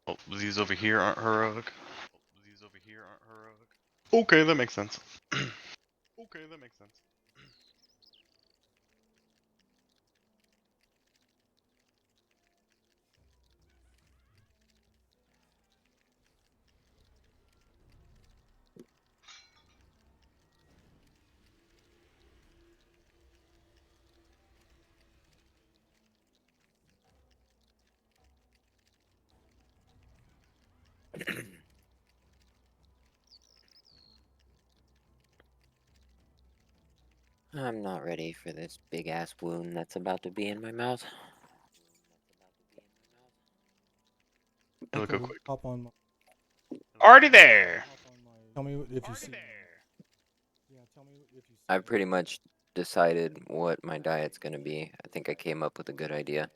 Oh, these over here aren't heroic. Okay, that makes sense. Okay, that makes sense. I'm not ready for this big ass wound that's about to be in my mouth. Look Okay, how will you quick. hop on my, Already there. tell me if you see. Yeah, tell me if you see. I've pretty much decided what my diet's gonna be. I think I came up with a good idea.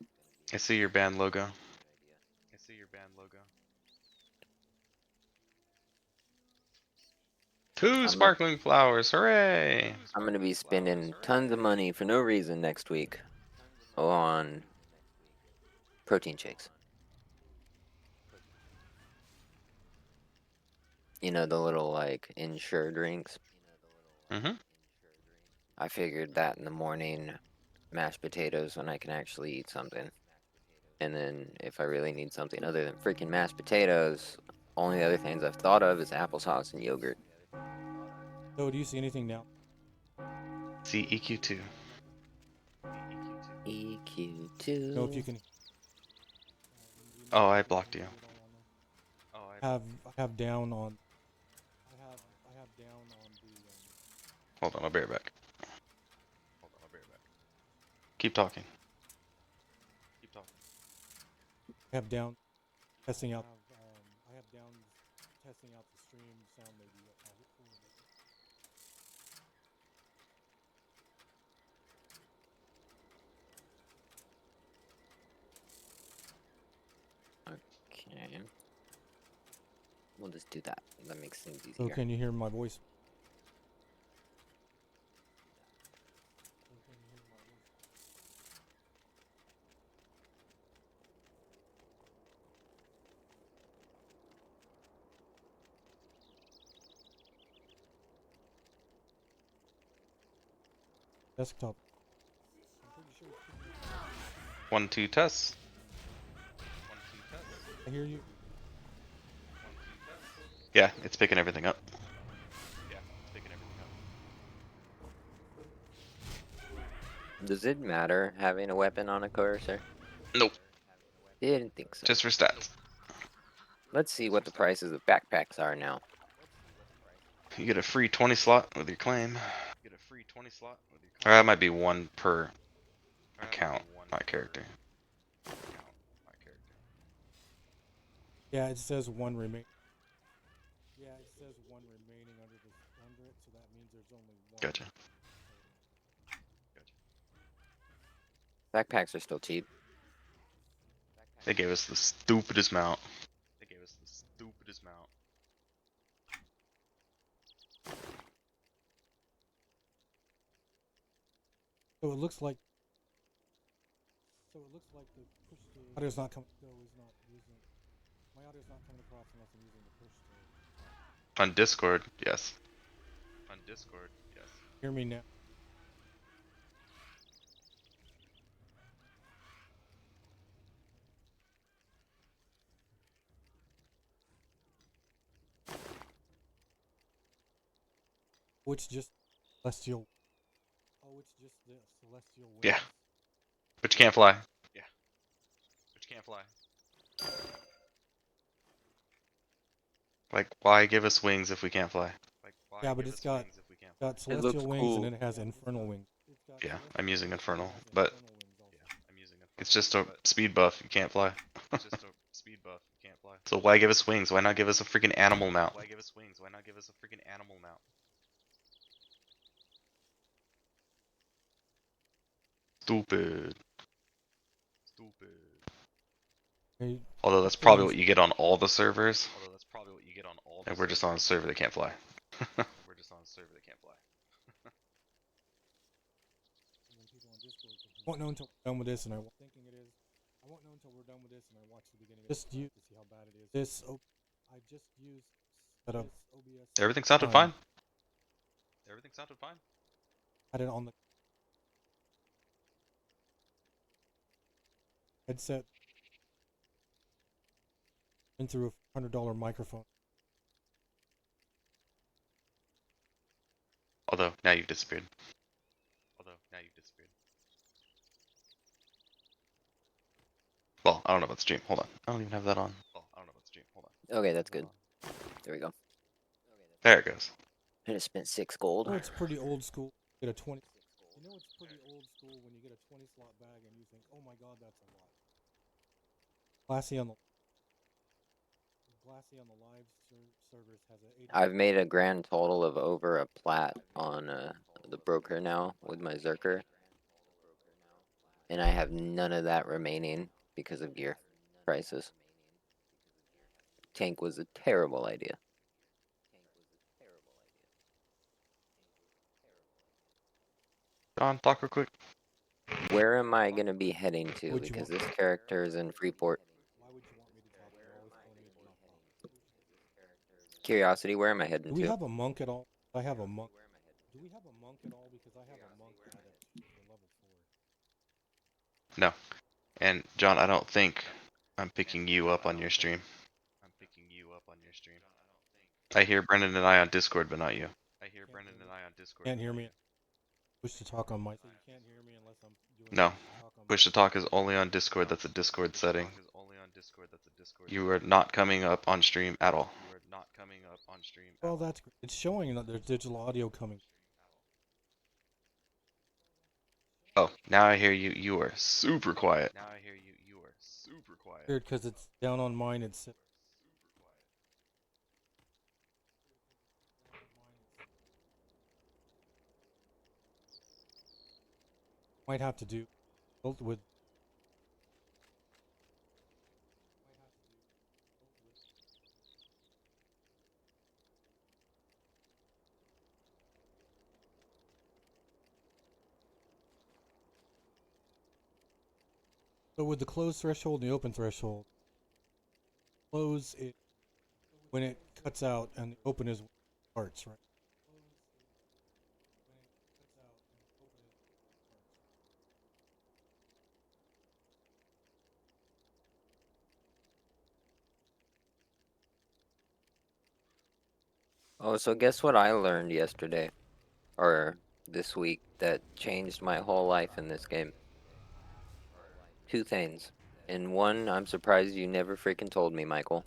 I see your band logo. Two I'm gonna, sparkling flowers, hooray! I'm gonna be spending tons of money for no reason next week on protein shakes. You know, the little like Ensure drinks. Mm-hmm. I figured that in the morning, mashed potatoes when I can actually eat something. And then if I really need something other than freaking mashed potatoes, only other things I've thought of is applesauce and yogurt. So, do you see anything now? See EQ2. No, if you EQ2. can. Oh, I blocked you. I have down on. I have down on the. Hold on, I'll be right back. Keep talking. I have down testing out. I have down testing out the stream sound maybe. Okay. We'll just do that. That makes things So, easier. can you hear my voice? Desktop. I'm pretty sure it's picking up. 1, 2 tests. I hear you. Yeah, it's picking everything up. Does it matter having a weapon on a cursor? Nope, Didn't think so. just for stats. Let's see what the prices of backpacks are now. You get a free 20 slot with your claim. Or that might be one per account, not character. Yeah, it says one remain. Yeah, it says one remaining under it, so that means there's only one. Gotcha. Backpacks are still cheap. They gave us the stupidest mount. So it looks like. The push to audio's not coming. So is not using. My audio's not coming across unless I'm using the push to. On Discord, yes. Hear me now. Which just celestial. Oh, it's just the celestial wings. Yeah. But you can't fly. Like, why give us wings if we can't fly? Yeah, but it's got It looks celestial wings cool. and then it has infernal wings. Yeah, I'm using Infernal, but it's just a speed buff. You can't fly. So why give us wings? Why not give us a freaking animal mount? Stupid. Hey, Although that's probably what you get on all the servers. And we're just on a server that can't fly. won't know until I'm done with this, and I won't thinking it is. won't know until we're done with this and I watch the beginning. Just use to see how bad it is. I just used set up OBS. Everything sounded fine. Everything sounded fine. Had it on the headset. And through a $100 microphone. Although now you've disappeared. Well, I don't know about stream. Hold on. I don't even have that on. Okay, that's good. There we go. There it goes. I just spent 6 gold. You know it's pretty old school. Get a 20. You know it's pretty old school when you get a 20 slot bag and you think, "Oh my God, that's a lot." Glassy on the live servers has a. I've made a grand total of over a plat on the broker now with my Zerker. And I have none of that remaining because of gear prices. Tank was a terrible idea. John, talk real quick. Where am I going to be heading to? Would you Because want- this character is in Freeport. Why would you want me to talk? You're always telling me to not talk. Curiosity, where am I heading Do we to? have a monk at all? I have a monk. Do we have a monk at all? Because I have a monk at level 4. No. And John, I don't think I'm picking you up on your stream. I hear Brendan and I on Discord, but not you. Can't hear me. Push to talk on my. So you can't hear me unless I'm doing. No. Talk on Push to talk is only on Discord. That's a Discord setting. You are not coming up on stream at all. Well, that's great. It's showing that there's digital audio coming. Oh, now I hear you. You are super quiet. Weird, because it's down on mine. It's. Might have to do with. So with the closed threshold and the open threshold, close it when it cuts out and the open is parts, right? Oh, so guess what I learned yesterday? Or this week that changed my whole life in this game? 2 things. And one, I'm surprised you never freaking told me, Michael.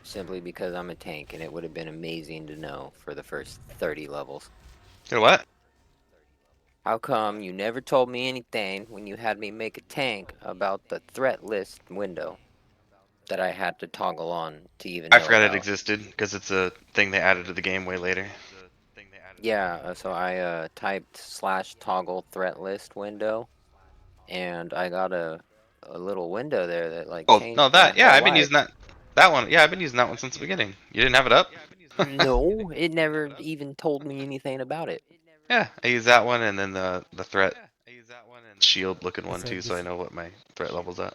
Simply because I'm a tank, and it would have been amazing to know for the first 30 levels. You know what? How come you never told me anything when you had me make a tank about the threat list window that I had to toggle on to even know I forgot it about? existed because it's a thing they added to the game way later. Yeah, so I typed /toggle threat list window, and I got a little window there that like Oh changed no, my that yeah, whole I've been life. using that one. Yeah, I've been using that one since the beginning. You didn't have it up? No, it never even told me anything about it. Yeah, I use that one and then the threat shield looking one said too, so I this- know what my threat level's at.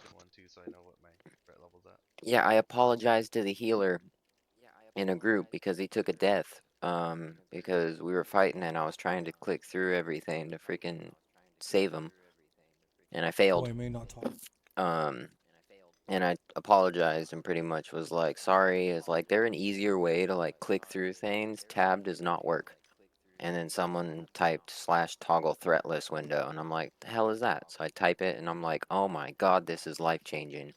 Yeah, I apologized to the healer in a group because he took a death. Because we were fighting and I was trying to click through everything to freaking save him, and I failed. Boy, may not talk. And I apologized and pretty much was like, sorry, is like there an easier way to like click through things? Tab does not work. And then someone typed /toggle threat list window, and I'm like, the hell is that? So I type it and I'm like, oh my god, this is life changing.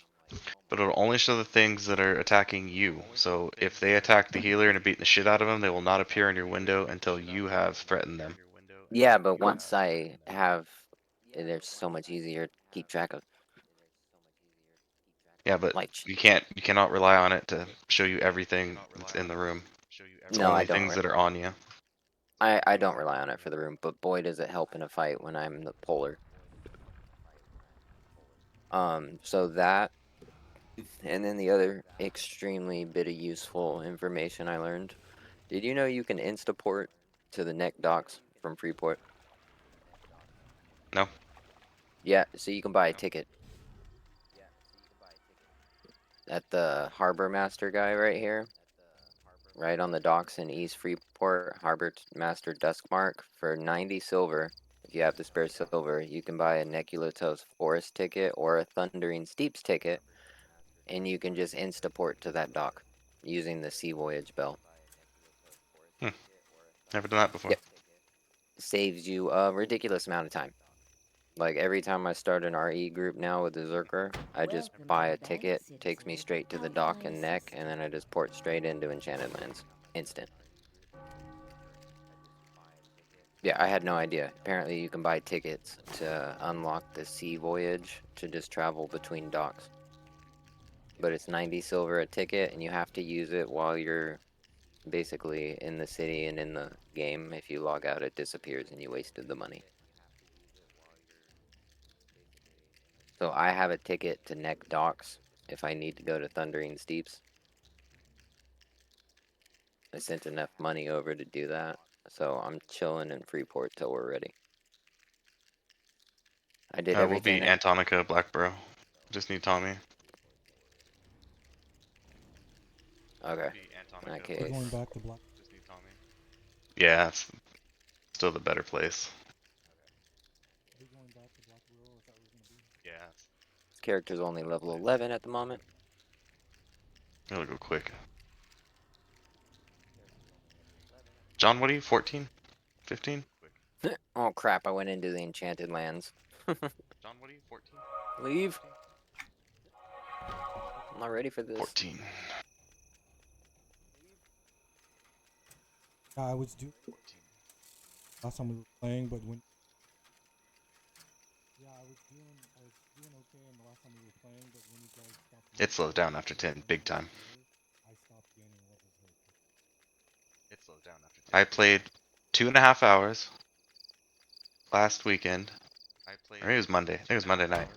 But it'll only show the things that are attacking you. So if they attack the healer and are beating the shit out of them, they will not appear in your window until you have threatened them. Yeah, but once I have, they're so much easier to keep track of. Yeah, but Like, you cannot rely on it to show you everything that's in the room. It's no, only I don't. things that are on you. I don't rely on it for the room, but boy does it help in a fight when I'm the polar. So that, and then the other extremely bit of useful information I learned. Did you know you can instaport to the neck docks from Freeport? No. Yeah, so you can buy a ticket. at the harbor master guy right here, right on the docks in East Freeport, harbor master Duskmark, for 90 silver. If you have the spare silver, you can buy a Neculatos Forest ticket or a Thundering Steeps ticket, and you can just instaport to that dock using the Sea Voyage bell. Never done that before. Yep. Saves you a ridiculous amount of time. Like every time I start an RE group now with the Zerker, I just Welcome buy to a the ticket, bank, takes me citizen. straight to the How dock can I and neck, assist and you? then I just port straight into Enchanted Lands. Instant. Yeah, I had no idea. Apparently you can buy tickets to unlock the Sea Voyage to just travel between docks. But it's 90 silver a ticket, and you have to use it while you're basically in the city and in the game. If you log out, it disappears and you wasted the money. So I have a ticket to Neck Docks if I need to go to Thundering Steeps. I sent enough money over to do that, so I'm chilling in Freeport till we're ready. I did We'll be everything. Antonica, Blackborough. Just need Tommy. Okay. Be In that Antonica. We're going case, back to Black. Just need Tommy. Yeah, it's still the better place. Are we going back to Black Rural? Is that where we're gonna be? Yeah, this character's only level 11 at the moment. it'll go quick. John, what are you? 14? 15? Oh crap, I went into the Enchanted Lands. John, what are you? 14? Leave. I'm not ready for this. 14. Yeah, I was last time we were playing, but when I was doing okay in the last time we were playing, but when you guys stopped It slows down after 10, big time. I stopped gaining levels very quick. It slows down after 10. I played 2.5 hours last weekend. Or it was Monday. I think it was Monday night.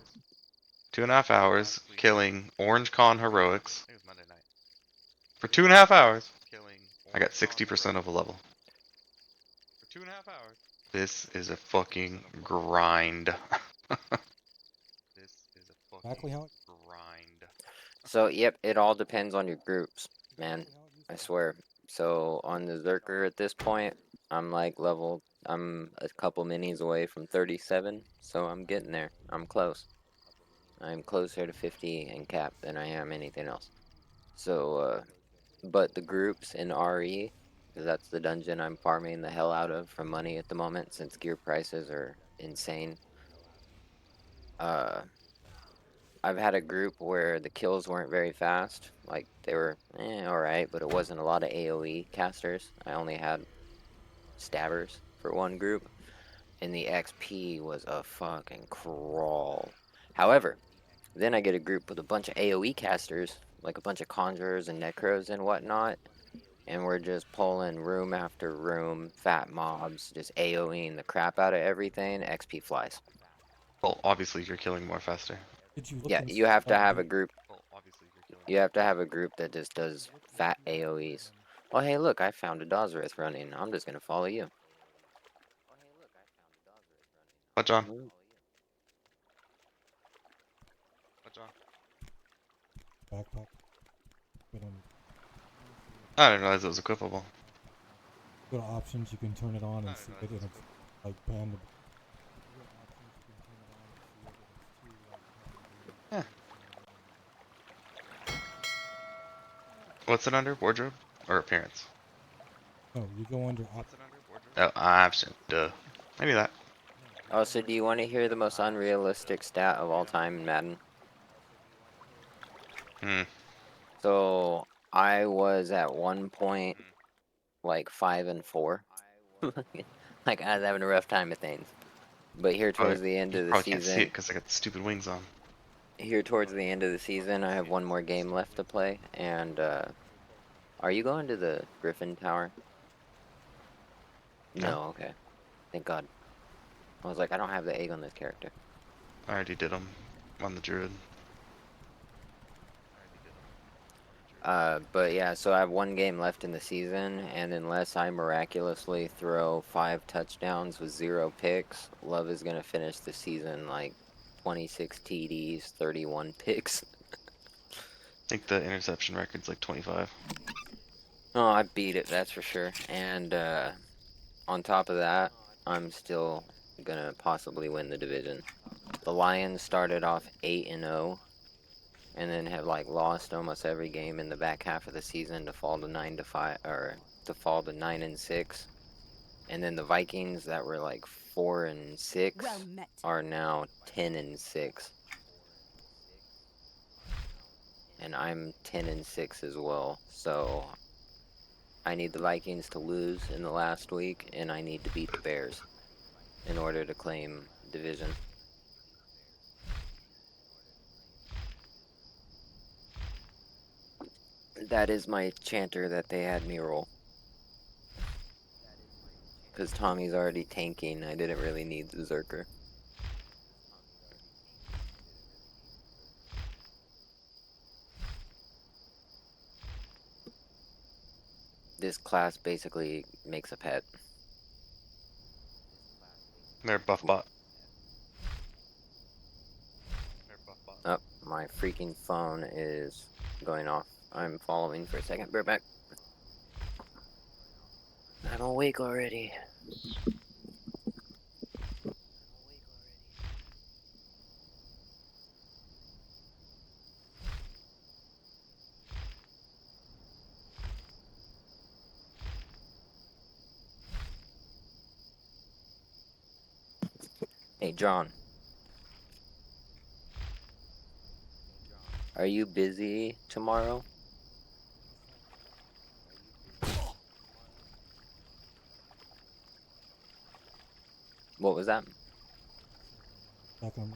2.5 hours killing Orange Con Heroics. For 2.5 hours, I got 60% of a level. For 2.5 hours. This is a fucking grind. This is a Exactly how fucking grind. So, yep, it all depends on your groups, man. I swear. So, on the Zerker at this point, I'm a couple minis away from 37, so I'm getting there. I'm close. I'm closer to 50 in cap than I am anything else. So, but the groups in RE, because that's the dungeon I'm farming the hell out of for money at the moment since gear prices are insane. I've had a group where the kills weren't very fast. Like, they were alright, but it wasn't a lot of AoE casters. I only had stabbers for one group, and the XP was a fucking crawl. However, then I get a group with a bunch of AoE casters, like a bunch of conjurers and necros and whatnot, and we're just pulling room after room, fat mobs, just AoEing the crap out of everything. XP flies. Well, obviously you're killing more faster. Did you look Yeah, and you see have to how have a deep- group. Well, obviously you're killing. You have to have a group that just does fat AoEs. Oh, hey, look, I found a Dozerith running. I'm just gonna follow you. What, John? Mhm. What, John? backpack? But I didn't realize it was equipable. go to options, you can turn it on and see it, and it's like panned. Yeah. What's it under? Wardrobe? Or appearance? No, you go under What's it under? Wardrobe? Oh, option. Duh. Maybe that. Oh, so do you want to hear the most unrealistic stat of all time in Madden? Hmm. So I was at one point like 5 and 4. Like I was having a rough time with things. But here towards the end You of the probably can't see it season, because I got the stupid wings on. I have one more game left to play. And are you going to the Griffin Tower? No. No, okay. Thank God. I was like, I don't have the egg on this character. I already did them on the druid. But yeah, so I have one game left in the season, and unless I miraculously throw 5 touchdowns with 0 picks, Love is gonna finish the season like 26 TDs, 31 picks. think the interception record's like 25. Oh, I beat it, that's for sure. And on top of that, I'm still gonna possibly win the division. The Lions started off 8-0, and then have like lost almost every game in the back half of the season to fall to 9-5 or to fall to 9-6. And then the Vikings that were like 4-6 Well met. are now 10-6. And I'm 10-6 as well. So I need the Vikings to lose in the last week, and I need to beat the Bears in order to claim division. That is my chanter that they had me roll. Because Tommy's already tanking, I didn't really need the Zerker. This class basically makes a pet. They're buff bot. Oh, my freaking phone is going off. I'm following for a second. Bear back. I'm awake already. Hey, John. Are you busy tomorrow? What was that? Back on.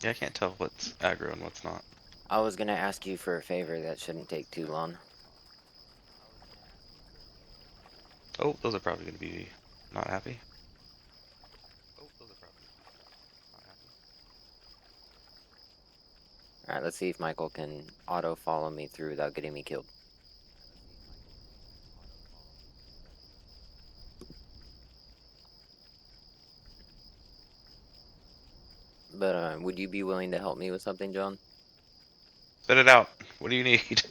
Yeah, I can't tell what's aggro and what's not. I was gonna ask you for a favor that shouldn't take too long. Oh, those are probably gonna be not happy. Oh, those are probably not happy. Alright, let's see if Michael can auto follow me through without getting me killed. But would you be willing to help me with something, John? Spit it out. What do you need?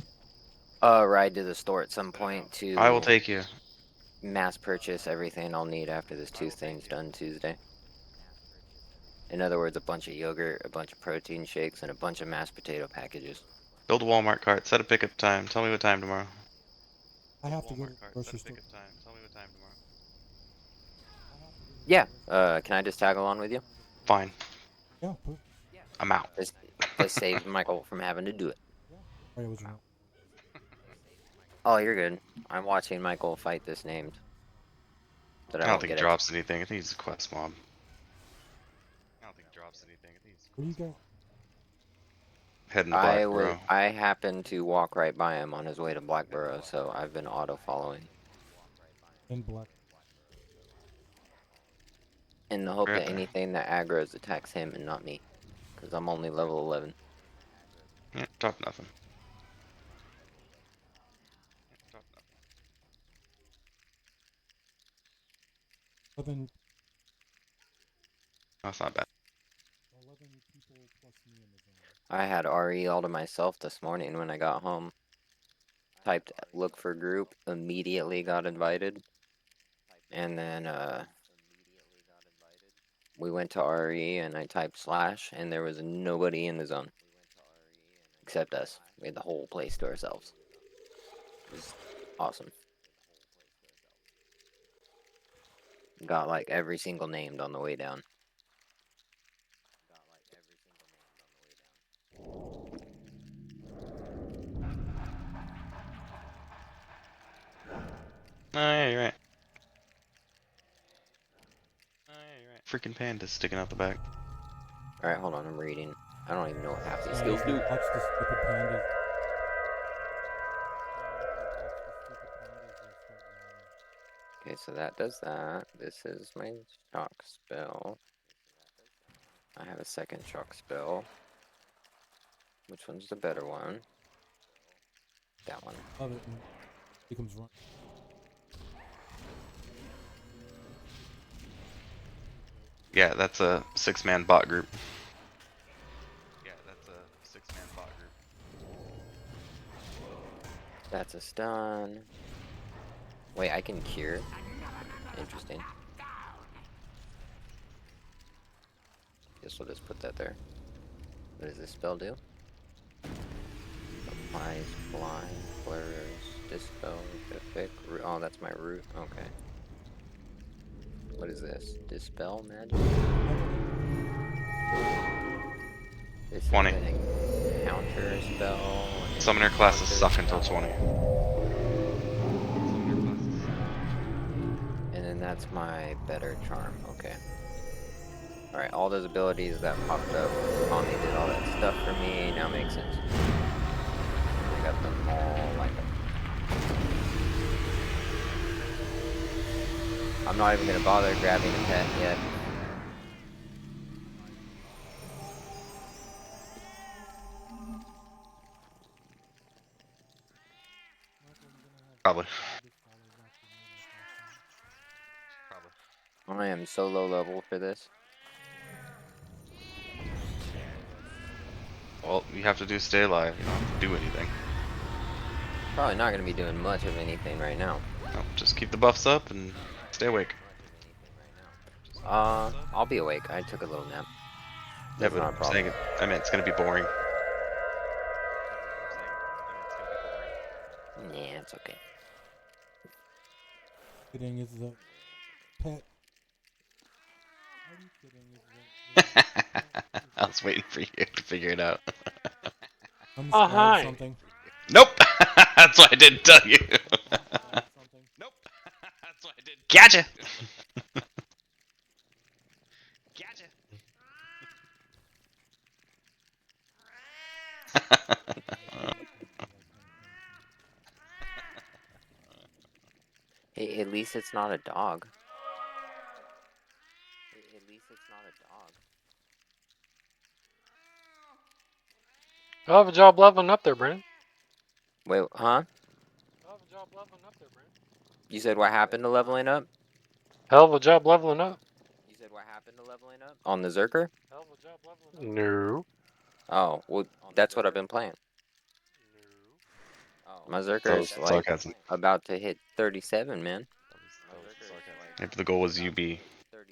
Ride to the store at some point to I will take you. mass purchase everything I'll need after this tooth thing's done Tuesday. In other words, a bunch of yogurt, a bunch of protein shakes, and a bunch of mashed potato packages. Build a Walmart cart. Set a pickup time. Tell me what time tomorrow. I have to go Walmart to the cart. grocery Set a store. pickup time. Tell me what time tomorrow. Yeah, can I just tag along with you? Fine. Yeah, perfect. I'm out. This saves Michael from having to do it. Sorry, I was wrong. Oh, you're good. I'm watching Michael fight this named. But I I don't won't think get it it. drops anything. I think he's a quest mob. I don't think it drops anything. I think he's What do you got? heading to Blackboro. I happened to walk right by him on his way to Blackboro, so I've been auto following In black. in the hope Right that there. anything that aggroes attacks him and not me, because I'm only level 11. Yeah, drop nothing. Yeah, drop nothing. 11, That's not bad. 11 people plus me in the zone. I had RE all to myself this morning when I got home. Typed look for group, immediately got invited, and then we went to RE and I typed slash, and there was nobody in the zone except us. We had the whole place to ourselves. It was awesome. Got like every single named on the way down. Oh, yeah, you're right. Oh, yeah, you're right. Freaking pandas sticking out the back. Alright, hold on, I'm reading. I don't even know what half these Sorry, skills do. watch the stupid pandas. Watch the stupid pandas. They'll start yawning. Okay, so that does that. This is my shock spell. I have a second shock spell. Which one's the better one? That one. Love it. And he comes run. Yeah, that's a 6-man bot group. Yeah, 6-man bot group. That's a stun. Wait, I can cure. Interesting. Guess we'll just put that there. What does this spell do? Applies blind, blurs, dispel, epic. Oh, that's my root. Okay. What is this? Dispel magic? This 20. is an encounter spell. Summoner classes Encounter suck until spell. 20. And then that's my better charm. Okay. Alright, all those abilities that popped up, Tommy did all that stuff for me, now makes sense. I got them all lined up. I'm not even gonna bother grabbing a pet yet. Probably. Probably. I am so low level for this. Well, you have to do stay alive. You don't have to do anything. Probably not gonna be doing much of anything right now. No, just keep the buffs up and stay awake. I'll be awake. I took a little nap. Yeah, That's but not a I'm problem. saying it, I mean, it's gonna be boring. Yeah, it's okay. Kidding is the pet. Are you kidding? Is the I was waiting for you to figure it out. I'm Oh, scared hi. of something. Nope! That's why I didn't tell you. I'm scared of something. Nope! That's why I didn't. Gotcha! Gotcha! Hey, at least it's not a dog. At least it's not a dog. Hell of a job leveling up there, Brandon. Wait, huh? Hell of a job leveling up there, Brandon. You said what happened to leveling up? Hell of a job leveling up. You said what happened to leveling up? On the Zerker? Hell of a job leveling up. No. Oh, well, that's what I've been playing. My Zerker is like Sarcasm. about to hit 37, man. If the goal was you be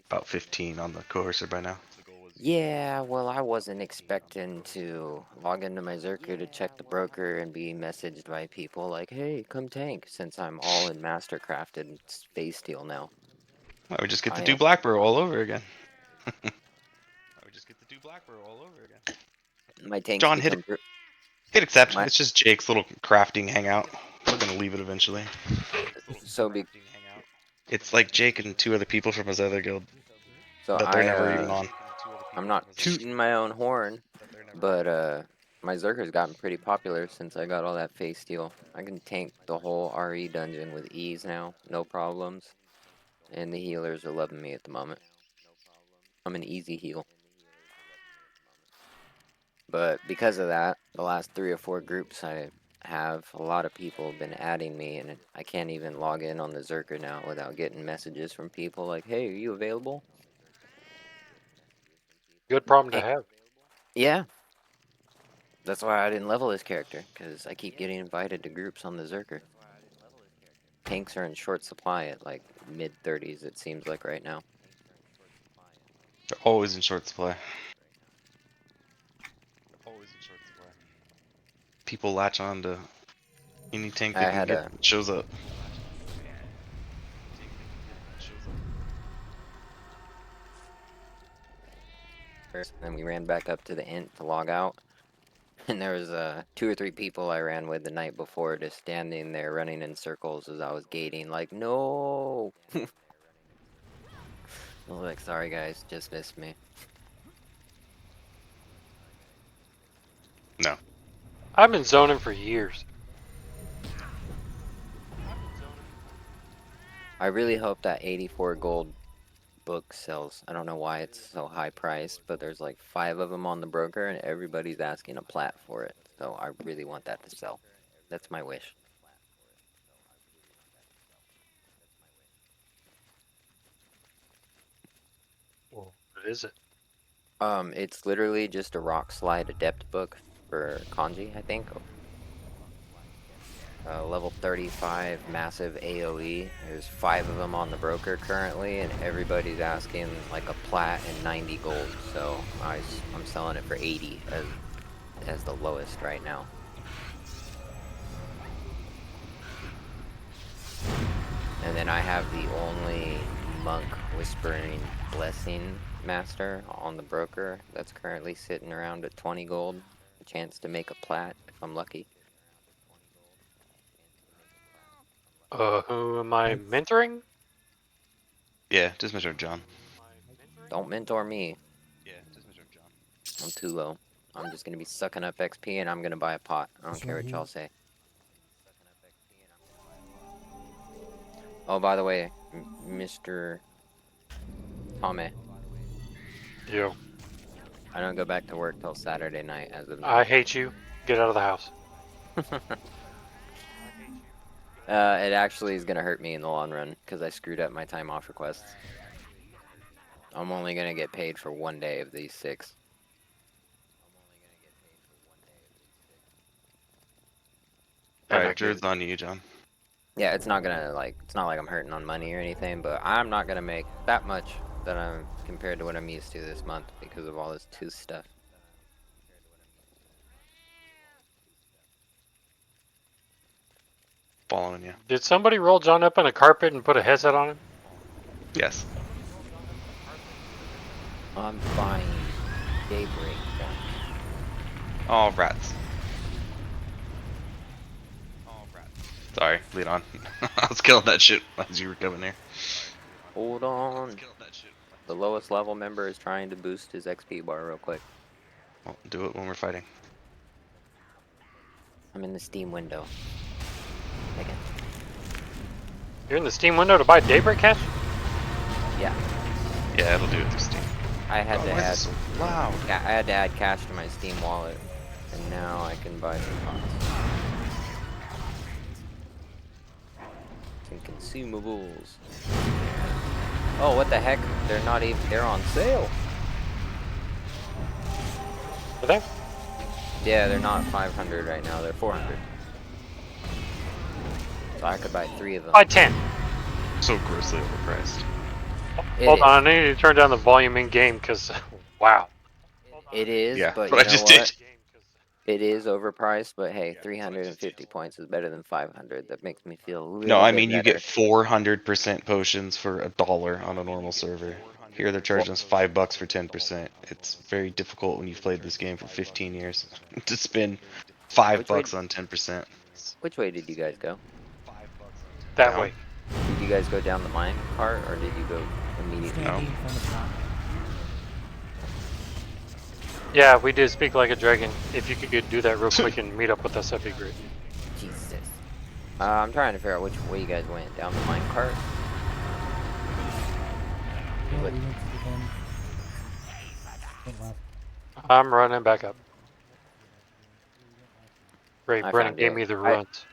about 15 on the courser by now. Yeah, well, I wasn't expecting to log into my Zerker to check the broker and be messaged by people like, hey, come tank, since I'm all in Mastercrafted Space Steel now. Why we just get to I do am. Blackborough all over again? Why we just get to do Blackborough all over again? My tanks John, hit become... Hit accept. My- It's just Jake's little crafting hangout. We're gonna leave it eventually. So It's like Jake and 2 other people from his other guild So that they're never even on. I'm not tooting my own horn, but my Zerker's gotten pretty popular since I got all that face steel. I can tank the whole RE dungeon with ease now, no problems. And the healers are loving me at the moment. I'm an easy heal. But because of that, the last 3 or 4 groups I have, a lot of people have been adding me, and I can't even log in on the Zerker now without getting messages from people like, hey, are you available? Good problem to Hey. have. Yeah. That's why I didn't level this character, because I keep getting invited to groups on the Zerker. Tanks are in short supply at like mid-30s, it seems like right now. They're always in short supply. Always in short supply. People latch on to any tank I they can had get that shows up. Then we ran back up to the int to log out. And there was 2 or 3 people I ran with the night before just standing there running in circles as I was gating, like, no! I was like, sorry guys, just missed me. No. I've been zoning for years. I really hope that 84 gold book sells. I don't know why it's so high priced, but there's like 5 of them on the broker and everybody's asking a plat for it. So I really want that to sell. That's my wish. Well, what is it? It's literally just a rock slide adept book for kanji, I think. Level 35 massive AoE. There's 5 of them on the broker currently, and everybody's asking like a plat and 90 gold. So I'm selling it for 80 as the lowest right now. And then I have the only monk whispering blessing master on the broker that's currently sitting around at 20 gold. A chance to make a plat if I'm lucky. Who am I mentoring? Yeah, just mentor John. Don't mentor me. Yeah, just mentor John. I'm too low. I'm just gonna be sucking up XP and I'm gonna buy a pot. I don't This care right what here. y'all say. Oh, by the way, Mr. Tommy, Yo. I don't go back to work till Saturday night as of now. I hate you. Get out of the house. It actually is gonna hurt me in the long run because I screwed up my time off requests. I'm only gonna get paid for 1 day of these 6. Alright, not Druid's good. on you, John. Yeah, it's not gonna it's not like I'm hurting on money or anything, but I'm not gonna make that much that I'm compared to what I'm used to this month because of all this tooth stuff. Following you. Did somebody roll John up on a carpet and put a headset on him? Yes. I'm buying Daybreak guns. Oh, rats. Sorry, lead on. I was killing that shit as you were coming here. Hold on. The lowest level member is trying to boost his XP bar real quick. Well, do it when we're fighting. I'm in the Steam window. Again. You're in the Steam window to buy Daybreak cash? Yeah. Yeah, it'll do it through Steam. I had to why is add it so loud? I had to add cash to my Steam wallet. And now I can buy some pots. Some consumables. Oh, what the heck? They're not even, they're on sale. Are they? Yeah, they're not 500 right now, they're 400. So I could buy 3 of them. Buy 10. So grossly overpriced. It Hold is. on, I need to turn down the volume in game because, wow. It is, Yeah, but what you I know just what? did. It is overpriced, but hey, 350 points is better than 500. That makes me feel a little No, I bit mean you better. get 400% potions for $1 on a normal server. Here they're charging us $5 for 10%. It's very difficult when you've played this game for 15 years to spend $5 on 10%. Which way did you guys go? That Down. way. Did you guys go down the mine part, or did you go immediately? Standing in front of the map. Yeah, we did speak like a dragon. If you could do that real quick and meet up with us, that'd be great. Jesus. I'm trying to figure out which way you guys went. Down the mine cart? No, we What- went to the bend. Went left. I'm running back up. Great, I Brennan found gave it. me the runs.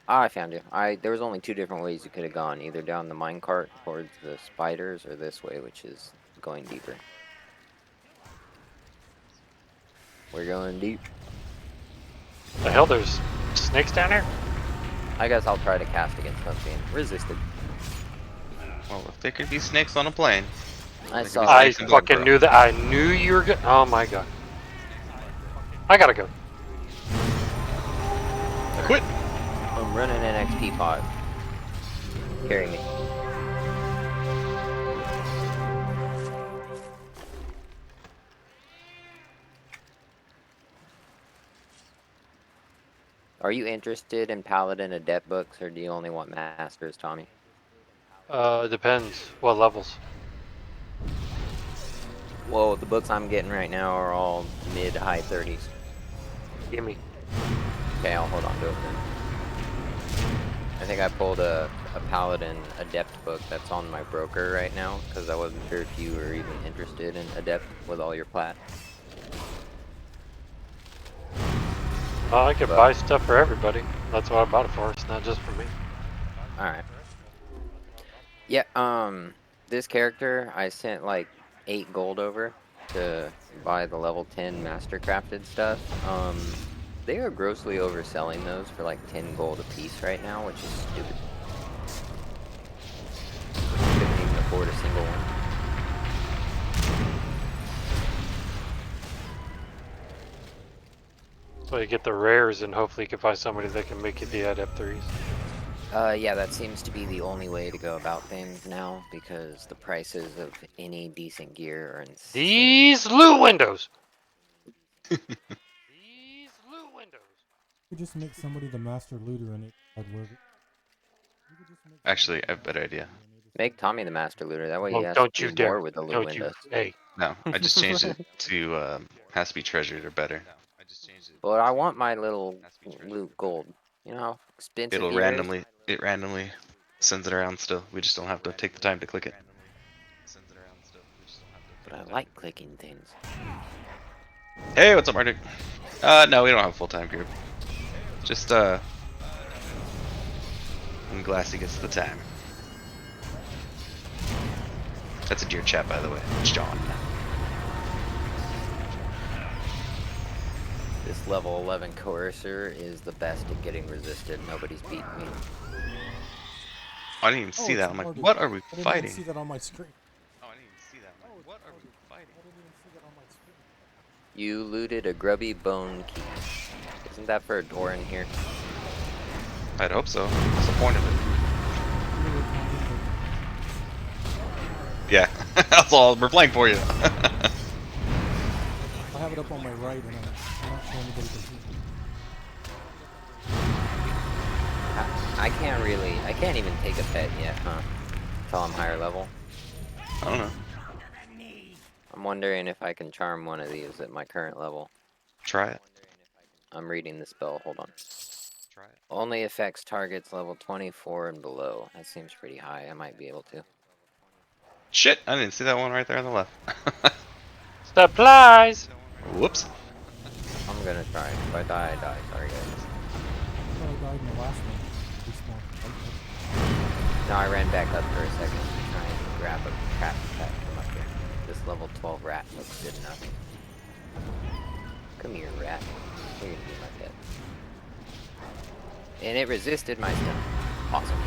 I found you. There was only 2 different ways you could have gone. Either down the mine cart towards the spiders, or this way, which is going deeper. We're going deep. The hell, there's snakes down here? I guess I'll try to cast against something. Resisted. Well, if there could be snakes on a plane. I Like saw a I snakes in Black fucking Bro. knew that. I knew you were good. Oh my god. I gotta go. Quit! I'm running an XP pot. Carry me. Are you interested in Paladin Adept books, or do you only want Masters, Tommy? It depends. What levels? Well, the books I'm getting right now are all mid to high 30s. Gimme. Okay, I'll hold on to it then. I think I pulled a Paladin Adept book that's on my broker right now, because I wasn't sure if you were even interested in Adept with all your plat. I could buy stuff for everybody. That's what I bought it for. It's not just for me. Alright. Yeah, this character, I sent like 8 gold over to buy the level 10 mastercrafted stuff. They are grossly overselling those for like 10 gold a piece right now, which is stupid. Couldn't even afford a single one. So you get the rares, and hopefully you can find somebody that can make you the adept 3s. Yeah, that seems to be the only way to go about things now because the prices of any decent gear are insane. These loot windows! These loot windows! You could just make somebody the master looter and I'd work. You could just make Actually, somebody I have a better idea. Make Tommy the master looter. That way he Well, has don't to you do dare. more with the loot Don't you. windows. Hey. No, I just changed it to has to be treasured or better. But I want my little loot gold. You know how expensive It'll gear is? randomly sends it around still. We just don't have to take the time to click it. But I like clicking things. Hey, what's up, Mardik? No, we don't have a full-time group. Just when Glassy gets the time. That's a dear chat, by the way. It's John. This level 11 Coercer is the best at getting resisted. Nobody's beaten me. I didn't even see it's that. I'm like, Mardu. what are we I didn't fighting? even see that on my screen. Oh, I didn't even see that. I'm like, what are we fighting? I didn't even see that on my screen. You looted a grubby bone key. Isn't that for a door in here? I'd hope so. What's the point of it? You were talking Yeah, that's all. We're playing for you. about- I have it up on my right and I'm not sure anybody can see it. I can't even take a pet yet, huh? Until I'm higher level. I don't know. I'm wondering if I can charm one of these at my current level. Try it. I'm reading the spell, hold on. Try it. Only affects targets level 24 and below. That seems pretty high, I might be able to. Shit, I didn't see that one right there on the left. Supplies! Whoops. I'm gonna try. If I die, I die. Sorry guys. I thought I died in the last one. Respawn. No, I ran back up for a second to try and grab a crap pet from up here. This level 12 rat looks good enough. Come here, rat. You're gonna be my pet. And it resisted my stun. Awesome.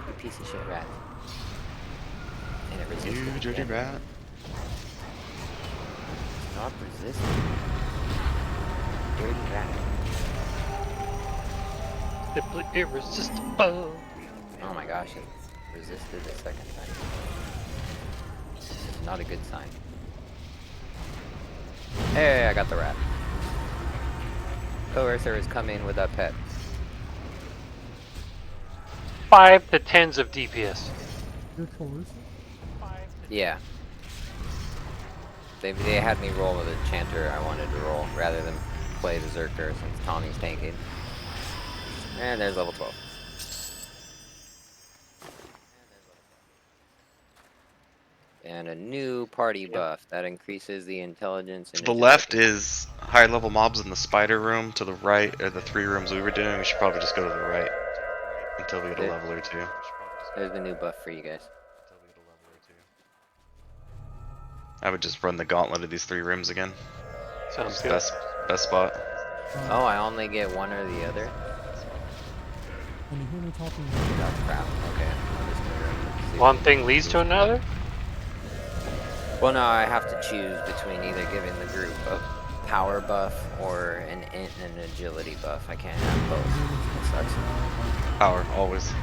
You piece of shit rat. And it resisted. You dirty again. rat. Stop resisting. Dirty rat. Simply irresistible. Oh my gosh, it resisted the second time. Not a good sign. Hey, I got the rat. Coercer is coming with that pet. 5 to 10s of DPS. You're coercive? Yeah. They had me roll with a chanter I wanted to roll rather than play the Zerker since Tommy's tanking. And there's level 12. And a new party buff that increases the intelligence. To and the left agility. is higher level mobs in the spider room. To the right are the 3 rooms we were doing. We should probably just go to the right until we get a Yeah. level or two. There's the new buff for you guys. I would just run the gauntlet of these 3 rooms again. Sounds Just good. best spot. Oh, I only get one or the other? Can you hear me talking? Oh crap, okay. I'm just gonna see. One thing leads to another? Well, no, I have to choose between either giving the group a power buff or an int and an agility buff. I can't have both. It sucks. Power, always.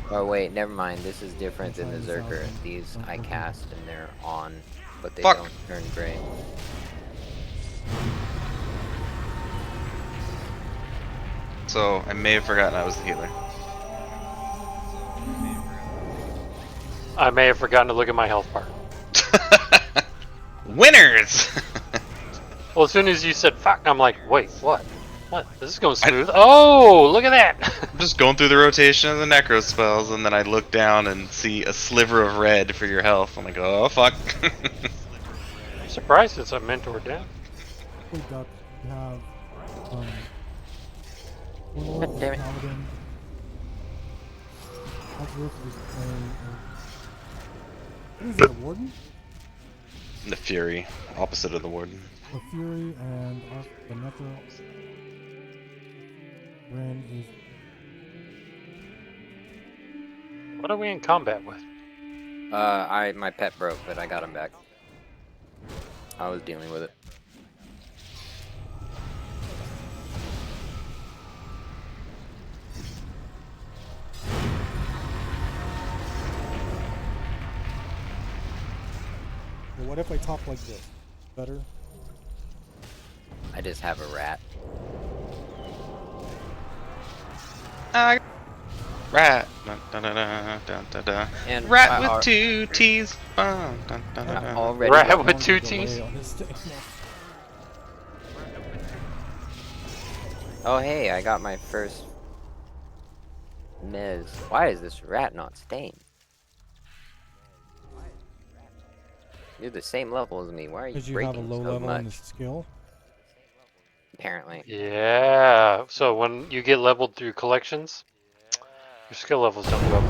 Oh wait, never mind. This is different than the Zerker. These I cast and they're on, but they Fuck. don't turn gray. So, I may have forgotten I was the healer. I may have forgotten to look at my health bar. Winners! Well, as soon as you said fuck, I'm like, wait, what? What? This is going smooth. Oh, look at that! I'm just going through the rotation of the necro spells, and then I look down and see a sliver of red for your health. I'm like, oh fuck. I'm surprised since I mentored down. We got to have one God damn it. paladin. Archerific is what is it, a warden? The Fury, opposite of the Warden. The Fury and the Necro. Bren is What are we in combat with? My pet broke, but I got him back. I was dealing with it. well, what if I talk like this? Better? I just have a rat. Rat. Dun, dun, dun, dun, dun, dun, dun. And Rat I with 2 T's. Dun, dun, dun, dun, dun. already Rat got- with 2 Longer delay T's? on this thing. Oh hey, I got my first Mez. Why is this rat not staying? You're the same level as me. Why are you Because you breaking have a low so level much? on the skill. Apparently. Yeah. So when you get leveled through collections, your skill levels don't go up.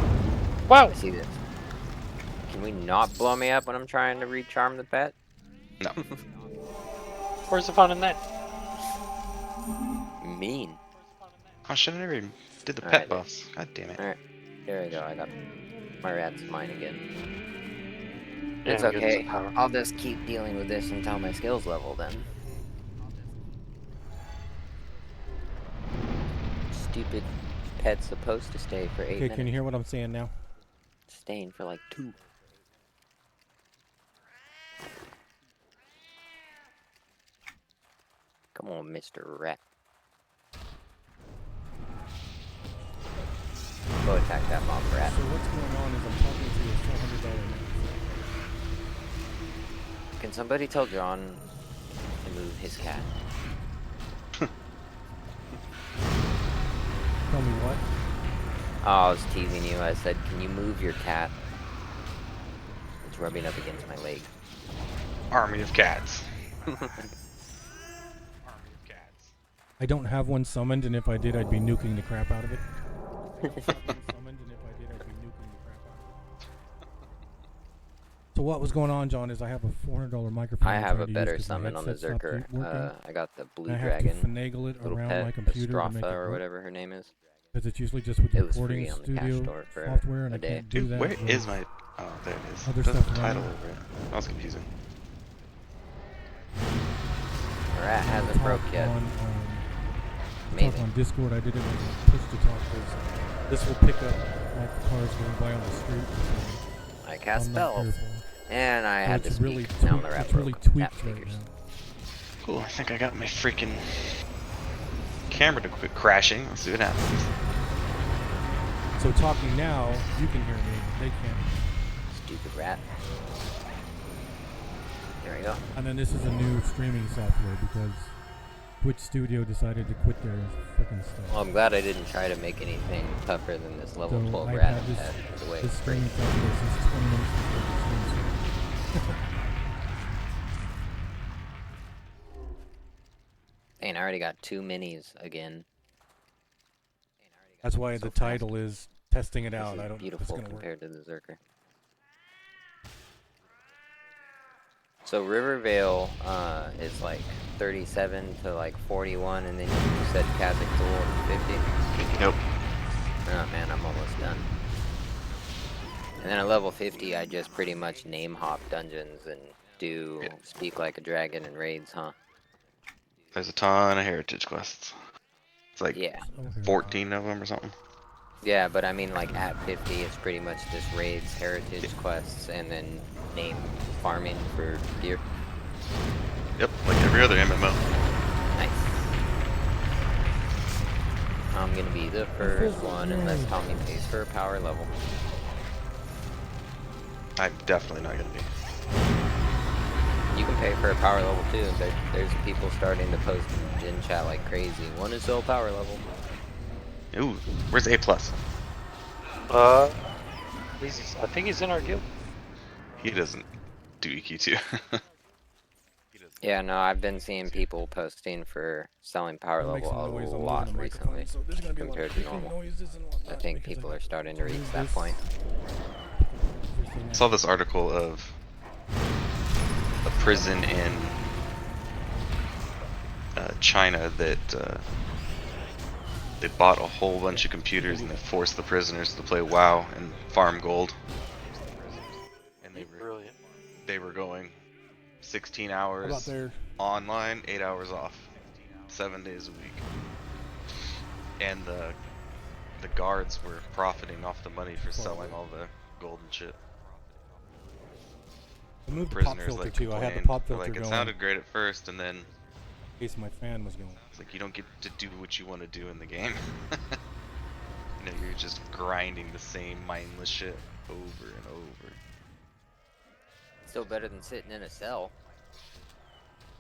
Wow. I see this. Can we not blow me up when I'm trying to recharm the pet? No. Where's the fun in that? Mean. I should have never even did the Alright. pet buffs. God damn it. Alright. There we go. I got my rat's mine again. Yeah, It's get some okay. power. I'll just keep dealing with this until my skills level then. Stupid pet's supposed to stay for 8 Okay, minutes. can you hear what I'm saying now? Staying for like 2. Come on, Mr. Rat. Go attack that mob rat. So what's going on is I'm talking to a $400 man. Can somebody tell John to move his cat? Tell me what? Oh, I was teasing you. I said, can you move your cat? It's rubbing up against my leg. Army of cats. Army of cats. I don't have one summoned, and if I did, I'd be nuking the crap out of it. Summoned, and if I did, I'd be nuking the crap out of it. So what was going on, John, is I have a $400 microphone. I I'm have trying a to use better 'cause my summon on the headset stopped Zerker. working. I got the Blue I have Dragon. to finagle it Little around pet, my computer to make it Astropha or work. whatever her name is. Because it's usually just with It was recording free on the cash studio store for software, and a I day. can't do Dude, that. where with is my... Oh, there it is. other It doesn't stuff title running. over it. That was confusing. The rat hasn't talk broke yet. on, Maybe. talk on Discord. I did it like push to talk because this will pick up like the cars going by on the street. I So cast I'm not spells. careful. And I So had to it's speak. really Now tweaked. the rat It's really broke. tweaked That right figures. now. Cool, I think I got my freaking camera to quit crashing. Let's see what happens. So talking now, you can hear me. They can't. Stupid rat. There we go. And then this is a new streaming software because Twitch Studio decided to quit their freaking stuff. Well, I'm glad I didn't try to make anything tougher than this level So 12 I've rat had this- had the way. This streaming software since 20 minutes before the stream started. And I already got 2 minis again. That's why So the fast. title is testing it This out. is I don't know if it's beautiful gonna work. compared to the Zerker. So Rivervale is like 37 to like 41, and then you said Kazakh is 50. Nope. Oh man, I'm almost done. And then at level 50, I just pretty much name hop dungeons and do Yeah. speak like a dragon and raids, huh? There's a ton of heritage quests. It's like Yeah. Okay. 14 of them or something. Yeah, but I mean like at 50, it's pretty much just raids, heritage quests, and then name farming for gear. Yep, like every other MMO. Nice. I'm gonna be the first one unless Tommy pays for a power level. I'm definitely not gonna be. You can pay for a power level too. There's people starting to post in Gen Chat like crazy. Want to sell power level? Ooh, where's A+? I think he's in our guild. He doesn't do EQ2. He doesn't. Yeah, no, I've been seeing people posting for selling power Gonna make level some a noise. I'm moving lot the microphone, recently so there's gonna be a lot compared of to clicking normal. noises and I whatnot. think because people I are starting to don't reach move that this point. everything I I saw have. this article of a prison in China that they bought a whole bunch of computers and they forced the prisoners to play WoW and farm gold. And Brilliant. they were going 16 How about hours there? online, 8 hours off, 7 days a week. And the guards were profiting off the money for selling all the gold and shit. I moved the pop Prisoners filter like too. I had the complained. pop They're filter like, it going sounded great at first, and then in case my fan was going. it's like you don't get to do what you want to do in the game. You know, you're just grinding the same mindless shit over and over. Still better than sitting in a cell.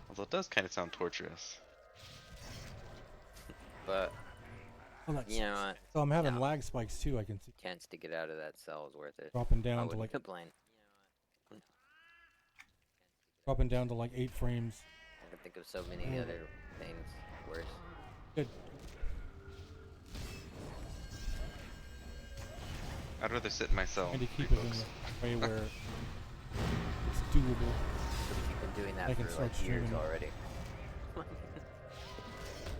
Although it does kind of sound torturous. But Oh, that's. you know what? So I'm having No. lag spikes too. I can see Chance to get out of that cell is worth it. dropping I down to wouldn't like complain. 8 frames. I can think of so many other things worse. Good. I'd rather sit in my cell And to and keep read it in books. a way where it's doable. You've been doing that I can for start like years streaming. already.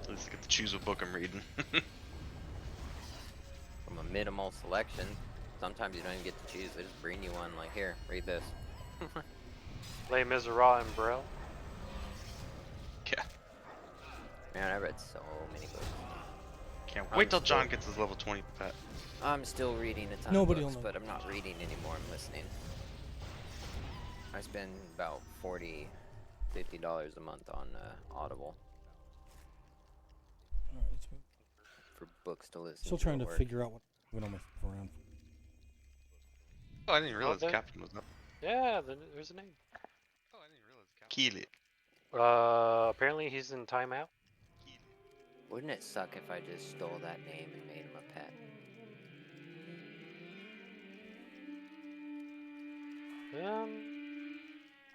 At least I get to choose what book I'm reading. From a minimal selection, sometimes you don't even get to choose. They just bring you one. Like, here, read this. Les Miserables and Braille. Yeah. Man, I read so many books. Can't I'm wait till still- John gets his level 20 pet. I'm still reading a ton Nobody of books, will know. but I'm not reading anymore. I'm listening. I spend about $40, $50 a month on Audible Alright, let's move. for books to listen Still to trying at to work. figure out what I'm moving myself around. Oh, I didn't realize there- Captain was up. Yeah, there's a name. Oh, I didn't realize Captain. Keely. Apparently he's in timeout. Wouldn't it suck if I just stole that name and made him a pet?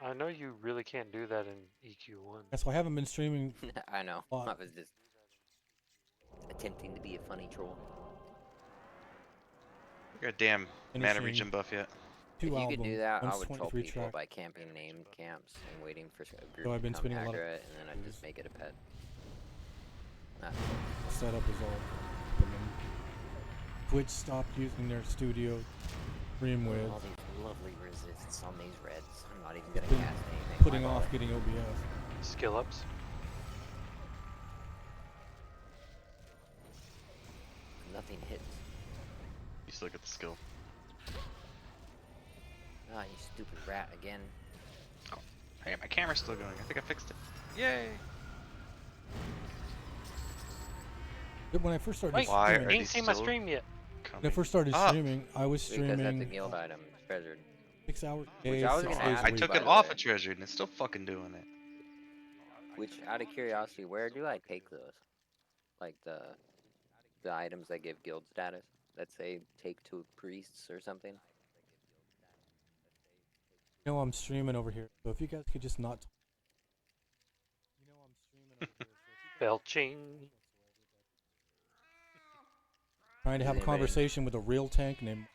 I know you really can't do that in EQ1. That's why I haven't been streaming. I know. Well, I was just attempting to be a funny troll. I got a damn mana Finishing regen buff yet. Two If you albums. could do that, I one's would troll 23 people track. by camping named camps and waiting for a group So I've been to come spending a lot of aggro it, and then I'd just make it a pet. That's Setup is all. And then Twitch stopped using their studio stream with. all these lovely resists on these reds. I'm not even gonna Been cast anything. Putting Why off bother? getting OBS. Skill ups. Nothing hits. You still get the skill. Ah, you stupid rat again. Hey, my camera's still going. I think I fixed it. Yay! When I first started Wait, Why you streaming, are ain't these seen my still stream yet. when I first started up? streaming, I was Because that's a streaming guild item. It's treasured. 6 hours. Which a I was day, 6 gonna days ask a I week. took by it the off way. of treasured and it's still fucking doing it. Which, out of curiosity, where do I take those? Like the items that give guild status that say take to priests or something. You know I'm streaming over here, so if you guys could just not. You know I'm streaming over here, so if you guys Belching. trying to have a Does anybody- conversation with a real tank named.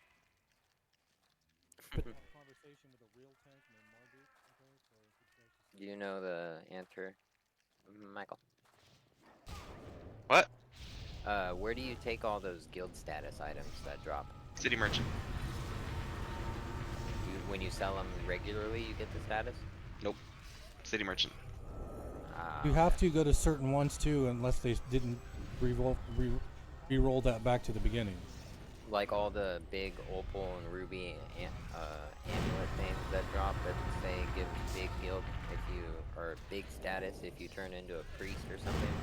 But have a conversation with a real tank named Margaret. Okay, so if you guys just- Do you know the answer, Michael? What? Where do you take all those guild status items that drop? City merchant. When you sell them regularly, you get the status? City merchant. Ah, You have to go to certain ones too, unless they didn't re-roll that back to the beginning. like all the big opal and ruby amulet things that drop that say give big guild if you, or big status if you turn into a priest or something.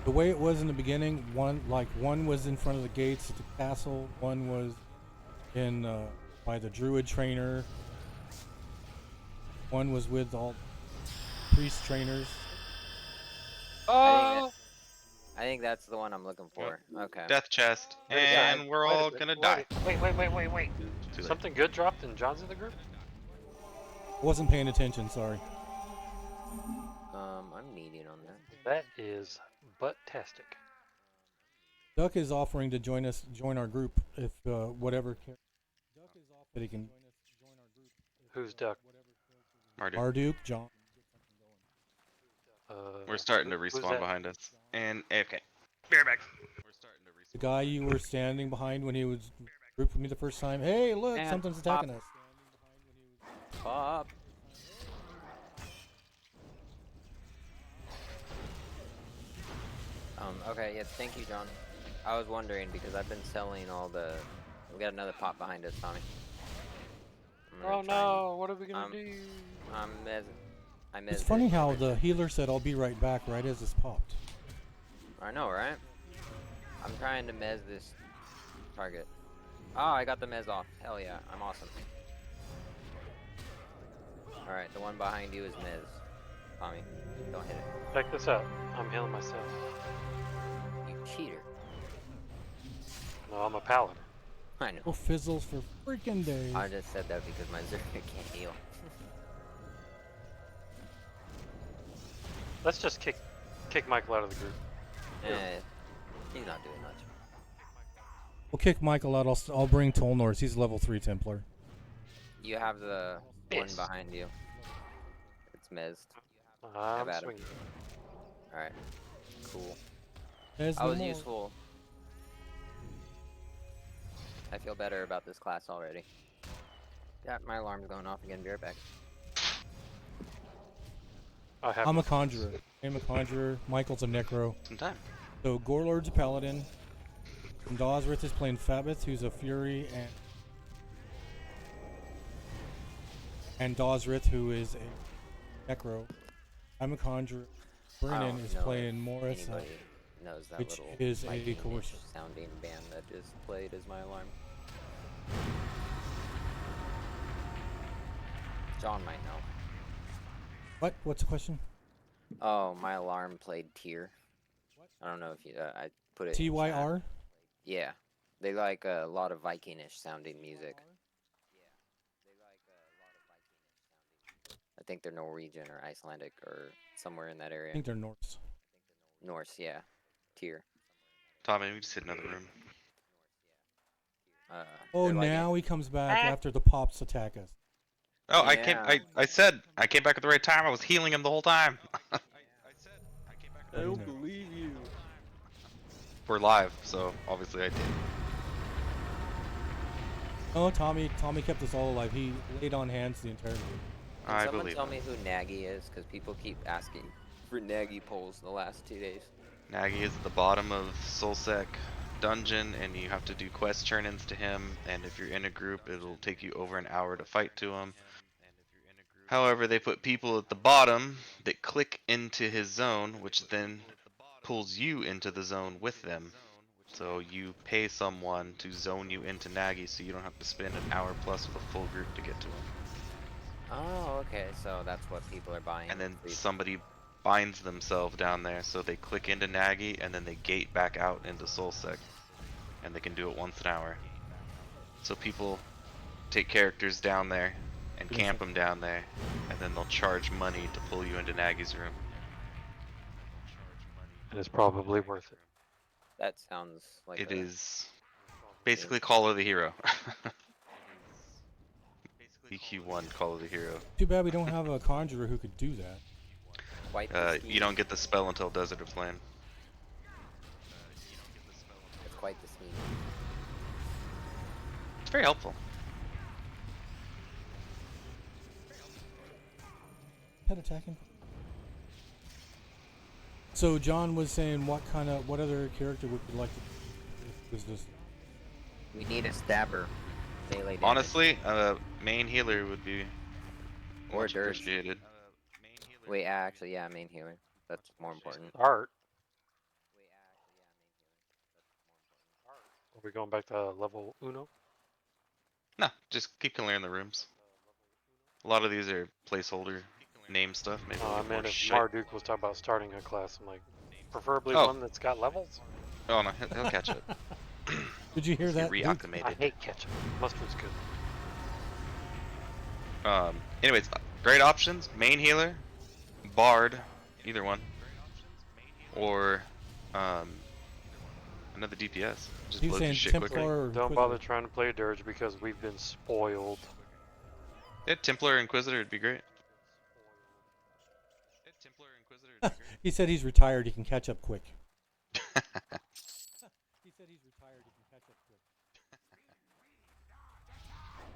The way it was in the beginning, one was in front of the gates at the castle, one was in by the druid trainer, one was with all priest trainers. Oh! I think that's the one I'm looking for. Okay. Death chest. Wait, And we're all wait, gonna wait, die. Wait. Too late. Something good dropped and John's in the group? Wasn't paying attention. Sorry. I'm median on that. That is butt-tastic. Duck is offering to join our group if whatever. That he can. Who's Duck? Marduk. Marduk, John. We're starting to who's respawn that? behind us. And AFK. Be right back. We're starting to The respawn. guy you were standing behind when he was grouped with me the first time. Hey, look, Man, something's attacking us. Pop. Okay, yeah, thank you, John. I was wondering because I've been selling all the. We got another pop behind us, Tommy. I'm gonna Oh try and- no! What are we gonna Um, do? I'm It's funny how the healer said, "I'll be right back," right as this popped. I know, right? I'm trying to mez this target. Oh, I got the mez off. Hell yeah, I'm awesome. Alright, the one behind you is mez. Tommy, don't hit it. Check this out. I'm healing myself. You cheater. No, I'm a paladin. I know. Oh, fizzles for freaking days. I just said that because my Zerg can't heal. Let's just kick Michael out of the group. He's not doing much. We'll kick Michael out. I'll bring Tolnors. He's level 3 Templar. You have the one Yes. behind you. It's mezzed. I'm at him. swinging. Alright. Cool. There's I no was more. useful. I feel better about this class already. Yeah, my alarm's going off again. Be right back. I have. I'm a conjurer. I'm a conjurer. Michael's a necro. Sometime. So Gorlord's a paladin. And Dosrith is playing Fabith, who's a fury, and Dosrith, who is a necro. I'm a conjurer. I Brennan don't is know playing if Morris, anybody knows that which little is a Viking-ish coercion. sounding band that just played as my alarm. John might know. What? What's the question? Oh, my alarm played Tyr. I don't know if you. I put it. in chat. TYR? Yeah, they like a lot of Viking-ish sounding music. I think they're Norwegian or Icelandic or somewhere in that I area. think they're Norse. Norse, yeah. Tyr. Tommy, we just hit another room. Oh, they're like now he comes back after the pops attack us. Oh, Yeah. I said I came back at the right time. I was healing him the whole time. I don't believe you. We're live, so obviously I did. Oh, Tommy kept us all alive. He laid on hands the entire game. Can I someone believe tell it. me who Nagy is? Because people keep asking for Nagy polls the last 2 days. Nagy is at the bottom of Soulsec dungeon, and you have to do quest turn-ins to him. And if you're in a group, it'll take you over an hour to fight to him. However, they put people at the bottom that click into his zone, which then pulls you into the zone with them. So you pay someone to zone you into Nagy, so you don't have to spend an hour plus with a full group to get to him. Oh, okay. So that's what people are buying. And then for- somebody binds themselves down there, so they click into Nagy, and then they gate back out into Soulsec. And they can do it once an hour. So people take characters down there and camp them down there, and then they'll charge money to pull you into Nagy's room. And it's probably worth it. That sounds like It a- is basically Call of the Hero. EQ1 Call of the Hero. Too bad we don't have a conjurer who could do that. quite the scheme. You don't get the spell until Desert of Flame. It's quite the scheme. It's very helpful. Head attacking. So John was saying, what other character would you like to? Was this? We need a stabber. Melee damage. Honestly, main healer would be Or much Dirge. appreciated. Wait, actually, yeah, main healer. That's more important. Art. Are we going back to level uno? No, just keep clearing the rooms. A lot of these are placeholder name stuff. Maybe I we'll get meant more if shit. Marduk was talking about starting a class, I'm like, preferably Oh. one that's got levels. Oh no, he'll catch it. Did you hear He that? Duke? reacclimated. I hate ketchup. Mustard's good. Anyways, Great options: main healer, bard, either one, or another DPS. Just He was blow through saying shit quicker. Templar or Don't bother Inquisitor. trying to play Dirge because we've been spoiled. Yeah, Templar or Inquisitor would be great. He said he's retired. He can catch up quick. He said he's retired. He can catch up quick.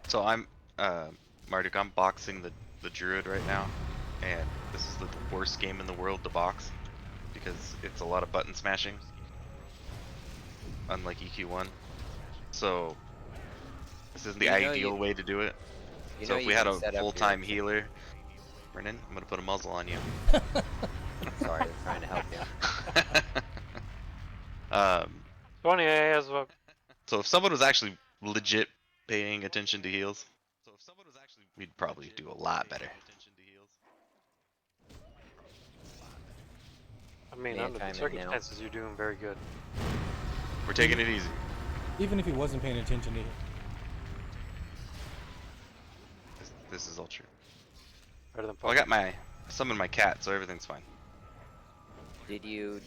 So I'm Marduk, I'm boxing the druid right now, and this is the worst game in the world to box because it's a lot of button smashing, unlike EQ1. So this isn't the You know ideal you- way to do it. You So know if you we had can a set up your- full-time healer, Brennan, I'm gonna put a muzzle on you. Sorry, I'm trying to help you. Funny as well. So if someone was actually legit paying attention to heals, we'd probably do a lot better. I mean, May I under chime the in now? circumstances, you're doing very good. We're taking it easy. Even if he wasn't paying attention to it. This is all true. Better than Well, I got my summoned my cat, so everything's fine. Did you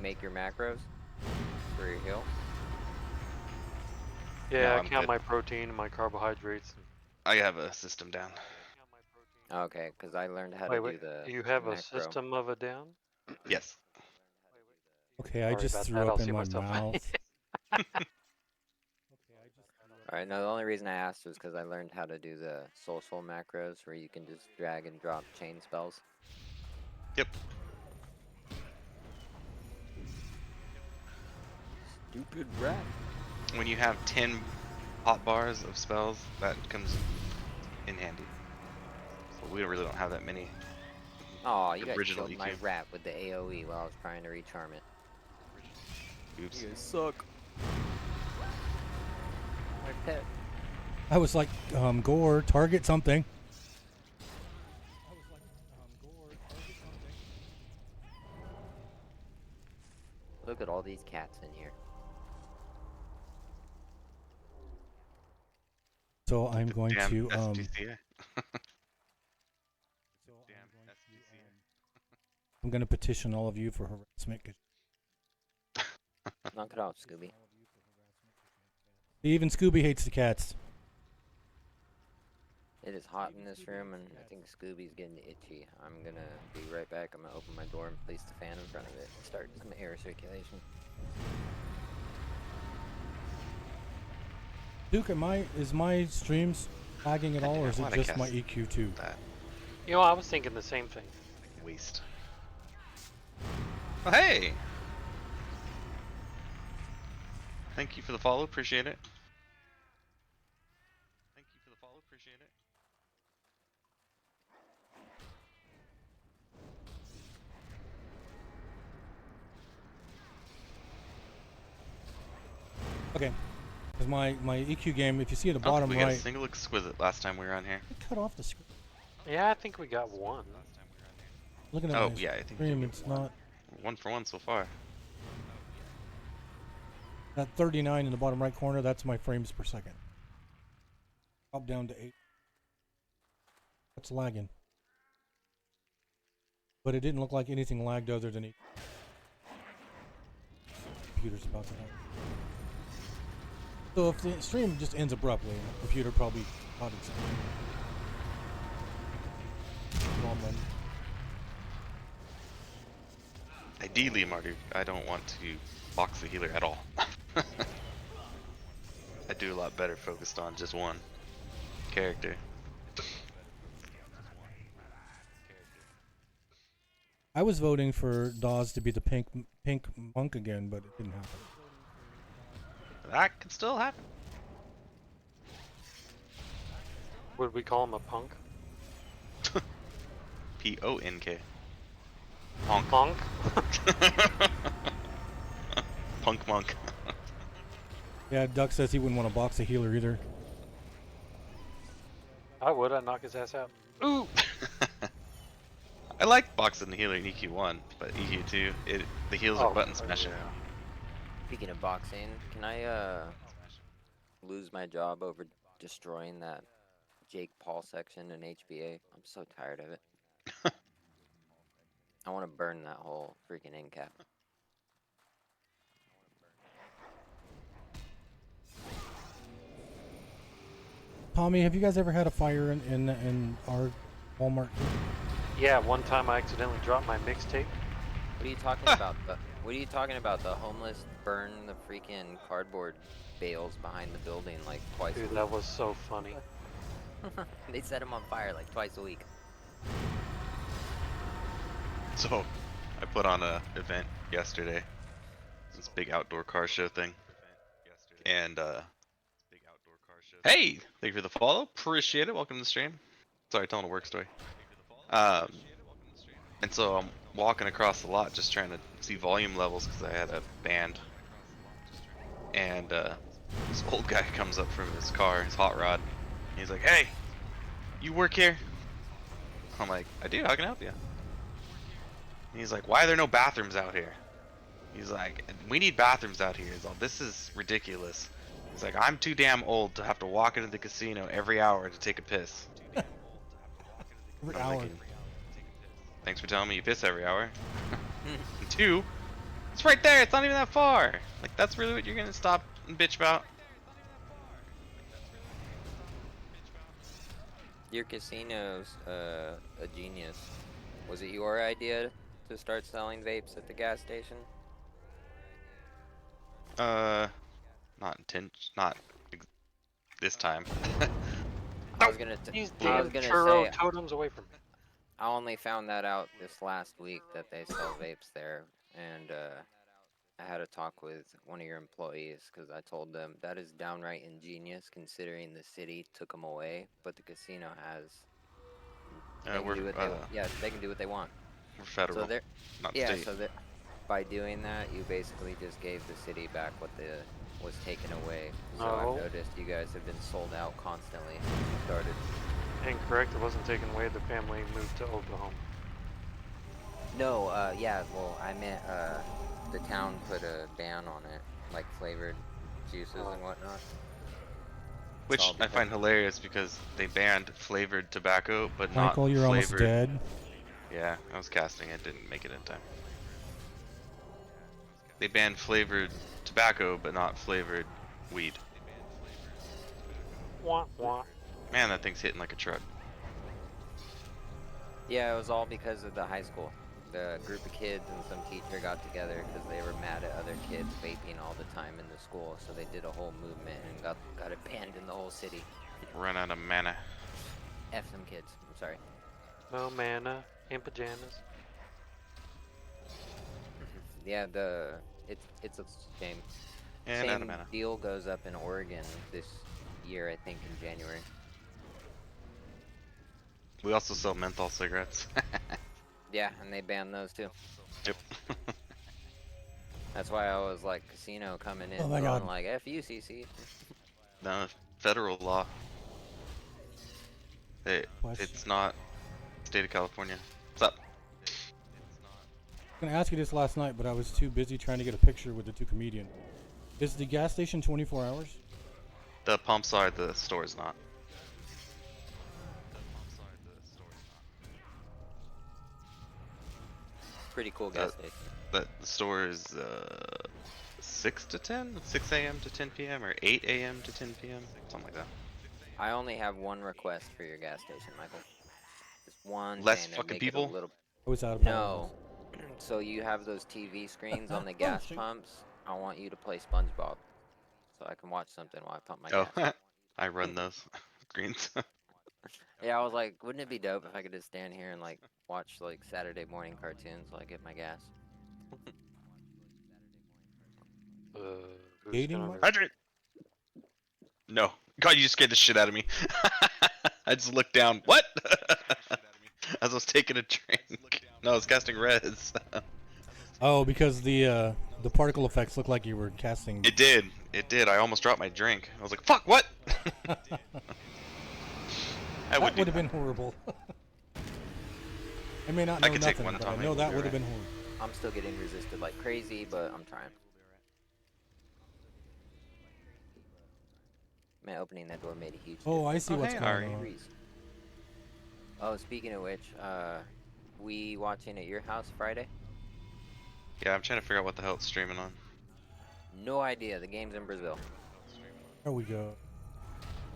make your macros for your heal? Yeah, No, I I'm count good. my protein and my carbohydrates. I have a system down. Okay, because I learned how Wait, to wait. do the Do you have a macro. system of a down? Yes. Okay, I Sorry just about threw that, I'll up in see my myself. mouth. Alright, no, the only reason I asked was because I learned how to do the social macros where you can just drag and drop chain spells. Yep. Stupid rat. When you have 10 hot bars of spells, that comes in handy. So we really don't have that many. Oh, you guys Original killed my EQ. rat with the AoE while I was trying to recharm it. Oops. suck. My pet. I was like, Gore, target something. Look at all these cats in here. So I'm going Damn to SDCA. I'm going to petition all of you for harassment. 'Cause Knock it off, Scooby. even Scooby hates the cats. It is hot in this room, and I think Scooby's getting itchy. I'm gonna be right back. I'm gonna open my door and place the fan in front of it and start some air circulation. Duke, is my streams lagging at all, or is it Why'd I just my cast EQ too? That You know, I was thinking the same thing. waste. Oh, hey! Thank you for the follow, appreciate it. Okay. Because my EQ game, if you see at the I don't think bottom we got a right, single exquisite last time we were on here. I cut off the screen. Yeah, I think we got one. Looking at Oh, my yeah, I think we stream, did it's one. not. 1 for 1 so far. That 39 in the bottom right corner, that's my frames per second. Up down to 8. That's lagging. But it didn't look like anything lagged other than it. Computer's about to die. So if the stream just ends abruptly, the computer probably caught itself. Well done. Ideally, Marduk, I don't want to box the healer at all. I do a lot better focused on just one character. I was voting for Dawes to be the pink monk again, but it didn't happen. That could still happen. Would we call him a punk? P-O-N-K. Honk. Punk? Punk monk. Yeah, Duck says he wouldn't want to box a healer either. I would. I'd knock his ass out. Ooh! I like boxing the healer in EQ1, but EQ2, the heals are button oh, smashing. yeah. Speaking of boxing, can I lose my job over destroying that Jake Paul section in HBA. I'm so tired of it. I want to burn that whole freaking end cap. Tommy, have you guys ever had a fire in our Walmart? Yeah, one time I accidentally dropped my mixtape. What are you talking about? What are you talking about? The homeless burn the freaking cardboard bales behind the building like twice a Dude, week. that was so funny. They set them on fire like twice a week. So, I put on a event yesterday. This big outdoor car show thing. And hey, thank you for the follow. Appreciate it. Welcome to the stream. Sorry, telling a work story. And so I'm walking across the lot just trying to see volume levels because I had a band. And this old guy comes up from his car, his hot rod. And he's like, "Hey, you work here?" I'm like, "I do. How can I help you?" And he's like, "Why are there no bathrooms out here?" He's like, "We need bathrooms out here." He's all, "This is ridiculous." He's like, "I'm too damn old to have to walk into the casino every hour to take a piss." Every I'm hour. thinking, thanks for telling me you piss every hour. And two, it's right there. It's not even that far. Like, that's really what you're gonna stop and bitch about? Your casino's a genius. Was it your idea to start selling vapes at the gas station? Not this time. I was gonna These I was damn gonna churro say totems away from me. I only found that out this last week that they sell vapes there, and I had a talk with one of your employees because I told them that is downright ingenious considering the city took them away, but the casino has. They can do what they can do what they want. We're federal, So they're not yeah. state. So that by doing that, you basically just gave the city back what was taken away. So No. I've noticed you guys have been sold out constantly since you started. Incorrect. It wasn't taken away. The family moved to Oklahoma. No, yeah, well, I meant, the town put a ban on it, like flavored juices and whatnot. Which all I because- find hilarious because they banned flavored tobacco, but not Michael, you're almost flavored. dead. Yeah, I was casting it, didn't make it in time. They banned flavored tobacco, but not flavored weed. Wah, wah. Man, that thing's hitting like a truck. Yeah, it was all because of the high school. The group of kids and some teacher got together because they were mad at other kids vaping all the time in the school, so they did a whole movement and got it banned in the whole city. Run out of mana. F them kids, I'm sorry. No mana in pajamas. Yeah, it's a shame. And out of Same mana. deal goes up in Oregon this year, I think in January. We also sell menthol cigarettes. Yeah, and they banned those too. Yep. That's why I was like, casino coming in, Oh my going God. like FUCC. No, federal law. Question. It's not state of California. What's up? I was gonna ask you this last night, but I was too busy trying to get a picture with the two comedians. Is the gas station 24 hours? The pumps are, the store's not. Pretty cool gas station. The store is 6 to 10? 6 a.m. to 10 p.m. or 8 a.m. to 10 p.m. Something like that. I only have one request for your gas station, Michael. Just one. Less thing to fucking make it a people? little... I was out of No. So you have those TV screens on the gas shoot. pumps. I want you to play SpongeBob, so I can watch something while I pump my Oh, gas. I run those screens. Yeah, I was like, wouldn't it be dope if I could just stand here and like watch like Saturday morning cartoons while I get my gas? Who's Gating gonna- what? Hydrate! No. God, you just scared the shit out of me. I just looked down. What? As I was taking a drink. No, I was casting res. Oh, because the particle effects look like you were casting. It did. It did. I almost dropped my drink. I was like, fuck, what? I That would do would have been horrible. I may not I know could take nothing, one but I Tommy. know that You're would have right. been horrible. I'm still getting resisted like crazy, but I'm trying. Man, opening that door made a huge Oh, I difference. see what's hey, going Ari. on. Breeze. Oh, speaking of which, we watching at your house Friday? Yeah, I'm trying to figure out what the hell it's streaming on. No idea. The game's in Brazil. There we go.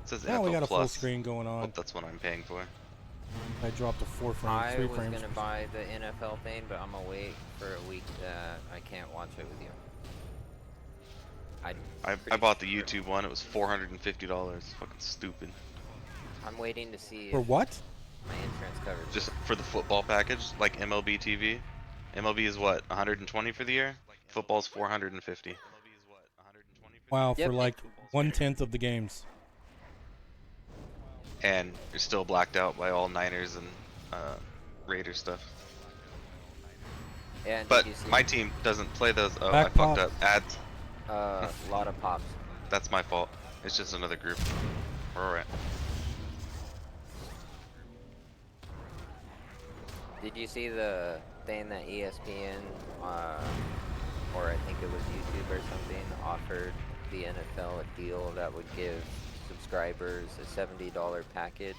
It says Now we NFL got a full Plus. screen going I on. hope that's what I'm paying for. I dropped to 4 frames, I 3 was frames. gonna buy the NFL thing, but I'm gonna wait for a week that I can't watch it with you. I Pretty bought the sure. YouTube one. It was $450. Fucking stupid. I'm waiting to see For if what? my insurance covers. Just for the football package, like MLB TV. MLB is what, 120 for the year? Football's 450. Wow, Yep. for like 1/10 of the games. And you're still blacked out by all Niners and Raiders stuff. And But did you see, my team doesn't play those. Oh, Back I fucked pop. up. Ads. a lot of pops. That's my fault. It's just another group. We're alright. Did you see the thing that ESPN, or I think it was YouTube or something, offered the NFL a deal that would give subscribers a $70 package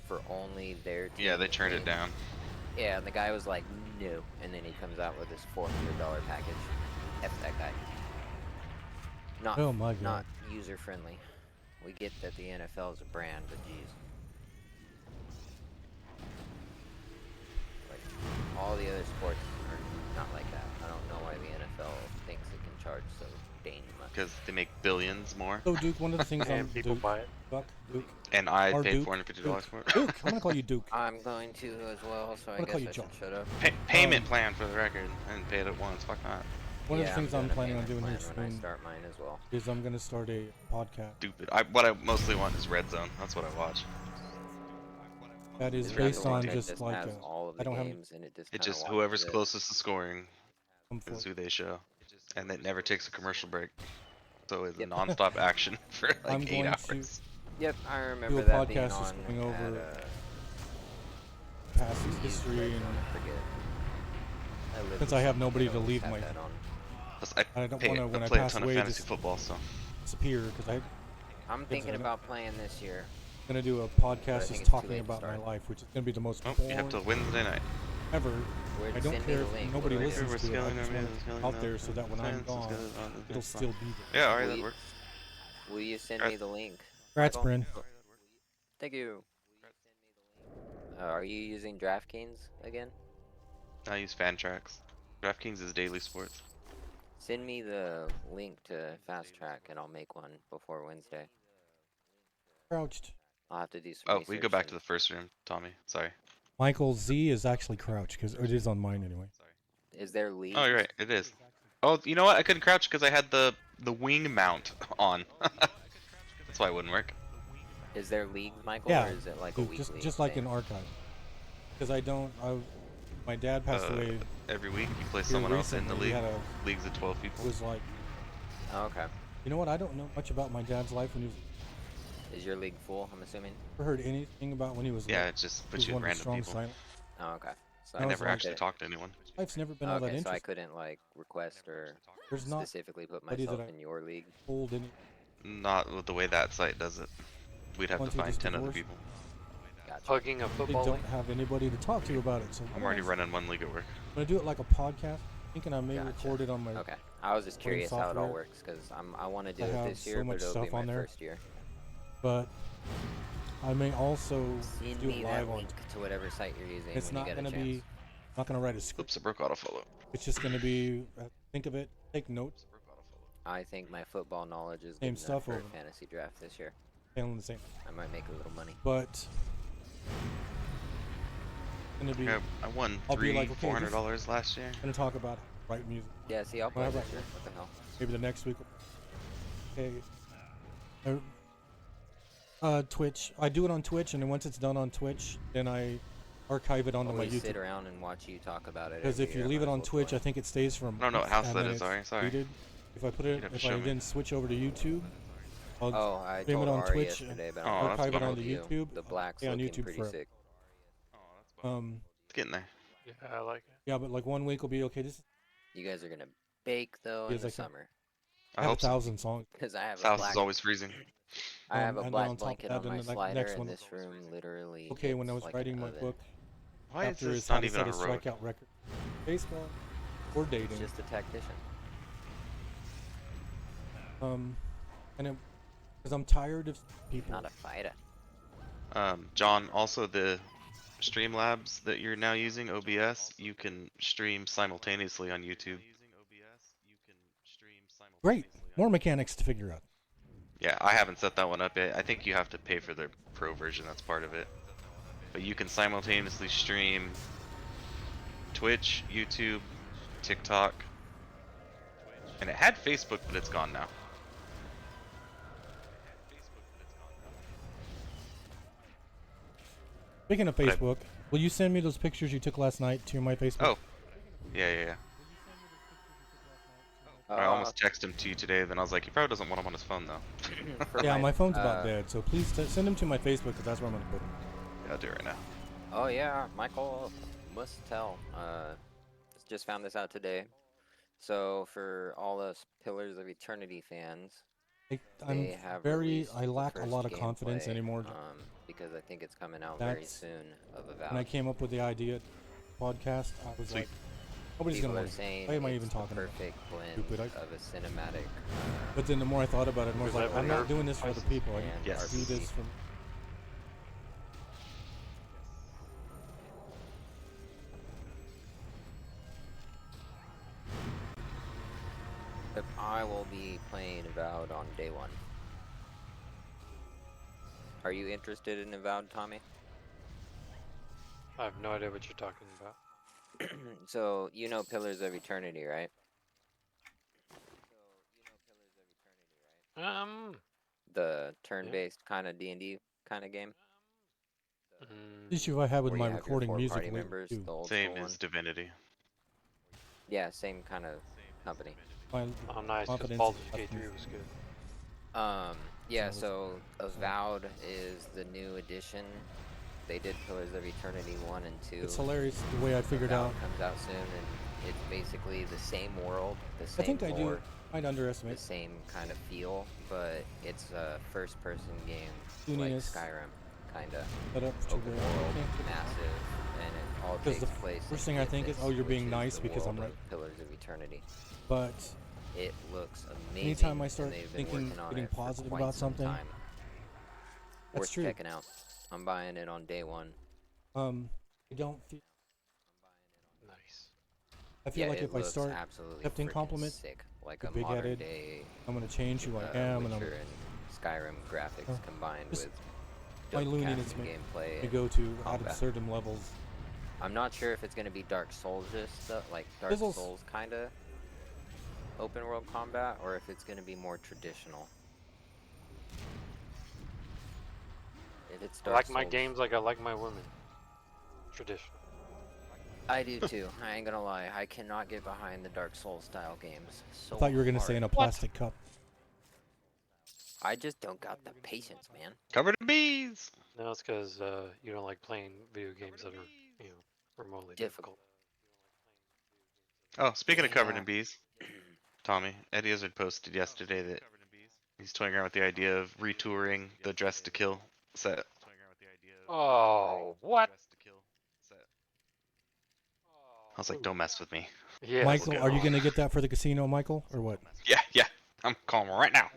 for only their team? Yeah, they turned it down. Yeah, and the guy was like, no. And then he comes out with this $400 package. F that guy. Not, Oh my god. not user friendly. We get that the NFL is a brand, but geez. Like, all the other sports are not like that. I don't know why the NFL thinks it can charge so dang much. Because they make billions more. So Duke, one of the things I'm And people Duke, buy it. Duke, And I Or paid Duke. $450 for it. Duke. I'm gonna call you Duke. I'm going to as well, so I I'm gonna call guess you I John. should shut up. Payment plan for the record. I didn't pay it at once. Fuck that. One of Yeah, the things I'm doing a planning on payment doing here plan when I soon start mine as well. is I'm gonna start a podcast Stupid. What I mostly want is Red Zone. That's what I watch. that is Is Is that based the one on that just like has all of I the don't have games and it just It kinda just watches whoever's it? closest to scoring some is for- who they show, and it never takes a commercial break. So it's Yep. a non-stop action for I'm like 8 going to- hours. Yep, I remember a that being podcast just on going over at, past Red history Zone, and I forget. I lived since with I have somebody nobody that to always leave had my that on. Plus, I don't wanna when I play a pass ton away of fantasy just football, so disappear because I'm I'm thinking I know. about playing this year. gonna do a I podcast think just it's too talking late to about my start. life, which is gonna be the most oh, boring you have till Wednesday night. ever. Where I to don't send me care the if link? nobody What do I do? listens to it. I just want it out there so that when I'm gone, it'll still be there. Yeah, alright, Will that you- works. Will you send me the link? Congrats, Michael? Bryn. Thank you. Are you using DraftKings again? I use Fantrax. DraftKings is daily sports. Send me the link to Fast Track and I'll make one before Wednesday. Crouched. I'll have to do some Oh, research. we go back to and- the first room, Tommy. Sorry. Michael Z is actually crouched because it is on mine anyway. Is there league? Oh, you're right. It is. Oh, you know what? I couldn't crouch because I had the wing mount on. That's why it wouldn't work. Is there league, Michael, Yeah, or is it like a Dude, weekly just like thing? an archive. Because I don't. My dad passed away. Every week you play Here someone else in the recently. We league. had a- Leagues of 12 It people. was like, Oh, okay. you know what? I don't know much about my dad's life when he was. Is your league full, I'm assuming? Never heard anything about when he was. Yeah, like, it just he puts was you one with of the random strong people. silent. Oh, okay. So I I was never like- actually talked to anyone. Life's never been all that Okay, so I interesting. couldn't like request or There's not specifically put buddies that myself I- in your league. old any. Not with the way that site does it. We'd have Once to we find just 10 other divorced. people. Gotcha. Hugging a They football don't league. have anybody to talk to about it. So I'm already running one league at work. I'm gonna do it like a podcast. Thinking I may Gotcha. record it on my. Okay. I was just Putting curious how it all software. works because I want to do I it have this so year, much but it'll stuff be my on there. first year. But I may also Send do me it that live on. link to whatever site you're using It's when not you get gonna a chance. be. Not gonna write a script. Oops, I broke autofollow. It's just gonna be. Think of it. Take notes. I think my football knowledge is Same good stuff enough for a over. fantasy draft this year. Failing the same. I might make a little money. But. Gonna be. Yeah, I won I'll be three like, okay, this- $400 last year. Gonna talk about write music. Yeah, see, I'll play Whatever. this year. What the hell? Maybe the next week. Okay. Twitch. I do it on Twitch, and then once it's done on Twitch, then I archive it onto my Always sit YouTube. around and watch you talk about it. Because every if you year, leave might it as on well Twitch, play. I think it stays from. I don't know what house and that then is, it's sorry. deleted. If I put it, You'd have to if show I me. then switch over to YouTube, I'll Oh, I stream told it on Ari Twitch yesterday, but Oh, I'm that's archive it fine. onto YouTube. The black's Yeah, on looking YouTube pretty forever. sick. It's getting there. Yeah, I like it. Yeah, but like 1 week will be okay. This You guys are gonna bake though Yes, in the I can. summer I I have hope so. 1,000 songs. because I have This a house black. is always freezing. I have a and then black on top of blanket that, on my then the slider, next and one. this room literally. Okay, when I hits was like writing an my oven. book, Why is chapter this is how not to even set a a heroic? strikeout record, baseball or It's dating. just a tactician. And it, because I'm tired of people. Not a fighter. John, also the Streamlabs that you're now using, OBS, you can stream simultaneously on YouTube. Great, more mechanics to figure out. Yeah, I haven't set that one up yet. I think you have to pay for the pro version, that's part of it. But you can simultaneously stream Twitch, YouTube, TikTok. And it had Facebook, but it's gone now. Speaking of But I- Facebook, will you send me those pictures you took last night to my Facebook? Oh, yeah. I almost texted him to you today, then I was like, he probably doesn't want him on his phone though. For Yeah, my phone's about dead, so please send them to my Facebook because that's where I'm gonna put them. Yeah, I'll do it right now. Oh yeah, Michael must tell. Just found this out today. So for all us Pillars of Eternity fans, they have released I the lack a first lot of confidence gameplay, anymore. because I think it's coming out very That's- soon of Avowed. When I came up with the idea podcast, I was Sweet. like, nobody's People gonna are want it. saying Why am I it's even the talking about it? perfect blend Stupid, of a cinematic But then the more I thought about it, the more I was Was like, that I'm not Nerf doing this for other ISIS? people. I and Yes. do RPG. this for. But I will be playing Avowed on day one. Are you interested in Avowed, Tommy? I have no idea what you're talking about. So you know Pillars of Eternity, right? The turn-based kind of D&D kind of game. The issue I have with Where my you have your recording 4 music party lately, members, too. the old Same school as one. Divinity. Yeah, same kind of company. My Oh, nice, because confidence Baldur's is Gate 3 less was good. Yeah, So so Avowed is the new edition. They did Pillars of Eternity 1 and 2. It's hilarious the way I figured out. Avowed comes out soon, and it's basically the same world, the I same think I do. lore, I'd the underestimate. same kind of feel, but it's a first-person game like Gooniness. Skyrim, kind of. But up to Open the world, massive, and it all Because takes the place. first in thing I think is, Mythos, oh, you're being which is nice the because I'm world right. of Pillars of Eternity. But It looks amazing. anytime I and start they've been thinking, working on getting it for positive quite about some something, time. that's Worth true. checking out. I'm buying it on day one. I don't feel. Nice. I feel Yeah, like it if I looks start absolutely accepting freaking compliments, sick, like the a big-headed, modern day I'm gonna change who I am, and I'm Witcher and Skyrim graphics combined just with my dope looniness casting may gameplay. to and go to ad combat. absurdum levels. I'm not sure if it's gonna be Dark Souls stuff, like Dark Fizzles. Souls kind of open world combat, or if it's gonna be more traditional. If it's I Dark like my Souls- games like I like my women. Traditional. I do too. I ain't gonna lie. I cannot get behind the Dark Souls style games. So I thought you were gonna say hard. in a plastic cup. I just don't got the patience, man. Covered in bees! No, it's because you don't like playing video games that are, remotely Difficult. Oh, speaking of covered Yeah. in bees, Tommy, Eddie Izzard posted yesterday that he's toying around with the idea of retouring the Dress to Kill set. Oh, what? I was like, don't mess with me. Yeah. Michael, okay. are you gonna get that for the casino, Michael, or what? Yeah, I'm calling right now.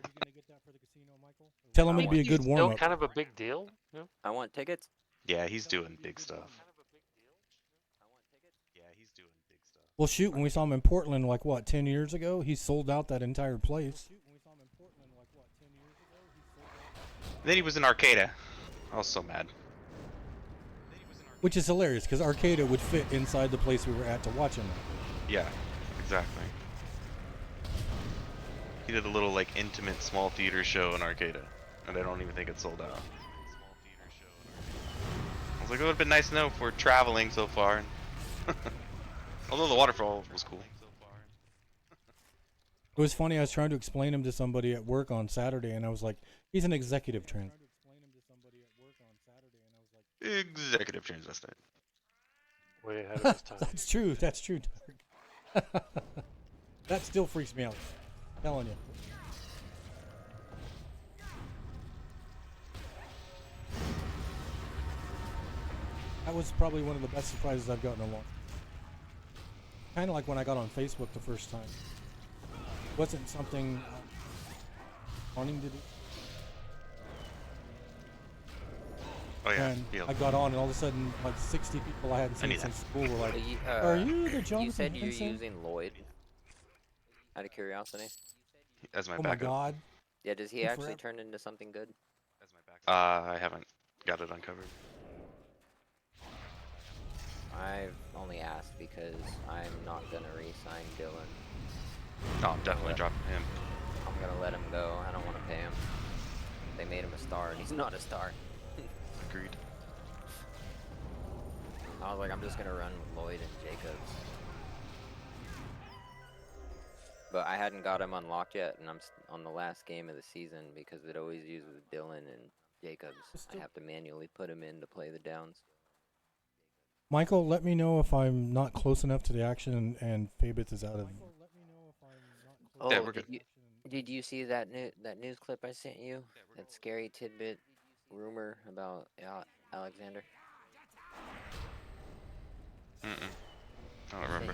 Tell him it'd be a good Still warm up. kind of a big deal. Yeah. I want tickets. Yeah, he's doing big stuff. Well, shoot, when we saw him in Portland, like what, 10 years ago, he sold out that entire place. Then he was in Arcata. I was so mad. Which is hilarious because Arcada would fit inside the place we were at to watch him. Yeah, exactly. He did a little like intimate small theater show in Arcata, and I don't even think it sold out. I was like, it would have been nice to know if we're traveling so far. Although the waterfall was cool. It was funny, I was trying to explain him to somebody at work on Saturday, and I was like, he's an executive trans. Executive transvestite. Way ahead of his time. That's true, Doug. That still freaks me out. Telling you. That was probably one of the best surprises I've gotten in a long. Kind of like when I got on Facebook the first time. It wasn't something wanting to do. Oh yeah, And heal. I got on, and all of a sudden, like 60 people I hadn't seen need since school were like, You, "Are you the Jonathan You said you're Henson?" using Lloyd. Out of curiosity. As my Oh my backup. God! Yeah, does he Good actually forever. turn into something good? I haven't got it uncovered. I've only asked because I'm not gonna re-sign Dylan. No, I'm definitely dropping him. I'm gonna let him go. I don't want to pay him. They made him a star, and he's not a star. Agreed. I was like, I'm just gonna run with Lloyd and Jacobs. But I hadn't got him unlocked yet, and I'm on the last game of the season because it always uses Dylan and Jacobs. I have to manually put him in to play the downs. Michael, let me know if I'm not close enough to the action and Fabitz is out of. Oh, Yeah, we're good. Did you see that news clip I sent you? That scary tidbit rumor about Alexander? I don't remember.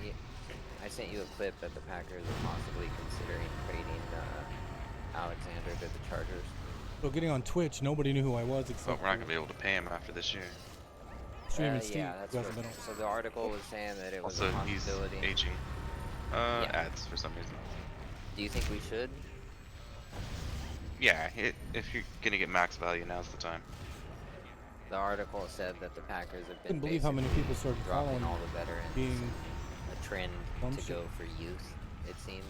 I sent you a clip that the Packers are possibly considering trading Alexander to the Chargers. So getting on Twitch, nobody knew who I was But except we're not gonna be able to pay him after this year. Streaming Steve. Yeah, that's who hasn't what, been on. so the article was saying that it was Also, a he's possibility. aging. Yeah. Ads for some reason. Do you think we should? Yeah, if you're gonna get max value, now's the time. The article said that the Packers have I couldn't been believe how many basically people started dropping following all the veterans. being A trend dumb to shit. go for youth, it seems,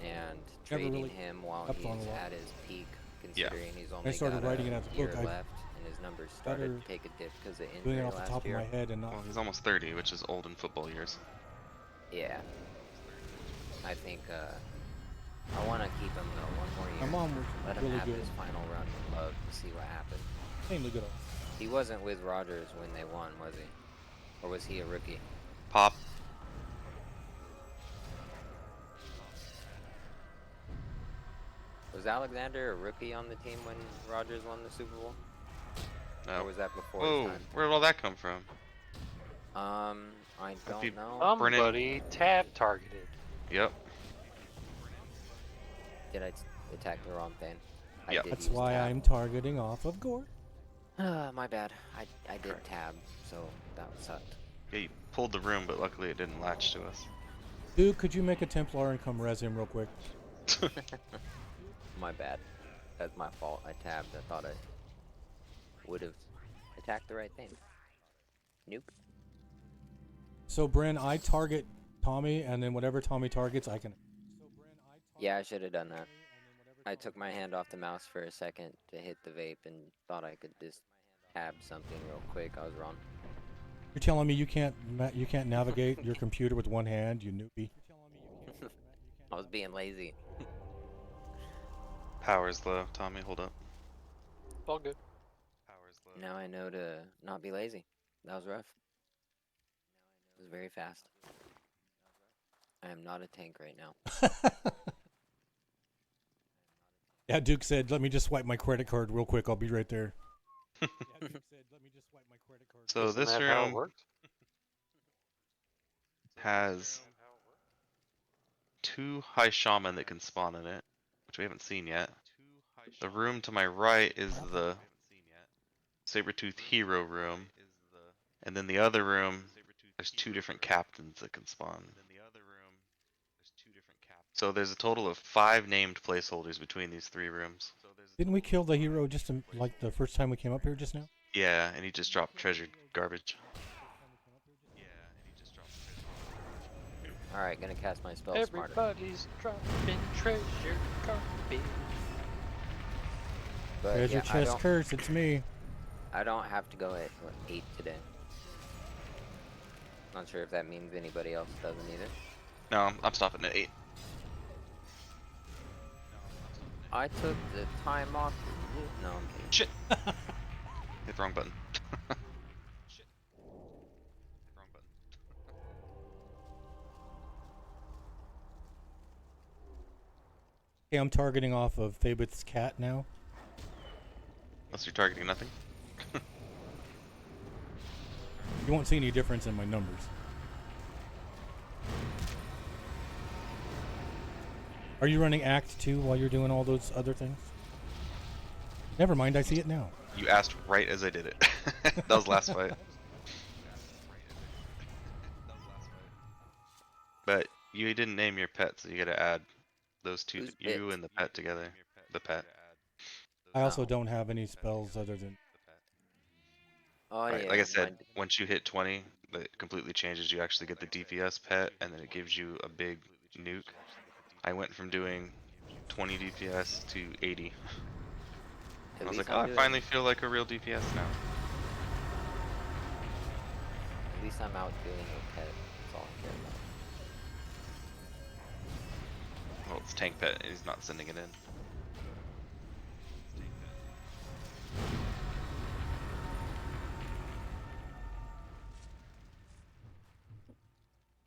and Never trading really him while slept on he's a lot. at his peak, considering he's only I started got writing a it as a year book. I left, and his numbers started better to take a dip because of doing injury it off the last top of year. my head and not. Well, he's almost 30, which is old in football years. Yeah. I think I want to keep him though one more year. My mom was Let him really have good. his final run with Love to see what happens. Mainly good. He wasn't with Rodgers when they won, was he? Or was he a rookie? Pop. Was Alexander a rookie on the team when Rodgers won the Super Bowl? No. Or was that before Whoa, his time? where did all that come from? I you- don't know. Somebody tab targeted. Yep. Did I attack the wrong thing? I Yep. did That's use why tab. I'm targeting off of Gore. My bad. I did tab, so that sucked. Yeah, you pulled the room, but luckily it didn't latch to us. Dude, could you make a Templar and come res him real quick? My bad. That's my fault. I tabbed. I thought I would have attacked the right thing. Nope. So, Bryn, I target Tommy, and then whatever Tommy targets, I can. Yeah, I should have done that. I took my hand off the mouse for a second to hit the vape and thought I could just tab something real quick. I was wrong. You're telling me you can't navigate your computer with one hand, you newbie? I was being lazy. Power's low. Tommy, hold up. All good. Power's low. Now I know to not be lazy. That was rough. It was very fast. I am not a tank right now. Yeah, Duke said, "Let me just swipe my credit card real quick. I'll be right there." So Isn't this that how it room works? has 2 high shaman that can spawn in it, which we haven't seen yet. The room to my right is the Sabertooth hero room. And then the other room, there's 2 different captains that can spawn. So there's a total of 5 named placeholders between these 3 rooms. Didn't we kill the hero just like the first time we came up here just now? Yeah, and he just dropped treasured garbage. Alright, gonna cast my spell smarter. Everybody's dropping treasure garbage. But There's yeah, your chest curse. It's me. I don't have to go at 8 today. Not sure if that means anybody else doesn't either. No, I'm stopping at 8. I took the time off. No, I'm kidding. Shit! Hit the wrong button. Shit. Wrong button. Okay, I'm targeting off of Fabit's cat now. Unless you're targeting nothing. You won't see any difference in my numbers. Are you running Act 2 while you're doing all those other things? Never mind, I see it now. You asked right as I did it. That was last fight. But you didn't name your pet, so you gotta add those two, Who's you Bit? and the pet together. The pet. I also Oh. don't have any spells other than... Oh Right, yeah. like I said, mine- once you hit 20, it completely changes. You actually get the DPS pet, and then it gives you a big nuke. I went from doing 20 DPS to 80. at I was least like, oh, I'm I doing- finally feel like a real DPS now. At least I'm out doing a pet. That's all I care about. Well, it's tank pet, and he's not sending it in.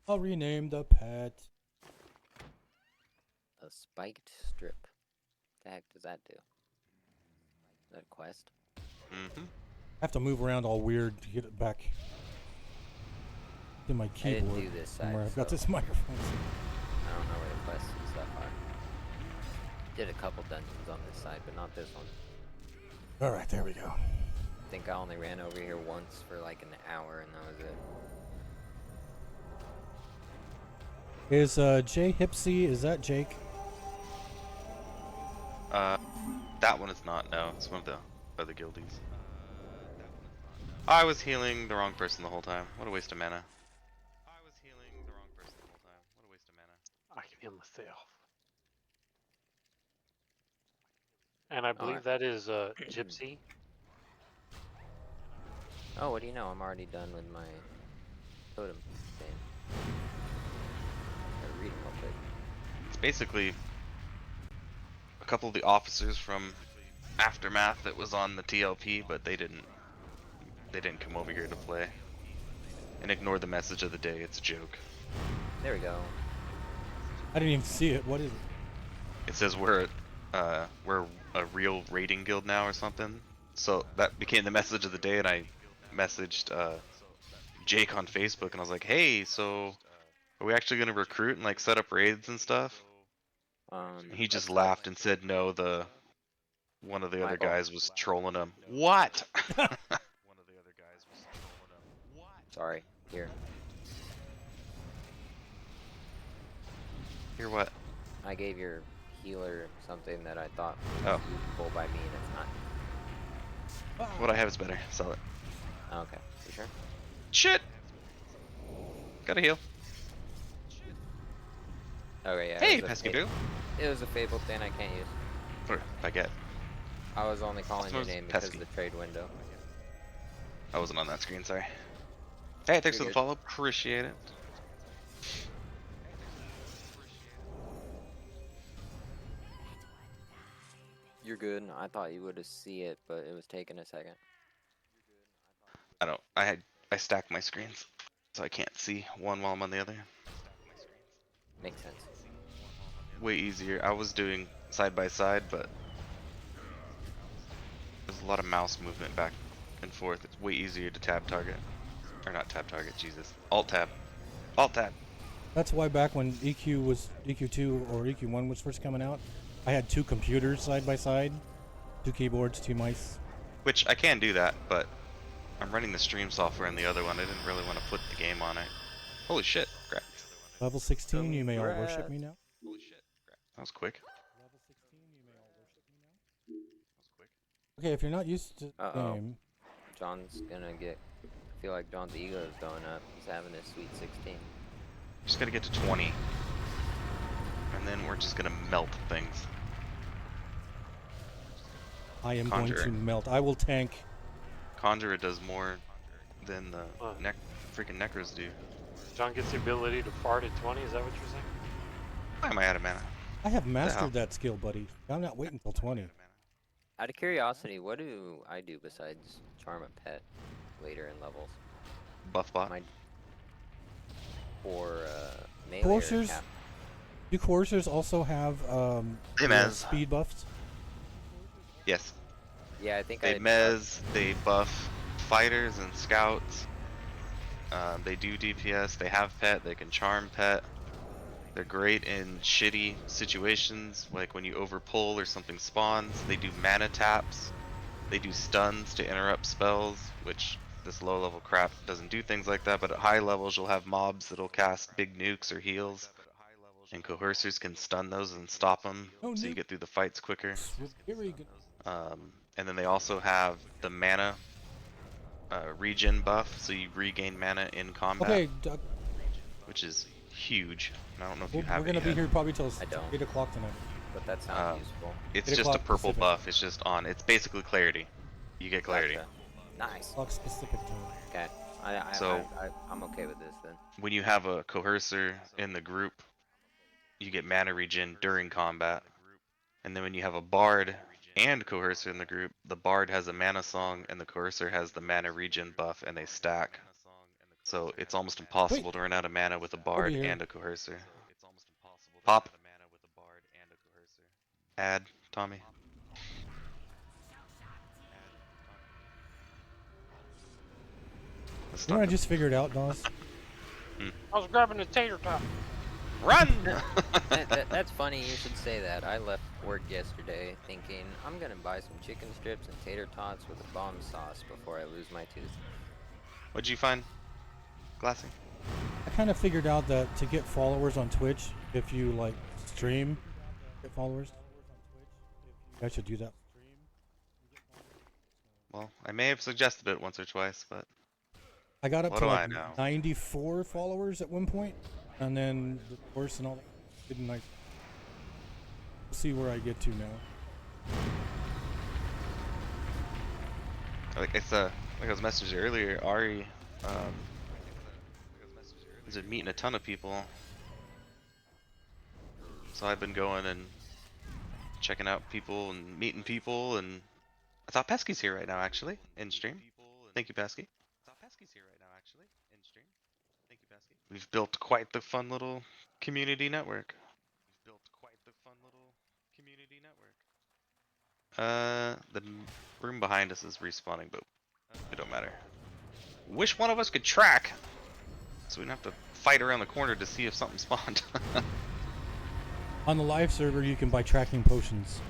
I'll rename the pet. A spiked strip. What the heck does that do? Is that a quest? Mm-hmm. I have to move around all weird to get it back to my I keyboard. didn't do this from side, where I've got so this microphone. I don't know where the quests and stuff are. Did a couple dungeons on this side, but not this one. Alright, there we go. I think I only ran over here once for like an hour, and that was it. Is Jay Hipsy, is that Jake? That one is not. No, it's one of the other guildies. I was healing the wrong person the whole time. What a waste of mana. I was healing the wrong person the whole time. What a waste of mana. I can heal myself. And I believe Alright. that is Gypsy. Oh, what do you know? I'm already done with my totem thing. Gotta read them real quick. It's basically a couple of the officers from Aftermath that was on the TLP, but they didn't come over here to play. And ignore the message of the day. It's a joke. There we go. I didn't even see it. What is it? It says we're a real raiding guild now or something. So that became the message of the day, and I messaged Jake on Facebook, and I was like, "Hey, so are we actually gonna recruit and like set up raids and stuff?" And he just That's laughed and said, "No, one of the My other fault. guys was trolling him." What? Sorry. Here. Hear what? I gave your healer something that I thought was Oh. useful by me, and it's not. What I have is better. Sell it. Oh, okay. You sure? Shit. Gotta heal. Okay, yeah. Hey, it was a pesky fa- boo. It was a fabled thing I can't use. Or baguette. I was only calling your Also name because pesky. of the trade window. I wasn't on that screen. Sorry. Hey, thanks for You're the good. follow. Appreciate it. You're good. I thought you would have see it, but it was taking a second. I don't. I stack my screens, so I can't see one while I'm on the other. Makes sense. Way easier. I was doing side by side, but there's a lot of mouse movement back and forth. It's way easier to tab target, or not tab target. Jesus. Alt tab. Alt tab. That's why back when EQ2 or EQ1 was first coming out, I had two computers side by side, two keyboards, two mice. Which I can do that, but I'm running the stream software in the other one. I didn't really want to put the game on it. Holy shit. Crap. Level 16, you may all worship Congrats. me now. Holy shit. Crap. That was quick. Level 16, you may all worship me now. That was quick. Okay, if you're not used to the Uh-oh. game, John's gonna get. I feel like John's ego is going up. He's having his sweet 16. Just gotta get to 20. And then we're just gonna melt things. I am going Conjurer. to melt. I will tank. Conjurer does more than the Huh. freaking Necros do. John gets the ability to fart at 20. Is that what you're saying? Why am I out of mana? I have hell? mastered that skill, buddy. I'm not waiting until 20. Out of curiosity, what do I do besides charm a pet later in levels? Buff bot. My or melee Coursers? or cap? Do coursers also have They the mez. speed buffs? Yeah, I think They I mez, they buff fighters and scouts. They do DPS. They have pet. They can charm pet. They're great in shitty situations, like when you overpull or something spawns. They do mana taps. They do stuns to interrupt spells, which this low level crap doesn't do things like that, but at high levels you'll have mobs that'll cast big nukes or heals, and coercers can stun those and stop them, Oh, so you nuke. get through the fights quicker. Very good. And then they also have the mana regen buff, so you regain mana in combat, Okay, Doug, which is huge. And I don't know if we're you have gonna it be yet. here probably till I don't. 8 o'clock tonight. But that sounds Um, useful. It's 8 just a o'clock purple Pacific. buff. It's just on. It's basically clarity. You get clarity. Gotcha. Nice. Clock specific time. Okay. So- I'm okay with this then. When you have a coercer in the group, you get mana regen during combat. And then when you have a bard and coercer in the group, the bard has a mana song and the coercer has the mana regen buff, and they stack. So it's almost impossible to run out of mana with a bard here. and a coercer. Pop. Add, Tommy. Let's You know what I start just figured out, Dawes? I was grabbing a tater tot. Run! That's funny you should say that. I left work yesterday thinking I'm gonna buy some chicken strips and tater tots with a bomb sauce before I lose my tooth. What'd you find, Glassy? I kind of figured out that to get followers on Twitch, if you like stream, get followers. I should do that. Well, I may have suggested it once or twice, but I got up What to do I like know? 94 followers at one point, and then the course and all that. Didn't I? See where I get to now. like I was messaging earlier, Ari, is it meeting a ton of people. So I've been going and checking out people and meeting people, and I thought Pesky's here right now actually in stream. Thank you, Pesky. We've built quite the fun little community network. The room behind us is respawning, but it don't matter. Wish one of us could track, so we don't have to fight around the corner to see if something spawned. On the live server, you can buy tracking potions.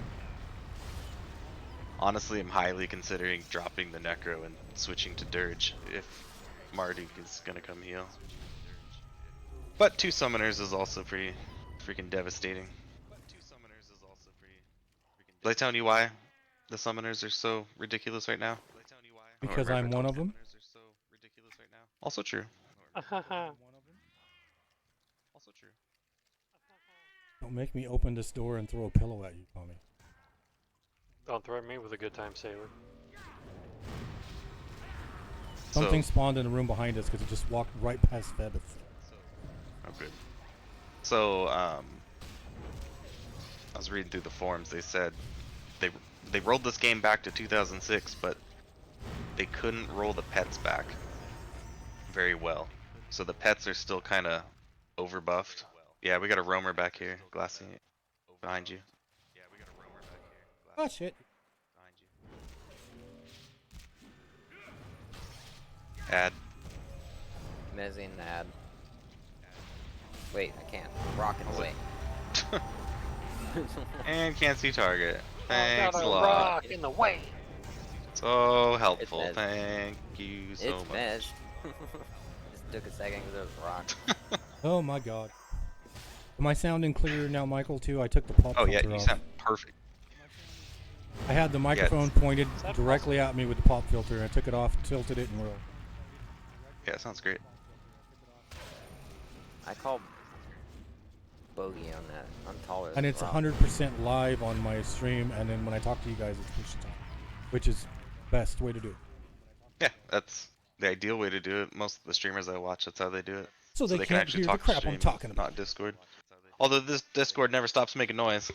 Honestly, I'm highly considering dropping the Necro and switching to Dirge if Marduk is gonna come heal. But 2 summoners is also pretty freaking devastating. Did I tell you why the summoners are so ridiculous right now? Because I'm one of them. Also true. Don't make me open this door and throw a pillow at you, Tommy. Don't threaten me with a good time, sailor. Something spawned in the room behind us because it just walked right past Febeth. Oh, good. So, I was reading through the forums. They said they rolled this game back to 2006, but they couldn't roll the pets back very well. So the pets are still kind of overbuffed. Yeah, we got a roamer back here, Glassy, behind you. Oh shit. Add. Mezzine ad. Wait, I can't. Rocking away. And can't see target. I Thanks got a a lot. rock in the way. So helpful. Mez. Thank you so It's much. Mez. Just took a second because it was rock. Oh my god. Am I sounding clearer now, Michael, too? I took the pop Oh yeah, filter you off. sound perfect. I had the microphone pointed that directly at me with the pop filter, and I took it off, tilted it, and rolled. Yeah, it sounds great. I call bogey on that. I'm taller. And than it's Rob. 100% live on my stream, and then when I talk to you guys, it's push to talk, which is best way to do it. Yeah, that's the ideal way to do it. Most of the streamers I watch, that's how they do it. So they can can't actually hear the talk crap I'm stream, talking about. not Discord. Although this Discord never stops making noise.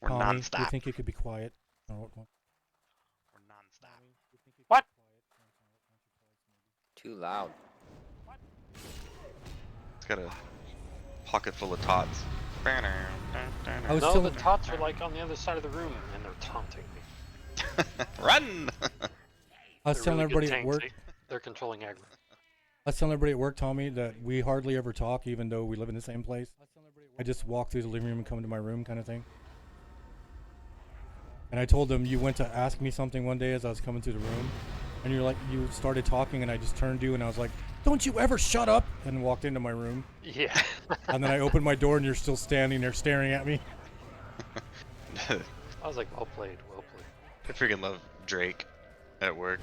We're Tommy, do you non-stop. think you could be quiet? Or what- We're non-stop. What? Too loud. It's got a pocket full of tots. I was No, still the tots are like on the other side of the room and they're taunting me. Run! I was They're telling really good everybody at tanks, work. eh? They're controlling aggro. I was telling everybody at work, Tommy, that we hardly ever talk, even though we live in the same place. I just walk through the living room and come to my room, kind of thing. And I told them you went to ask me something one day as I was coming through the room, and you're like, you started talking, and I just turned to you, and I was like, "Don't you ever shut up!" and walked into my room. Yeah. And then I opened my door, and you're still standing there staring at me. I was like, well played, well played. I freaking love Drake at work.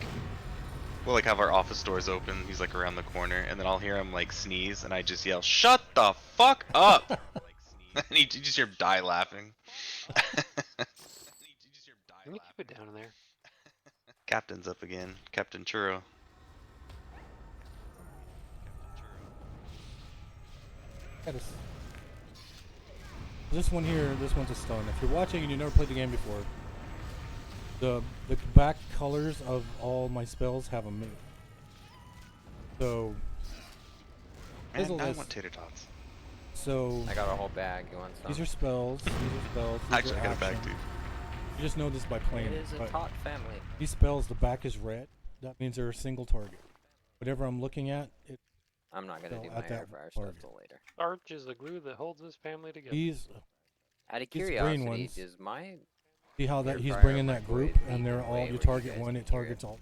We'll like have our office doors open. He's like around the corner, and then I'll hear him like sneeze, and I just yell, "Shut the fuck up!" And you just hear him die laughing. Can you keep it down in there? Captain's up again. Captain Churro. This one here, this one's a stun. If you're watching and you never played the game before, the back colors of all my spells have a mate. So, Man, Fizzle now I is- want tater tots. so I got a whole bag. You want some? these are spells. These are spells. These Actually, are I got a bag action. too. You just know this by playing It it. is a but tot family. these spells, the back is red. That means they're a single target. Whatever I'm looking at, it. I'm not gonna No, do at my that air fryer stuff target. till later. Arch is the glue that holds this family together. These Out of These green curiosity, ones- does my see how Air that he's fryer bringing that microwave group, heat and they're in a all way you where you target guys one, can it hear targets it? all.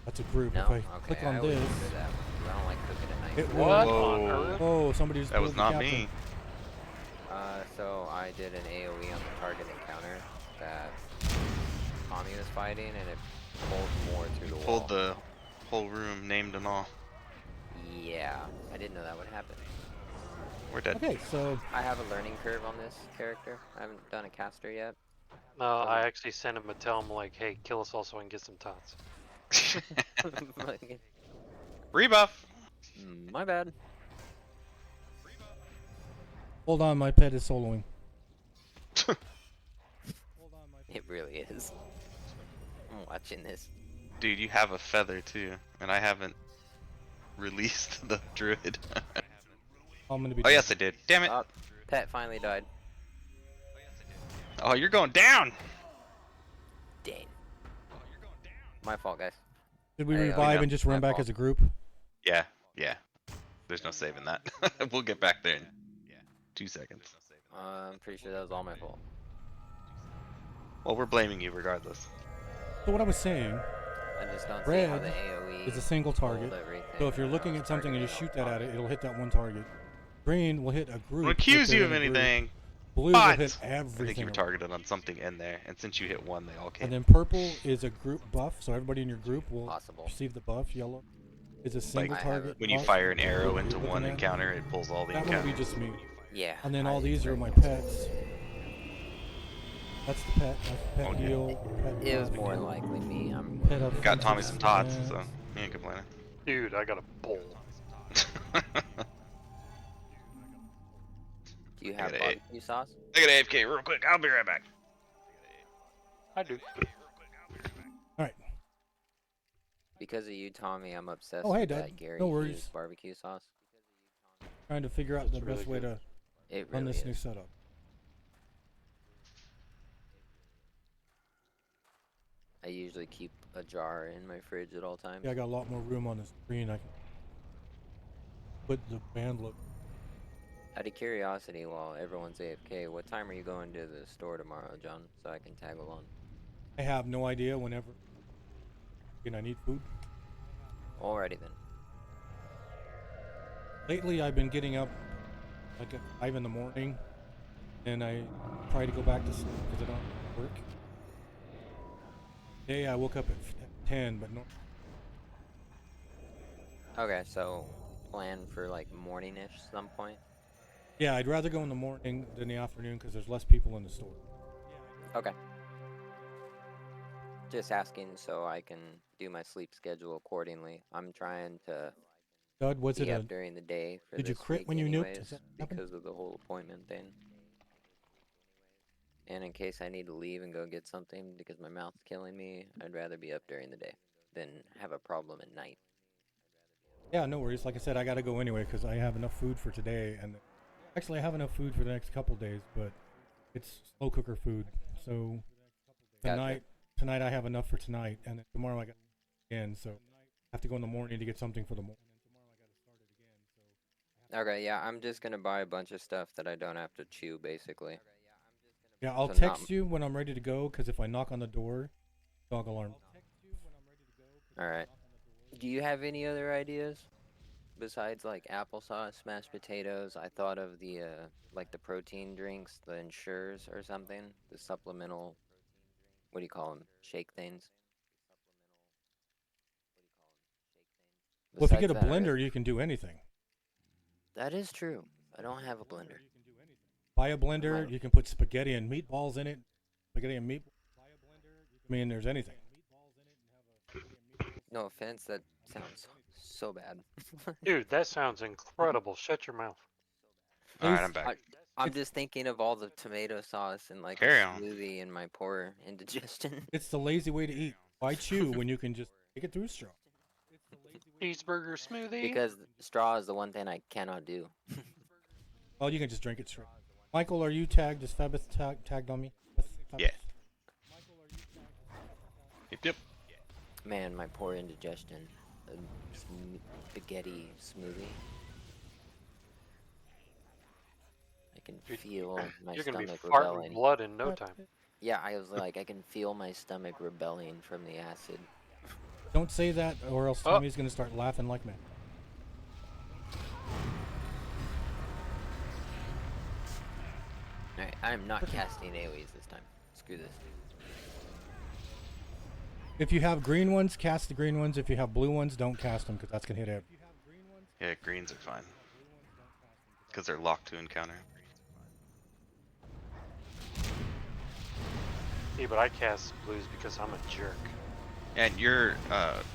That's a group. no? If I Okay, click I on always this, wonder that because I don't like cooking at night. it will. What Whoa. on earth? Oh, somebody just That was pulled the not captain. me. So I did an AOE on the target encounter that Tommy was fighting, and it pulled more through the wall. Pulled the whole room, named and all. Yeah, I didn't know that would happen. We're dead. Okay, so I have a learning curve on this character. I haven't done a caster yet. No, I actually sent him to tell him like, hey, kill us all so I can get some tots. Rebuff. My bad. hold on, my pet is soloing. It really is. I'm watching this. Dude, you have a feather too, and I haven't released the druid. I'm gonna be. Oh yes, I did. Damn it. Oh, pet finally died. Oh, you're going down. Dang. My fault, guys. Did we Hey, revive know. and just run My back fault. as a group? Yeah, yeah. There's no saving that. We'll get back there in 2 seconds. I'm pretty sure that was all my fault. Well, we're blaming you regardless. So what I was saying I just don't see how Red the AOE is a single pulled target. everything So if you're when I looking was at something and you targeting shoot that at it, target. it'll hit that one target. Green will hit a group. Don't if accuse they're you of in a group. anything. Blue But will hit I everything. think you were around. targeted on something in there, and since you hit one, they all came. And then purple is a group buff, so everybody in your group will Possible. receive the buff. Yellow is a single I have target. it. When you buff. fire an arrow You're into looking one at. encounter, it pulls all the That won't be encounters. just me. Yeah. And then I all these are expect my that. pets. That's the pet. That's the pet Okay. deal. Pet It was buff. more than likely me. I'm Pet up Got Tommy fences, some tots, pets. so he ain't complaining. Dude, I got a bowl. Do you I have got a- barbecue sauce? I got AFK real quick. I'll be right back. I do. Because of you, Tommy, I'm obsessed Oh, hey, with Dad. that Gary No Hughes worries. barbecue sauce. Trying to figure out the It's really best way good. to It run really this new is. setup. I usually keep a jar in my fridge at all times. Yeah, I got a lot more room on the screen. I can put the band look. Out of curiosity, while everyone's AFK, what time are you going to the store tomorrow, John? So I can tag along. I have no idea whenever. I need food. Alrighty then. Lately, I've been getting up like at 5 in the morning, and I try to go back to sleep because I don't work. Today I woke up at 10, but no. Okay, so plan for like morning-ish some point. Yeah, I'd rather go in the morning than the afternoon because there's less people in the store. Okay. Just asking so I can do my sleep schedule accordingly. I'm trying to Dud, was it be a? up during the day for Did you this crit week when you nuked? anyways, Does that happen? because of the whole appointment thing. And in case I need to leave and go get something because my mouth's killing me, I'd rather be up during the day than have a problem at night. Yeah, no worries. Like I said, I gotta go anyway because I have enough food for today, and actually I have enough food for the next couple days, but it's slow cooker food. So Gotcha. tonight tonight I have enough for tonight, and then tomorrow I got again, so I have to go in the morning to get something for the morning. Okay, yeah, I'm just gonna buy a bunch of stuff that I don't have to chew, basically. Yeah, I'll So not- text you when I'm ready to go, because if I knock on the door, dog alarm. Alright. Do you have any other ideas? Besides, like, applesauce, mashed potatoes, I thought of the, like, the protein drinks, the Ensures or something. The supplemental, what do you call them? Shake things? Well, if you get a Besides that, blender, you can do anything. that is true. I don't have a blender. Buy a blender, Right. you can put spaghetti and meatballs in it. Spaghetti and meat. I mean, there's anything. No offense, that sounds so bad. Dude, that sounds incredible. Shut your mouth. Alright, I'm back. I'm just thinking of all the tomato sauce and like Carry a on. smoothie in my poor indigestion. It's the lazy way to eat. Why chew when you can just take it through a straw? Cheeseburger smoothie. Because straw is the one thing I cannot do. Well, you can just drink it straight. Michael, are you tagged? Is Fabus tagged on me? Yeah. Yep. Man, my poor indigestion. A spaghetti smoothie. I can Dude, feel my You're gonna be stomach farting rebelling. blood in no time. Yeah, I was like, I can feel my stomach rebelling from the acid. Don't say that, or else Oh. Tommy's gonna start laughing like mad. Alright, I'm not casting AoEs this time. Screw this. If you have green ones, cast the green ones. If you have blue ones, don't cast them, because that's gonna hit it. Yeah, greens are fine. Because they're locked to encounter. Yeah, but I cast blues because I'm a jerk. And your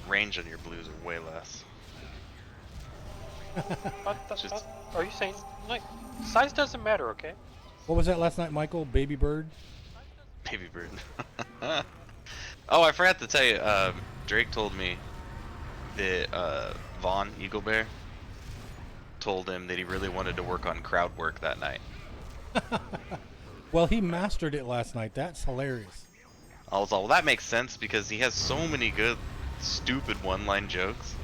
range on your blues are way less. What the Just- fuck? Are you saying like size doesn't matter, okay? What was that last night, Michael? Baby bird? Baby bird. Oh, I forgot to tell you, Drake told me that Vaughn Eaglebear told him that he really wanted to work on crowd work that night. Well, he mastered it last night. That's hilarious. I was all, well, that makes sense because he has so many good, stupid one-line jokes.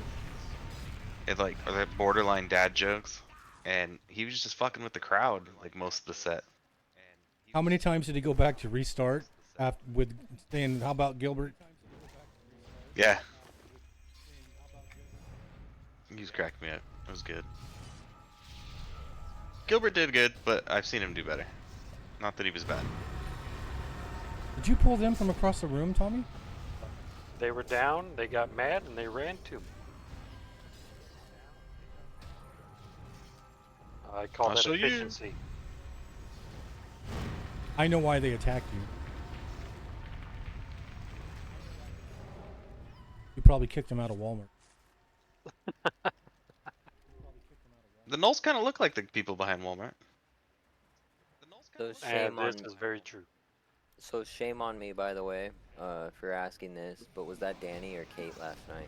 It's like, or the borderline dad jokes. And he was just fucking with the crowd like most of the set. How many times did he go back to restart after with saying, "How about Gilbert?" Yeah. He's cracked me up. It was good. Gilbert did good, but I've seen him do better. Not that he was bad. Did you pull them from across the room, Tommy? They were down, they got mad, and they ran to me. I call I'll that show you. efficiency. I know why they attacked you. You probably kicked them out of Walmart. The Knolls kind of look like the people behind Walmart. So And shame on this is very true. So shame on me, by the way, for asking this. But was that Danny or Kate last night?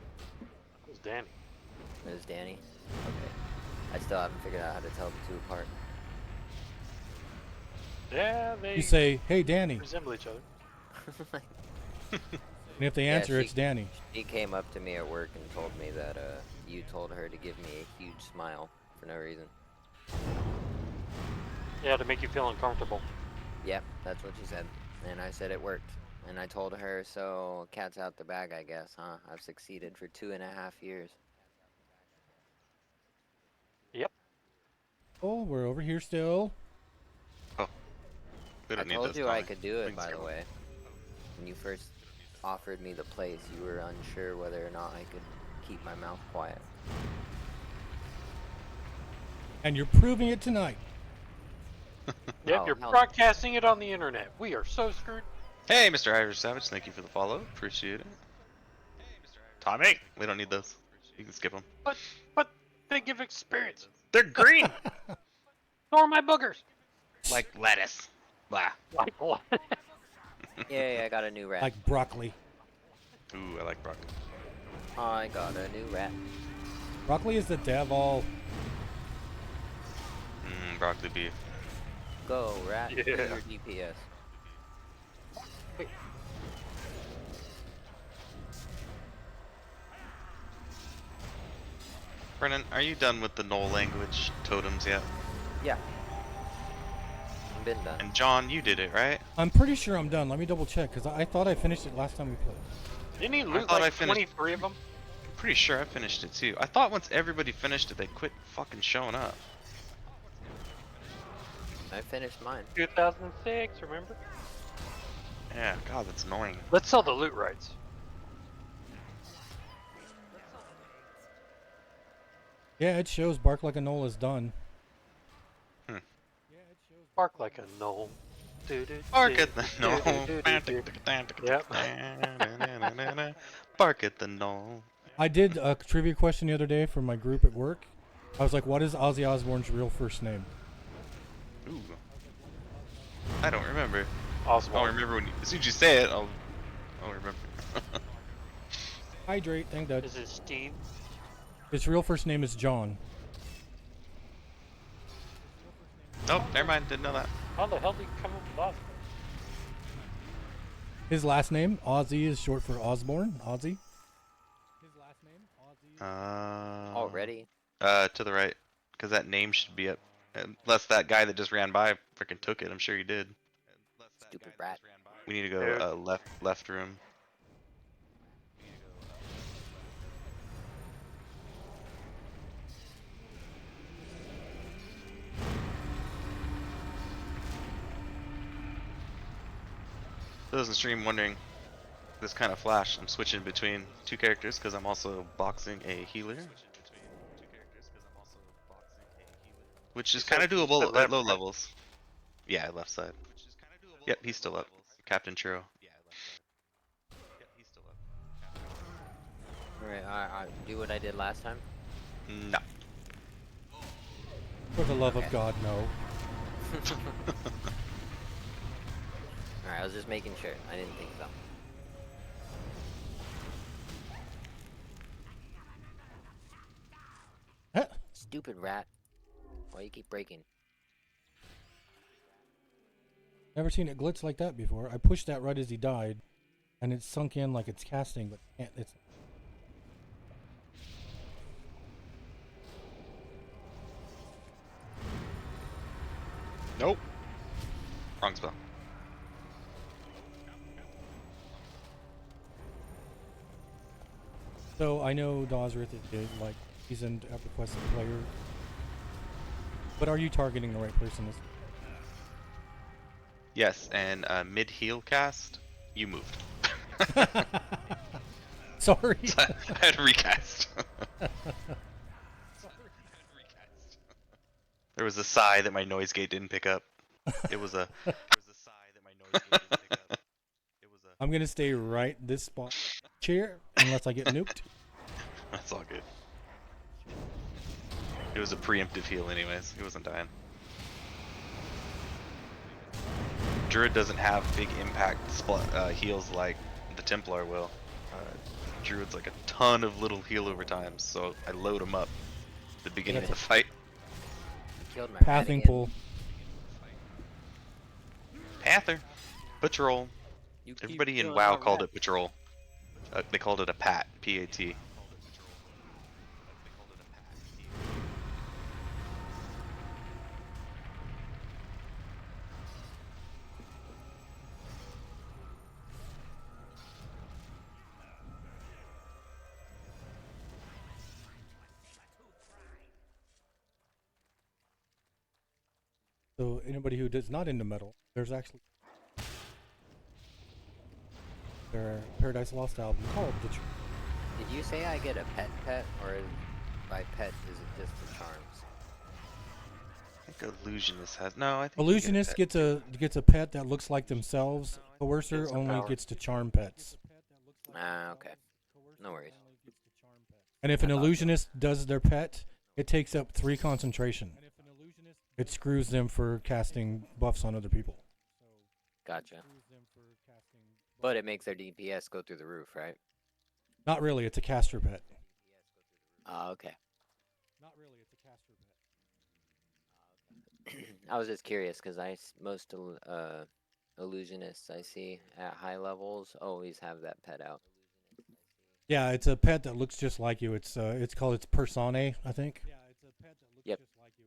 It was Danny. It was Danny. Okay. I still haven't figured out how to tell the two apart. Yeah, they You say, "Hey, Danny," resemble each other. and if they Yeah, answer, she- it's Danny. She came up to me at work and told me that you told her to give me a huge smile for no reason. Yeah, to make you feel uncomfortable. Yeah, that's what she said. And I said it worked. And I told her, so cat's out the bag, I guess, huh? I've succeeded for 2.5 years. Yep. Oh, we're over here still. We I don't need told this, you I Tommy. could do it, Things by the come- way. When you first offered me the place, you were unsure whether or not I could keep my mouth quiet. And you're proving it tonight. Yep, Oh, you're hell no. broadcasting it on the internet. We are so screwed. Hey, Mr. Irish Savage, thank you for the follow. Appreciate it. Tommy, we don't need those. You can skip them. But they give experience. They're green, So are my boogers. like lettuce. Blah. Like what? Yay, I got a new rat. Like broccoli. Ooh, I like broccoli. I got a new rat. Broccoli is the devil. Broccoli beef. Go, rat. Do Yeah. your DPS. Brennan, are you done with the Knoll language totems yet? Yeah. I've been done. And John, you did it, right? I'm pretty sure I'm done. Let me double check because I thought I finished it last time we played. Didn't he loot thought I like finished- 23 of them? I'm pretty sure I finished it too. I thought once everybody finished it, they quit fucking showing up. I finished mine. 2006, remember? Yeah, God, that's annoying. Let's sell the loot rights. Yeah, it shows Bark Like a Knoll is done. Bark like a knoll. Bark at the knoll. Yep. Bark at the knoll. I did a trivia question the other day for my group at work. I was like, what is Ozzy Osbourne's real first name? Ooh. I don't remember. Oswald. I'll remember when you, as soon as you say it, I'll remember. Hydrate, thank that. Is it Steve? His real first name is John. Nope, never mind, didn't know that. How the hell did you come up with Oswald? His last name, Ozzy, is short for Osborne. Ozzy. His last name, Ozzy. Already? To the right, because that name should be up. Unless that guy that just ran by freaking took it, I'm sure he did. Stupid rat. We need to go Dude. left room. Those in stream wondering, this kind of flash, I'm switching between two characters because I'm also boxing a healer. Which is You kind of said he's doable still at left, low right? levels. Yeah, left side. Yep, he's still up. Captain Churro. Alright, I do what I did last time. No. For the love of Okay. God, no. Alright, I was just making sure. I didn't think so. Huh? Stupid rat. Why you keep breaking? Never seen it glitch like that before. I pushed that right as he died, and it sunk in like it's casting, but it's. Nope. Wrong spell. So I know Dozrith is like seasoned EverQuest player, but are you targeting the right person? Yes, and mid heal cast, you moved. Sorry. I had to recast. There was a sigh that my noise gate didn't pick up. It was a. I'm gonna stay right this spot chair unless I get nuked. That's all good. It was a preemptive heal, anyways. He wasn't dying. Druid doesn't have big impact heals like the Templar will. Druid's like a ton of little heal over time, so I load him up at the beginning of the fight. You killed my rat Pathing again. pull. Panther. Patrol. You keep Everybody in killing WoW my called rat. it patrol. They called it a pat. P-A-T. So anybody who is not into metal, there's actually their Paradise Lost album called The Did you say I get a pet, or by pet is it just the charms? I think Illusionist has no. I think Illusionist gets a pet that looks like themselves. Coercer Gets a only power. gets to charm pets. Ah, okay. No worries. And if an I thought so. illusionist does their pet, it takes up 3 concentration. It screws them for casting buffs on other people. Gotcha. But it makes their DPS go through the roof, right? Not really, it's a caster pet. Ah, okay. Not really, it's a caster pet. I was just curious because most illusionists I see at high levels always have that pet out. Yeah, it's a pet that looks just like you. It's called its Persone, I think. Yeah, it's a pet that looks Yep. just like you.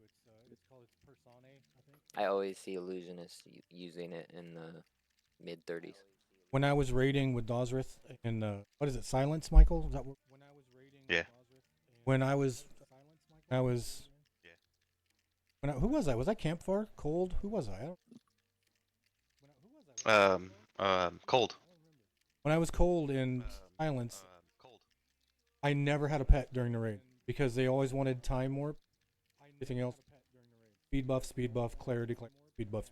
It's called its Persone, I think. I always see illusionists using it in the mid 30s. When I was raiding with Dosrith in what is it, Silence, Michael? Is that when I was raiding Yeah. with Dosrith? When I was who was I? Was I Campfire? Cold? Who was I? Cold. When I was cold in Silence, I never had a pet during the raid because they always wanted time warp. Everything else, speed buff, clarity, speed buff.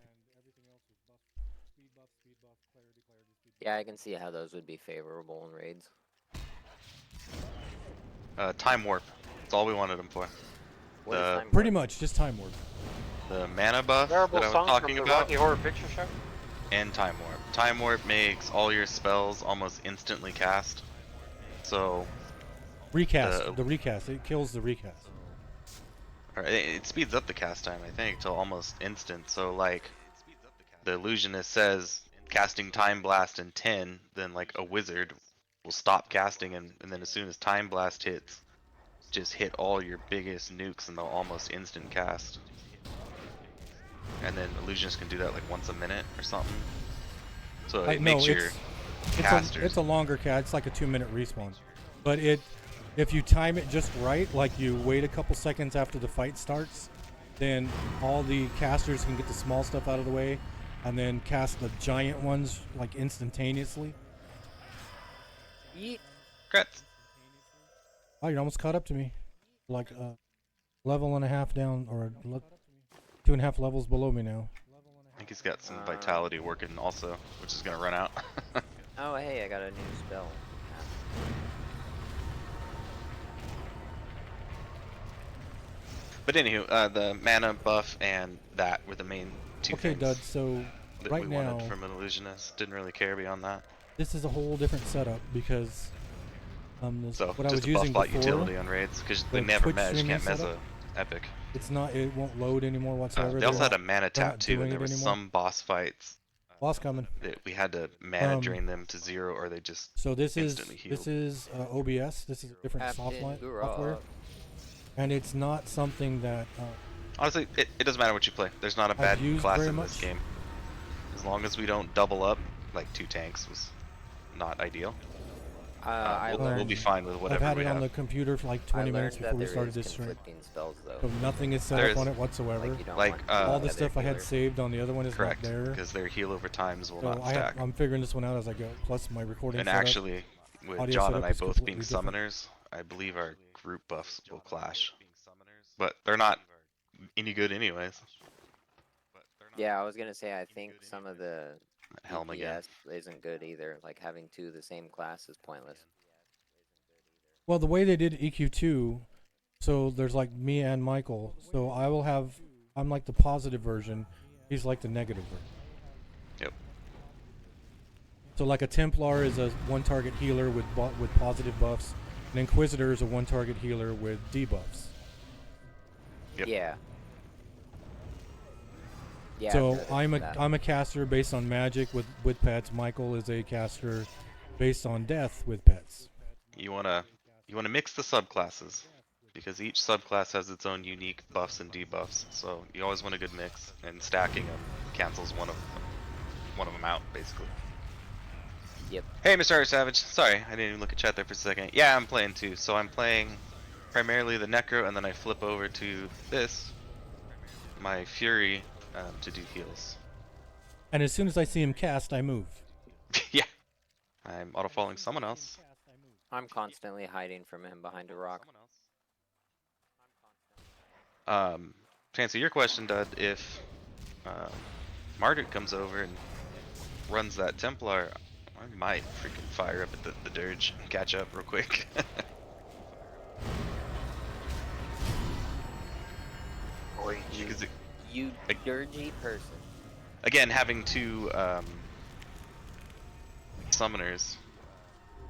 Yeah, I can see how those would be favorable in raids. Time warp. That's all we wanted them for. What is time Pretty warp? much just time warp. The mana buff Terrible that I was song talking from the about, Rocky Horror Picture Show. and time warp. Time warp makes all your spells almost instantly cast. So, Recast. The recast. It kills the recast. or it speeds up the cast time, I think, till almost instant. So, like, the illusionist says casting Time Blast in 10, then like a wizard will stop casting, and then as soon as Time Blast hits, just hit all your biggest nukes and they'll almost instant cast. And then illusionists can do that like once a minute or something. So it makes your casters. It's a longer cast. It's like a 2-minute respawn, but if you time it just right, like you wait a couple seconds after the fight starts, then all the casters can get the small stuff out of the way, and then cast the giant ones like instantaneously. Yeet. Congrats. Oh, you almost caught up to me, like a level and a half down, or 2.5 levels below me now. I think he's got some vitality working also, which is gonna run out. Oh, hey, I got a new spell. But anywho, the mana buff and that were the main two Okay, things Dud. So that right we now, wanted from an illusionist. Didn't really care beyond that. this is a whole different setup because So what I just was a buff using bot before, utility on raids because they the never Twitch mez. You streaming can't mez a setup, epic. it won't load anymore whatsoever. They also They're had a mana they're tap not too, doing and there it were anymore. some boss fights Boss coming. that we had to mana Um, drain them to 0, or they just So this instantly healed. is OBS. This is a different Captain software, Gurov. and it's not something that Honestly, it doesn't matter what you play. There's not a bad used class very in this much. game. As long as we don't double up, like 2 tanks was not ideal. I We'll learned, be fine with I've whatever had we it on have. the computer for like I 20 learned minutes that before we there started is this stream. conflicting spells though. So nothing is set There's- up on it whatsoever. Like you don't Like, want All the the stuff I had healer. saved on the other one is Correct, not there. because their heal over times will So not stack. I'm figuring this one out as I go. Plus my recording And setup. actually, with audio John and setup I is both completely being different. summoners, I believe our group buffs will clash. But they're not any good anyways. Yeah, I was gonna say I think some of the Helm again. DPS isn't good either. Like having 2 of the same class is pointless. Well, the way they did EQ2, so there's like me and Michael. So I'm like the positive version. He's like the negative version. Yep. So like a Templar is a 1-target healer with positive buffs. An Inquisitor is a 1-target healer with debuffs. Yep. Yeah. Yeah. So I've heard of I'm that. a caster based on magic with pets. Michael is a caster based on death with pets. You wanna mix the subclasses, because each subclass has its own unique buffs and debuffs. So you always want a good mix, and stacking them cancels one of them out basically. Yep. Hey, Mr. Art Savage. Sorry, I didn't even look at chat there for a second. Yeah, I'm playing too. So I'm playing primarily the Necro, and then I flip over to this, my Fury, to do heals. And as soon as I see him cast, I move. Yeah. I'm auto-following someone else. I'm constantly hiding from him behind a rock. To answer your question, Dud, if Margaret comes over and runs that Templar, I might freaking fire up at the Dirge and catch up real quick. Because You dirgy person. again, having 2 summoners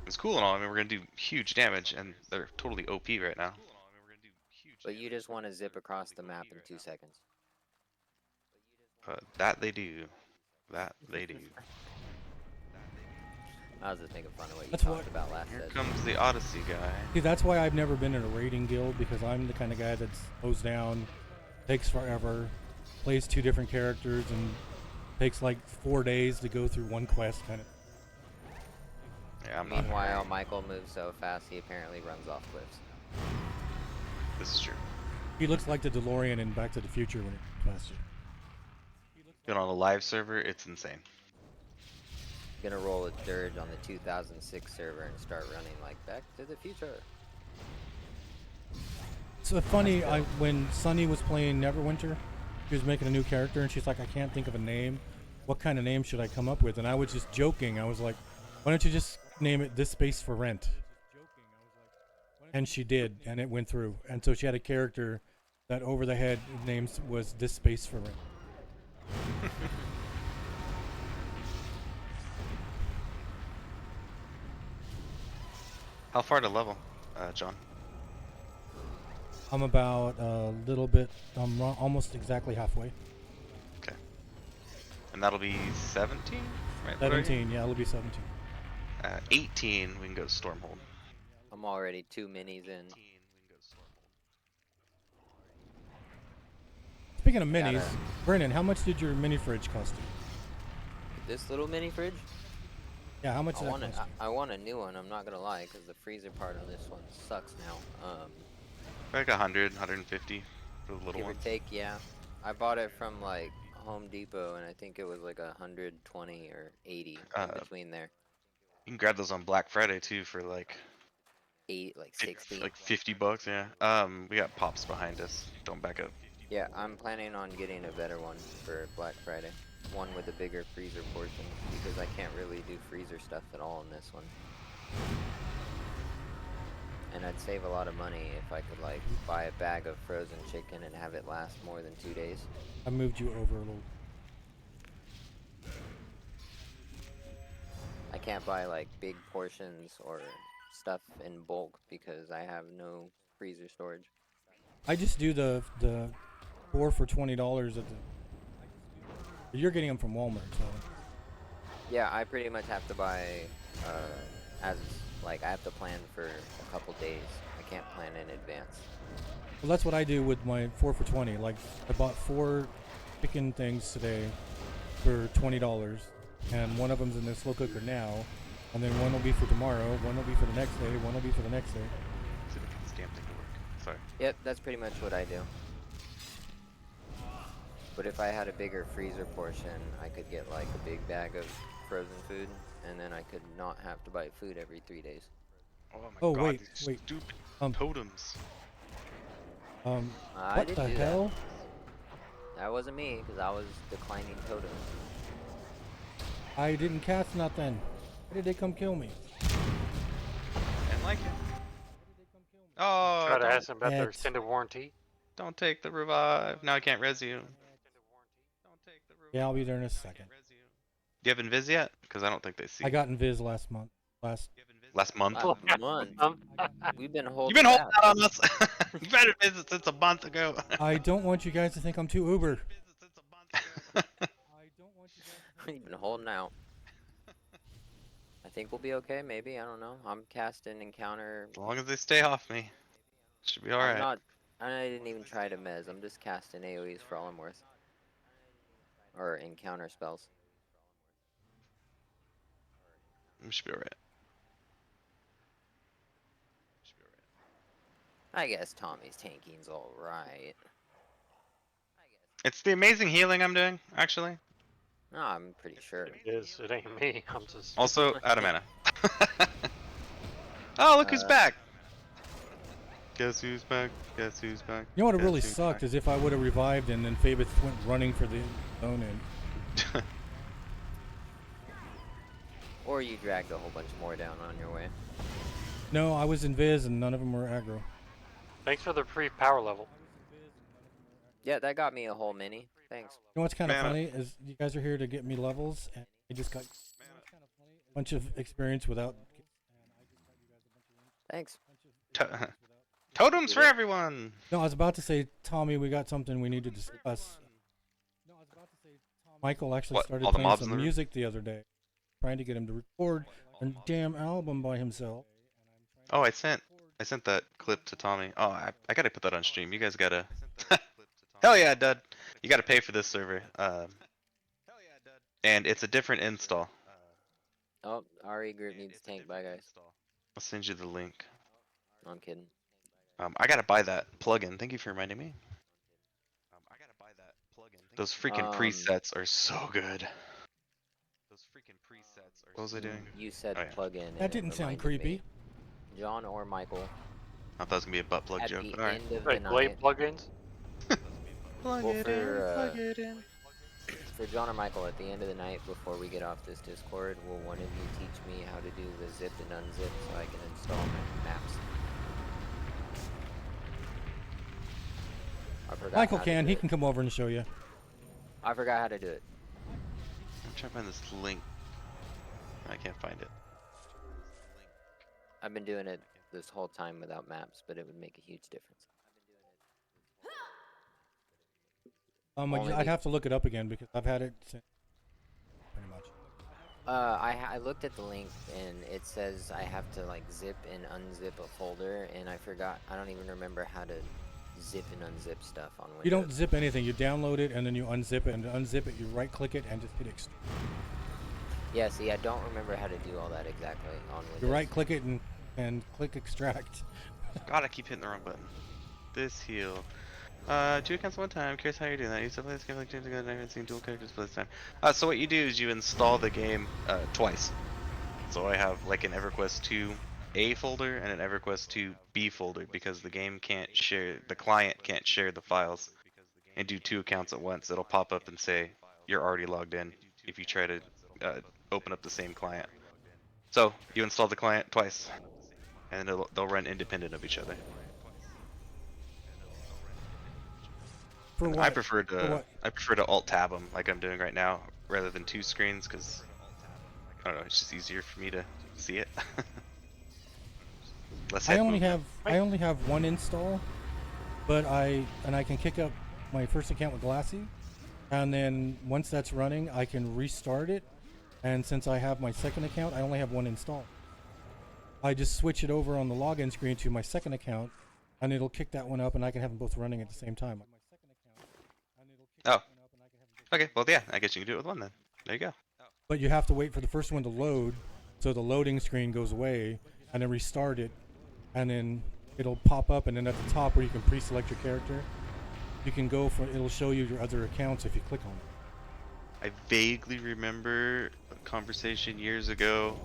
is cool and all. I mean, we're gonna do huge damage, and they're totally OP right now. But you just want to zip across the map in 2 seconds. That they do. That they do. I was just making fun of what you That's talked what- about last Here session. comes the Odyssey guy. See, that's why I've never been in a raiding guild, because I'm the kind of guy that slows down, takes forever, plays 2 different characters, and takes like 4 days to go through one quest kind of. Yeah, I'm not. Meanwhile, Michael moves so fast he apparently runs off cliffs. This is true. He looks like the DeLorean in Back to the Future when it's faster. Been on a live server, it's insane. Gonna roll a dirge on the 2006 server and start running like Back to the Future. So funny, when Sunny was playing Neverwinter, she was making a new character, and she's like, I can't think of a name. What kind of name should I come up with? And I was just joking. I was like, why don't you just name it This Space for Rent? And she did, and it went through. And so she had a character that over the head names was This Space for Rent. How far to level, John? I'm about a little bit, almost exactly halfway. Okay. And that'll be 17? Right, what are you? 17, yeah, it'll be 17. 18, we can go Stormhold. I'm already 2 minis in. 18, we can go Stormhold. Speaking of minis, Gotta- Brennan, how much did your mini fridge cost you? This little mini fridge? Yeah, how much did that cost you? I want a new one, I'm not gonna lie, because the freezer part on this one sucks now. Like 100, 150 for the little Give or one. take, yeah. I bought it from like Home Depot, and I think it was like 120 or 80 in between there. You can grab those on Black Friday too for like 60. like $50. Yeah. We got pops behind us. Don't back up. Yeah, I'm planning on getting a better one for Black Friday. One with a bigger freezer portion, because I can't really do freezer stuff at all in this one. And I'd save a lot of money if I could like buy a bag of frozen chicken and have it last more than 2 days. I moved you over a little. I can't buy like big portions or stuff in bulk because I have no freezer storage. I just do the 4 for $20 at the. You're getting them from Walmart, so. Yeah, I pretty much have to buy as like I have to plan for a couple days. I can't plan in advance. Well, that's what I do with my 4 for 20. Like, I bought 4 chicken things today for $20, and one of them's in the slow cooker now, and then one will be for tomorrow, one will be for the next day, one will be for the next day. See if I can this damn thing to work. Sorry. Yep, that's pretty much what I do. But if I had a bigger freezer portion, I could get like a big bag of frozen food, and then I could not have to buy food every 3 days. Oh my Oh, god, wait, these wait. stupid Um, totems. I What didn't the do hell? That wasn't me, because I was declining totems. I didn't cast nothing. Why did they come kill me? And like it. Oh, Try to don't, ask them about their That's- extended warranty. don't take the revive. Now I can't res you. Don't take the revive. Yeah, I'll be there in a Now I can't second. res you. Do you have Invis yet? Because I don't think they see. I got Invis last month. last month. Last month. We've been holding You've been holding back. out on us. You've had a visit since a month ago. I don't want you guys to think I'm too uber. You've been holding out. I think we'll be okay, maybe. I don't know. I'm casting Encounter. As long as they stay off me, should be I'm alright. not. I didn't even try to mez. I'm just casting AoEs for all I'm worth. Or Encounter spells. Should be alright. I guess Tommy's tanking's alright. It's the amazing healing I'm doing, actually. No, I'm pretty sure. It is. It ain't me. I'm just. Also, out of mana. Oh, look who's back! Guess who's back? Guess who's back? You know what Guess really who's sucked back? is if I would have revived and then Phoebus went running for the zone end. Or you dragged a whole bunch more down on your way. No, I was Invis and none of them were aggro. Thanks for the free power level. Yeah, that got me a whole mini. Thanks. You know what's kind of Mana. funny is you guys are here to get me levels, and I just got a bunch of experience without. Thanks. Totems for everyone! No, I was about to say, Tommy, we got something we need to discuss. Michael actually What, started all the playing mobs in some the room? music the other day. trying to get him to record a damn album by himself. Oh, I sent that clip to Tommy. Oh, I gotta put that on stream. You guys gotta. Hell yeah, Dud. You gotta pay for this server. And it's a different install. Oh, RE group needs tank. Bye, guys. I'll send you the link. No, I'm kidding. I gotta buy that plugin. Thank you for reminding me. Those freaking presets are so good. What was I doing? You said Oh, yeah. plug-in. and That it didn't sound reminded creepy. me. John or Michael, I thought that was gonna be a butt plug at joke. the But alright. end of the Like Blade night, plugins? Plug Well, it for, in, plug it in. for John or Michael, at the end of the night before we get off this Discord, will one of you teach me how to do the zip and unzip so I can install my maps? I forgot Michael how to can. do He it. can come over and show you. I forgot how to do it. I'm trying to find this link. I can't find it. I've been doing it this whole time without maps, but it would make a huge difference. Only I'd be- have to look it up again because I've had it since pretty much. I looked at the link and it says I have to like zip and unzip a folder, and I forgot. I don't even remember how to zip and unzip stuff on Windows. You don't zip anything. You download it and then you unzip it. And to unzip it, you right click it and just hit extract. Yeah, see, I don't remember how to do all that exactly on Windows. You right click it and click extract. God, I keep hitting the wrong button. This heal. 2 accounts one time. Curious how you're doing that. You still play this game like James together. I haven't seen dual characters play this time. So what you do is you install the game twice. So I have like an EverQuest 2 A folder and an EverQuest 2 B folder because the game can't share, the client can't share the files and do 2 accounts at once. It'll pop up and say you're already logged in if you try to open up the same client. So you install the client twice, and they'll run independent of each other. For what? I prefer what? to alt tab them like I'm doing right now rather than 2 screens because I don't know, it's just easier for me to see it. Less I head only movement. have one install, but I can kick up my first account with Glassy, and then once that's running, I can restart it. And since I have my second account, I only have one install. I just switch it over on the login screen to my second account, and it'll kick that one up, and I can have them both running at the same time. Oh. Okay, well yeah, I guess you can do it with one then. There you go. But you have to wait for the first one to load, so the loading screen goes away, and then restart it, and then it'll pop up, and then at the top where you can pre-select your character, you can go for, it'll show you your other accounts if you click on it. I vaguely remember a conversation years ago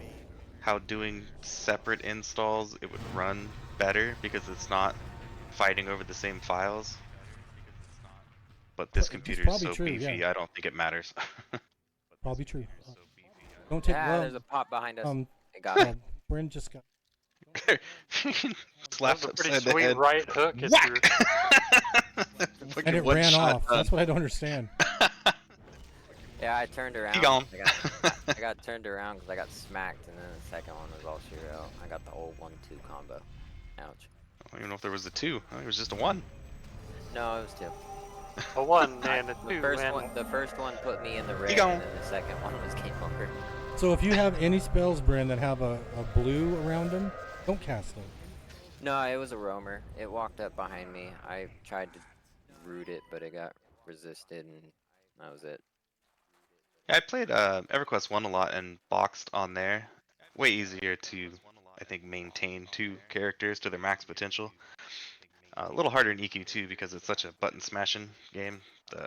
how doing separate installs it would run better because it's not fighting over the same files. But this It's computer is probably so true, beefy, yeah. I don't think it matters. Probably true. Don't take Yeah, well, there's a pop behind us. It got well, me. Bryn just got. That Slapped was a pretty upside the sweet head. right hook. It threw. Whack! Fucking And it one ran shot off. done. That's what I don't understand. Yeah, I turned around. He gone. I got turned around because I got smacked, and then the second one was all Shiro. I got the old 1-2 combo. Ouch. I don't even know if there was a 2. I think it was just a 1. No, it was 2. A 1 and a The 2 first and one, the first one put me in the red, gone. and then the second one was game over. So if you have any spells, Bryn, that have a blue around them, don't cast them. No, it was a roamer. It walked up behind me. I tried to root it, but it got resisted, and that was it. Yeah, I played EverQuest 1 a lot and boxed on there. Way easier to, I think, maintain 2 characters to their max potential. A little harder in EQ too because it's such a button smashing game. The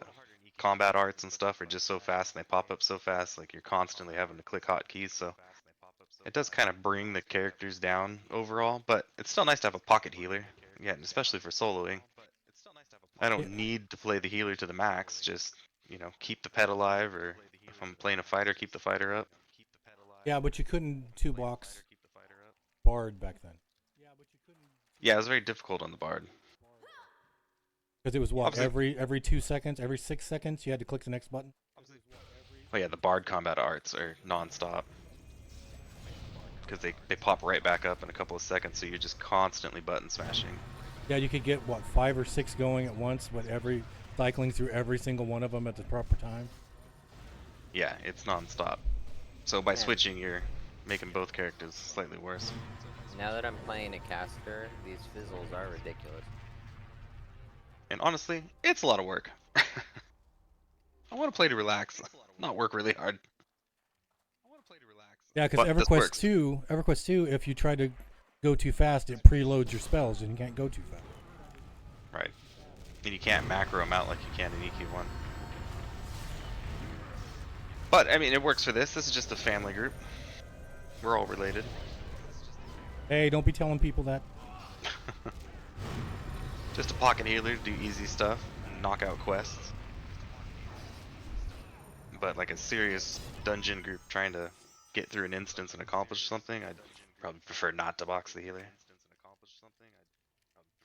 combat arts and stuff are just so fast and they pop up so fast, like you're constantly having to click hotkeys, so it does kind of bring the characters down overall, but it's still nice to have a pocket healer. Yeah, and especially for soloing. I don't need to play the healer to the max, just, you know, keep the pet alive, or if I'm playing a fighter, keep the fighter up. Yeah, but you couldn't 2-box Bard back then. Yeah, it was very difficult on the Bard. Because it was what, Obviously- every 2 seconds, every 6 seconds, you had to click the next button. Oh yeah, the Bard combat arts are non-stop. Because they pop right back up in a couple of seconds, so you're just constantly button smashing. Yeah, you could get what, 5 or 6 going at once, but cycling through every single one of them at the proper time. Yeah, it's non-stop. So by Yeah. switching, you're making both characters slightly worse. Now that I'm playing a caster, these fizzles are ridiculous. And honestly, it's a lot of work. I want to play to relax, not work really hard. I want to play to relax. Yeah, because But this EverQuest works. 2, EverQuest 2, if you try to go too fast, it preloads your spells and you can't go too fast. Right. And you can't macro them out like you can in EQ1. But, I mean, it works for this. This is just a family group. We're all related. Hey, don't be telling people that. Just a pocket healer to do easy stuff, knock out quests. But like a serious dungeon group trying to get through an instance and accomplish something, I'd probably prefer not to box the healer.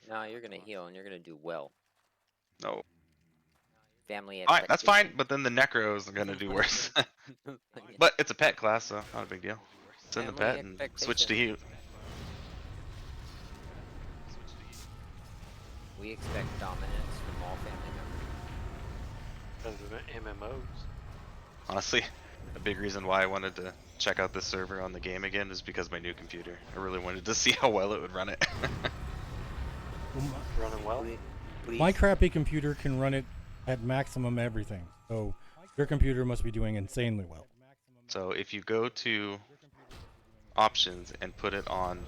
No, you're gonna heal and you're gonna do well. No. Family Alright, that's fine, expectation. but then the Necros are gonna do worse. But it's a pet class, so not a big deal. Send the Family pet and switch to expectation. heal. We expect dominance from all family members. Because of the MMOs. Honestly, a big reason why I wanted to check out this server on the game again is because of my new computer. I really wanted to see how well it would run it. Running well. Please. My crappy computer can run it at maximum everything. So your computer must be doing insanely well. So if you go to options and put it on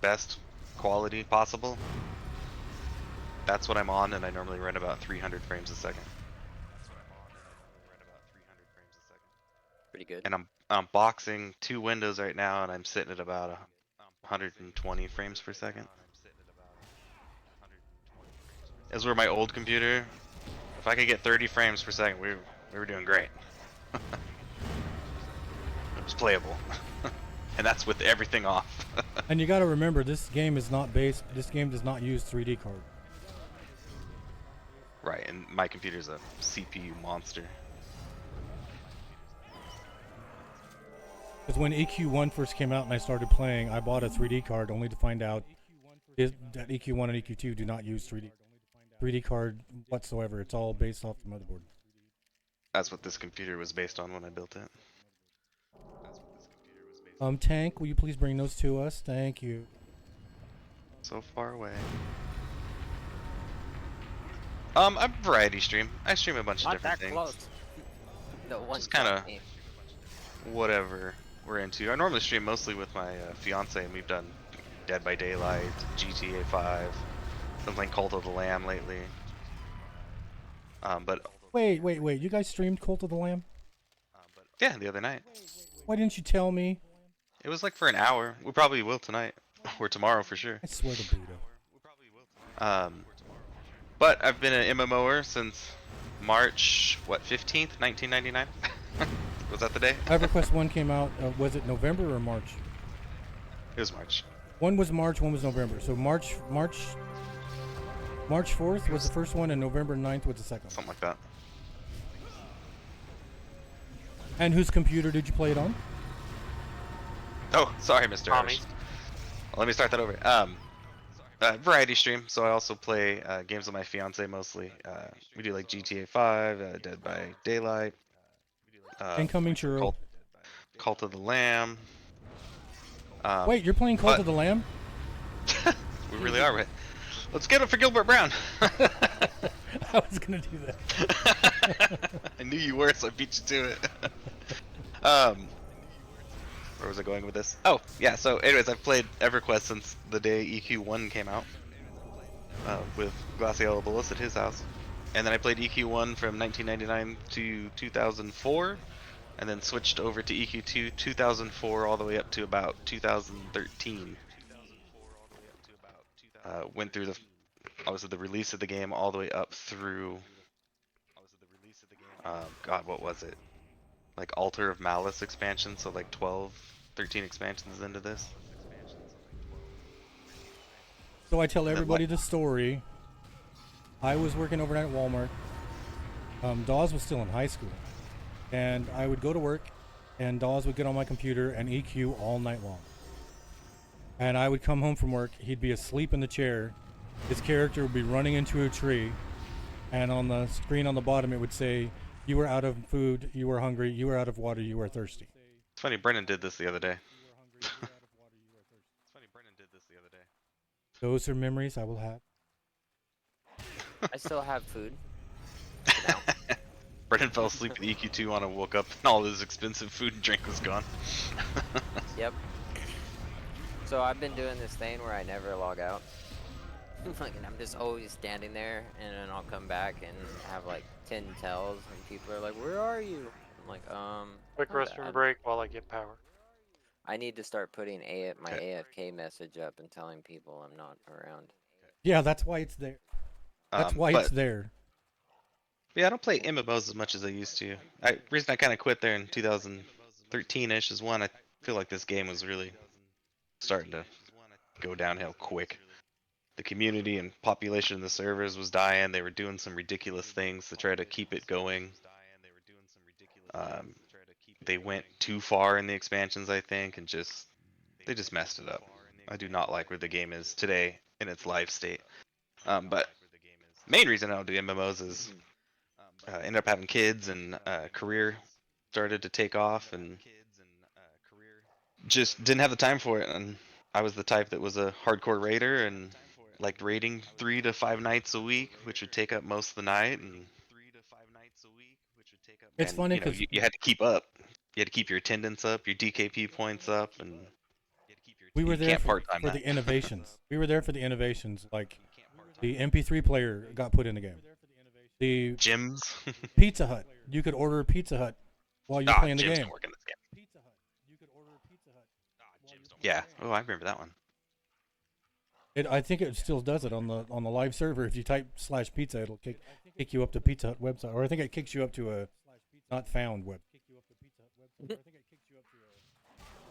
best quality possible, that's what I'm on, and I normally run about 300 frames a second. Pretty good. And I'm boxing 2 windows right now, and I'm sitting at about 120 frames per second. As were my old computer. If I could get 30 frames per second, we were doing great. It was playable, and that's with everything off. And you got to remember, this game is not based. This game does not use 3D card. Right, and my computer's a CPU monster. Because when EQ1 first came out and I started playing, I bought a 3D card only to find out that EQ1 and EQ2 do not use 3D card whatsoever. It's all based off the motherboard. That's what this computer was based on when I built it. Tank, will you please bring those to us? Thank you. So far away. I variety stream. I stream a bunch of Not different that things. close. The one Just kinda- shot game. Whatever we're into. I normally stream mostly with my fiance, and we've done Dead by Daylight, GTA 5, been playing Cult of the Lamb lately. But Wait. You guys streamed Cult of the Lamb? yeah, the other night. Why didn't you tell me? It was like for an hour. We probably will tonight, or tomorrow for sure. I swear to Buddha. But I've been an MMOer since March, 15th, 1999? Was that the day? EverQuest 1 came out, was it November or March? It was March. One was March, one was November. So March 4th was the first one and November 9th was the second one. Something like that. And whose computer did you play it on? Oh, sorry, Mr. Tommy. Irish. Let me start that over. Variety stream, so I also play games with my fiance mostly. We do like GTA 5, Dead by Daylight, Incoming churro. Cult of the Lamb. Wait, you're playing Cult but- of the Lamb? We really are, right? Let's get it for Gilbert Brown. I was gonna do that. I knew you were, so I beat you to it. Where was I going with this? Oh, yeah, so anyways, I've played EverQuest since the day EQ1 came out. With Glacial Bolus at his house. And then I played EQ1 from 1999 to 2004. And then switched over to EQ2 2004 all the way up to about 2013. Went through obviously the release of the game all the way up through God, what was it? Like Altar of Malice expansion, so like 13 expansions into this. So I tell then everybody the story. I was working overnight at Walmart. Dawes was still in high school. And I would go to work, and Dawes would get on my computer and EQ all night long. And I would come home from work, he'd be asleep in the chair, his character would be running into a tree, and on the screen on the bottom it would say, "You were out of food, you were hungry, you were out of water, you were thirsty." It's funny, Brennan did this the other day. Those are memories I will have. I still have food. Brennan fell asleep at EQ2 on and woke up and all his expensive food and drink was gone. Yep. So I've been doing this thing where I never log out. Like, and I'm just always standing there, and then I'll come back and have like 10 tells, and people are like, "Where are you?" I'm like, Quick restroom break while I get power. I need to start putting my Okay. AFK message up and telling people I'm not around. Yeah, that's why it's there. That's why but it's there. yeah, I don't play MMOs as much as I used to. Reason I kind of quit there in 2013ish is one, I feel like this game was really starting to go downhill quick. The community and population of the servers was dying. They were doing some ridiculous things to try to keep it going. They went too far in the expansions, I think, and they just messed it up. I do not like where the game is today in its live state. But main reason I don't do MMOs is ended up having kids and career started to take off and just didn't have the time for it. And I was the type that was a hardcore raider and liked raiding 3 to 5 nights a week, which would take up most of the night. And It's funny you know, because you had to keep up. You had to keep your attendance up, your DKP points up, and we were you there can't for part-time that. the innovations. We were there for the innovations. Like the MP3 player got put in the game. The Gyms. Pizza Hut. You could order a Pizza Hut while you're playing the gyms game. don't work in this game. Yeah. Oh, I remember that one. I think it still does it on the live server. If you type /pizza, it'll kick you up to Pizza Hut website, or I think it kicks you up to a not found web.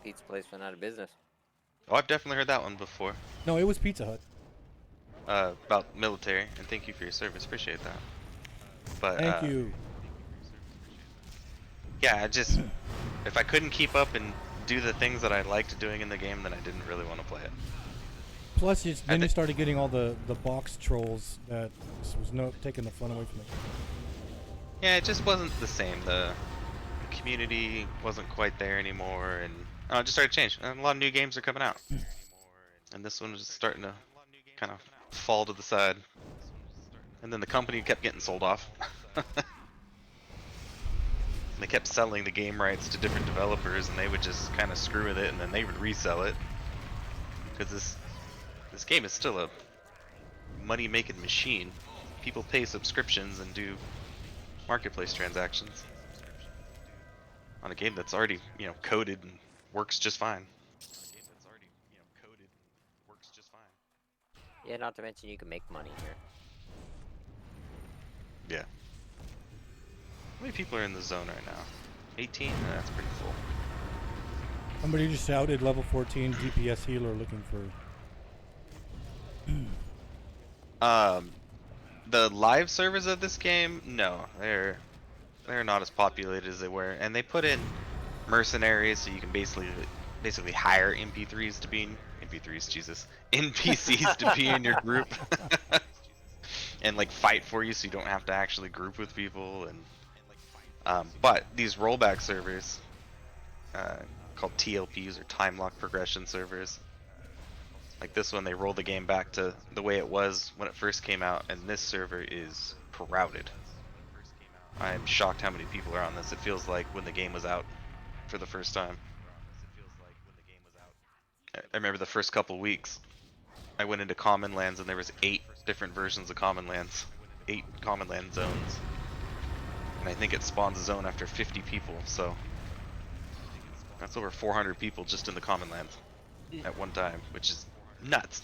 Pizza place went out of business. Oh, I've definitely heard that one before. No, it was Pizza Hut. About military, and thank you for your service. Appreciate that. But Thank you. yeah, if I couldn't keep up and do the things that I liked doing in the game, then I didn't really want to play it. Plus, then you started getting all the box trolls that was taking the fun away from it. Yeah, it just wasn't the same. The community wasn't quite there anymore, and it just started to change. And a lot of new games are coming out, and this one was just starting to kind of fall to the side. And then the company kept getting sold off. They kept selling the game rights to different developers, and they would just kind of screw with it, and then they would resell it. Because this game is still a money-making machine. People pay subscriptions and do marketplace transactions on a game that's already, coded and works just fine. Yeah, not to mention you can make money here. Yeah. How many people are in the zone right now? 18? That's pretty full. Somebody just shouted level 14 DPS healer looking for. The live servers of this game, no, they're not as populated as they were, and they put in mercenaries, so you can basically hire NPCs to be in your group, and like fight for you, so you don't have to actually group with people. And but these rollback servers, called TLPs or time lock progression servers. Like this one, they roll the game back to the way it was when it first came out, and this server is crowded. I am shocked how many people are on this. It feels like when the game was out for the first time. I remember the first couple weeks, I went into Common Lands and there was 8 different versions of Common Lands. 8 Common Land zones. And I think it spawns a zone after 50 people, so that's over 400 people just in the Common Lands at one time, which is nuts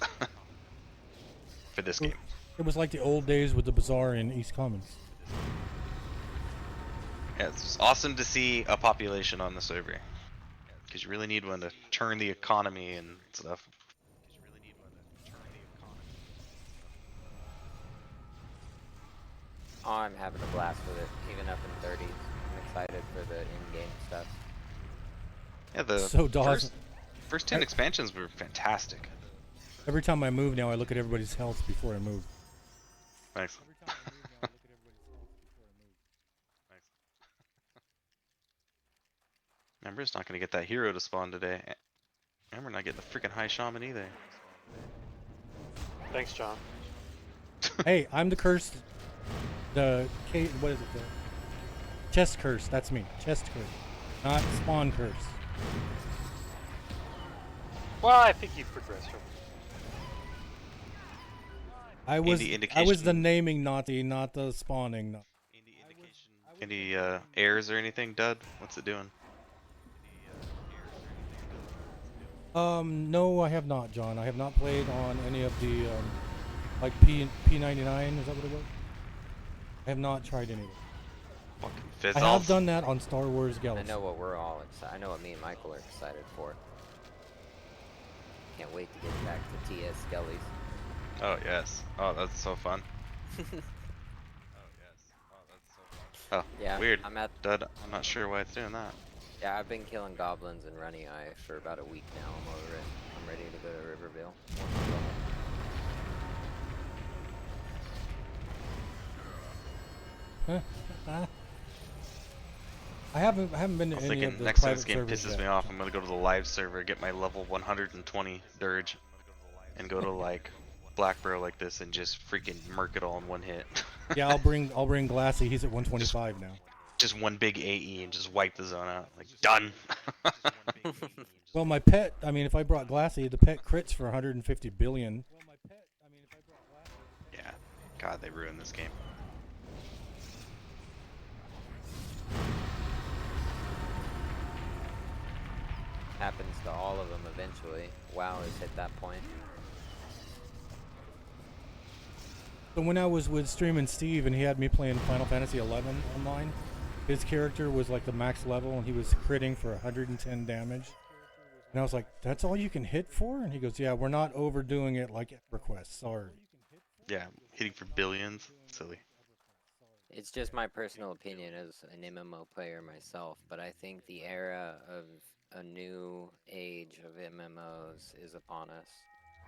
for this game. It was like the old days with the bazaar in East Commons. Yeah, it's just awesome to see a population on the server, because you really need one to turn the economy and stuff. Oh, I'm having a blast with it, even up in 30s. I'm excited for the in-game stuff. Yeah, the So Dawes, first 10 expansions were fantastic. every time I move now, I look at everybody's health before I move. Thanks. Ember's not gonna get that hero to spawn today. And we're not getting the freaking high shaman either. Thanks, John. Hey, I'm the cursed. What is it? The chest curse. That's me. Chest curse, not spawn curse. Well, I think you've progressed from. I was Any I was the indication- naming, not the spawning. No. Any airs or anything, Dud? What's it doing? No, I have not, John. I have not played on any of the like P99. Is that what it was? I have not tried any of it. Fucking fizz I off. have done that on Star Wars I Galaxy. know what we're all excited. I know what me and Michael are excited for. Can't wait to get back to TS Skellies. Oh yes. Oh, that's so fun. Oh, Yeah, weird. I'm at. Dud, I'm not sure why it's doing that. Yeah, I've been killing goblins in Runny Eye for about a week now. I'm over it. I'm ready to go to Riverville. I haven't been to I was any of thinking the next time private this game servers pisses yet. me off, I'm gonna go to the live server, get my level 120 dirge, and go to like Black Bro like this and just freaking murk it all in one hit. Yeah, I'll bring Glassy. He's at 125 now. Just one big AE and just wipe the zone out. Like done. Well, my pet. I mean, if I brought Glassy, the pet crits for 150 billion. Yeah. God, they ruined this game. Happens to all of them eventually. WoW has hit that point. So when I was with Streamin' Steve and he had me playing Final Fantasy 11 online, his character was like the max level and he was critting for 110 damage. And I was like, "That's all you can hit for?" And he goes, "Yeah, we're not overdoing it like EverQuest. Sorry." Yeah, hitting for billions. Silly. It's just my personal opinion as an MMO player myself, but I think the era of a new age of MMOs is upon us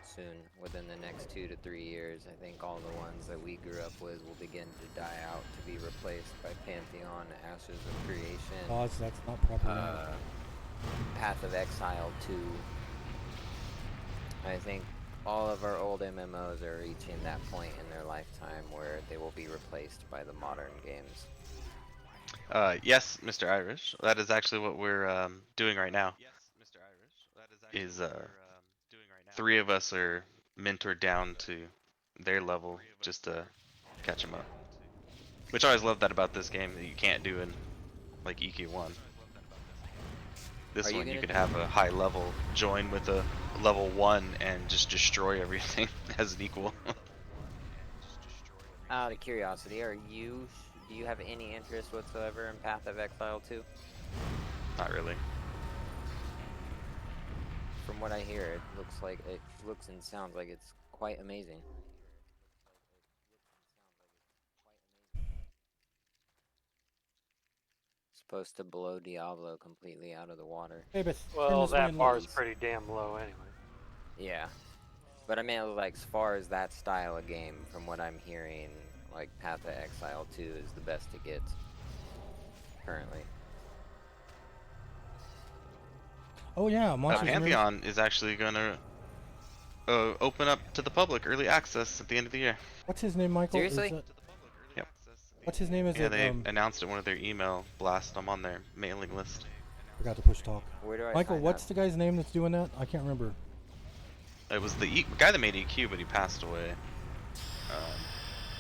soon. Within the next 2 to 3 years, I think all the ones that we grew up with will begin to die out to be replaced by Pantheon, Ashes of Creation, Oz, that's not proper. Path of Exile 2. I think all of our old MMOs are reaching that point in their lifetime where they will be replaced by the modern games. Yes, Mr. Irish. That is actually what we're doing right now. Is three of us are mentored down to their level just to catch them up. Which I always love that about this game that you can't do in like EQ1. This Are you one you gonna could do- have a high level join with a level 1 and just destroy everything as an equal. Out of curiosity, do you have any interest whatsoever in Path of Exile 2? Not really. From what I hear, it looks and sounds like it's quite amazing. Supposed to blow Diablo completely out of the water. Hey, but Well, that bar is pretty damn low anyway. Yeah. But I mean, like, as far as that style of game, from what I'm hearing, like, Path of Exile 2 is the best it gets. Currently. Oh yeah, Monsters and Mirrors. Pantheon is actually gonna open up to the public, early access at the end of the year. What's his name, Michael? Is Seriously? that- Yep. What's his name? Is Yeah, it? they announced it in one of their email blasts. I'm on their mailing list. Forgot to push talk. Where do I Michael, sign what's up? the guy's name that's doing that? I can't remember. It was the guy that made EQ, but he passed away.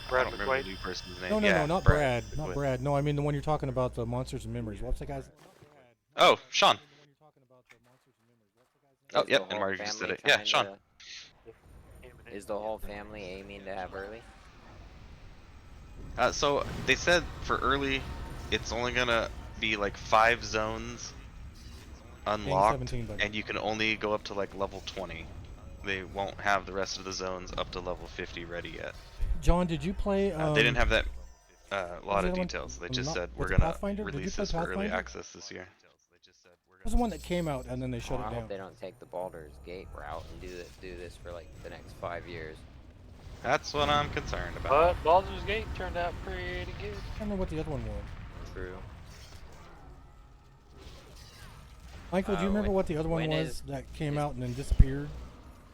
Brad I don't remember McQuaid? the new person's name. No, no, yeah, no, not Brad. Not McQuaid. Brad. No, I mean the one you're talking about, the Monsters and Memories. What's the guy's? Oh, Sean. Oh, Is the yep, and whole Mario just did family it. Yeah, trying Sean. Is the whole family aiming to have early? So they said for early, it's only gonna be like 5 zones unlocked, 17, buddy. and you can only go up to like level 20. They won't have the rest of the zones up to level 50 ready yet. John, did you play? They didn't have that lot the of other one? details. They just Not- said was we're it gonna Pathfinder? Did you release play this for early Pathfinder? access this year. It was the one that came out and then they shut Oh, I it hope they down. don't take the Baldur's Gate route and do this for like the next 5 years. That's what I'm concerned about. But Baldur's Gate turned out pretty good. I can't remember what the other one was. True. Michael, do you remember what the other one when was is- that came is- out and then disappeared?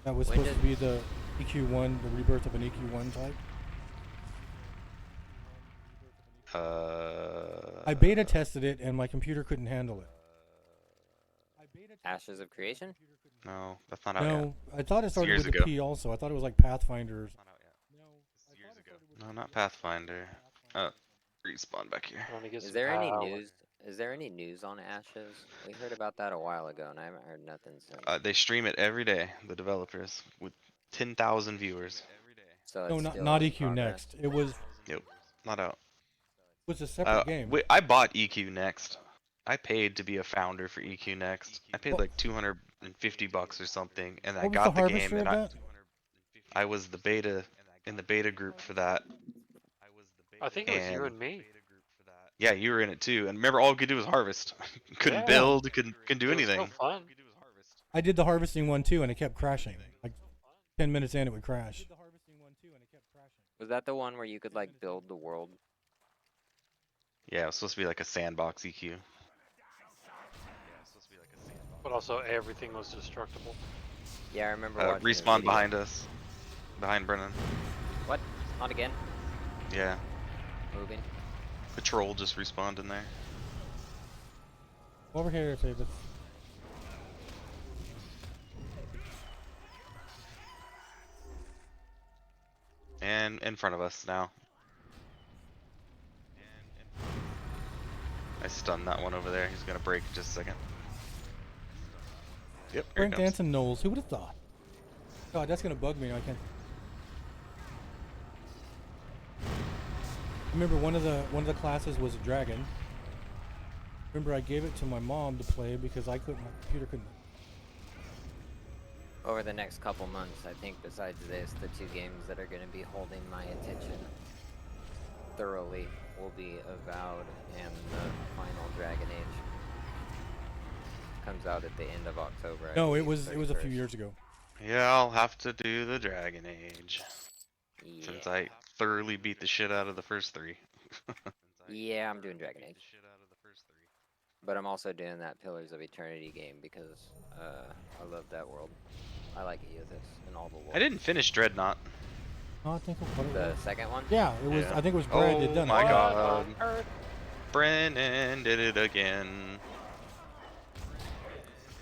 That was when supposed to be the EQ1, the rebirth of an EQ1 type. I beta tested it and my computer couldn't handle it. Ashes of Creation? No, that's not out yet. No, I thought it started years with a ago. P also. I thought it was like Pathfinder. It's not out yet. Years ago. No, not Pathfinder. Respawn back here. I wanna get Is some there any power. news? Is there any news on Ashes? We heard about that a while ago, and I haven't heard nothing since. They stream it every day. The developers with 10,000 viewers. So No, it's not still not in EQ progress. Next. It was Not out. a separate game. I bought EQ Next. I paid to be a founder for EQ Next. I paid What- like $250 or something, and I What was got the the game. harvester And of that? I was the beta in the beta group for that. I think it was you and- and me. Yeah, you were in it too. And remember, all you could do was harvest. Couldn't Yeah. build. Couldn't do It was so anything. fun. I did the harvesting one too, and it kept crashing. Like 10 minutes in, it would crash. Was that the one where you could like build the world? Yeah, it was supposed to be like a sandbox EQ. But also everything was destructible. Yeah, I remember watching the Respawn video. behind us. Behind Brennan. What? Not again? Yeah. Moving. Patrol just respawned in there. Over here, David. And in front of us now. I stunned that one over there. He's gonna break in just a second. Yep, here he Frank comes. Dancing Knowles. Who would have thought? God, that's gonna bug me. I can't. Remember, one of the classes was a dragon. Remember, I gave it to my mom to play because I couldn't. My computer couldn't. Over the next couple months, I think besides this, the two games that are going to be holding my attention thoroughly will be Avowed and the final Dragon Age. Comes out at the end of October. I No, it believe, was a few 31st. years ago. Yeah, I'll have to do the Dragon Age. Yeah. Since I thoroughly beat the shit out of the first three. Yeah, I'm doing Dragon Age. But I'm also doing that Pillars of Eternity game because I love that world. I like Aethys and all the world. I didn't finish Dreadnought. Oh, I think it was. The second one? Yeah, it was. Yeah. I think it was Brad that Oh done my it. God. on Earth? Brennan did it again.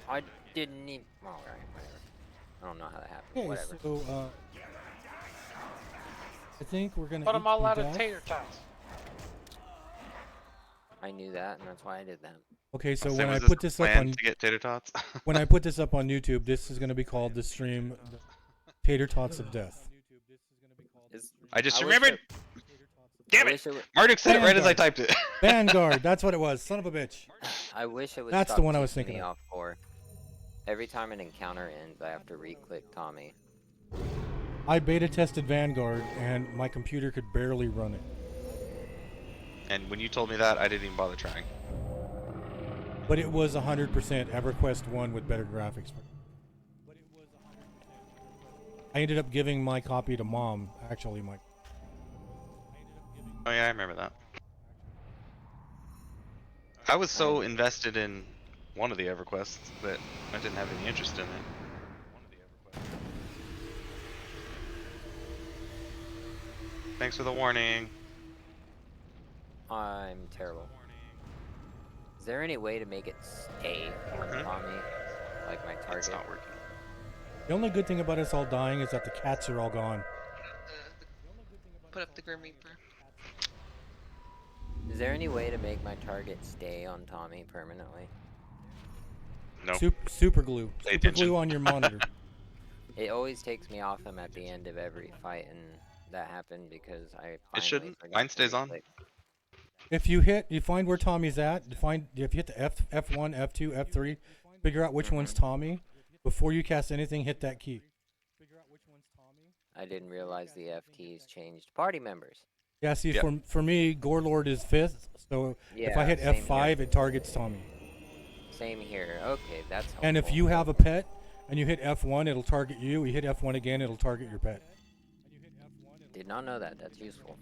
I didn't even. Well, alright, whatever. I don't know how that happened. Okay, Whatever. so I think we're gonna. Put eat them all some out of death. tater tots. I knew that, and that's why I did that. Okay, so Say, when I was put the this up plan on to get tater tots. when I put this up on YouTube, this is gonna be called the stream, Tater Tots of Death. Is- I just I wish remembered. Damn I it! wish it, Marduk said it right as I Vanguard. typed it. Vanguard, that's what it was. Son of a bitch. I wish it would. That's the stop one I was kicking thinking me of. off for. Every time an encounter ends, I have to re-click Tommy. I beta tested Vanguard, and my computer could barely run it. And when you told me that, I didn't even bother trying. But it was 100% EverQuest 1 with better graphics. I ended up giving my copy to Mom, actually, Mike. Oh yeah, I remember that. I was so invested in one of the EverQuests that I didn't have any interest in it. Thanks for the warning. I'm terrible. Is there any way to make it stay on Mhm. Tommy? Like my It's target? not working. The only good thing about us all dying is that the cats are all gone. Put up the Grim Reaper. Is there any way to make my target stay on Tommy permanently? No. Super glue. Pay Super attention. glue on your monitor. It always takes me off him at the end of every fight, and that happened because I. It shouldn't. Mine stays on. If you find where Tommy's at, if you hit the F1, F2, F3, figure out which one's Tommy. Before you cast anything, hit that key. I didn't realize the FTs changed party members. Yeah, see, Yeah. for me, Gorelord is 5th, so if I Yeah, hit same F5, here. it targets Tommy. Same here. Okay, that's helpful. And if you have a pet and you hit F1, it'll target you. You hit F1 again, it'll target your pet. Did not know that. That's useful.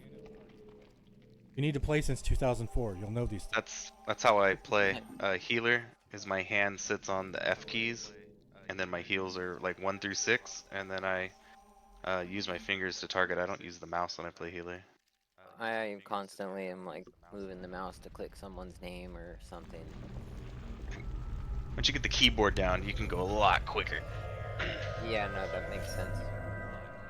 You need to play since 2004. You'll know these things. That's how I play. Healer is my hand sits on the F keys, and then my heals are like 1 through 6, and then I use my fingers to target. I don't use the mouse when I play healer. I constantly am like moving the mouse to click someone's name or something. Once you get the keyboard down, you can go a lot quicker. Yeah, no, that makes sense.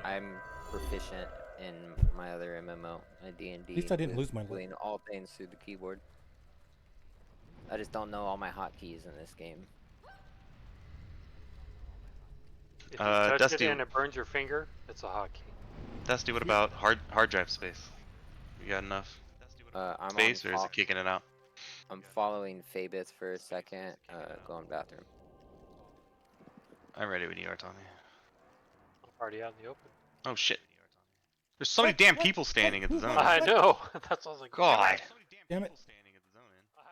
I'm proficient in my other MMO, D&D. At least I didn't lose my doing all things through the keyboard. I just don't know all my hotkeys in this game. If you touch Dusty- it and it burns your finger, it's a hotkey. Dusty, what about hard drive space? You got enough I'm space, on or is it kicking it out? I'm following Fabith for a second, going bathroom. I'm ready when you are, Tommy. I'm already out in the open. Oh shit! There's so many damn people standing at the zone. I know. That's what I was like. God! Damn it.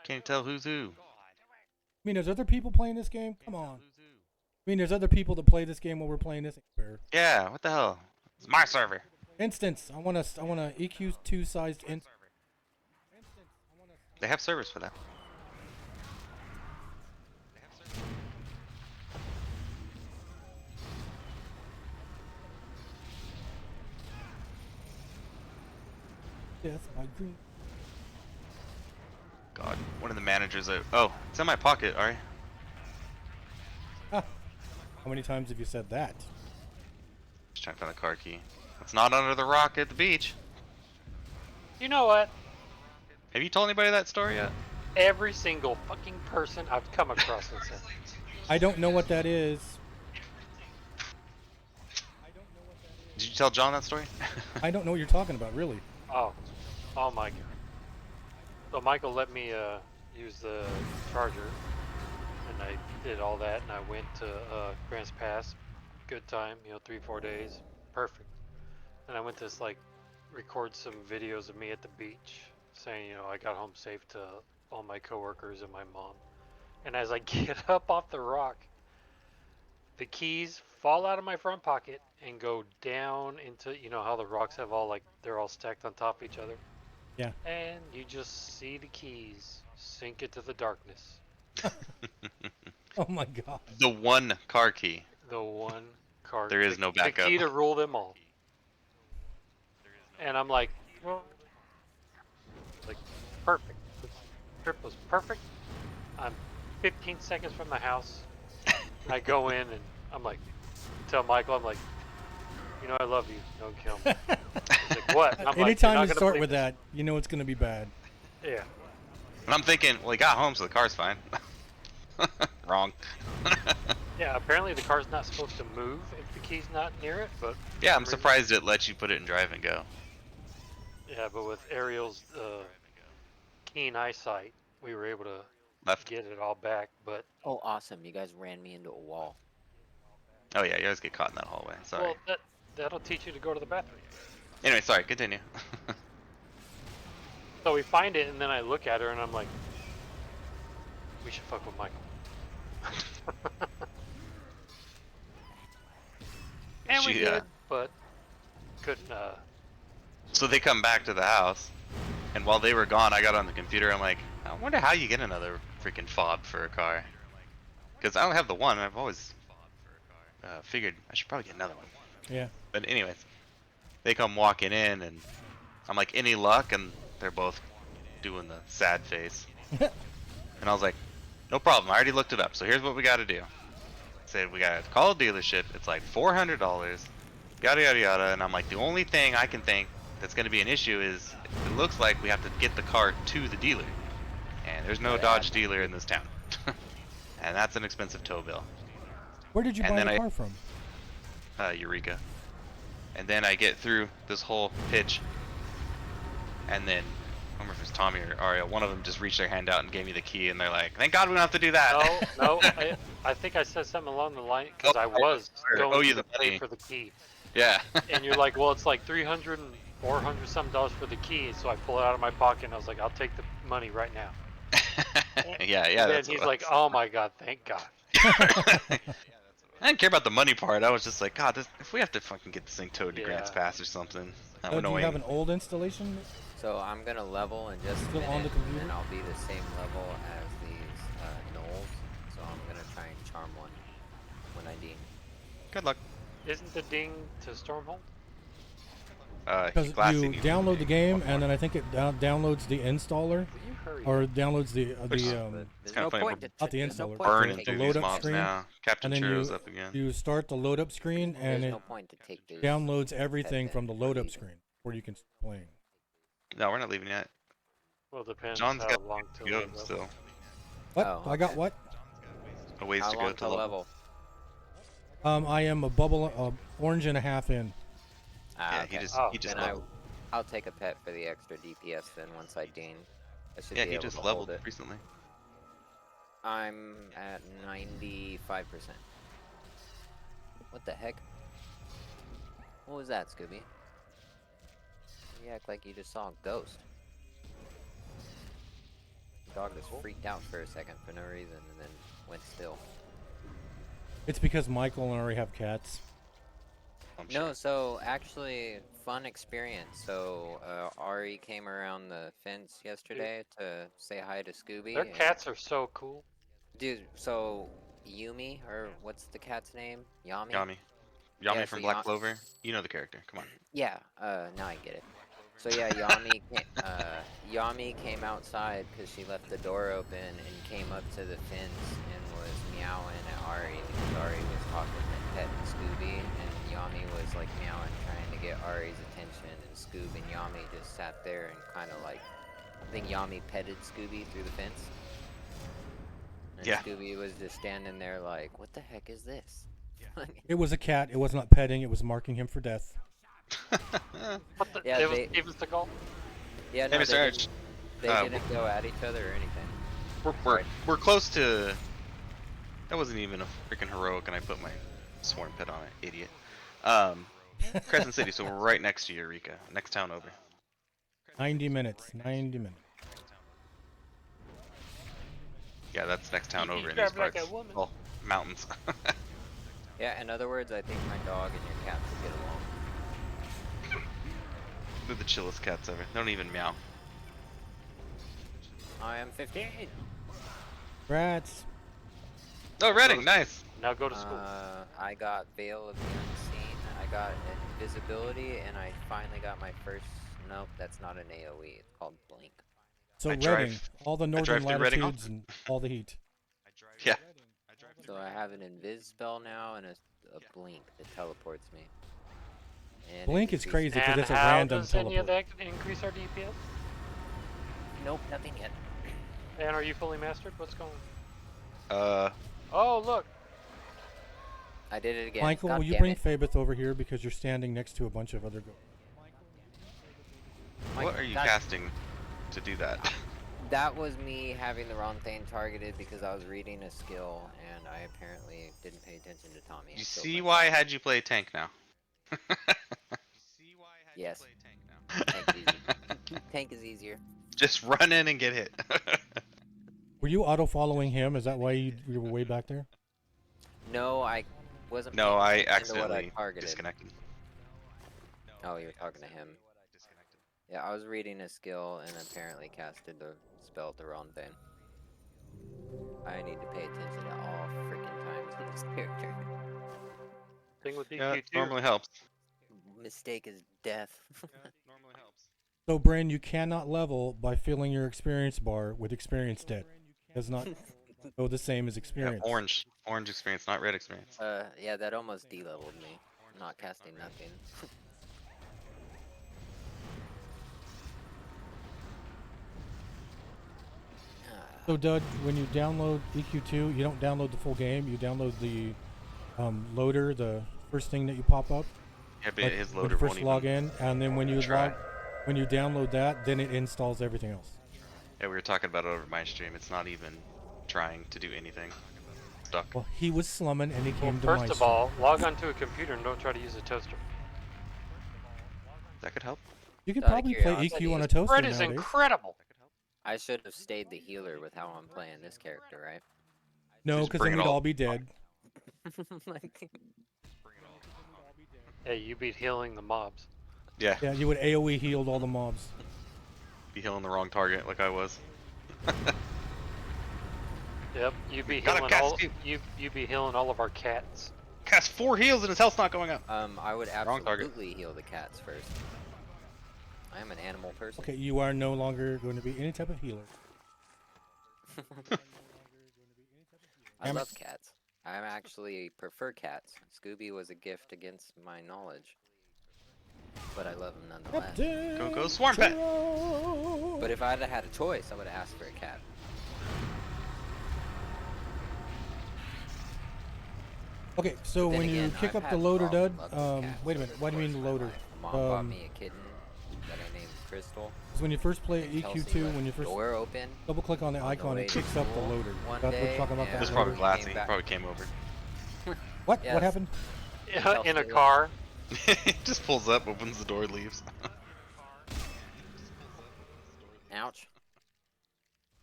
Can't tell who's who. I mean, there's other people playing this game? Come on. I mean, there's other people that play this game while we're playing this. Fair. Yeah, what the hell? It's my server. Instance. I want a EQ2 sized instance. They have servers for that. Death by green. God, one of the managers. Oh, it's in my pocket, Ari. Ah. How many times have you said that? Just trying to find the car key. It's not under the rock at the beach. You know what? Have you told anybody that story yet? Every single fucking person I've come across since then. I don't know what that is. Did you tell John that story? I don't know what you're talking about, really. Oh my god. So Michael let me use the charger, and I did all that, and I went to Grants Pass. Good time, 3-4 days, perfect. And I went to record some videos of me at the beach, saying I got home safe to all my coworkers and my mom. And as I get up off the rock, the keys fall out of my front pocket and go down into how the rocks have they're all stacked on top of each other. Yeah. And you just see the keys sink into the darkness. Oh my god. The one car key. The one card. There is no backup. The key to rule them all. And I'm like, well, perfect. This trip was perfect. I'm 15 seconds from the house. I go in and I'm like, tell Michael, I'm like, I love you. Don't kill me. He's like, what? And I'm Anytime like, you start with that, you know it's going to be bad. Yeah. And I'm thinking, well, he got home, so the car's fine. Wrong. Yeah, apparently the car's not supposed to move if the key's not near it, but... Yeah, I'm surprised it lets you put it in drive and go. Yeah, but with Ariel's keen eyesight, we were able to get it all back, but... Oh, awesome. You guys ran me into a wall. Oh yeah, you always get caught in that hallway. Sorry. Well, that'll teach you to go to the bathroom. Anyway, sorry, continue. So we find it, and then I look at her, and I'm like, we should fuck with Michael. And we did, but couldn't, So they come back to the house, and while they were gone, I got on the computer. I'm like, I wonder how you get another freaking fob for a car. Because I don't have the one, and I've always figured I should probably get another one. Yeah. But anyways, they come walking in, and I'm like, any luck? And they're both doing the sad face. And I was like, no problem. I already looked it up. So here's what we got to do. Said we got to call a dealership. It's like $400. Yada yada yada. And I'm like, the only thing I can think that's going to be an issue is it looks like we have to get the car to the dealer, and there's no Dodge dealer in this town. And that's an expensive tow bill. Where did you buy the car from? Eureka. And then I get through this whole pitch, and then I don't remember if it was Tommy or Aria, one of them just reached their hand out and gave me the key, and they're like, thank God we don't have to do that. No, I think I said something along the line, because I was going to pay for the key. Yeah. And you're like, well, it's like $300 and $400 some dollars for the key, so I pull it out of my pocket, and I was like, I'll take the money right now. Yeah. And then That's he's what like, oh my God, thank God. I didn't care about the money part. I was just like, God, if we have to fucking get this thing towed to Grants Yeah. Pass or something, I'm Do you annoying. have an old installation? So I'm gonna level in just a Still minute, on the computer? and I'll be the same level as these gnolls. So I'm gonna try and charm one when I deem. Good luck. Isn't the ding to Stormhold? Because Glassy you needs to download be the game, one and more. then I think it downloads the installer, Will you hurry? or downloads the But It's there's kinda no funny, point we're to not the there's no installer, point to burning take the through load these up mobs screen, now. Captain and then Churro's up again. you start the load up screen, and There's it no point to take this. downloads everything then from the for load up leaving. screen where you can start playing. No, we're not leaving yet. Well, depends John's how got long till to we go level. still. What? Oh, I got okay. what? A ways How to long go to till level. I am a bubble, orange and a half in. Ah, Yeah, okay. he just Then leveled. I'll take a pet for the extra DPS then once I deem. I should Yeah, be he able just to leveled hold it. recently. I'm at 95%. What the heck? What was that, Scooby? You act like you just saw a ghost. The dog just freaked out for a second for no reason and then went still. It's because Michael and I have cats. I'm No, sure. so actually, fun experience. So Ari came around the fence yesterday to say hi to Scooby. Their and- cats are so cool. Dude, so Yumi, or what's the cat's name? Yami? Yami. Yeah, Yami so from Black Yam- Clover. You know the character. Come on. Yeah, now I get it. So yeah, Yami came outside because she left the door open and came up to the fence and was meowing at Ari because Ari was talking to Pet and Scooby, and Yami was like meowing, trying to get Ari's attention, and Scoob and Yami just sat there and kind of like, I think Yami petted Scooby through the fence. And Yeah. Scooby was just standing there like, what the heck is this? It was a cat. It was not petting. It was marking him for death. What the? Yeah, it was they- Steven Seagal. Yeah, Hey, no, Mr. they Arch. didn't, they Uh, didn't go at each other or anything. We're close to. That wasn't even a freaking heroic, and I put my sworn pet on it, idiot. Crescent City, so we're right next to Eureka, next town over. 90 minutes. 90 minutes. Yeah, that's next town over in Grab these like parts. a woman. Well, mountains. Yeah, in other words, I think my dog and your cat would get along. They're the chillest cats ever. They don't even meow. I am 15. Rats. Oh, Redding, nice. Now go to school. I got Veil of the Unseen. I got Invisibility, and I finally got my first. Nope, that's not an AOE. It's called Blink. So I Reading, drive- all the I northern drive through Reading latitudes and all the heat. Yeah. So I have an Invis spell now and a Blink that teleports me. And it Blink is increases- crazy because And it's a how random does any of teleport. that increase our DPS? Nope, nothing yet. And are you fully mastered? What's going on? Uh, Oh, look. I did it again. Michael, God will you damn bring it. Fabith over here because you're standing next to a bunch of other. Michael, what are you God- casting to do that? That was me having the wrong thing targeted because I was reading a skill and I apparently didn't pay attention to Tommy. You and killed see myself. why I had you play tank now? Yes. Tank is easy. Tank is easier. Just run in and get hit. Were you auto following him? Is that why you were way back there? No, I wasn't. No, paying I attention to what I accidentally targeted. disconnected. Oh, you were talking to him. Yeah, I was reading a skill and apparently casted the spell at the wrong thing. I need to pay attention to all freaking times with this character. Thing with Yeah, EQ2. normally helps. Mistake is death. Normally helps. So, Bryn, you cannot level by filling your experience bar with experience debt. Does not go the same as Yeah, experience. orange experience, not red experience. Yeah, that almost de-leveled me. I'm not casting nothing. So, Doug, when you download EQ2, you don't download the full game. You download the loader, the first thing that you pop up. Yeah, but like his when loader you first won't log even in, and then when you try. when you download that, then it installs everything else. Yeah, we were talking about it over my stream. It's not even trying to do anything. Stuck. Well, he was slumming, and he Well, came to my first of stream. all, log onto a computer and don't try to use a toaster. That could help. You can Out of probably play curiosity, EQ on a toaster Fred is nowadays. incredible. I should have stayed the healer with how I'm playing this character, right? No, Just because bring then it we'd all- all be dead. Like, Hey, you beat healing the mobs. Yeah, Yeah, you would AoE healed all the mobs. be healing the wrong target like I was. Yep, you be Gotta healing cast all. you. You be healing all of our cats. Cast 4 heals and his health's not going up. I would Wrong target. absolutely heal the cats first. I am an animal person. Okay, you are no longer going to be any type of healer. I Damn it. love cats. I actually prefer cats. Scooby was a gift against my knowledge, but I love him nonetheless. Go Swarm Pet. But if I had had a choice, I would have asked for a cat. Okay, so Then when you again, kick I've up the had loader, strong Dud, love of cats wait a minute, over why do you the mean course of my loader? life. Mom bought Um, me a kitten that I named Crystal. Because when you first play and Kelsey EQ2, left when you the first door open. double click on the on the icon, way it to kicks up the school loader. one We're day, talking about and that It's Yeah. probably loader. Glassy. Came He back. probably came over. What? Yes. What happened? In a Kelsey car. He just pulls up, opens the door, leaves. Ouch.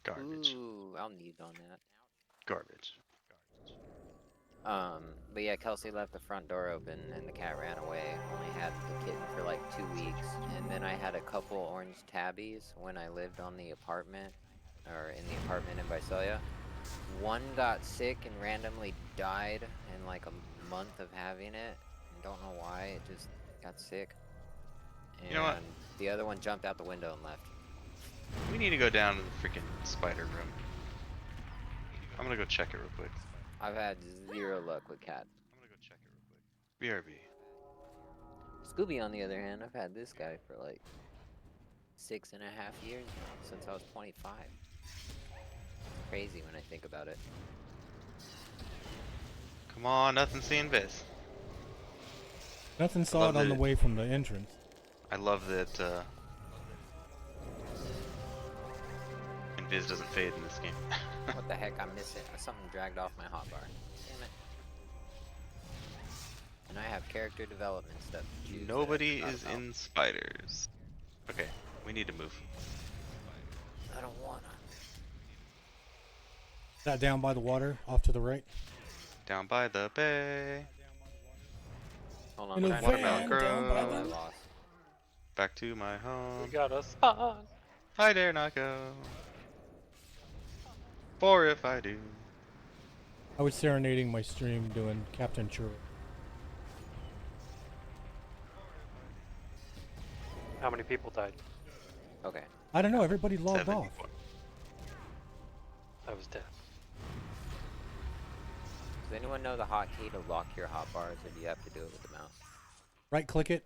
Garbage. Ooh, I'll need on that. Garbage. But yeah, Kelsey left the front door open and the cat ran away. Only had the kitten for like 2 weeks. And then I had a couple orange tabbies when I lived on the apartment, or in the apartment in Visalia. One got sick and randomly died in like a month of having it. And don't know why, it just got sick. And You know what? the other one jumped out the window and left. We need to go down to the freaking spider room. I'm gonna go check it real quick. I've had zero luck with cats. I'm gonna go check it real quick. BRB. Scooby, on the other hand, I've had this guy for like 6.5 years now, since I was 25. Crazy when I think about it. Come on, nothing seeing Viz. Nothing saw love it on the that- way from the entrance. I love that Invis doesn't fade in this game. What the heck, I'm missing? Something dragged off my hotbar. Damn it. And I have character development stuff to choose that I Nobody forgot is about. in spiders. Okay, we need to move. I don't wanna. That down by the water, off to the right. Down by the bay. Hold on, In a I'm trying to van remember down what by I the- lost. Back to my We home. got a spawn. I dare not go. For if I do. I was serenading my stream doing Captain Churro. How many people died? Okay. I don't know, everybody logged 7. off. I was dead. Does anyone know the hotkey to lock your hotbars, or do you have to do it with the mouse? Right click it,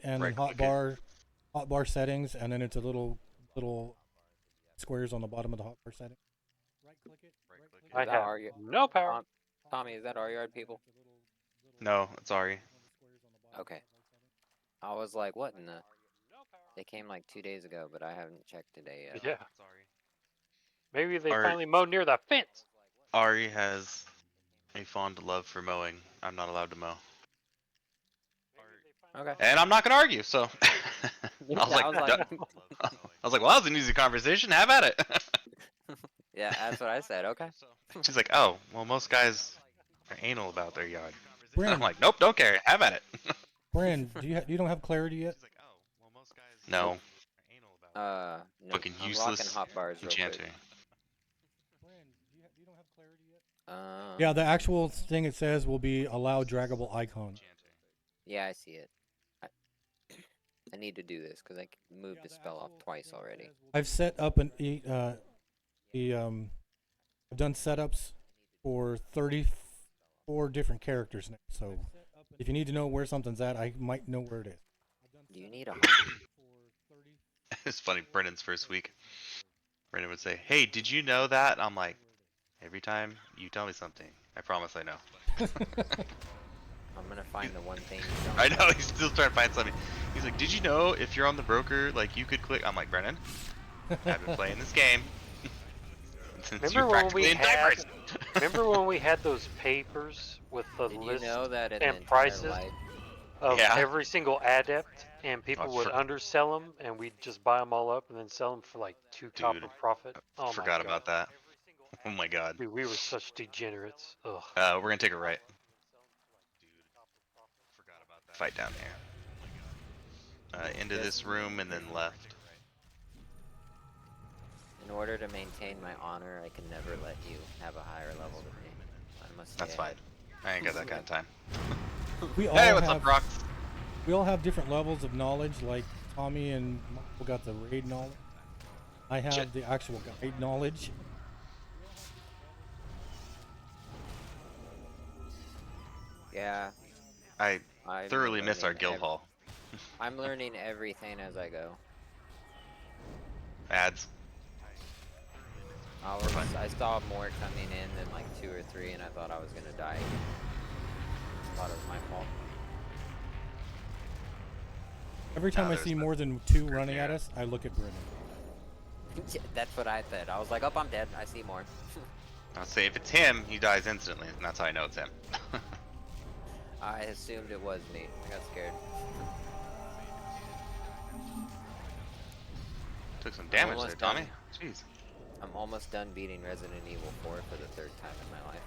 and then Right-click hotbar settings, and then it's a little squares on the bottom of the hotbar setting. Right click it. Right-click it. I that have our y- no power. Tommy, is that our yard people? No, sorry. Okay. I was like, what in the... They came like 2 days ago, but I haven't checked today yet. Yeah. Sorry. Maybe they Are- finally mowed near the fence. Ari has a fond love for mowing. I'm not allowed to mow. Okay. And I'm not gonna argue, so I was I like, was like- "Duh." I was like, well, that was an easy conversation. Have at it. Yeah, that's what I said, okay. She's like, oh, well, most guys are anal about their yard. And I'm Brand, like, nope, don't care. Have at it. Brand, you don't have clarity yet? She's like, oh, well, most guys no. Are anal about No, Fucking I'm useless locking hotbars real enchanter. quick. You don't have clarity yet? Um, Yeah, the actual thing it says will be allow draggable icon. Yeah, I see it. I need to do this because I moved the spell off twice already. I've set up I've done setups for 34 different characters now. So if you need to know where something's at, I might know where it is. Do you need a hotkey? It's funny, Brendan's first week. Brendan would say, hey, did you know that? I'm like, every time you tell me something, I promise I know. I'm gonna find the one thing you don't I know, he's still trying to find something. He's like, did you know if you're on the broker, like, you could click? I'm like, Brennan, I've been playing this game since Remember you're when practically we in had- diapers. Remember when we had those papers with the Did you list know that in and the entire prices? life, of Yeah. every single adept, and people I would for- undersell them, and we'd just buy them all up and then sell them for like 2 copper Dude, profit. Oh my Forgot God. about that. Oh my god. Dude, we were such degenerates. Ugh. We're gonna take a right. Forgot about that. Fight down here. Into Yes. this room and then left. In order to maintain my honor, I can never let you have a higher level than me. I must That's stay fine. ahead. I ain't got that kind of time. We all Hey, what's have up, Rocks? we all have different levels of knowledge. Like Tommy and Michael got the raid knowledge. I have Shit. the actual guide knowledge. Yeah. I I'm thoroughly miss our learning guild hall. I'm learning everything as I go. Ads. I saw more coming in than like 2 or 3, and I thought I was gonna die. Thought it was my fault. Every time I there's see the more than 2 running here. at us, I look at Brennan. That's what I said. I was like, oh, I'm dead. I see more. I'll say if it's him, he dies instantly, and that's how I know it's him. I assumed it was me. I got scared. Took some damage there, almost Tommy. done. Jeez. I'm almost done beating Resident Evil 4 for the 3rd time in my life.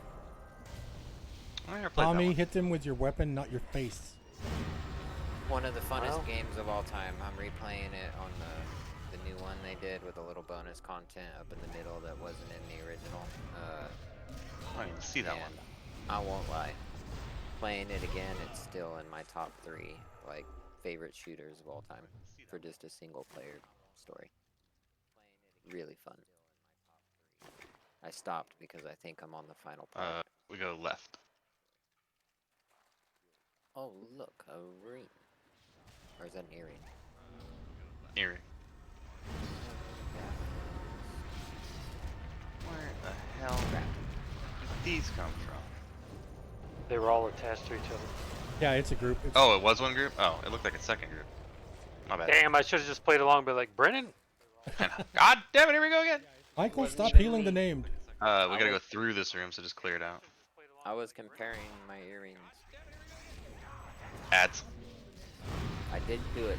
I never played that Tommy, one. hit them with your weapon, not your face. One of the funnest Well. games of all time. I'm replaying it on the new one they did with a little bonus content up in the middle that wasn't in the original. I don't even see that one. And I won't lie. Playing it again, it's still in my top 3 like favorite shooters of all time for just a single player story. Really fun. I stopped because I think I'm on the final part. We go left. Oh look, a ring. Or is that an earring? Earring. Where the hell did these come from? They were all attached to each other. Yeah, it's a group. It's, Oh, it was one group? Oh, it looked like a second group. My bad. Damn, I should have just played along, but like, Brennan? God damn it, here we go again! Michael, stop healing the named. We gotta go through this room, so just clear it out. I was comparing my earrings. Ads. I did do it.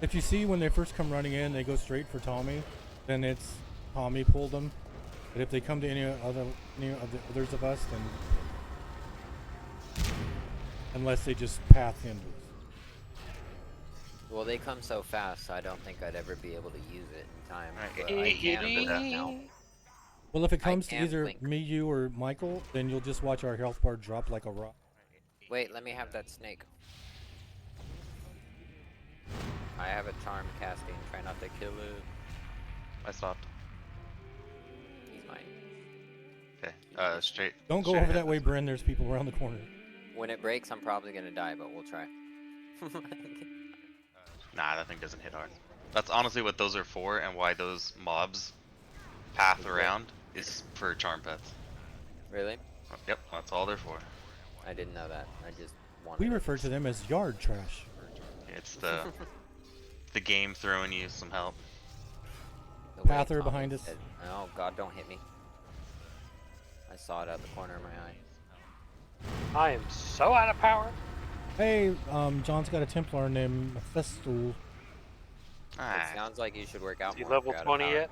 If you see when they first come running in, they go straight for Tommy, then it's Tommy pulled them. But if they come to any of the others of us, then unless they just path him. Well, they come so fast, I don't think I'd ever be able to use it in time. Right, But get- I get can into do that. that now. Well, if it I comes to can't either blink. me, you, or Michael, then you'll just watch our health bar drop like a rock. Wait, let me have that snake. I have a charm casting. Try not to kill it. I stopped. He's mine. Okay, straight. Don't go straight over ahead. that way, Bryn. There's people around the corner. When it breaks, I'm probably gonna die, but we'll try. Nah, that thing doesn't hit hard. That's honestly what those are for, and why those mobs path around is for charm pets. Really? Yep, that's all they're for. I didn't know that. I just wanted We it. refer to them as yard trash. It's the game throwing you some help. The way Pather Thomas behind us. said- Oh God, don't hit me. I saw it out the corner of my eye. I am so out of power. Hey, John's got a Templar named Festool. It Ah, sounds like you should work out Is he more. if level you're out of 20 power. yet?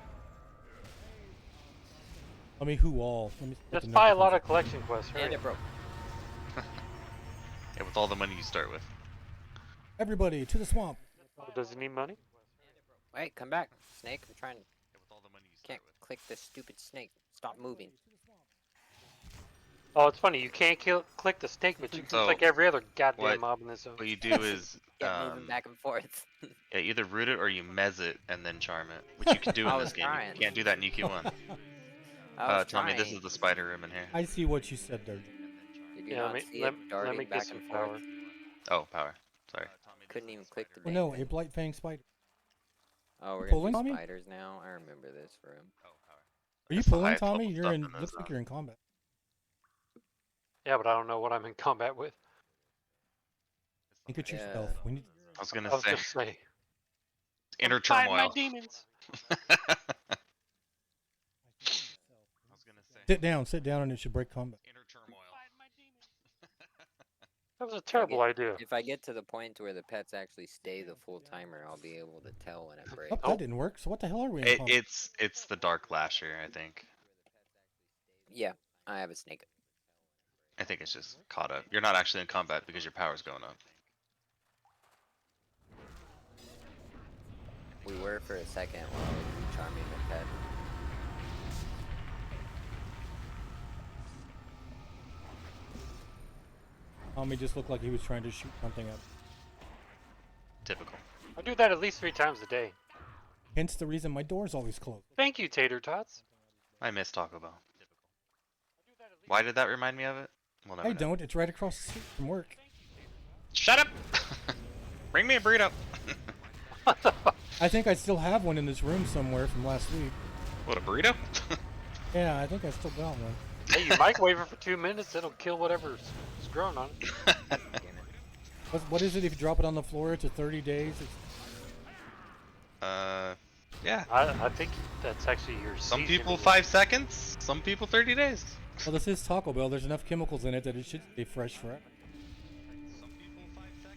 Let me who all. Let me put Just the buy a note lot down. of collection quests. And Hurry. it broke. yeah, with all the money you start with. Everybody to the swamp. Oh, does he need money? Wait, come back, snake. I'm trying. Yeah, with all the money you Can't click this stupid snake. Stop moving. Oh, it's funny. You can't click the snake, but you can So, click every other goddamn what- mob in this zone. What you do is Get moving back and forth. yeah, either root it or you mez it and then charm it, which you can do I in was this game. trying. You can't do that in UQ1. I was Tommy, this trying. is the spider room in here. I see what you said there. Did you Yeah, not let see me it darting get back some and power. forth? Oh, power. Sorry. Couldn't even click the Oh dang no, thing. a blight fang spider. Oh, we're pulling, gonna do Tommy? spiders now. I remember this room. Are you That's the pulling, highest Tommy? level You're stuff in. in this Looks like zone. you're in combat. Yeah, but I don't know what I'm in combat with. Think it Yeah. yourself. We need. I was gonna I was say just saying. inner Find my turmoil. demons. I was gonna say Sit down, and it should break combat. inner turmoil. That was a terrible idea. If I get to the point where the pets actually stay the full timer, I'll be able to tell when it Oh, breaks. that didn't work. So what the hell are we in? It, combat? it's the Dark Lasher, I think. Yeah, I have a snake. I think it's just caught up. You're not actually in combat because your power's going up. We were for a second while I was recharming the pet. Tommy just looked like he was trying to shoot something up. Typical. I do that at least 3 times a day. Hence the reason my door's always closed. Thank you, Tater Tots. I miss Taco Bell. Why did that remind me of it? We'll never I know. don't. It's right across the street from work. Shut up! Bring me a burrito. I think I still have one in this room somewhere from last week. What, a burrito? Yeah, I think I still got one. Hey, you microwave it for 2 minutes, it'll kill whatever's growing on it. What is it if you drop it on the floor? It's a 30 days. It's, Yeah. I think that's actually your Some seasoning. people 5 seconds, some people 30 days. well, this is Taco Bell. There's enough chemicals in it that it should stay fresh forever.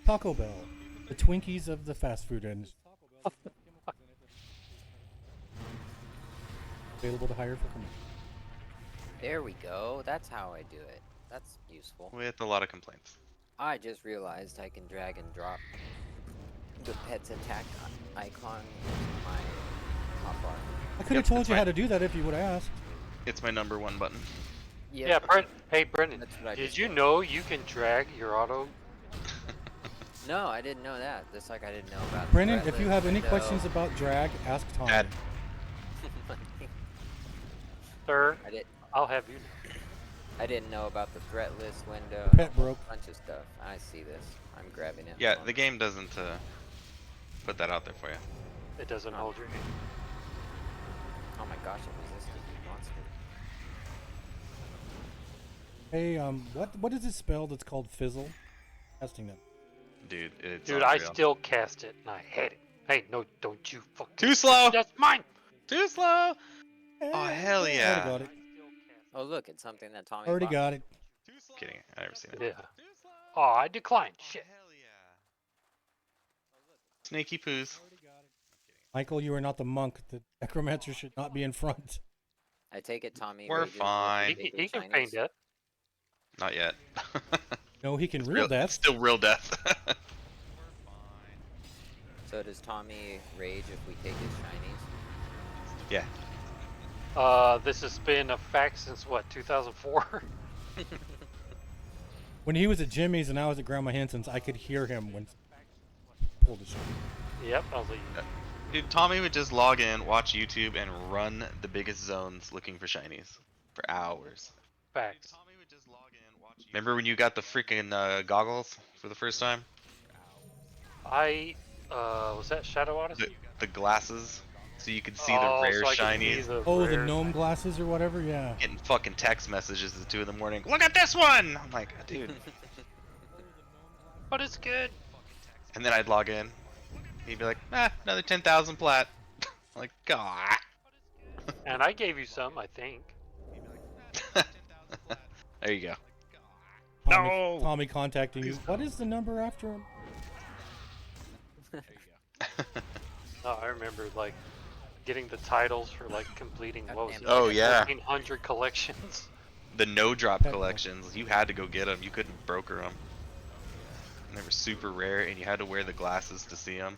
Taco Bell, the Twinkies of the fast food industry. Available to hire for commercial. There we go. That's how I do it. That's useful. With a lot of complaints. I just realized I can drag and drop the pet's attack icon into my hotbar. I could have Yep, told that's you how fine. to do that if you would have asked. It's my #1 button. Yeah, hey, Brendan, That's what I did just you did. know you can drag your auto? No, I didn't know that. Just like I didn't know about. the Brennan, threat if you list have any window. questions about drag, ask Tom. Add. Sir, I did. I'll have you know. I didn't know about the threat list window. The pet and a broke. bunch of stuff. I see this. I'm grabbing it. Yeah, Hold on. the game doesn't put that out there for you. It doesn't Oh. hold your hand. Oh my gosh, it resisted the monster. Hey, what is this spell that's called fizzle? Testing them. Dude, it's Dude, I unreal. still cast it and I hate it. Hey, no, don't you fucking. Too slow! That's mine! Too slow! Oh, hell Already yeah. got it. Oh look, it's something that Tommy. Already bought. got it. Kidding, I never seen it. Yeah. Oh, I declined. Shit. Hell yeah. Snaky poos. Michael, you are not the monk. The necromancer should not be in front. I take it Tommy. We're rages with fine. the He bigger can feign Chinese. death. Not yet. No, he can real death. Still real death. So does Tommy rage if we take his shinies? yeah. This has been a fact since what, 2004? When he was at Jimmy's and I was at Grandma Henson's, I could hear him when pulled his shot. Yep, I was like, Dude, Tommy would just log in, watch YouTube, and run the biggest zones looking for shinies for hours. facts. Remember when you got the freaking goggles for the first time? Was that Shadow Odyssey? The glasses, so you could see Oh, the rare so I could see shinies. the Oh, the rare gnome glasses or whatever? Yeah. Getting fucking text messages at 2 in the morning. Look at this one! I'm like, dude. But it's good. And then I'd log in. He'd be like, another 10,000 plat. I'm like, God. And I gave you some, I think. There you go. Tommy, No! Tommy contacting you. What is the number after him? No, I remember like getting the titles for like completing what was it? Oh, yeah. 1,400 collections. The no drop Pet collections, you had to go get them. You couldn't broker them. And they were super rare, and you had to wear the glasses to see them.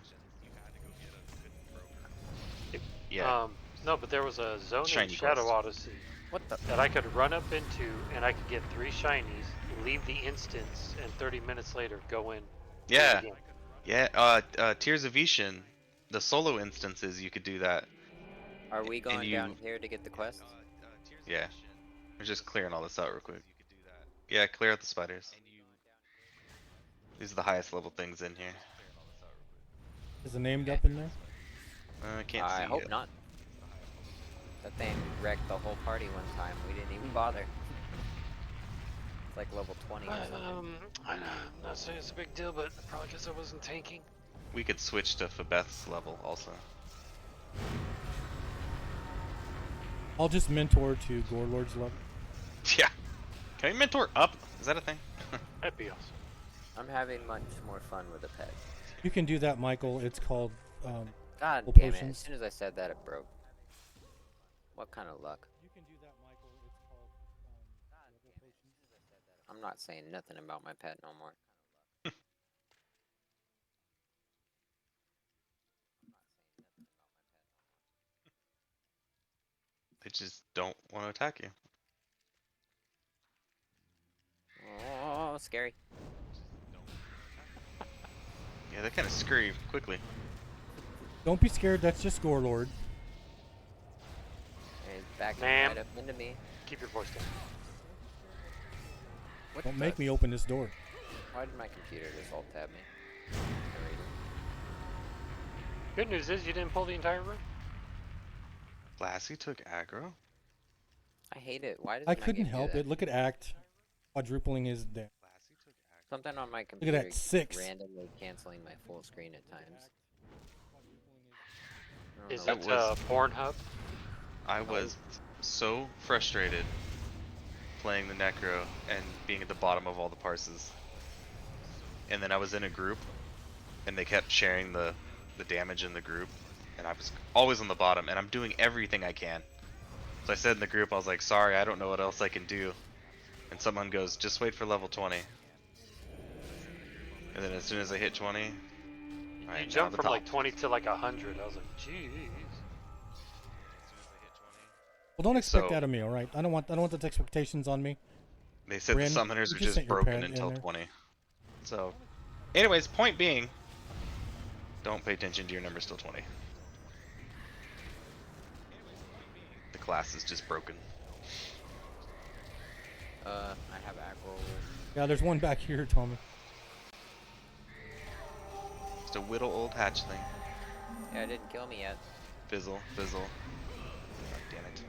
Yeah. No, but there was a zone in Shiny Shadow ghosts. Odyssey What the? that I could run up into, and I could get 3 shinies, leave the instance, and 30 minutes later go in. do it Yeah. again. Yeah. Tears of Ishin, the solo instances, you could do that. Are we going you- down here to get the quest? Yeah. We're just clearing all this out real quick. Yeah, clear out the spiders. These are the highest level things in here. Is the named up in there? I can't see I hope it. not. That thing wrecked the whole party one time. We didn't even bother. It's like level 20 or something. I'm not saying it's a big deal, but probably because I wasn't tanking. We could switch to Fabeth's level also. I'll just mentor to Gorelord's level. Yeah. Can we mentor up? Is that a thing? That'd be awesome. I'm having much more fun with a pet. You can do that, Michael. It's called God Well, damn it! As potions. soon as I said that, it broke. What kind of luck? You can do that, Michael. It's called potions. I'm not saying nothing about my pet no more. They just don't want to attack you. Oh, scary. Yeah, they kind of scurry quickly. Don't be scared. That's just Gorelord. He's backing Ma'am. right up into me. Keep your voice down. What Don't the- make me open this door. Why did my computer just alt tab me? Good news is you didn't pull the entire room. Lassie took aggro. I hate it. Why does I my couldn't game do help that? it. Look at Act. Quadrupling his damn. Lassie took aggro. Something on my Look computer at that, 6. randomly canceling my full screen at times. I don't Is know That it was- Pornhub? I was so frustrated playing the Necro and being at the bottom of all the parses. And then I was in a group and they kept sharing the damage in the group and I was always on the bottom and I'm doing everything I can. So I said in the group, I was like, sorry, I don't know what else I can do. And someone goes, just wait for level 20. And then as soon as I hit 20, You alright, now jumped the from top. like 20 to like 100. I was like, jeez. Well, don't expect So- that of me. All right. I don't want those expectations on me. They said Bryn, the summoners you are just just sent your broken pet in until there. 20. So, anyways, point being, don't pay attention to your number still 20. The class is just broken. I have aggro. Yeah, there's one back here, Tommy. Just a whittle old hatchling. Yeah, it didn't kill me yet. Fizzle, fizzle. God damn it.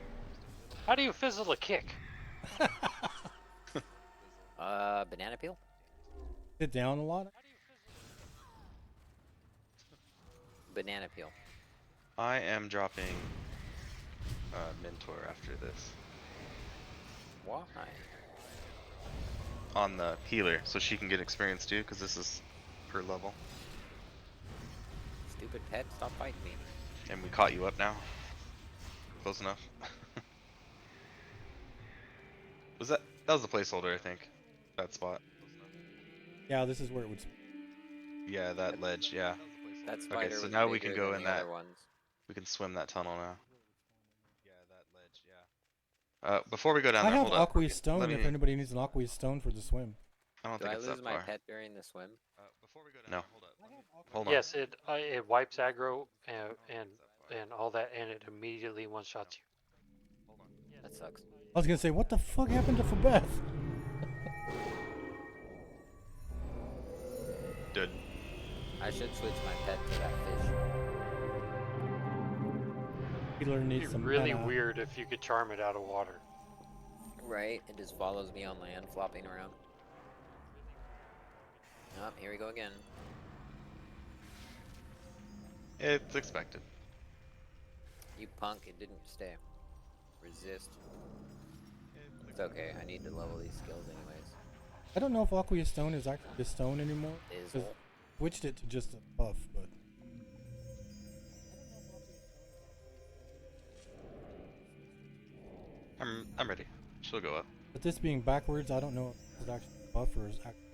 How do you fizzle a kick? Banana peel? Sit down a lot. Banana peel. I am dropping Mentor after this. Why? On the healer, so she can get experience too, because this is per level. Stupid pet, stop fighting me. And we caught you up now. Close enough. That was the placeholder, I think. That spot. Yeah, this is where it would. Yeah, that ledge, yeah. That spider so was now we can bigger go than in the that. other ones. We can swim that tunnel now. Yeah, that ledge, yeah. Before we go down I there, have hold up. aqueous stone. Let If me- anybody needs an aqueous stone for the swim. I don't Do think I it's lose that my far. pet during the swim? Before we go down, no. Hold on. Yes, it wipes aggro and all that, and it immediately one shots you. That sucks. I was gonna say, what the fuck happened to Fabeth? Good. I should switch my pet to that fish. Healer It'd needs be some. really mana. weird if you could charm it out of water. Right? It just follows me on land, flopping around. Oh, here we go again. It's expected. You punk, it didn't stay. Resist. It's okay, I need to level these skills anyways. I don't know if aqueous stone is actually a stone anymore. Is 'Cause switched it to just a buff, but I'm ready. She'll go up. this being backwards, I don't know if it's actually a buff or is actually.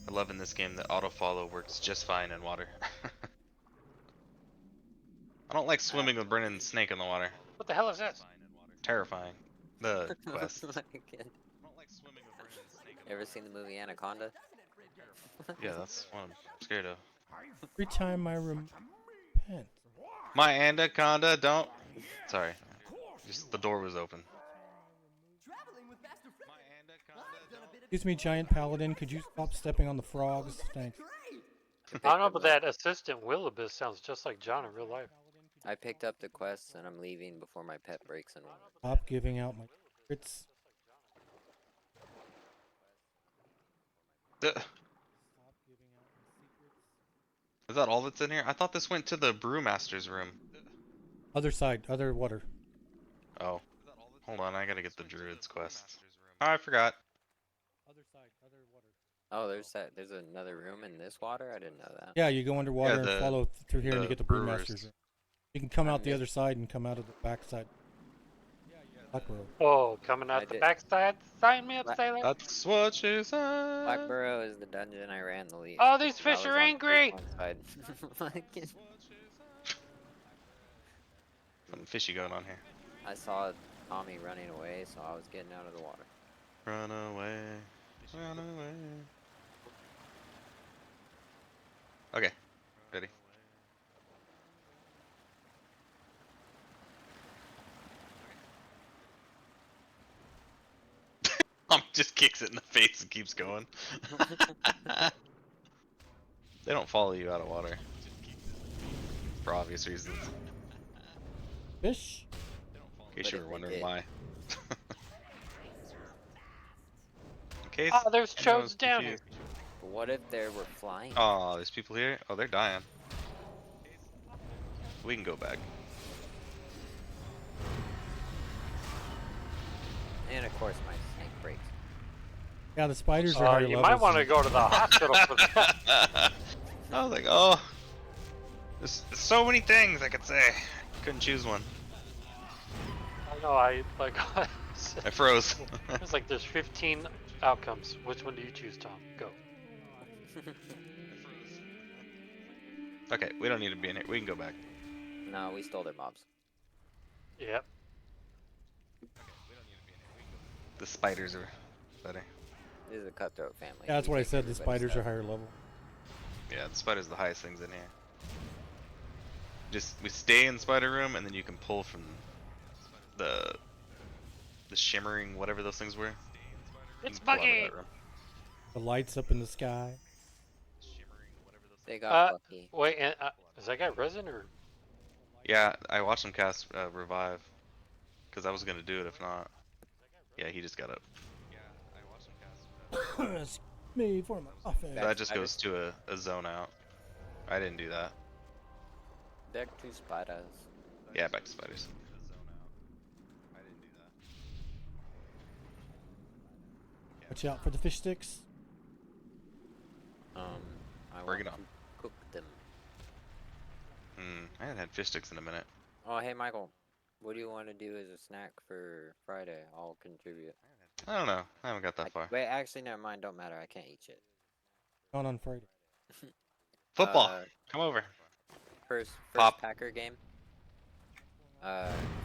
I love in this game that auto follow works just fine in water. I don't like swimming with Brennan and Snake in the water. What the hell is that? Terrifying. The quest. Like again. Ever seen the movie Anaconda? Yeah, that's what I'm scared of. Every time I repent. My anaconda, don't. Sorry. Just the door was open. Excuse me, giant paladin. Could you stop stepping on the frogs? Thanks. I don't know, but that assistant Willibus sounds just like John in real life. I picked up the quests and I'm leaving before my pet breaks in one. Stop giving out my secrets. Is that all that's in here? I thought this went to the brewmaster's room. Other side, other water. Oh. Hold on, I gotta get the druids quest. Oh, I forgot. Other side, other water. Oh, there's another room in this water? I didn't know that. Yeah, you go underwater the- and follow through here and you the get the brewers. brewmasters room. You can come I out the other missed- side and come out of the back side. Blackborough. Oh, coming I out the did- backside. Sign me up, Black- sailor. That's what she said. Blackborough is the dungeon I ran the least. Oh, these because I fish was are on the angry! Yukon side. Like, Something fishy going on here. I saw Tommy running away, so I was getting out of the water. Run away. Run away. Okay. Ready. Just kicks it in the face and keeps going. They don't follow you out of water. For obvious reasons. Fish? In case But you if were they wondering did. why. In case Oh, there's anyone was chodes down here. confused. What if there were flying? Oh, there's people here? Oh, they're dying. We can go back. And of course my snake breaks. Yeah, the spiders are higher You levels. might want to than- go to the hospital for that. I was like, oh, there's so many things I could say. Couldn't choose one. I know, I like. I froze. It's like there's 15 outcomes. Which one do you choose, Tom? Go. Okay, we don't need to be in here. We can go back. No, we stole their mobs. Yep. The spiders are better. This is a cutthroat family. Yeah, that's We what I take said. The everybody's spiders are stuff. higher level. Yeah, the spiders are the highest things in here. We stay in spider room, and then you can pull from the shimmering whatever those things were. You It's can pull out of buggy. that room. The lights up in the sky. They got lucky. Wait, and, is that guy resin or? Yeah, I watched him cast revive, because I was gonna do it if not. Yeah, he just got up. Excuse me for my coffee. That just I goes to a zone out. I didn't do that. Back to spiders. Yeah, back to spiders. Watch out for the fish sticks. I Bring it want on. to cook them. I haven't had fish sticks in a minute. Oh, hey Michael, what do you want to do as a snack for Friday? I'll contribute. I don't know. I haven't got that far. Wait, actually, never mind. Don't matter. I can't eat shit. Not on Friday. Football. Uh, Come over. First Pop. Packer game.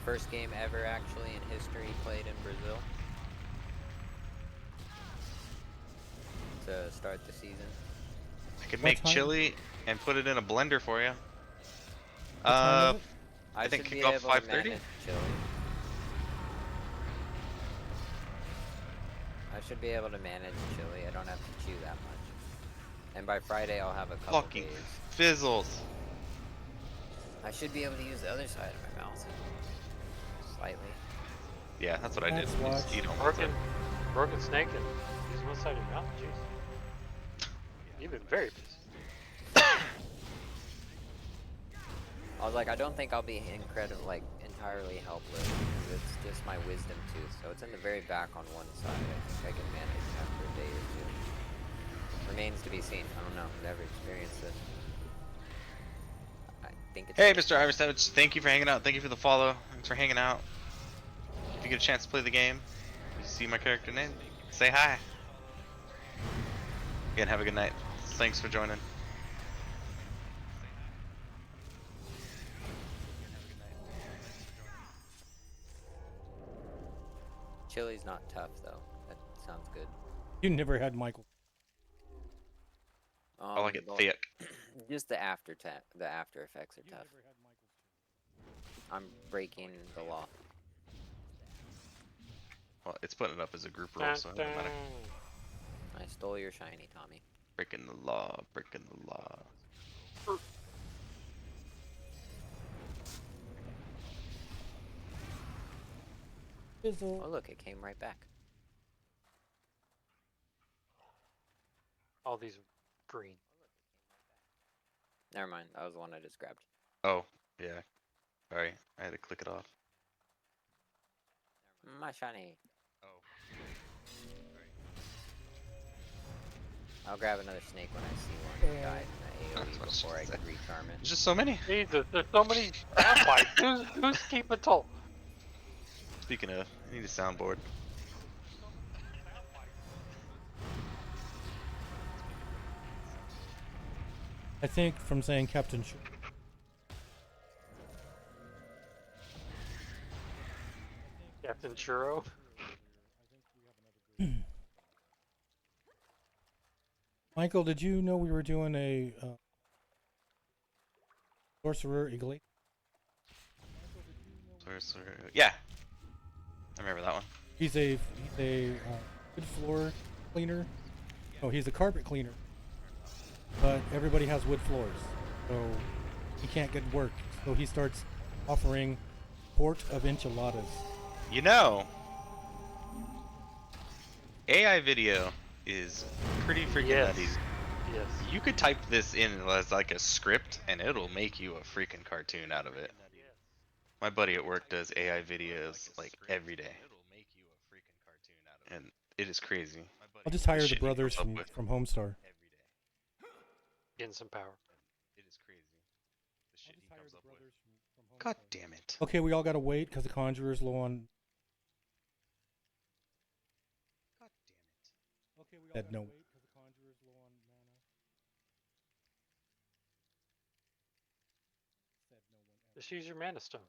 First game ever actually in history played in Brazil. To start the season. I could What make time? chili and put it in a blender for you. What time is it? I think should be kickoff able to 5:30? manage chili. I should be able to manage chili. I don't have to chew that much. And by Friday, I'll have a couple Fucking days. fizzles. I should be able to use the other side of my mouth. Slightly. Yeah, that's what I did. That's You just watch. eat on one side. Broken snake and use one side of your mouth. Jeez. You've been very busy. I was like, I don't think I'll be entirely helpless. Because it's just my wisdom tooth. So it's in the very back on one side. I think I can manage after a day or two. Remains to be seen. I don't know. I've never experienced it. I think it's. Hey, Mr. Irish Savage, thank you for hanging out. Thank you for the follow. Thanks for hanging out. If you get a chance to play the game, you see my character name, say hi. Again, have a good night. Thanks for joining. Chili's not tough though. That sounds good. You never had Michael. I like it well, thick. Just the after effects are tough. I'm breaking the law. Well, it's putting it up as a group roll, so it doesn't matter. I stole your shiny, Tommy. Breaking the law, breaking the law. Fizzle. Oh look, it came right back. All these green. Never mind, that was the one I just grabbed. Oh, yeah. Sorry, I had to click it off. My shiny. Oh. I'll grab another snake when I see one that died in the That's AoE what I before I should can say. recharm it. There's just so many. Jesus, there's so many sound bites. Who's keeping toll? Speaking of, I need a soundboard. I think from saying Captain Sh- Captain Churro. Michael, did you know we were doing a Sorcerer Iglesias? Yeah. I remember that one. He's a wood floor cleaner. Oh, he's a carpet cleaner. But everybody has wood floors, so he can't get work. So he starts offering quart of enchiladas. You know, AI video is pretty freaking Yes. nutty. Yes. You could type this in as like a script, and it'll make you a freaking cartoon out of it. My buddy at work does AI videos like every day, and it is crazy. I'll just The hire the shit he brothers comes up with. from Homestar. Getting some power. It is crazy. The shit he comes up with. God damn it. Okay, we all gotta wait because the Conjurer's low on. God damn it. Okay, we all Said gotta no. wait because the Conjurer's low on mana. Said no one ever. Just use your mana stone.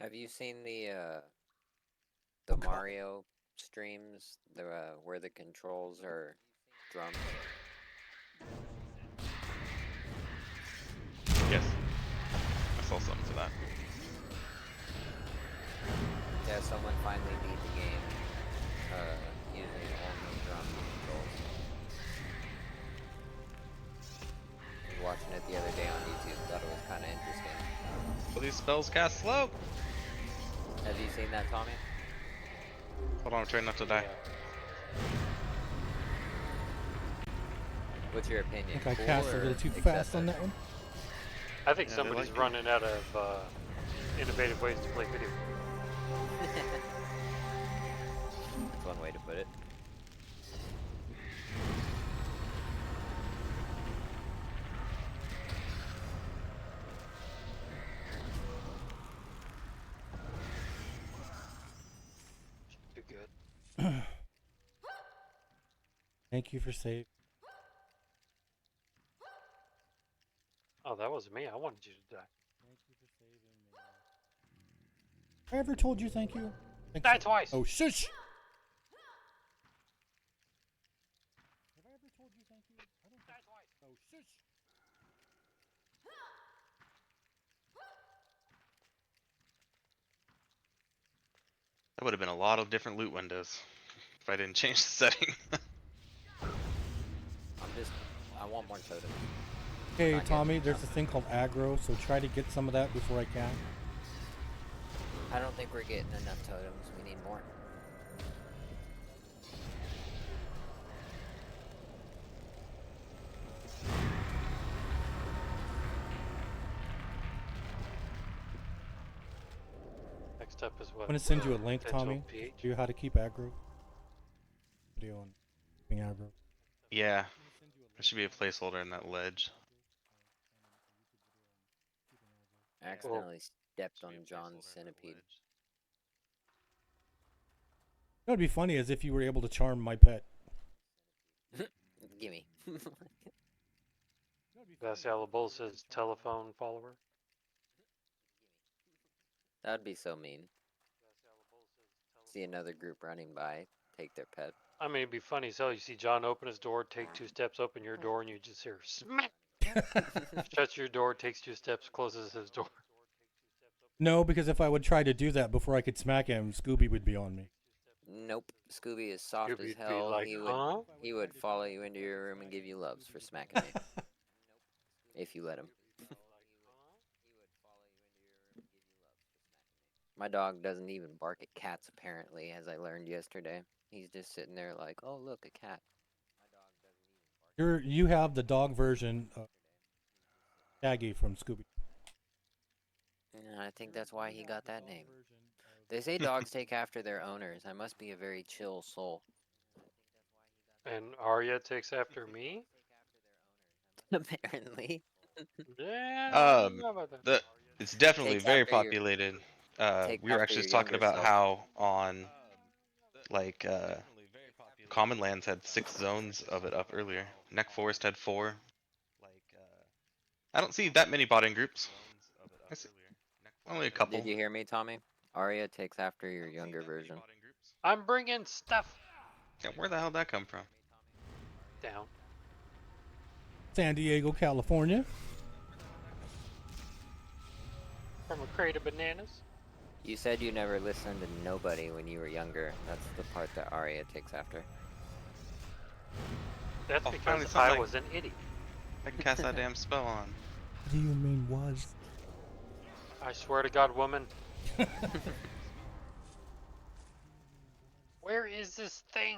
Have you seen the Oh, God. Mario streams, where the controls are drums? Yes. I saw something for that. Yeah, someone finally beat the game using only drum controls. I was watching it the other day on YouTube. Thought it was kind of interesting. Will these spells cast slow? Have you seen that, Tommy? Hold on, I'm trying not to die. What's your I opinion? think I Cool cast a or little too fast excessive? on that one. I think Yeah, they somebody's like it. running out of innovative ways to play video. That's one way to put it. Too good. Thank you for saving. Oh, that wasn't me. I wanted you to die. Thank you for saving me. I ever told you thank you? Think Die so. twice. Oh, shush! Have I ever told you thank you? I don't Die twice. Oh, shush! That would have been a lot of different loot windows if I didn't change the setting. I want more totems. Okay, Not yet. Tommy, there's this thing called aggro, so try to get some of that before I can. I don't think we're getting enough totems. We need more. Next up is what? I'm gonna send you a link, Potential Tommy. PH? To you how to keep aggro. Video on keeping aggro. Yeah. There should be a placeholder in that ledge. I accidentally stepped on John's centipede. What would be funny is if you were able to charm my pet. Gimme. Vasalabulsa's telephone follower. That'd be so mean. See another group running by, take their pet. I mean, it'd be funny as hell. You see John open his door, take 2 steps, open your door, and you just hear smack. Shuts your door, takes 2 steps, closes his door. No, because if I would try to do that before I could smack him, Scooby would be on me. Nope. Scooby is soft You'd as be hell. like, huh? He would follow you into your room and give you loves for smacking me. If you let him. My dog doesn't even bark at cats, apparently, as I learned yesterday. He's just sitting there like, oh, look, a cat. You have the dog version of Shaggy from Scooby. Yeah, I think that's why he got that name. They say dogs take after their owners. I must be a very chill soul. And Arya takes after me? Apparently. Yeah, I don't Um, know about that. it's definitely Takes very after your- populated. Take We were after actually your just talking younger about self. how on like Common Lands had 6 zones of it up earlier. Neck Forest had 4. I don't see that many botting groups. I see only a couple. Did you hear me, Tommy? Arya takes after your younger version. I'm bringing stuff Yeah, where the hell did that come from? down. San Diego, California. From a crate of bananas. You said you never listened to nobody when you were younger. That's the part that Arya takes after. That's Oh, finally because something I like- was an idiot. I can cast that damn spell on. What do you mean was? I swear to God, woman. Where is this thing?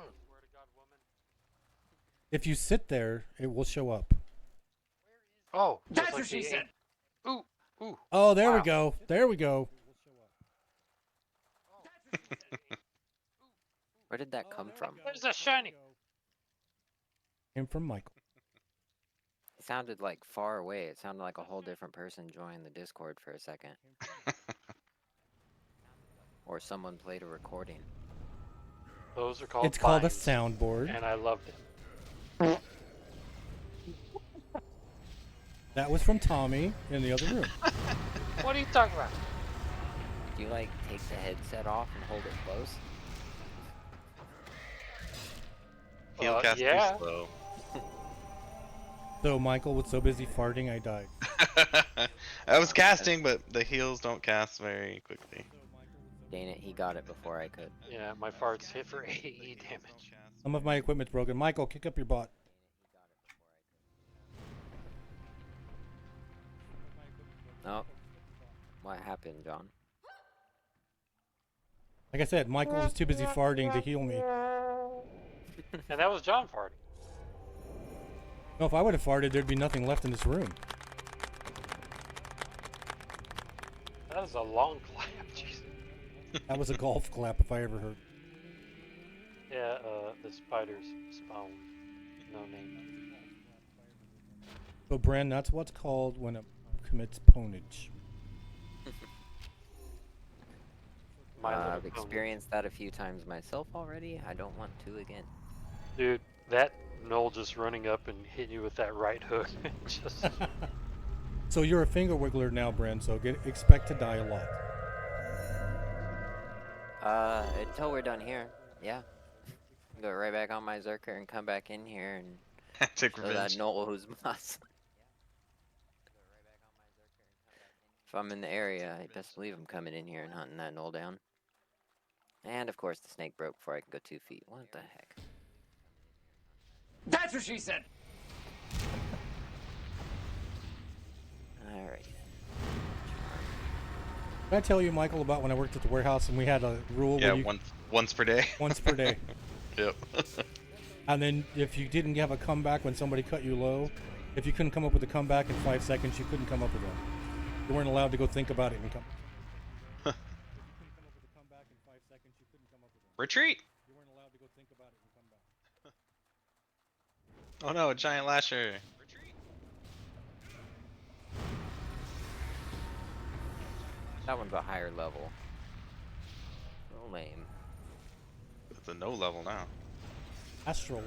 If you sit there, it will show up. Oh, That's just what like she the said. Ooh, ooh. Oh, there we Wow. go. There we go. Where did that come from? There's a shiny. Came from Michael. It sounded like far away. It sounded like a whole different person joined the Discord for a second. Or someone played a recording. Those are called It's called a vines, soundboard. and I love them. That was from Tommy in the other room. What are you talking about? Do you like take the headset off and hold it close? Heal cast yeah. too slow. So Michael was so busy farting, I died. I was casting, but the heals don't cast very quickly. Dang it, he got it before I could. Yeah, my farts hit for AE damage. Some of my equipment's broken. Michael, kick up your butt. Oh. What happened, John? Like I said, Michael was too busy farting to heal me. And that was John farting. No, if I would have farted, there'd be nothing left in this room. That was a long clap, Jesus. That was a golf clap if I ever heard. Yeah, the spiders spawn. No name. So, Bren, that's what's called when it commits ponage. My little I've pony. experienced that a few times myself already. I don't want to again. Dude, that Noel just running up and hitting you with that right hook. Just So you're a finger wiggler now, Bren, so expect to die a lot. Until we're done here. Yeah. Go right back on my Zerker and come back in here and Take show that revenge. Noel who's boss. If I'm in the area, I best believe I'm coming in here and hunting that Noel down. And of course the snake broke before I could go 2 feet. What the heck? That's what she said. Alright. Did I tell you, Michael, about when I worked at the warehouse and we had a rule Yeah, where you once per day. once per day, Yep. and then if you didn't have a comeback when somebody cut you low, if you couldn't come up with a comeback in 5 seconds, you couldn't come up with one. You weren't allowed to go think about it and come. Retreat! You weren't allowed to go think about it and come back. Oh no, a giant lasher. That one's a higher level. So lame. It's a no level now. Astral.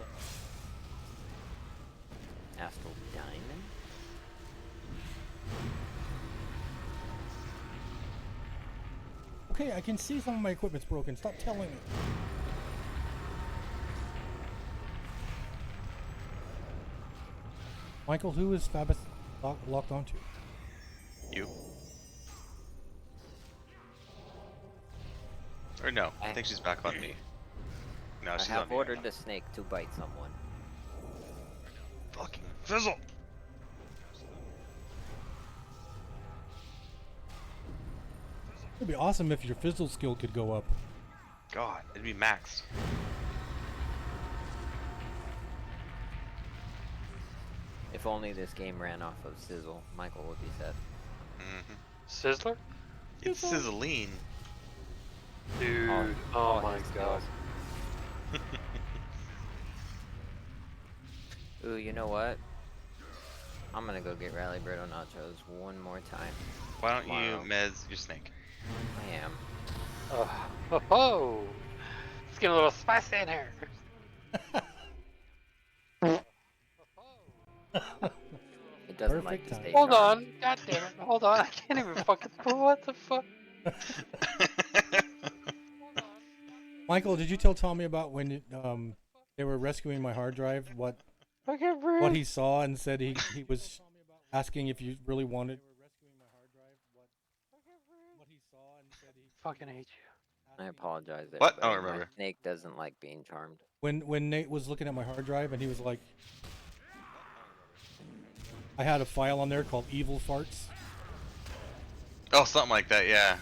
Astral Diamond? Okay, I can see some of my equipment's broken. Stop telling me. Michael, who is Fabus locked onto? You. Or no, I think she's back on me. No, I she's on have me. ordered the snake to bite someone. Fucking fizzle! It'd be awesome if your fizzle skill could go up. God, it'd be maxed. If only this game ran off of Sizzle, Michael would be set. Hmm. Sizzler? It's sizzling. Dude, oh all my his god. skills. Ooh, you know what? I'm gonna go get Rally Bread on nachos one more time. Why don't Tomorrow. you mez your snake? I am. Oh, let's get a little spicy in here. It doesn't like Perfect to time. stay Hold charmed. on, god damn it, hold on, I can't even fucking. What the fuck? Michael, did you tell Tommy about when they were rescuing my hard drive? What I can't breathe. he saw and said he was asking if you really wanted. Fucking hate you. I apologize. What? I don't everybody. My remember. snake doesn't like being charmed. When Nate was looking at my hard drive and he was like, I had a file on there called Evil Farts. Oh, something like that. Yeah.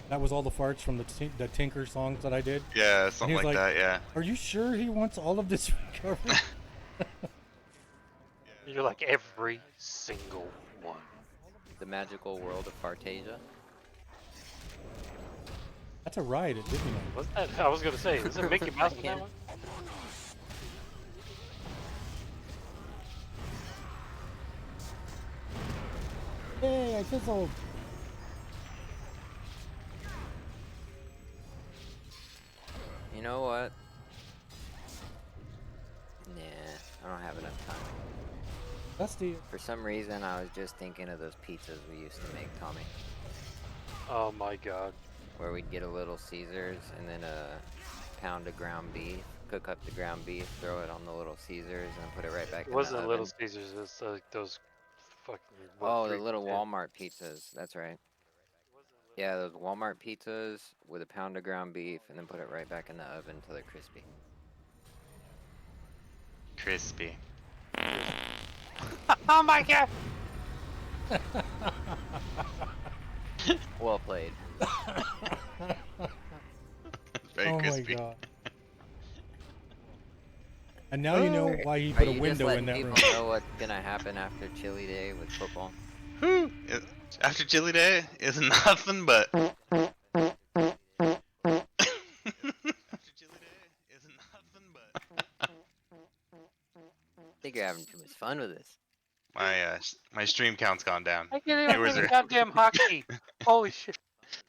That was all the farts from the Tinker songs that I did. Yeah, something he's like like- that. Yeah. Are you sure he wants all of this recovered? You're like every single one. The magical world of Fartasia. That's a ride at Disneyland. What's that? I was gonna say, is it Mickey Mouse in that one? Hey, I fizzled. You know what? Nah, I don't have enough time. Dusty. For some reason, I was just thinking of those pizzas we used to make, Tommy. Oh my god. Where we'd get a little Caesars and then a pound of ground beef, cook up the ground beef, throw it on the little Caesars, and put it right back It in wasn't the Little oven. Caesars, it's like those fucking. Oh, the 3 little for 10. Walmart pizzas. That's right. Yeah, those Walmart pizzas with a pound of ground beef, and then put it right back in the oven until they're crispy. Crispy. Oh my god! Well played. Very Oh crispy. my god. And now you know why he Are put a you just window in letting that people room. know what's gonna happen after Chili Day with football? Whew. After Chili Day is nothing but. After Chili Day is nothing but. I think you're having too much fun with this. My stream count's gone down. I can't even Viewers play the are- goddamn hockey. Holy shit.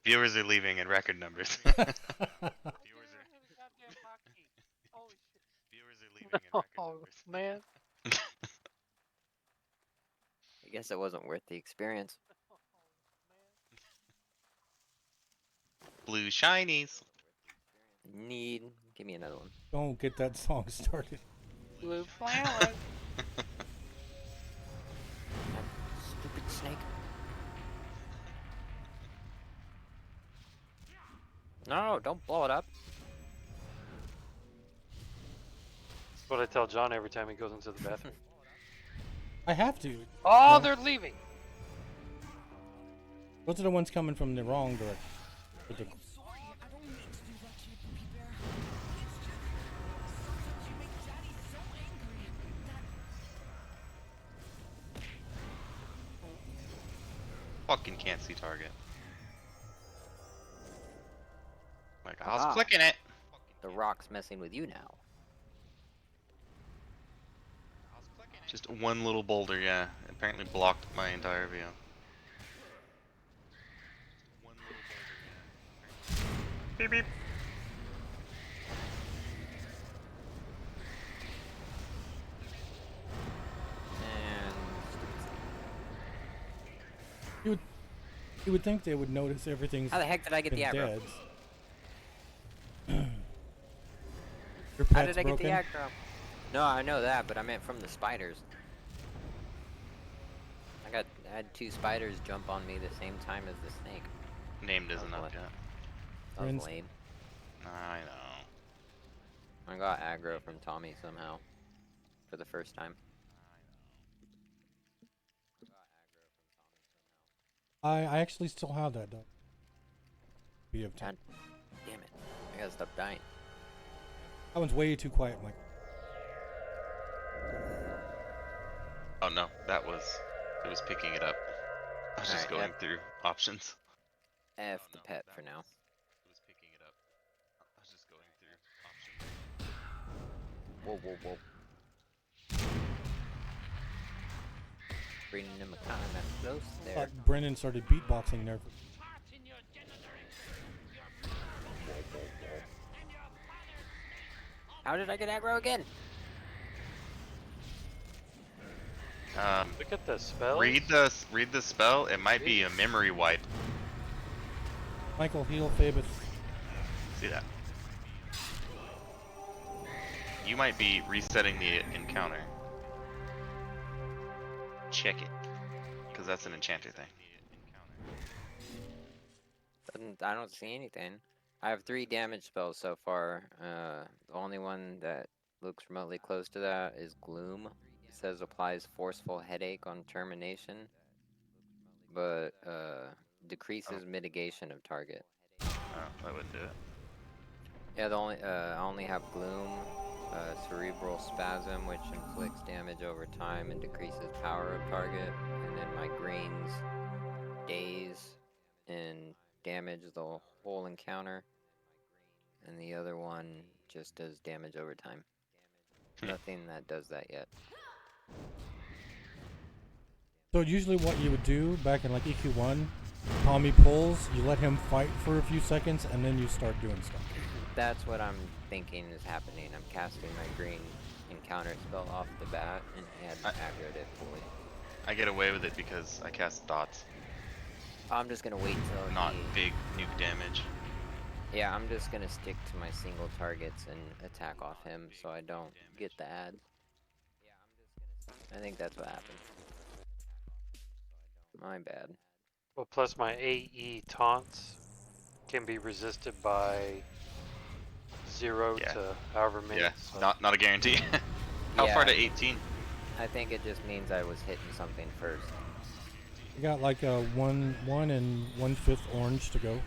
Viewers are leaving in record numbers. Viewers are leaving in record Oh numbers. man. I guess it wasn't worth the experience. Blue shinies. Give me another one. Don't get that song started. Blue flowers. That stupid snake. No, don't blow it up. That's what I tell John every time he goes into the bathroom. I have to. Oh, No. they're leaving. Those are the ones coming from the wrong direction. With the- Fucking can't see target. Like I was Ah. clicking it. The rock's messing with you now. Just one little boulder, yeah. Apparently blocked my entire view. One little boulder, yeah. Beep beep. And You would think they would notice everything's how the heck did I get been the aggro? dead. Your How pet's did I get broken? the aggro? No, I know that, but I meant from the spiders. I had 2 spiders jump on me the same time as the snake. Named isn't Oh, up what? yet. That was Friends. lame. I know. I got aggro from Tommy somehow. For the first time. I actually still have that though. Be of time. God damn it. I gotta stop dying. That one's way too quiet, Mike. Oh no, it was picking it up. I was just Alright, going through options. F Oh, the no, pet that for now. It was picking it up. I was just going through options. Whoa, whoa, whoa. Bringing him kind of close there. Thought Brennan started beatboxing there. How did I get aggro again? Look at the spell. Read the spell. It might be a memory wipe. Michael, heal Phoebus. See that? You might be resetting the encounter. Check it, because that's an enchanter thing. I don't see anything. I have 3 damage spells so far. The only one that looks remotely close to that is Gloom. It says applies forceful headache on termination, but decreases mitigation of target. Oh, that wouldn't do it. Yeah, I only have Gloom, Cerebral Spasm, which inflicts damage over time and decreases power of target, and then my greens, Daze, and damage the whole encounter, and the other one just does damage over time. Nothing that does that yet. So usually what you would do back in like EQ1, Tommy pulls, you let him fight for a few seconds, and then you start doing stuff. That's what I'm thinking is happening. I'm casting my green encounter spell off the bat, and he hadn't aggroed it fully. I get away with it because I cast dots, I'm just gonna wait till not he... big nuke damage. Yeah, I'm just gonna stick to my single targets and attack off him so I don't get the ads. I think that's what happened. My bad. Well, plus my AE taunts can be resisted by 0 Yeah. to however many. Yeah, so- not a guarantee. How far Yeah. to 18? I think it just means I was hitting something first. You got like a 1 and 1/5 orange to go.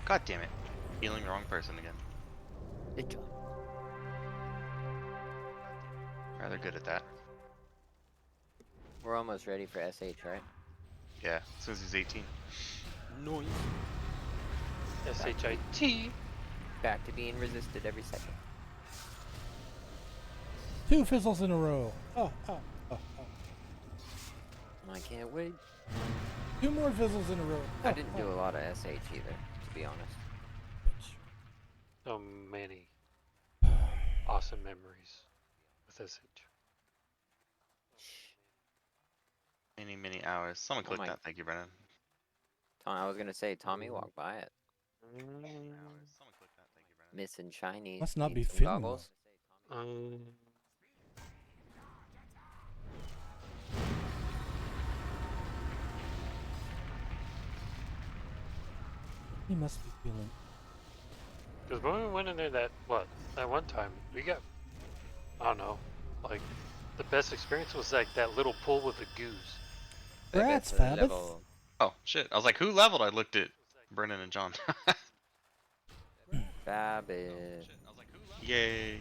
God damn it. Healing the wrong person again. Good job. Rather good at that. We're almost ready for SH, right? Yeah, as soon as he's 18. Noise. SHIT. Back to being resisted every second. 2 fizzles in a row. Oh. I can't wait. 2 more fizzles in a row. I didn't do a lot of SH either, to be honest. So many awesome memories with SH. Many hours. Someone Oh click my- that. Thank you, Brennan. I was gonna say, Tommy walked by it. Someone click that. Thank you, Brennan. Missing shiny. Must not Need be some fitting goggles. He must be feeling. Because when we went in there that one time, we got, I don't know, like the best experience was like that little pool with the goose. I bet Rats, the Fabus. level- Oh, shit. I was like, who leveled? I looked at Brennan and John. Fabulous. Yay.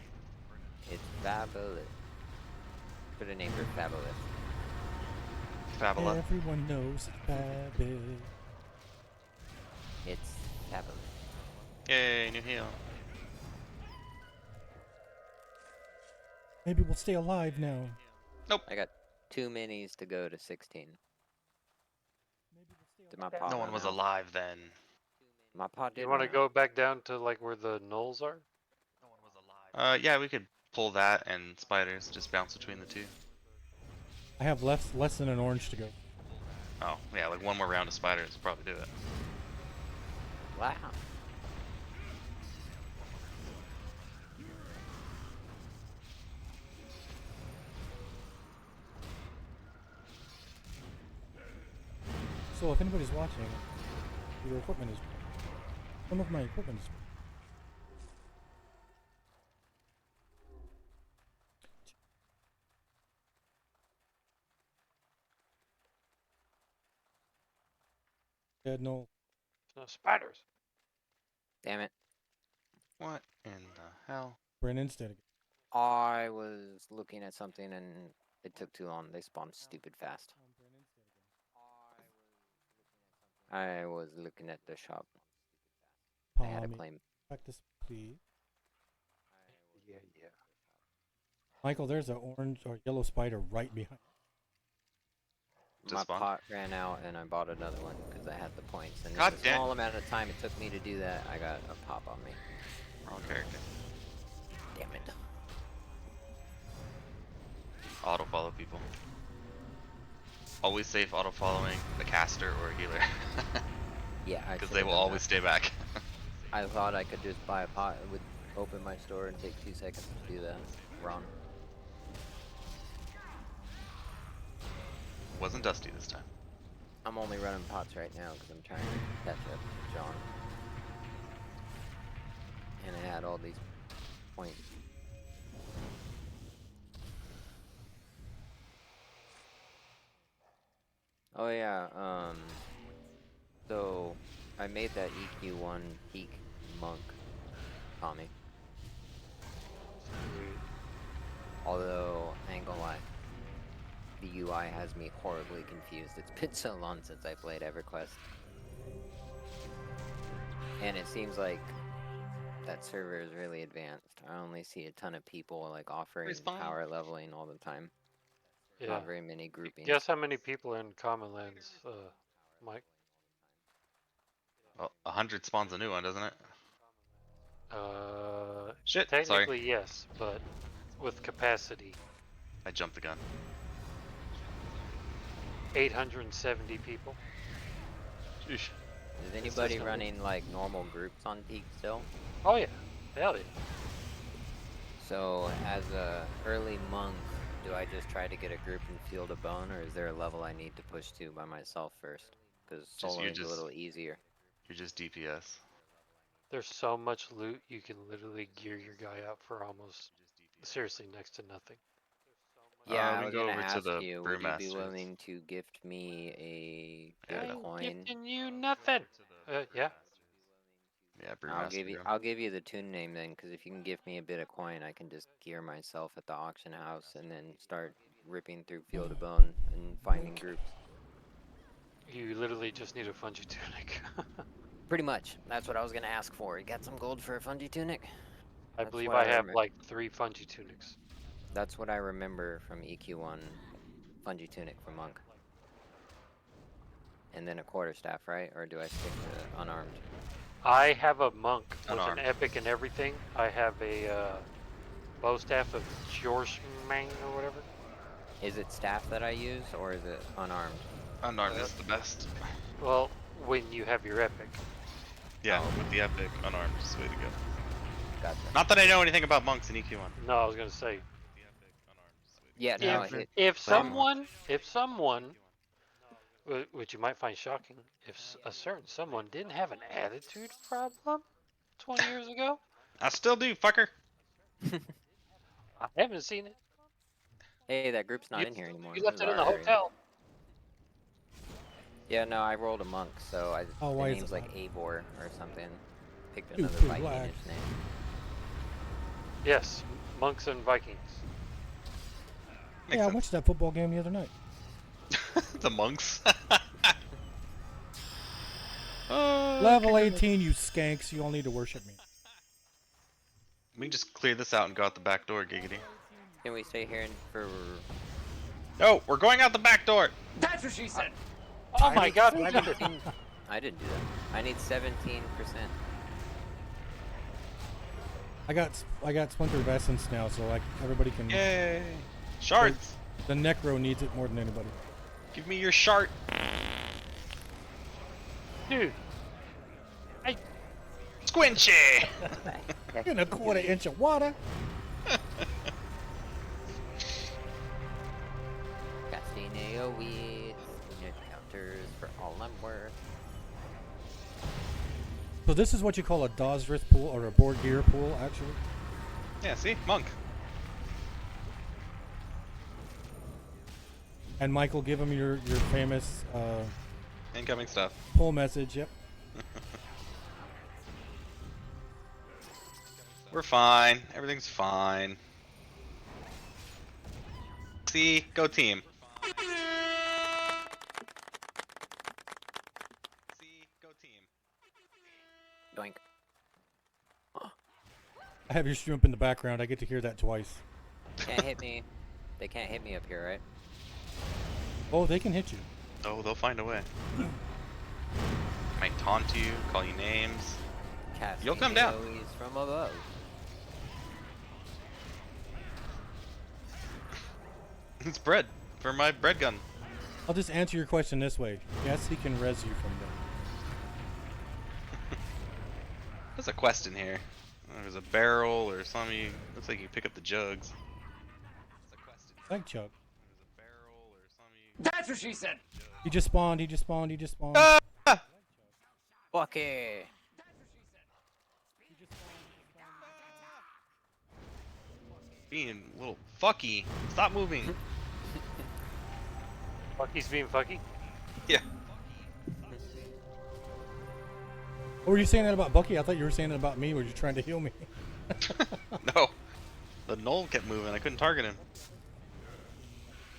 It's fabulous. Put a name for fabulous. Fabula. Everyone knows it's Fabulous. It's fabulous. Yay, new heal. Maybe we'll stay alive now. I got 2 minis to go to 16. Did my pot No one run was out? alive then. My pot did You want to run go out. back down to like where the knolls are? Yeah, we could pull that and spiders. Just bounce between the two. I have less than an orange to go. Oh, yeah, like one more round of spiders will probably do it. Wow. So if anybody's watching, your equipment is. Some of my equipment is. Yeah, no. No spiders. Damn it. What in the hell? Brennan's dead again. I was looking at something and it took too long. They spawned stupid fast. I was looking at the shop. They had a Tommy, claim. practice, please. Yeah. Michael, there's an orange or yellow spider right behind. Just My spawned? pot ran out and I bought another one because I had the points. And in God the damn. small amount of time it took me to do that, I got a pop on me. Wrong character. Damn it. Auto follow people. Always safe auto following a caster or a healer. Yeah, I Because should've they will done always that. stay back. I thought I could just buy a pot. It would open my store and take 2 seconds to do that. Wrong. Wasn't Dusty this time. I'm only running pots right now because I'm trying to catch up to John. And I had all these points. Oh yeah, so I made that EQ1 peak monk, Tommy. Although, I ain't gonna lie, the UI has me horribly confused. It's been so long since I played EverQuest. And it seems like that server is really advanced. I only see a ton of people like offering Respawn. power leveling all the time. Yeah. Not very many groupings. Guess how many people are in Common Lands, Mike? Well, 100 spawns a new one, doesn't it? Shit, sorry. Technically yes, but with capacity, I jumped the gun. 870 people. Sheesh. Is anybody system. running like normal groups on Peak still? Oh yeah, hell yeah. So as a early monk, do I just try to get a group in Field of Bone, or is there a level I need to push to by myself first? Because Just- you soloing's a just- little easier. You're just DPS. There's so much loot you can literally gear your guy out for almost seriously next to nothing. Yeah, we I was go gonna over to ask the you, would you be Brewmasters. willing to gift me a Yeah. good I ain't coin? gifting you nothing. Yeah. Yeah, I'll Brewmaster. give you. Bro. I'll give you the tune name then, because if you can give me a bit of coin, I can just gear myself at the auction house and then start ripping through Field of Bone and finding groups. You literally just need a Fungi tunic. Pretty much. That's what I was gonna ask for. You got some gold for a Fungi tunic? I That's believe what I I have remem- like 3 Fungi tunics. That's what I remember from EQ1 Fungi tunic from Monk. And then a quarterstaff, right? Or do I stick to unarmed? I have a monk with Unarmed. an epic and everything. I have a bow staff of Jorshmang or whatever. Is it staff that I use, or is it unarmed? Unarmed is the best. Well, when you have your epic. Yeah, with the epic, unarmed is the way to go. Gotcha. Not that I know anything about monks in EQ1. No, I was gonna say The epic, unarmed is the way to Yeah, go. no, if, it, if Same. someone, which you might find shocking, if a certain someone didn't have an attitude problem 20 years ago, I still do, fucker. I haven't seen it. hey, that group's not You- in here anymore. You left This it is in the our area. hotel. Yeah, no, I rolled a monk, so I Oh, the why is name's it like not? Eivor or something. Picked Too another black. Vikingish name. Yes, monks and Vikings. Makes Yeah, I sense. watched that football game the other night. The monks. Level 18, you skanks. You all need to worship me. We can just clear this out and go out the back door, Giggity. Can we stay here for? No, we're going out the back door. Oh my god, I we didn't, did it. I didn't do that. I need 17%. I got Splinter Essence now, so like everybody can. Yay! Shards. The Necro needs it more than anybody. Give me your shart. Dude, Squinchy. In a quarter inch of water. Casting AoEs, counters for all I'm worth. So this is what you call a Dosrith pool or a board gear pool, actually. Yeah, see, monk. And Michael, give him your famous Incoming stuff. pull message. Yep. We're fine. Everything's fine. See? Go team. See? Go team. Doink. I have your shrimp in the background. I get to hear that twice. Can't hit me. They can't hit me up here, right? Oh, they can hit you. Oh, they'll find a way. Might taunt you, call you names. Casting You'll come down. AoEs from above. It's bread. For my bread gun. I'll just answer your question this way. Yes, he can res you from there. There's a quest in here. There's a barrel or something. Looks like you pick up the jugs. There's a quest in here. Thank Chuck. There's a barrel or something. That's what she said. He just spawned. He just spawned. He just spawned. Ah! Bucky! Being a little fucky. Stop moving. Bucky's being fucky. Yeah. Oh, were you saying that about Bucky? I thought you were saying that about me. Were you trying to heal me? No. The knoll kept moving. I couldn't target him.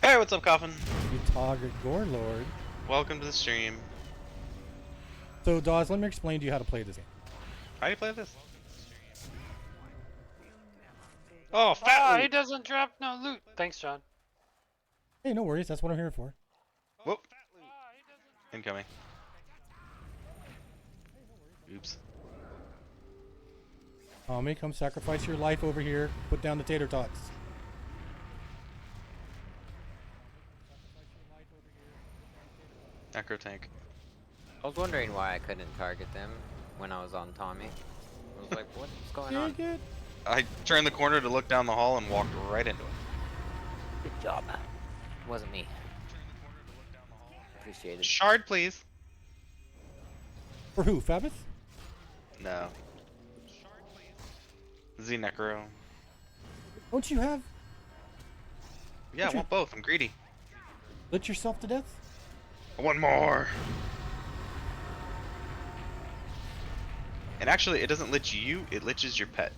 Hey, what's up, Coffin? You target Gorelord. Welcome to the stream. So, Dawes, let me explain to you how to play this game. How do you play this? Oh, fat Ah, loot. he doesn't drop no loot. Thanks, John. Hey, no worries. That's what I'm here for. Whoop. Incoming. Oops. Tommy, come sacrifice your life over here. Put down the tater tots. Necro tank. I was wondering why I couldn't target them when I was on Tommy. I was like, what's going Yeah, on? good. I turned the corner to look down the hall and walked right into it. Good job. Wasn't me. Appreciate it. Shard, please. For who? Fabith? No. Z Necro. Don't you have? Yeah, I Would you- want both. I'm greedy. Lit yourself to death? I want more. And actually, it doesn't lich you, it liches your pet.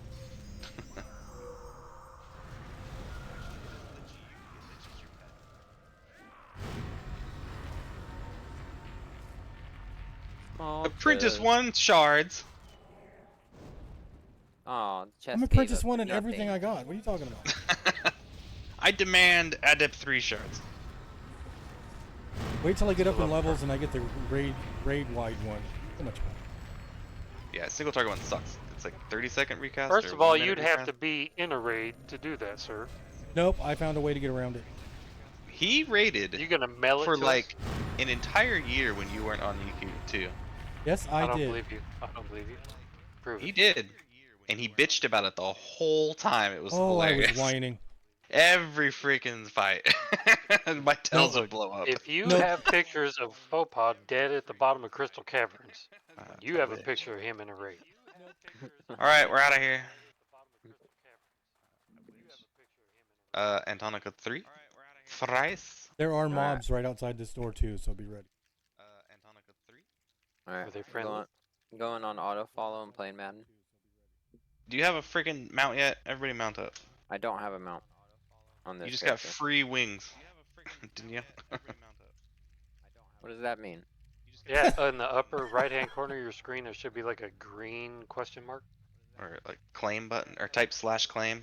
Oh, Apprentice 1 shards. Oh, chest I'm a gave Princess up 1 for in everything nothing. I got. What are you talking about? I demand Adept 3 shards. Wait till I get up in Love levels and I get the raid wide one. So much fun. Yeah, single target one sucks. It's like 30-second recast. First or of all, 1 minute you'd have recast. to be in a raid to do that, sir. Nope, I found a way to get around it. He raided You gonna mail it for to like us? an entire year when you weren't on EQ too. Yes, I I don't did. believe you. I don't believe you. Prove He it. did. And he bitched about it the whole time. It was Oh, I hilarious. was whining. Every freaking fight. My tails No. would blow up. If you Nope. have pictures of Fopod dead at the bottom of Crystal Caverns, you have a totally. picture of him in a raid. Alright, we're out of here. Antonica 3. Thrice. There are Alright. mobs right outside this door too, so be ready. Antonica 3. Alright, Are they friendly? going on auto follow and playing Madden. Do you have a freaking mount yet? Everybody mount up. I don't have a mount on this. You just character. got free wings. Didn't you? What does that mean? Yeah, in the upper right-hand corner of your screen, there should be like a green question mark. Or like claim button or type /claim.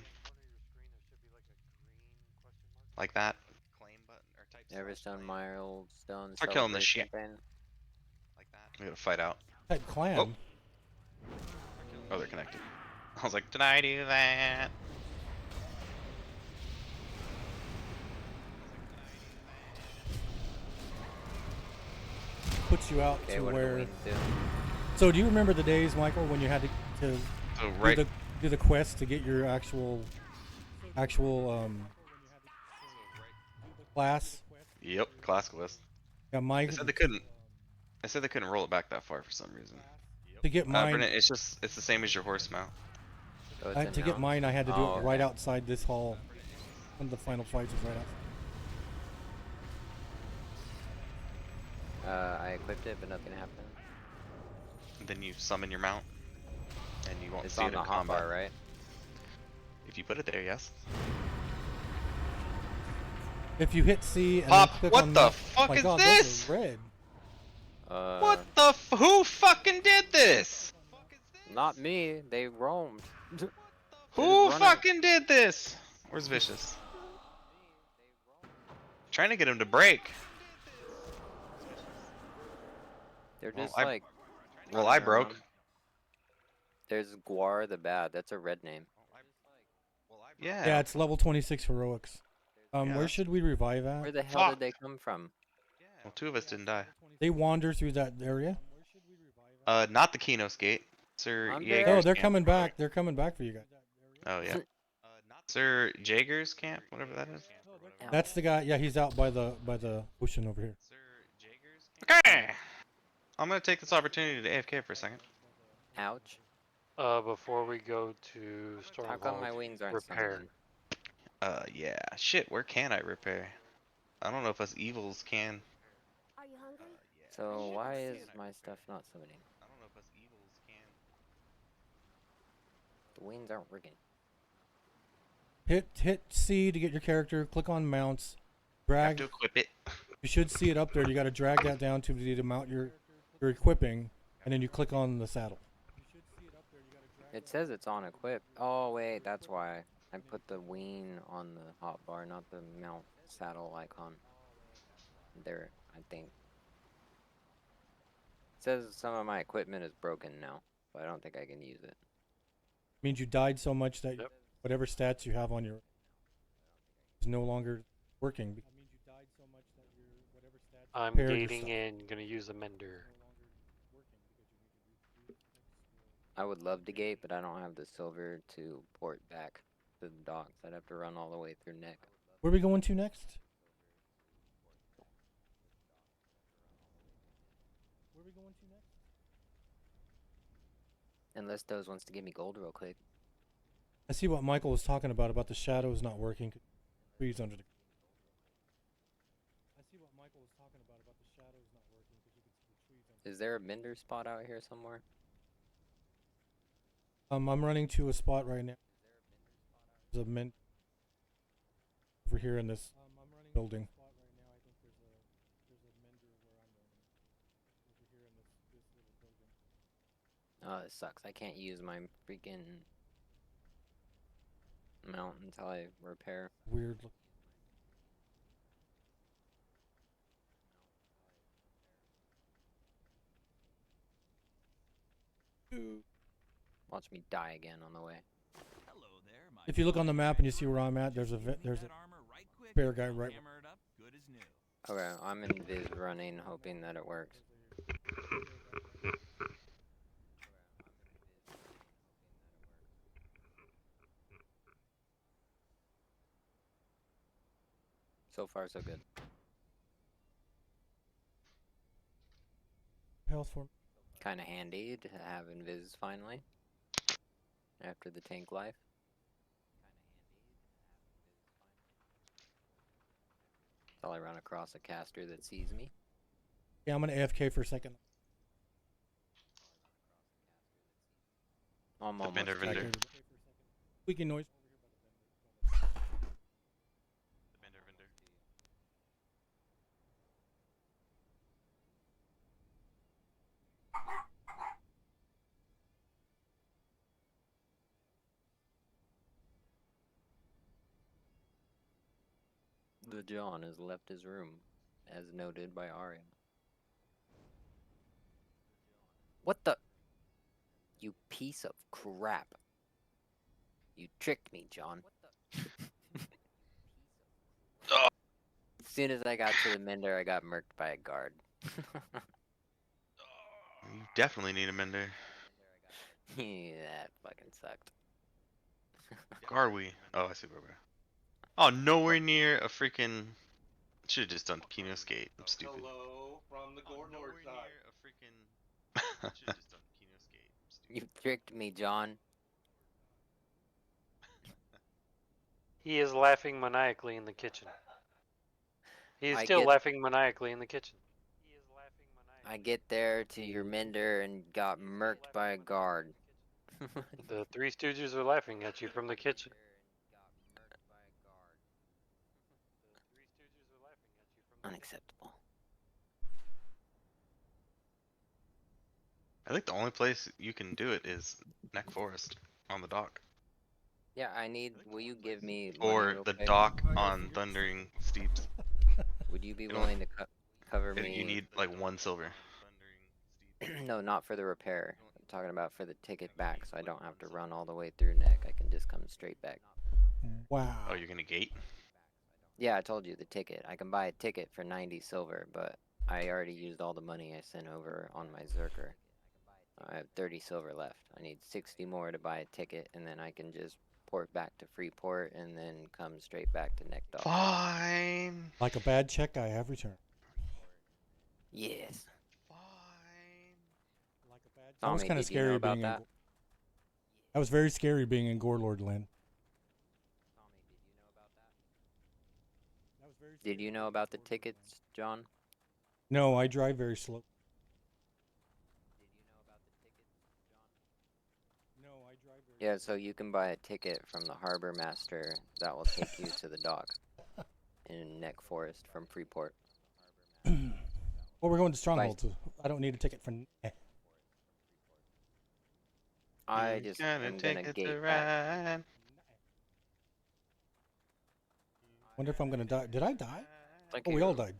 Like that. Claim button or type Everstone, Milestone, Start killing this celebration shit. thing. like that. We gotta fight out. Type clan. Oh. Oh, they're connected. I was like, did I do that? Puts you out Okay, to what do where. we do? So do you remember the days, Michael, when you had to So right. do the quest to get your actual class? Yep. Classical list. Yeah, my They said they couldn't. They said they couldn't roll it back that far for some reason. to get mine. Brennan, it's the same as your horse mount. So it's To get announced. mine, I had to do Oh, it right okay. outside this hall. One of the final fights was right outside. I equipped it, but nothing happened. And then you summon your mount, and you won't It's see on it the in combat. hotbar, right? If you put it there, yes. If you hit C and Pop, then click what on the map- fuck oh my is God, this? Those are red. What the who fucking did this? Not me. They roamed. Who running. fucking did this? Where's Vicious? Trying to get him to break. They're Well, just I- like. Well, running I broke. around. There's Guar the Bad. That's a red name. Yeah. Yeah, it's level 26 heroics. Yeah, Where that's- should we revive Where at? the hell Fuck. did they come from? Well, 2 of us didn't die. They wander through that area. Not the Keno's gate. Sir I'm Jaeger's there. No, they're camp. coming back. They're coming back for you guys. Oh yeah. Sir Jaeger's camp, whatever that is. Ow. That's the guy. Yeah, he's out by the ocean over here. Sir Jaeger's camp. Okay. I'm gonna take this opportunity to AFK for a second. Ouch. Before we go to How come my Stronghold, wings aren't repair. summoning? Yeah. Shit, where can I repair? I don't know if us evils can. Are you hungry? So why is my stuff not summoning? I don't know if us evils can. The wings aren't working. Hit C to get your character. Click on mounts. I have Drag. to equip it. You should see it up there. You got to drag that down to mount your equipping, and then you click on the saddle. It says it's on equip. Oh wait, that's why. I put the wing on the hotbar, not the mount saddle icon. There, I think. It says some of my equipment is broken now, but I don't think I can use it. Means you died so much that Yep. whatever stats you have on your is no longer working. I'm Repair your gating stuff. and gonna use a mender. I would love to gate, but I don't have the silver to port back to the docks. I'd have to run all the way through Neck. Where are we going to next? Unless those wants to give me gold real quick. I see what Michael was talking about the shadows not working. Trees under the. I see what Michael was talking about the shadows not working because you can see the trees under. Is there a mender spot out here somewhere? I'm running to a spot right now. There's a mint over here in this building. Oh, it sucks. I can't use my freaking mount until I repair. Weird look. Watch me die again on the way. Hello there, my If you look on the map and you see where I'm at, there's a there's a armor right quick, spare guy right. hammer it up, good as new. Okay, I'm in Viz running, hoping that it works. So far, so good. Health form. Kind of handy to have Invis finally. After the tank life. Until I run across a caster that sees me. Yeah, I'm gonna AFK for a second. I'm The almost Bender there. Vendor. Squeaking noise. The John has left his room, as noted by Arya. What the? You piece of crap. You tricked me, John. As soon as I got to the mender, I got murked by a guard. You definitely need a mender. Yeah, that fucking sucked. Are we? Oh, I see where we're. Oh, nowhere near a freaking. Should have just done Keno's Gate. I'm stupid. Hello from the Gornor side. Should have just done Keno's Gate. I'm stupid. You tricked me, John. He is laughing maniacally in the kitchen. He is I still get- laughing maniacally in the kitchen. He is laughing maniacally. I get there to your mender and got murked by a guard. The Three Stooges are laughing at you from the kitchen. Unacceptable. I think the only place you can do it is Neck Forest on the dock. Yeah, I need. Will you give me money Or real the quick? dock on Thundering Steeps. Would you be You don't- willing to cover me? You need like 1 silver. No, not for the repair. I'm talking about for the ticket back, so I don't have to run all the way through Neck. I can just come straight back. Wow. Oh, you're gonna gate? Yeah, I told you the ticket. I can buy a ticket for 90 silver, but I already used all the money I sent over on my Zerker. I have 30 silver left. I need 60 more to buy a ticket, and then I can just port back to Freeport and then come straight back to Neck Dock. Fine. Like a bad check, I have returned. Yes. Fine. Like a bad that was Tommy, kind of did you know scary about being that? in. That was very scary being in Gorelord land. That was very Did you know about the tickets, John? No, I drive very slow. No, I drive very Yeah, so you can buy a ticket from the harbor master that will take you to the dock in Neck Forest from Freeport. Well, we're going to Stronghold, so I don't need a ticket for. I just am gonna gate back. Wonder if I'm gonna die. Did I die? Thank Oh, we you. all died.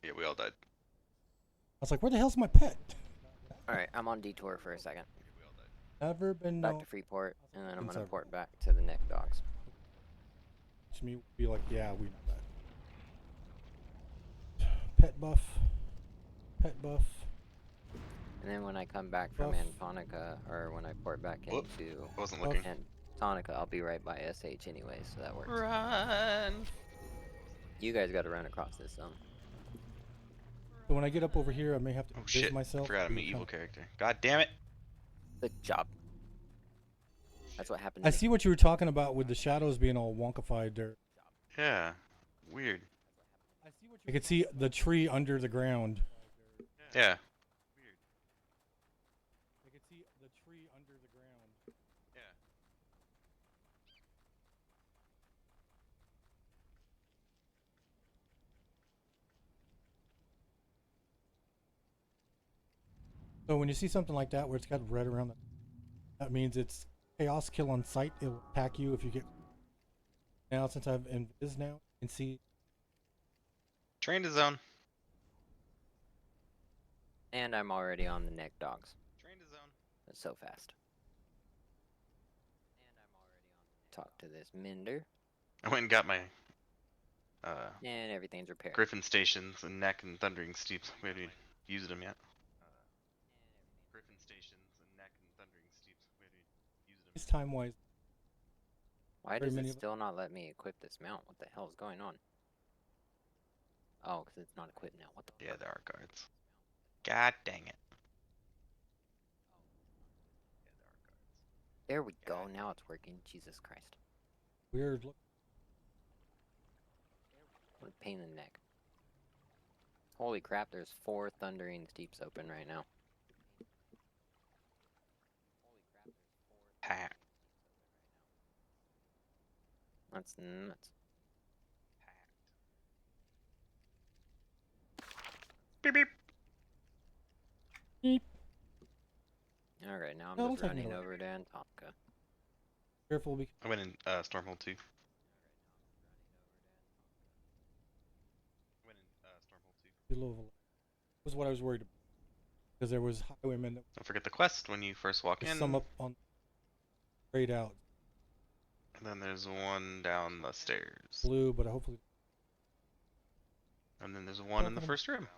Yeah, we all died. I was like, where the hell's my pet? Alright, I'm on detour for a second. Never been Back known. to Freeport, and then I'm Since gonna ever. port back to the Neck Docks. To me, be like, yeah, we know that. Pet buff. Pet buff. And then when I come back from Buff. Antonica, or when I port back Whoop. into Wasn't Buff. looking. Antonica, I'll be right by SH anyway, so that works. Run. You guys gotta run across this zone. So when I get up over here, I may have to Oh vis shit! myself. Forgot I'm do an a evil count. character. God damn it! Good job. That's what happened to I me. see what you were talking about with the shadows being all wonkified there. Yeah. Weird. I could see the tree under the ground. Yeah. I could see the tree under the ground. Yeah. So when you see something like that where it's got red around it, that means it's chaos kill on sight. It will attack you if you get. Now since I've invis now, you can see. Train to zone. And I'm already on the Neck Docks. Train to zone. That's so fast. And I'm already on. Talk to this Minder, I went and got my and everything's repaired. Griffin stations and Neck and Thundering Steeps. We haven't even used them yet. Griffin stations and Neck and Thundering Steeps. We haven't even used them. It's time wise. Why very does many it of- still not let me equip this mount? What the hell is going on? Oh, because it's not equipped now. What the Yeah, fuck? there are guards. God dang it. There we go. Now it's working. Jesus Christ. Weird look. What a pain in the neck. Holy crap, there's 4 Thundering Steeps open right now. Pack. That's nuts. Beep beep. Beep. Alright, now I'm No, just don't take me running away. over to Antonica. Careful, be I went in Stormhold 2. I went in Stormhold 2. a little. Was what I was worried about. Because there was highwaymen that Don't forget the quest when you first walk were in. some up on. Straight out. And then there's one down the stairs. Blue, but hopefully. And then there's one in the Okay. first room.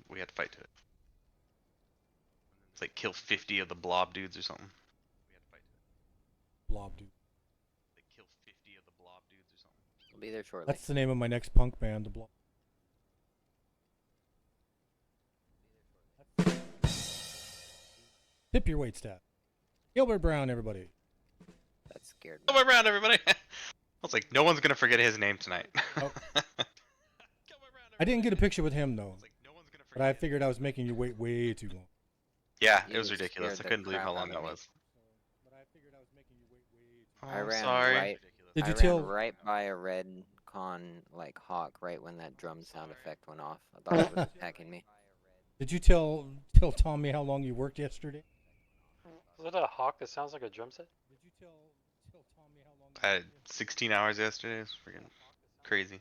We had to fight to it. It's like kill 50 of the blob dudes or something. We had to fight to it. Blob dude. Like kill 50 of the blob dudes or something. I'll be there shortly. That's the name of my next punk band, the Blob. Tip your wait staff. Gilbert Brown, everybody. That scared me. Come around, everybody! I was like, no one's gonna forget his name tonight. Nope. I didn't get a picture with him though, but I figured I was making you wait way too long. Yeah, You it was scared ridiculous. I the couldn't believe how crap long out that of me. was. But I figured I was making you wait way too Oh, I I'm ran sorry. right. Did I you ran tell? right by a red Con like hawk right when that drum sound effect went off. I thought it was attacking me. Did you tell Tommy how long you worked yesterday? Is it a hawk that sounds like a drum set? Did you tell Tommy how long? I had 16 hours yesterday. It's freaking crazy.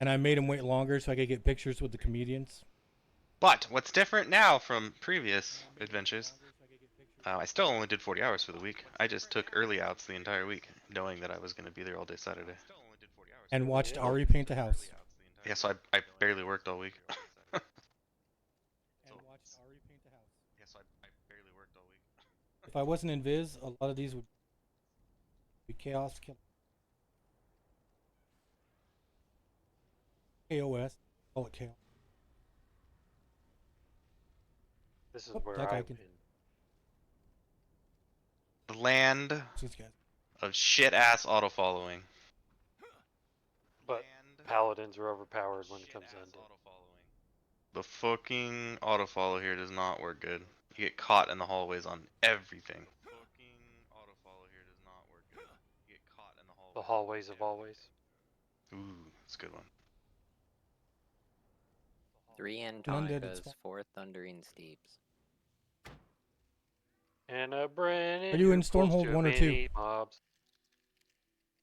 And I made him wait longer so I could get pictures with the comedians. But what's different now from previous adventures? I still only did 40 hours for the week. I just took early outs the entire week, knowing that I was going to be there all day Saturday. And watched Ari paint the house. Yeah, so I barely worked all week. And watched Ari paint the house. Yeah, so I barely worked all week. If I wasn't in Viz, a lot of these would be chaos. KOS. Call it chaos. This is Oh, where that guy I've can- been. The land These guys. of shit-ass auto-following. But paladins are overpowered when it comes down to. The fucking auto-follow here does not work good. You get caught in the hallways on everything. The hallways of always. Ooh, that's a good one. 3 Undead Antonicas, spot. 4 Thundering Steeps. And a Brennan. Are you in who pulls Stormhold too 1 or 2? many Mobs.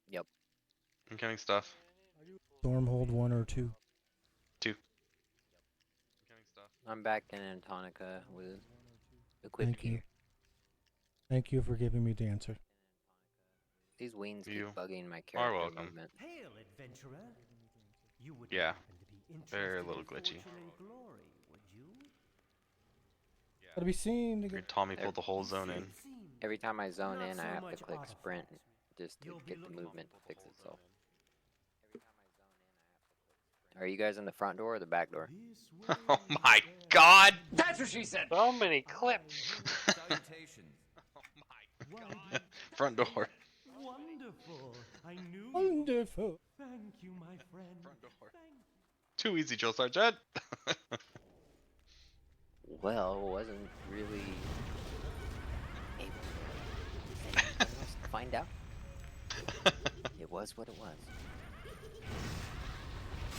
Yep. Incoming stuff. Stormhold 1 or 2. 2. Incoming stuff. I'm back in Antonica with equipped Thank you. gear. Thank you for giving me the answer. These wings keep You bugging my are character welcome. movement. Hail, adventurer. You would Yeah, happen to be they're a interested little in glitchy. fortune and glory, would you? Gotta be seen. Your Tommy pulled the whole zone in. Every time I zone Not in, so I have to much click artifice. sprint just to You'll be get the looking movement to fix Hold zone itself. Are you guys in the front door or the back door? This Oh way, my there. god! So many clips. Salutations. Why, Front door. wonderful. I knew you. Wonderful. Thank you, my friend. Front door. Thank Too easy, Jill Sargent. Well, wasn't really able to find out. It was what it was.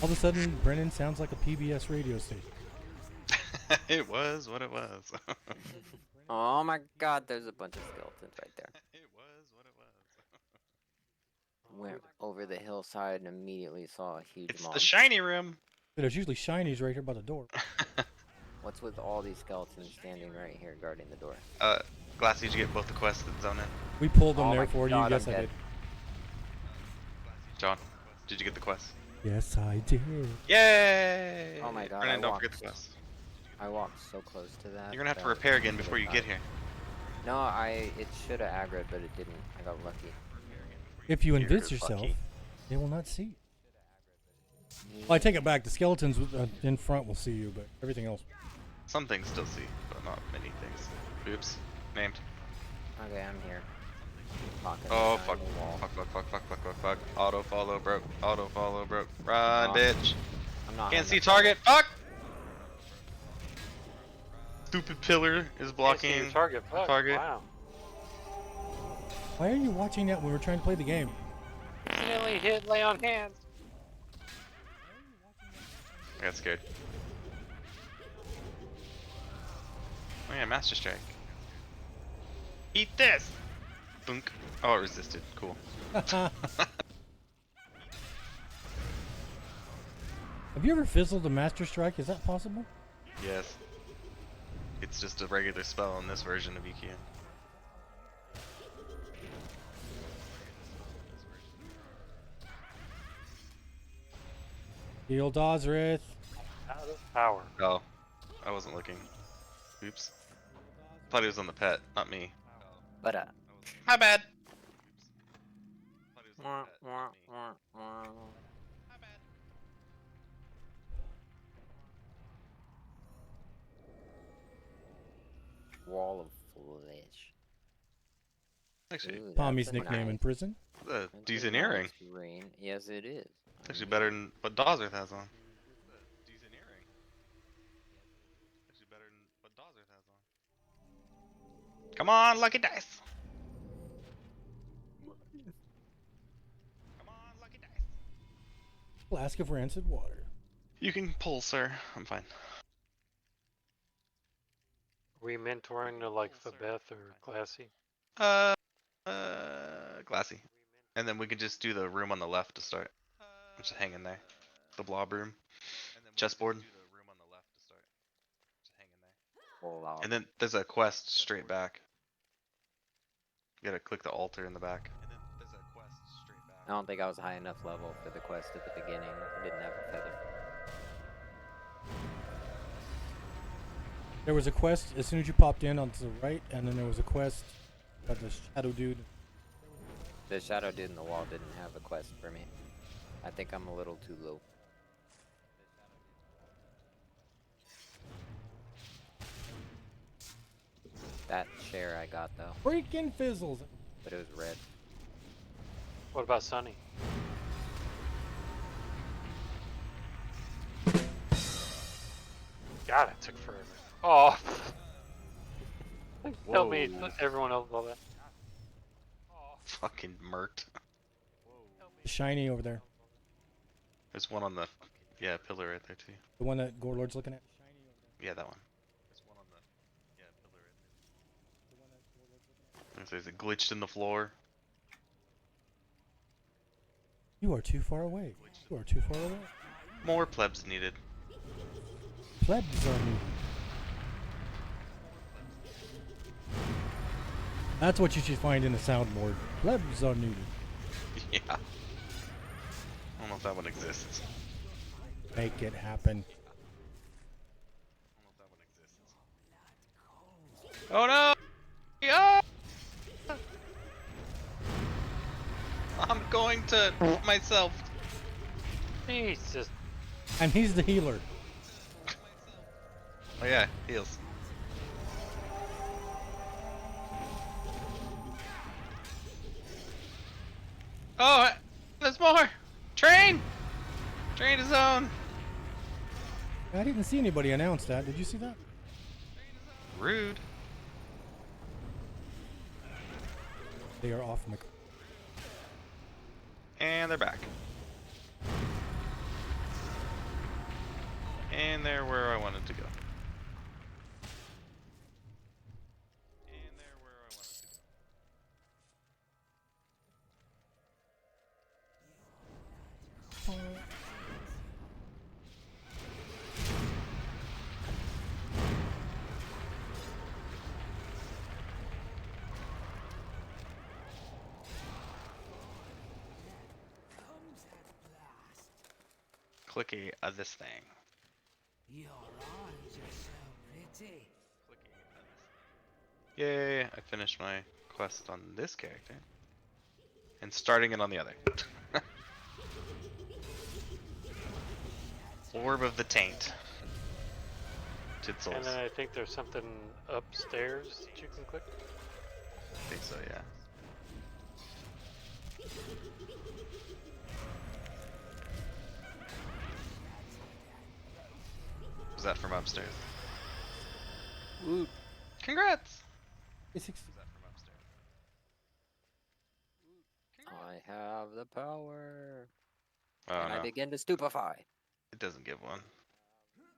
All of a sudden, Brennan sounds like a PBS radio station. It was what it was. Oh my god, there's a bunch of skeletons right there. It was what it was. Went over the hillside and immediately saw a huge It's mob. the shiny room. There's usually shinies right here by the door. What's with all these skeletons standing right here guarding the door? Glass, did you get both the quests that zone in? We pulled them Oh there my for God, you. Yes, I'm I dead. did. John, did you get the quest? Yes, I did. Yay! Oh my God, Brennan, I don't forget walked. the quest. I walked so close to that. You're gonna have to that repair again I before you should've get here. No, it should have aggroed, but it didn't. I got lucky. If you You're invis yourself, lucky. they will not see you. Well, I take it back. The skeletons in front will see you, but everything else. Some things still see, but not many things. Oops. Named. Okay, I'm here. Talking Oh, behind fuck. the wall. Fuck. Auto follow broke. Auto follow broke. Run, Oh, bitch. I'm not. Can't on see that target. Fuck! Stupid pillar is Can't see your blocking. target. Fuck, target. Wow. Why are you watching that when we're trying to play the game? Accidentally hit lay on hands. I got scared. Oh yeah, Master Strike. Eat this! Bunk. Oh, it resisted. Cool. Have you ever fizzled a Master Strike? Is that possible? Yes. It's just a regular spell in this version of EQ. Heal Dozrith. Out of power. Oh, I wasn't looking. Oops. Thought he was on the pet, not me. But My bad. Thought he was wah, on the pet, wah, not me. wah, wah. My bad. Wall of flesh. Actually, Ooh, Tommy's that's a nickname in nice- prison. it's a that's a decent nice earring. ring. Yes, it is. It's actually better than what Dozerth has on. Decent earring. Actually better than what Dozerth has on. Come on, lucky dice. Flask of rancid water. You can pull, sir. I'm fine. We mentoring to like Fabeth or Classy? Uh, Glassy. And then we could just do the room on the left to start. Just hang in there. The blob room. Chessboard. Blob. And then there's a quest straight back. You gotta click the altar in the back. I don't think I was high enough level for the quest at the beginning. I didn't have a feather. There was a quest as soon as you popped in on to the right, and then there was a quest by the shadow dude. The shadow dude in the wall didn't have a quest for me. I think I'm a little too low. That share I got though, Freaking fizzles. but it was red. What about Sunny? God, it took forever. Oh! Tell me, Whoa. everyone else all that. Fucking murked. Shiny over there. There's one on the pillar right there too. The one that Gorelord's looking at. Yeah, that one. There's a glitched in the floor. You are too far away. You are too far away. More plebs needed. Plebs are needed. That's what you should find in the soundboard. Plebs are needed. Yeah. I don't know if that one exists. Make it happen. Oh no! Yeah! I'm going to myself. Jesus. And he's the healer. Oh yeah, heals. Oh, there's more! Train! Train to zone! I didn't see anybody announce that. Did you see that? Rude. They are off. And they're back. And they're where I wanted to go. And they're where I wanted to go. Clicky of this thing. Your eyes are so pretty. Yay, I finished my quest on this character. And starting it on the other. Orb of the Taint. Titzels. And then I think there's something upstairs that you can click. I think so, yeah. Was that from upstairs? Ooh, Congrats! It's ex- Was that from upstairs? I have the power. Oh and I no, begin to stupefy. it doesn't give one.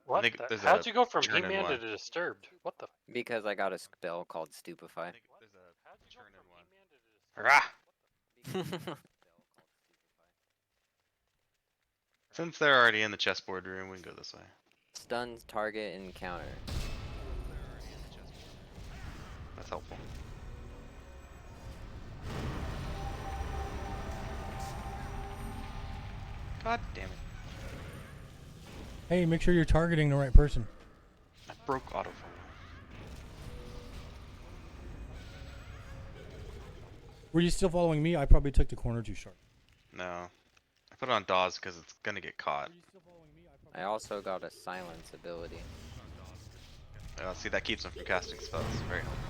What? think the- there's How'd a you go from turn in He-Man to one. Disturbed? What the? Because I got a spell called Stupefy. There's a turn in one. Hurrah! Since they're already in the chessboard room, we can go this way. Stuns target encounter. That's helpful. God damn it. Hey, make sure you're targeting the right person. I broke autofire. Were you still following me? I probably took the corner too sharp. No. I put it on Dawes because it's gonna get caught. I also got a silence ability. See, that keeps him from casting spells. Very helpful.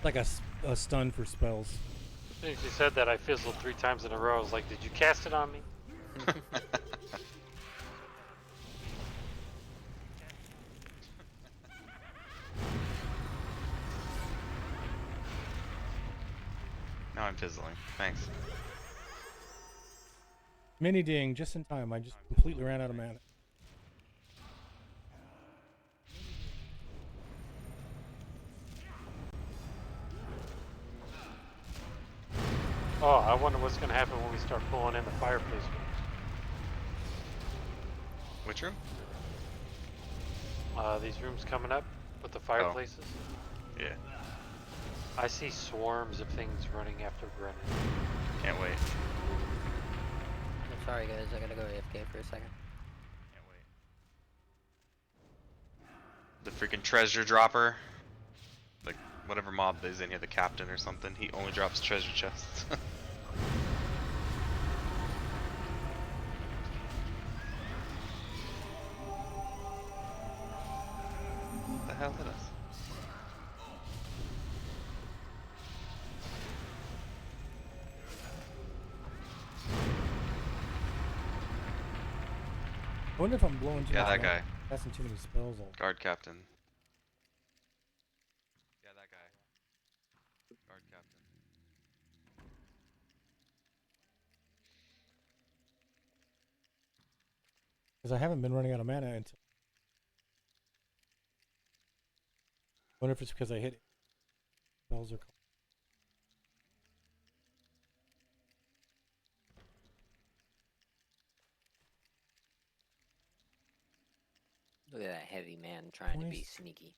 Like a stun for spells. As soon as you said that, I fizzled 3 times in a row. I was like, did you cast it on me? Now I'm fizzling. Thanks. Mini ding, just in time. I just completely ran out of mana. Oh, I wonder what's gonna happen when we start pulling in the fireplace rooms. Which room? These rooms coming up with the fireplaces. Yeah. I see swarms of things running after Brennan. Can't wait. I'm sorry, guys. I gotta go AFK for a second. Can't wait. The freaking treasure dropper. Like, whatever mob is in here, the captain or something, he only drops treasure chests. What the hell hit us? I wonder if I'm blowing too Yeah, much that mana. guy. Casting too many spells. Guard captain. Yeah, that guy. Guard captain. Because I haven't been running out of mana until. I wonder if it's because I hit it. Spells are. Look at that heavy man trying to be 20. sneaky.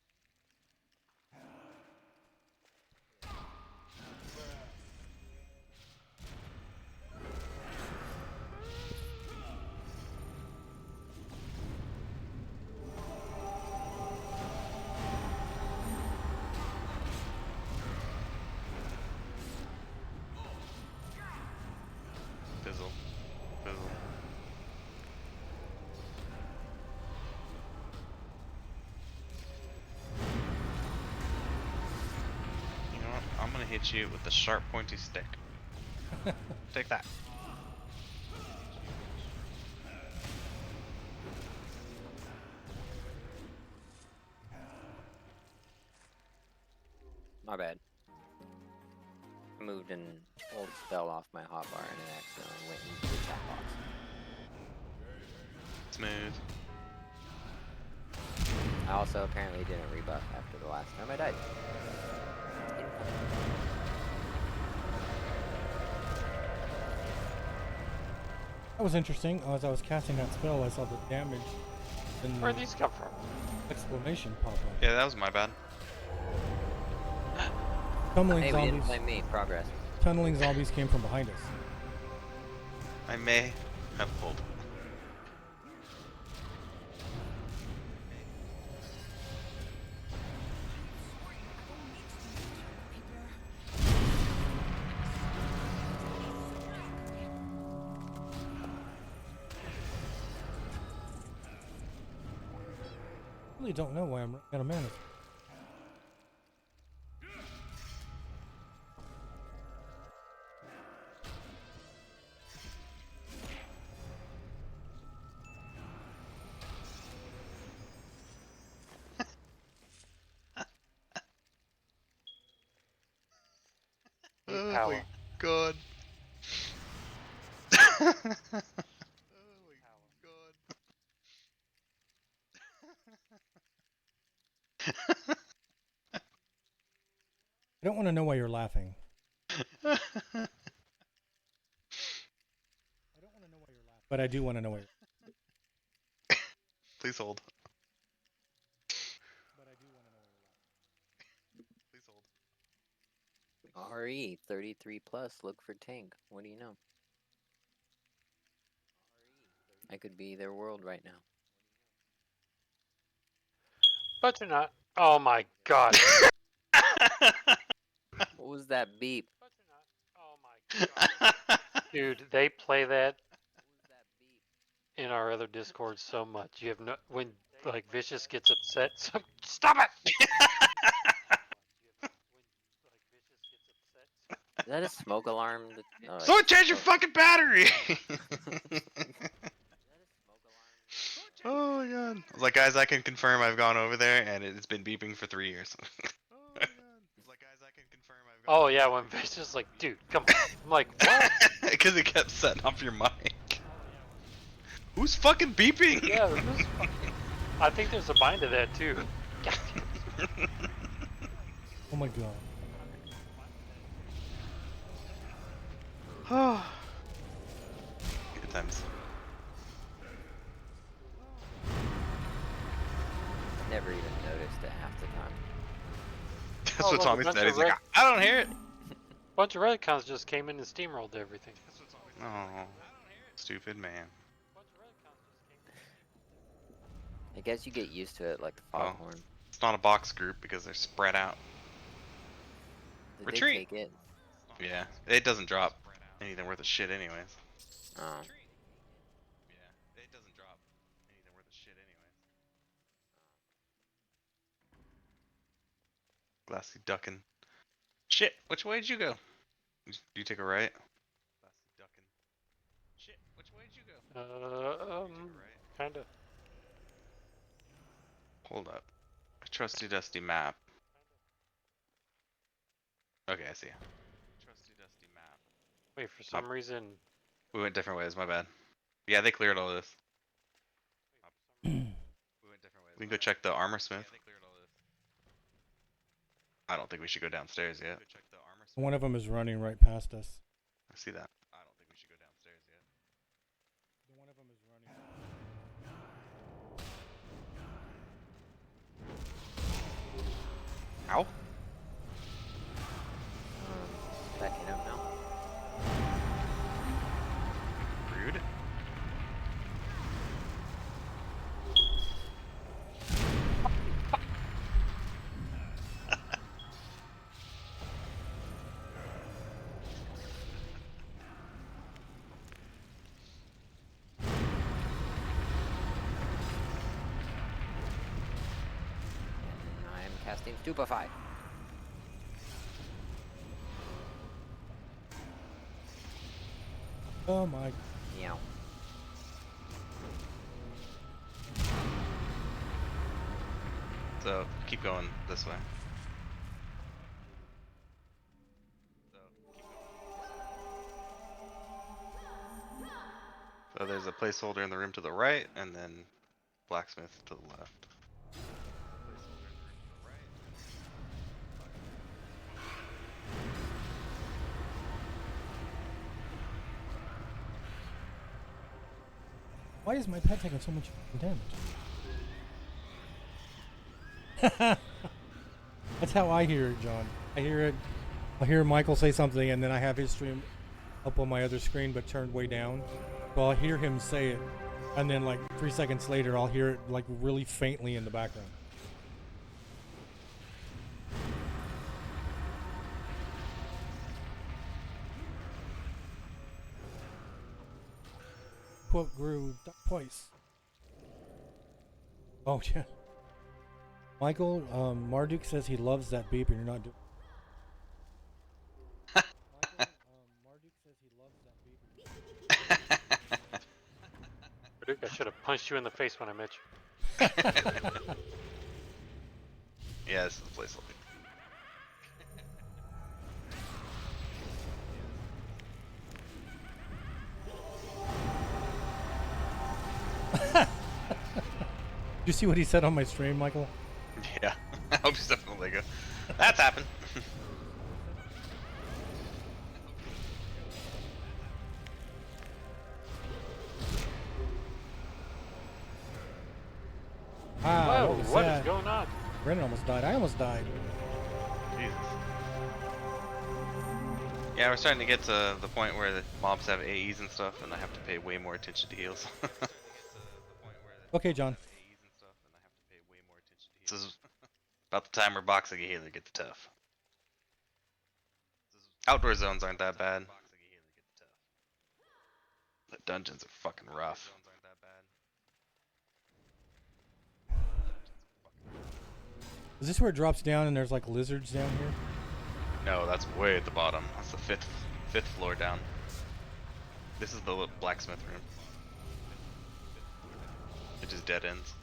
Fizzle. Fizzle. You know what? I'm gonna hit you with the sharp pointy stick. Take that. My bad. I moved an old spell off my hotbar and it accidentally went into the chat box. Smooth. I also apparently didn't rebuff after the last time I died. That was interesting. As I was casting that spell, I saw the damage and Where'd these come from? exclamation pop up. Yeah, that was my bad. Tunneling Hey, we didn't zombies. blame me. Progress. Tunneling zombies came from behind us. I may have pulled. I really don't know why I'm running out of mana. Oh Power. my god. I don't want to know why you're laughing. But I do want to know why you're Please hold. But I do want to know why you're laughing. Please hold. RE 33 plus. Look for tank. What do you know? I could be their world right now. But you're not. Oh my god. What was that beep? But you're not. Oh my god. Dude, they play that in our other Discord so much. You have no when like Vicious gets upset. So, stop it. Is that a smoke alarm? Oh, Someone change your fucking battery! Oh my god. I was like, guys, I can confirm I've gone over there and it's been beeping for 3 years. Oh yeah, when Vicious like, dude, come on. I'm like, what? Because it kept setting off your mic. Who's fucking beeping? Yeah, this is fucking... I think there's a bind to that too. God damn. Oh my god. Good times. Never even noticed it half the time. That's Oh, what look, a Tommy bunch said. of He's like, red- I don't hear it. Bunch of Redcons just came in and steamrolled everything. Oh, stupid man. I guess you get used to it like the Well, foghorn. It's not a box group because they're spread out. Did retreat. they take it? Yeah, it doesn't drop anything worth a shit anyways. Oh. Yeah, it doesn't drop anything worth a shit anyways. Glassy ducking. Shit, which way did you go? You take a right? Glassy ducking. Shit, which way did you go? Kinda. Hold up. A trusty dusty map. Okay, I see. Trusty dusty map. Wait, for some reason, We went different ways, my bad. Yeah, they cleared all this. We went different ways. We can go check the armor smith. I don't think we should go downstairs yet. One of them is running right past us. I see that. I don't think we should go downstairs yet. One of them is running. Ow. Backing up now. Rude. I am casting Stupefy. Oh my. Meow. So keep going this way. So there's a placeholder in the room to the right, and then blacksmith to the left. Why is my pet taking so much damage? That's how I hear it, John. I hear Michael say something, and then I have his stream up on my other screen, but turned way down. So I'll hear him say it, and then like 3 seconds later, I'll hear it like really faintly in the background. Quote grew twice. Oh yeah. Michael, Marduk says he loves that beep, and you're not doing. Marduk says he loves that beep. I should have punched you in the face when I met you. Yeah, this is the placeholder. Did you see what he said on my stream, Michael? Yeah, I hope he's definitely go. That's happened. Ah, Whoa, what what that? is going on? Brennan almost died. I almost died. Jesus. Yeah, we're starting to get to the point where the mobs have AEs and stuff, and I have to pay way more attention to heals. Okay, John. This is about the time where boxing a healer gets tough. Outdoor zones aren't that bad. The dungeons are fucking rough. Is this where it drops down and there's like lizards down here? No, that's way at the bottom. That's the fifth floor down. This is the blacksmith room. It just dead ends.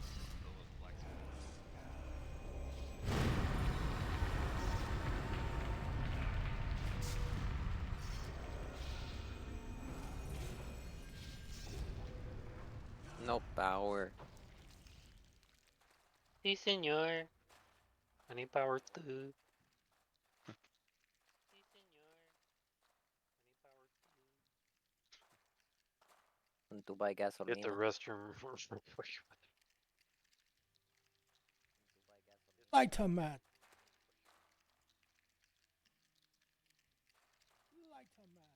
No power. Si, senor. I need power too. Si, senor. I need power too. Want to buy gasolina? Hit the restroom. Light a match. Light a match.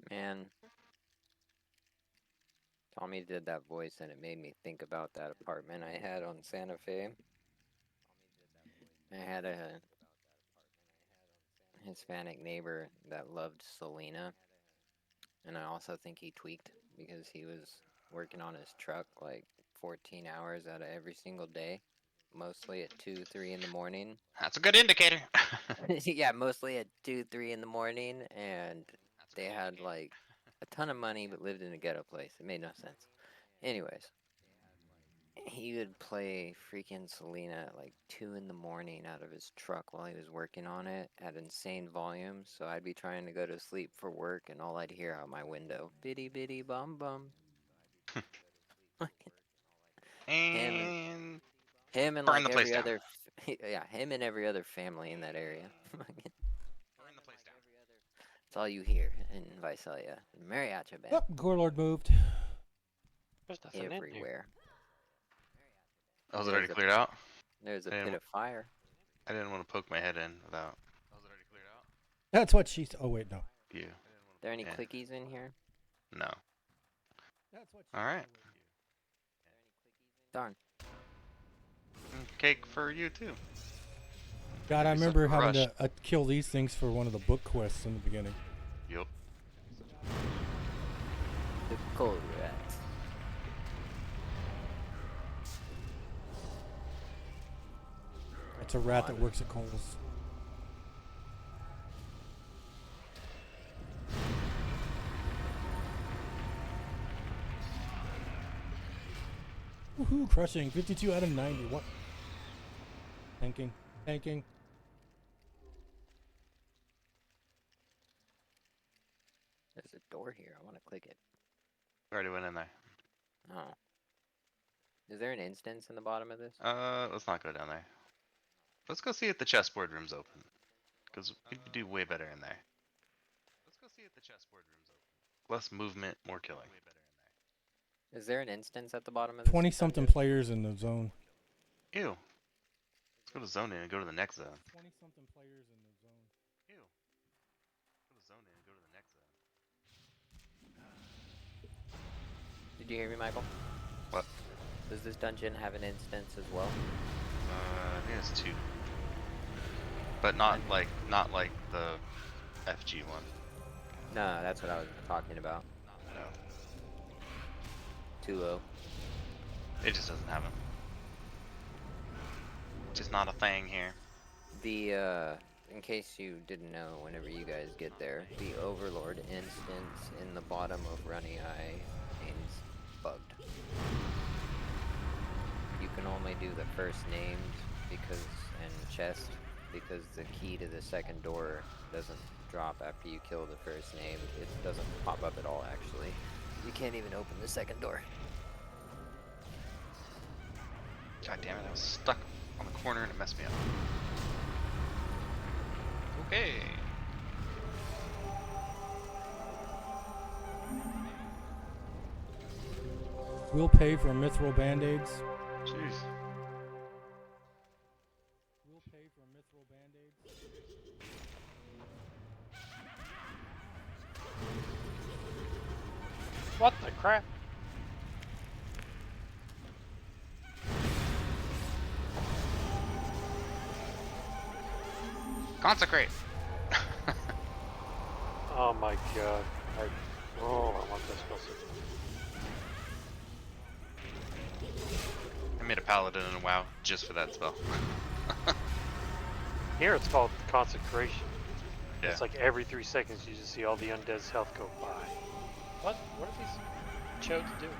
Man, Tommy did that voice and it made me think about that apartment I had on Santa Fe. I had a Hispanic neighbor that loved Selena, and I also think he tweaked because he was working on his truck like 14 hours out of every single day, mostly at 2, 3 in the morning. That's a good indicator. Yeah, mostly at 2, 3 in the morning, and they had like a ton of money but lived in a ghetto place. It made no sense. Anyways, he would play freaking Selena at like 2 in the morning out of his truck while he was working on it at insane volume. So I'd be trying to go to sleep for work, and all I'd hear out my window, bitty bitty bum bum. And Him and burn like the place every down. other, yeah, him and every other family in that area. Burn the place down. That's all you hear in Visalia. Mariachi band Yep, Gorlord moved. There's nothing in here. everywhere. Oh, is it already cleared out? There's a Damn. pit of fire. I didn't want to poke my head in without. Oh, is it already cleared out? That's what she said. Oh, wait, no. You. There any Yeah. clickies in here? No. That's what All right. Darn. Cake for you too. God, I Maybe remember something having rushed. to kill these things for one of the book quests in the beginning. Yup. The cold rats. It's a rat that works at Kohl's. Woohoo, crushing. 52 out of 90. What? Tanking. Tanking. There's a door here. I want to click it. Already went in there. Oh. Is there an instance in the bottom of this? Let's not go down there. Let's go see if the chessboard room's open. Because we could do way better in there. Let's go see if the chessboard room's open. Less movement, more killing. Is there an instance at the bottom of this? 20 something players in the zone. Ew. Let's go to zoning and go to the next zone. 20 something players in the zone. Ew. Go to zoning and go to the next zone. Did you hear me, Michael? What? Does this dungeon have an instance as well? I think it's 2. But not like the FG one. No, that's what I was talking about. No. 2-0. It just doesn't have them. Just not a thing here. The, in case you didn't know, whenever you guys get there, the Overlord instance in the bottom of Runny Eye is bugged. You can only do the first names because, and chest, because the key to the second door doesn't drop after you kill the first name. It doesn't pop up at all, actually. You can't even open the second door. God damn it, I was stuck on the corner and it messed me up. Okay. We'll pay for mithril band-aids. Jeez. We'll pay for mithril band-aids. What the crap? Consecrate! Oh my god. I want this spell system. I made a paladin in WoW just for that spell. Here it's called consecration. Yeah. It's like every 3 seconds you just see all the undead's health go by. What? What are these chodes doing?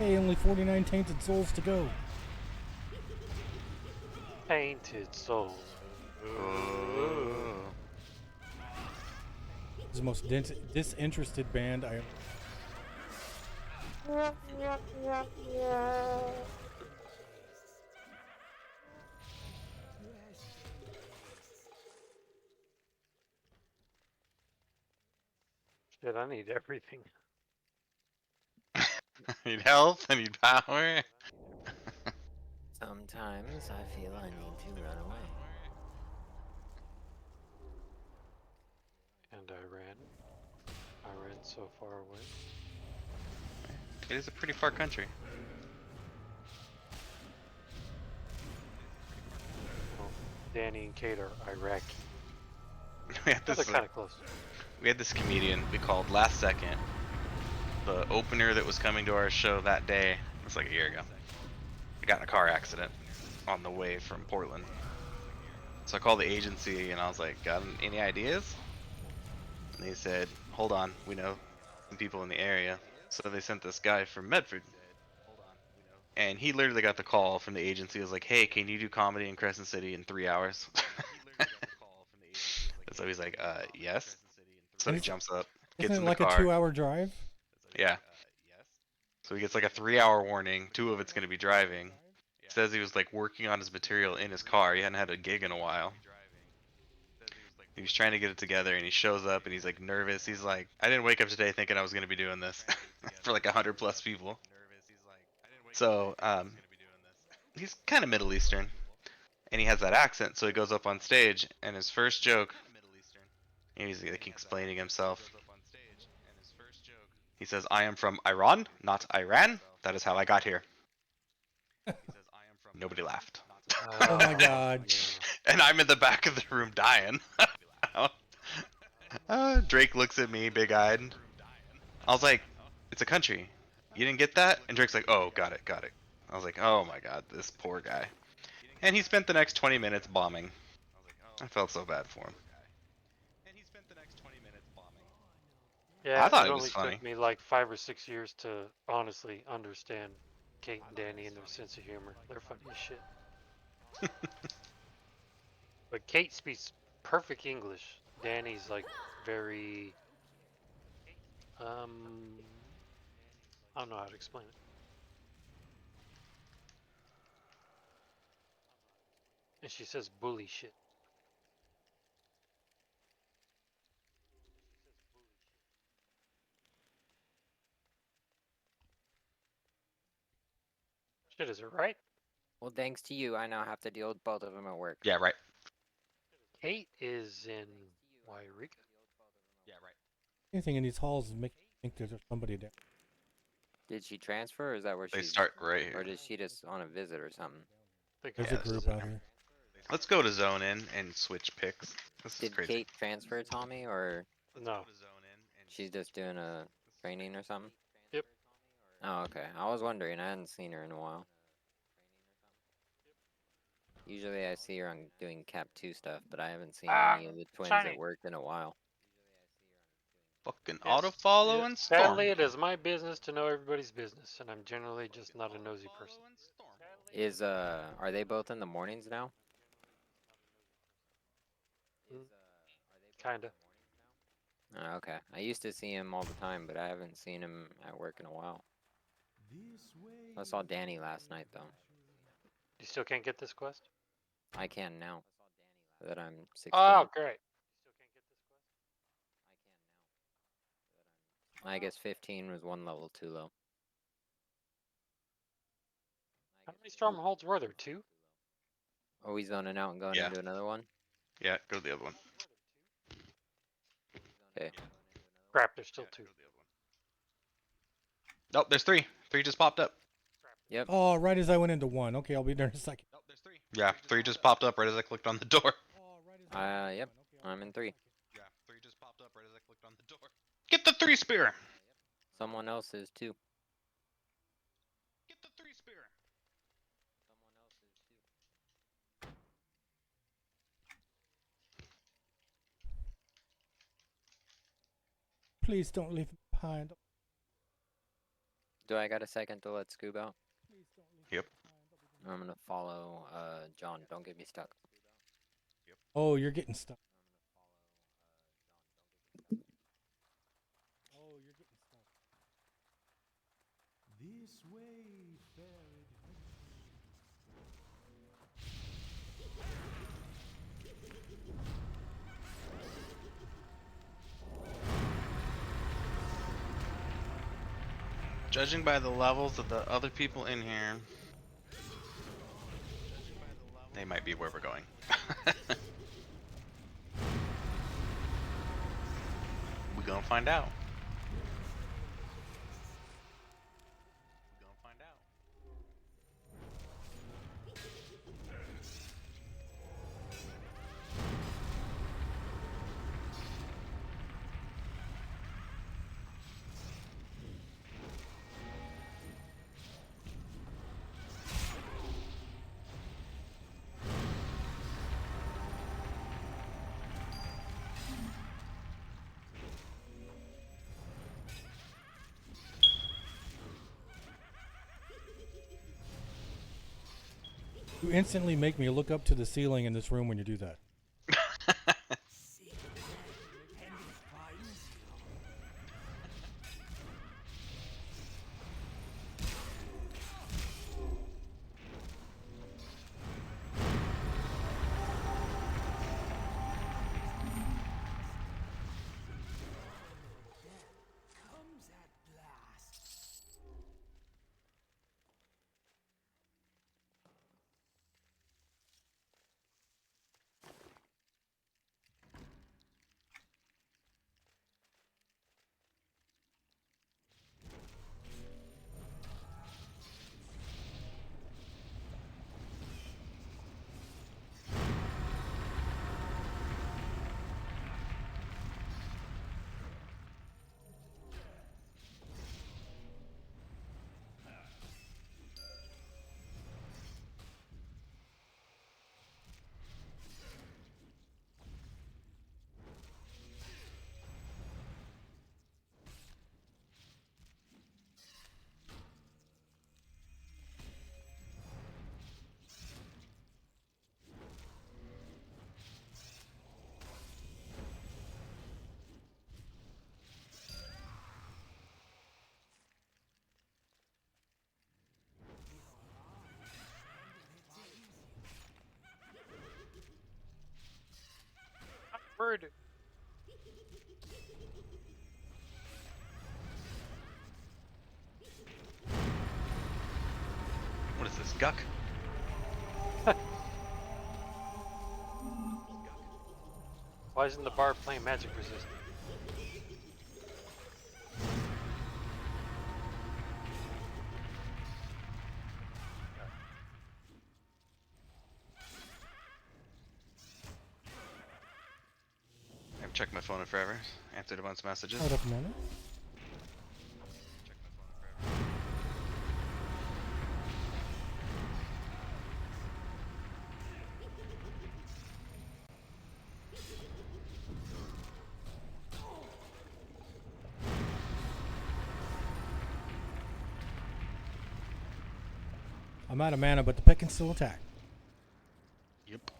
Hey, only 49 tainted souls to go. Painted soul. Oh. This is the most disinterested band I ever. Shit, I need everything. I need health. I need power. Sometimes I feel I need to run away. And I ran. I ran so far away. It is a pretty far country. Well, Danny and Kate are Iraqi. we had They're this. kind of close. We had this comedian we called Last Second. The opener that was coming to our show that day. It was like a year ago. I got in a car accident on the way from Portland. So I called the agency and I was like, got any ideas? And they said, hold on, we know some people in the area. So they sent this guy from Medford. And he literally got the call from the agency. It was like, hey, can you do comedy in Crescent City in 3 hours? So he's like, yes. So he jumps up, gets Isn't in it the like car. a 2-hour drive? Yeah. So he gets like a 3-hour warning. 2 of it's going to be driving. Says he was like working on his material in his car. He hadn't had a gig in a while. He was trying to get it together and he shows up and he's like nervous. He's like, I didn't wake up today thinking I was going to be doing this for like 100+ people. So he's kind of Middle Eastern and he has that accent. So he goes up on stage and his first joke, he's like explaining himself. He says, I am from Iran, not Iran. That is how I got here. Nobody laughed. Oh my god. And I'm in the back of the room dying. Drake looks at me big-eyed. I was like, it's a country. You didn't get that? And Drake's like, oh, got it. I was like, oh my god, this poor guy. And he spent the next 20 minutes bombing. I felt so bad for him. Yeah, I thought it it only was funny. took me like 5 or 6 years to honestly understand Kate and Danny and their sense of humor. They're funny as shit. But Kate speaks perfect English. Danny's like very I don't know how to explain it. And she says bully shit. Shit, is it right? Well, thanks to you, I now have to deal with both of them at work. Yeah, right. Kate is in Wairika. Anything in these halls make me think there's somebody there. Did she transfer, or is that where They she's... start right here. Or is she just on a visit or something? There's Yeah, a this group is out here. Let's go to zone in and switch picks. This is Did crazy. Kate transfer, Tommy, or No. she's just doing a training or something? Yep. Oh, okay. I was wondering. I hadn't seen her in a while. Usually I see her on doing Cap 2 stuff, but I haven't seen any of the twins shiny. at work in a while. Fucking Yes, auto follow yes. and storm. Sadly, it is my business to know everybody's business, and I'm generally just not a nosy person. Is, are they both in the mornings now? Kinda. Oh, okay. I used to see him all the time, but I haven't seen him at work in a while. I saw Danny last night, though. You still can't get this quest? I can now. That I'm 16. Oh, great. I guess 15 was one level too low. How many strongholds were there? 2? Are we zoning out and going Yeah. into another one? Yeah, go to the other one. Okay. Crap, there's still 2. Nope, there's 3. 3 just popped up. Yep. Oh, right as I went into one. Okay, I'll be there in a second. Yeah, 3 just popped up right as I clicked on the door. Yep. I'm in 3. Yeah, 3 just popped up right as I clicked on the door. Get the 3 spear! Someone else is too. Get the 3 spear! Please don't leave me behind. Do I got a second to let Scoob out? Yep. I'm gonna follow John. Don't get me stuck. Oh, you're getting stuck. This way, fair Judging by the levels of the other people in here, they might be where we're going. We're gonna find out. We're gonna find out. You instantly make me look up to the ceiling in this room when you do that. comes at last. Bird. What is this, Guck? Why isn't the bar playing Magic Resist? I haven't checked my phone in forever. Answered a bunch of messages. Out of mana? Checked my phone in forever. I'm out of mana, but the pet can still attack. Yep.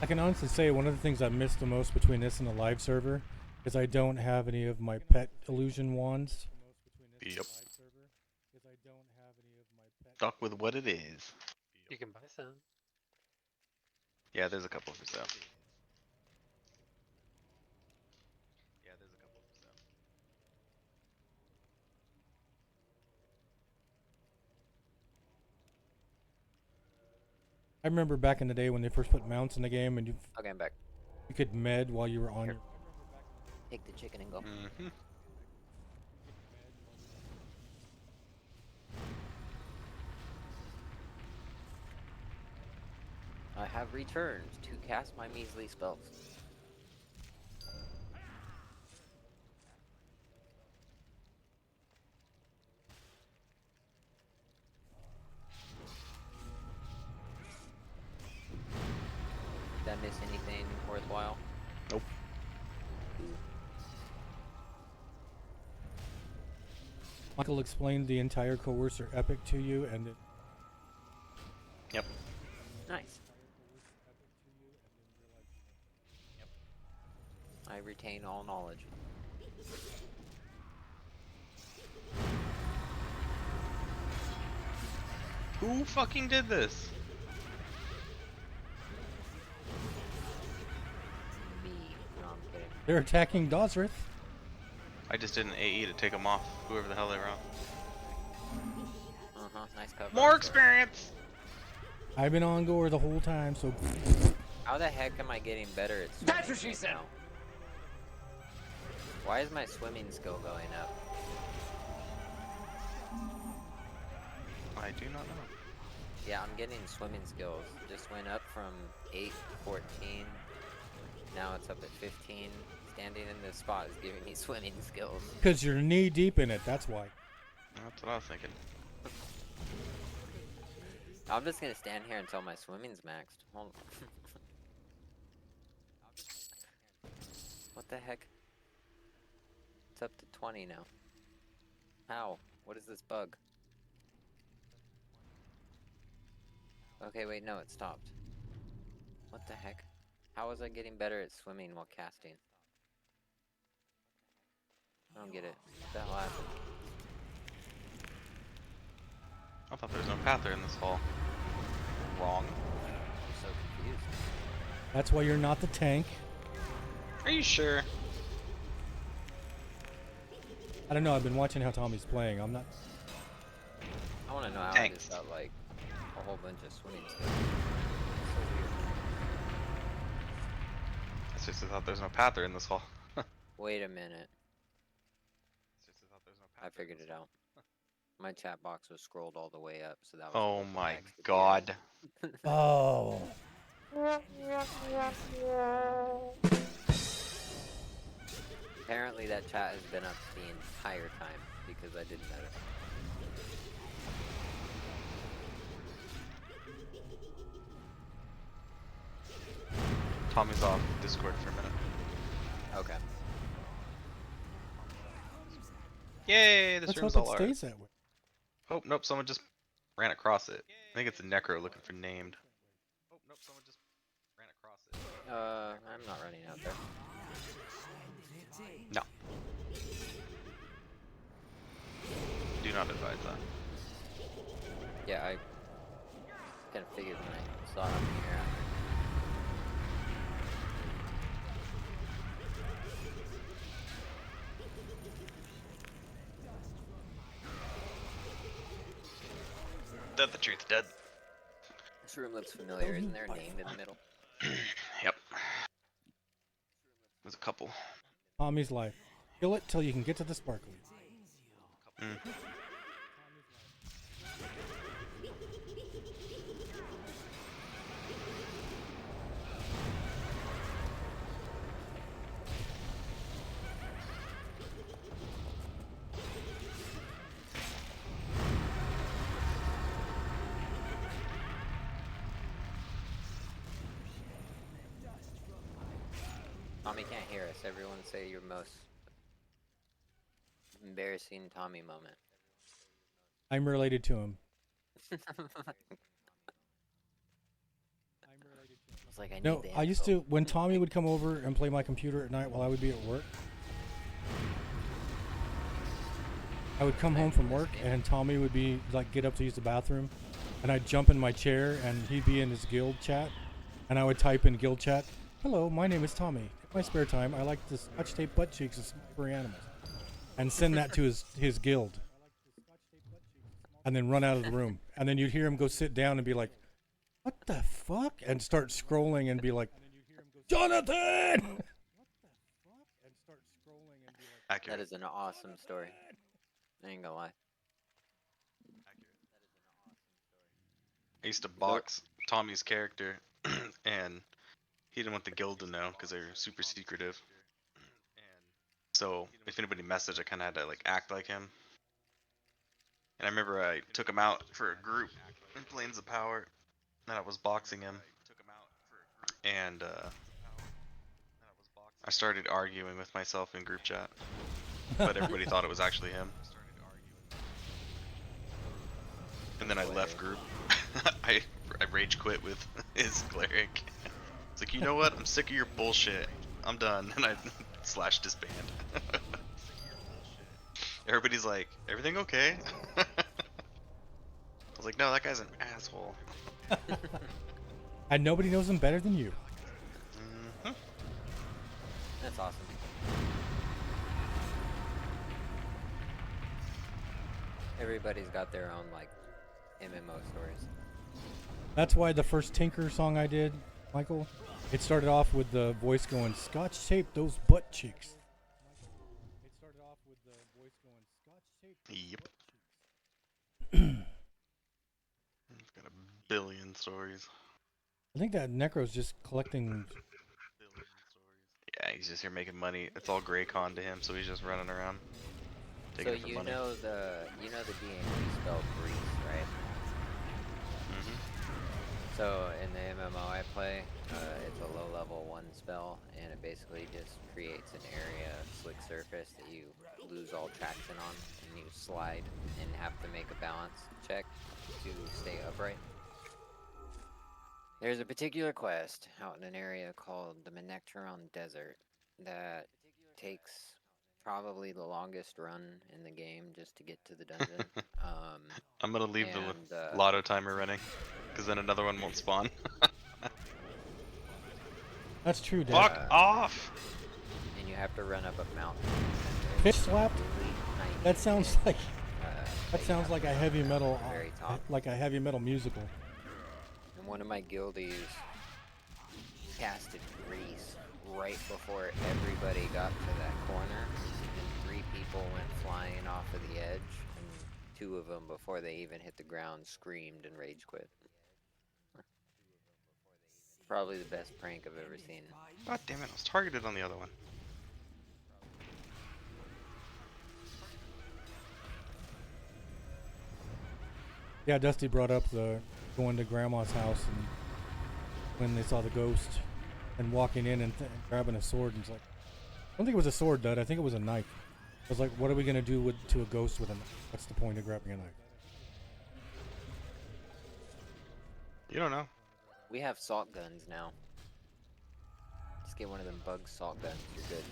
I can honestly say one of the things I missed the most between this and the live server is I don't have any of my pet illusion wands. Yep. Stuck with what it is. You can buy some. Yeah, there's a couple for sale. Yeah, there's a couple for sale. I remember back in the day when they first put mounts in the game and Okay, I'm back. you could med while you were on Here. your... Take the chicken and go. Mm-hmm. I have returned to cast my measly spells. I miss anything worthwhile? Nope. Michael explained the entire coercer epic to you, and it Yep. Nice. I retain all knowledge. Who fucking did this? Me. No, I'm kidding. they're attacking Dosrith. I just did an AE to take them off. Whoever the hell they were on. Uh-huh, nice cover. More sir. experience. I've been on Gore the whole time, so How the heck am I getting better at swimming? That's what she right said. now? Why is my swimming skill going up? I do not know. Yeah, I'm getting swimming skills. Just went up from 8 to 14. Now it's up at 15. Standing in this spot is giving me swimming skills. because you're knee deep in it. That's why. That's what I was thinking. I'm just gonna stand here until my swimming's maxed. Hold on. What the heck? It's up to 20 now. How? What is this bug? Okay, wait, no, it stopped. What the heck? How was I getting better at swimming while casting? I don't get it. What the hell happened? I thought there was no Pather in this hall. Wrong. I'm so confused. That's why you're not the tank. Are you sure? I don't know. I've been watching how Tommy's playing. I'm not. I wanna know how I Thanks. just got like a whole bunch of swimming skills. So weird. I seriously thought there was no Pather in this hall. Wait a minute. Seriously thought there was no I Pather in figured this it out. My chat box was scrolled all the way up, so that was. hall. Oh where the my text appeared. god. Oh. Apparently that chat has been up the entire time because I didn't notice. Tommy's off Discord for a minute. Okay. Yay, this Let's room's hope all it ours. stays that way. Oh, nope, someone just ran across it. I think it's a Necro looking for named. Oh, nope, someone just ran across it. I'm not running out there. No. Do not advise that. Yeah, I kind of figured when I saw it up here. Dead the truth, dead. This room looks familiar. Isn't there a name in the middle? Yep. There's a couple. Tommy's life. Kill it till you can get to the sparkly. Mm. Tommy can't hear us. Everyone say your most embarrassing Tommy moment. I'm related to him. I was like, I need No, the I used info. to, when Tommy would come over and play my computer at night while I would be at work, I would come home from work and Tommy would be like, get up to use the bathroom, and I'd jump in my chair and he'd be in his guild chat, and I would type in guild chat, "Hello, my name is Tommy. In my spare time, I like to scotch tape butt cheeks of small furry animals," and send that to his guild, and then run out of the room, and then you'd hear him go sit down and be like, "What the fuck?" and start scrolling and be like, "Jonathan!" Accurate. That is an awesome story. I ain't gonna lie. I used to box Tommy's character, and he didn't want the guild to know because they're super secretive. So if anybody messaged, I kind of had to like act like him. And I remember I took him out for a group in Plains of Power, and I was boxing him. and I started arguing with myself in group chat, but everybody thought it was actually him. And then I left group. I rage quit with his cleric. It's like, you know what? I'm sick of your bullshit. I'm done, and I slash disband. Everybody's like, everything okay? I was like, no, that guy's an asshole. And nobody knows him better than you. Mhm. That's awesome. Everybody's got their own like MMO stories. That's why the first Tinker song I did, Michael, it started off with the voice going, Scotch tape those butt cheeks. It started off with the voice going, Scotch tape those Yep. butt cheeks. He's got a billion stories. I think that Necro's just collecting. Yeah, he's just here making money. It's all Greycon to him, so he's just running around So taking it for money. know the D&D spell Grease, right? Mhm. So in the MMO I play, it's a low level 1 spell, and it basically just creates an area of slick surface that you lose all traction on, and you slide and have to make a balance check to stay upright. There's a particular quest out in an area called the Menectron Desert that takes probably the longest run in the game just to get to the dungeon. I'm gonna leave and, the lotto timer running, because then another one won't spawn. That's true, Dad. Fuck off! and you have to run up a mountain. Fish slapped? Really tiny That sounds pit, like that that you sounds have like to a run heavy to metal, the very top. like a heavy metal musical. And one of my guildies casted Grease right before everybody got to that corner, and 3 people went flying off of the edge, and 2 of them, before they even hit the ground, screamed and rage quit. Probably the best prank I've ever seen. God damn it, I was targeted on the other one. Yeah, Dusty brought up the going to Grandma's house and when they saw the ghost and walking in and grabbing a sword, and it's like, I don't think it was a sword, Dud. I think it was a knife. I was like, what are we gonna do to a ghost with a knife? What's the point of grabbing a knife? You don't know. We have salt guns now. Just get one of them bug salt guns, you're good.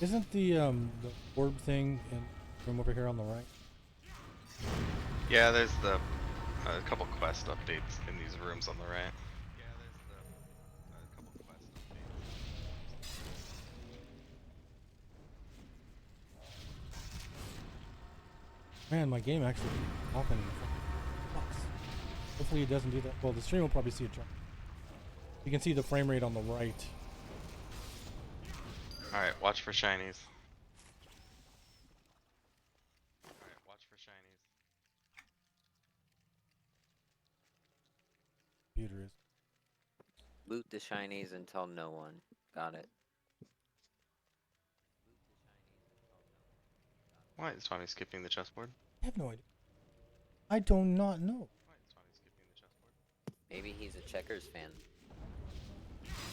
Isn't the orb thing in the room over here on the right? Yeah, there's the a couple quest updates in these rooms on the right. Man, my game actually popping in the fucking box. Hopefully it doesn't do that. Well, the stream will probably see it drop. You can see the frame rate on the right. Alright, watch for shinies. Alright, watch for shinies. Computer is. Loot the shinies and tell no one. Got it. Why is Tommy skipping the chessboard? I have no idea. I do not know. Why is Tommy skipping the chessboard? Maybe he's a checkers fan.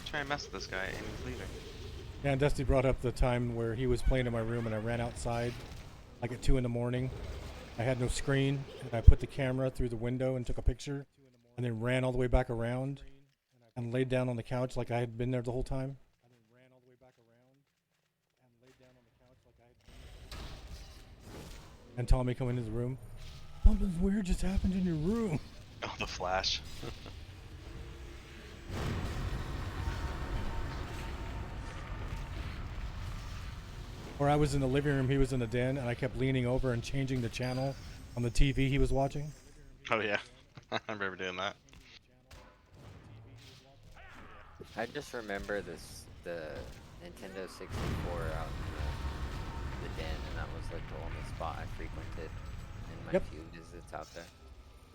Try and mess with this guy and he's leaving. Yeah, and Dusty brought up the time where he was playing in my room and I ran outside like at 2 in the morning. I had no screen and I put the camera through the window and took a picture and then ran all the way back around and laid down on the couch like I had been there the whole time. And Tommy come into the room. Something's weird just happened in your room. Oh, the flash. Or I was in the living room, he was in the den, and I kept leaning over and changing the channel on the TV he was watching. Oh yeah, I remember doing that. I just remember the Nintendo 64 out in the den, and that was like the only spot I frequented in my Yep. few visits out there.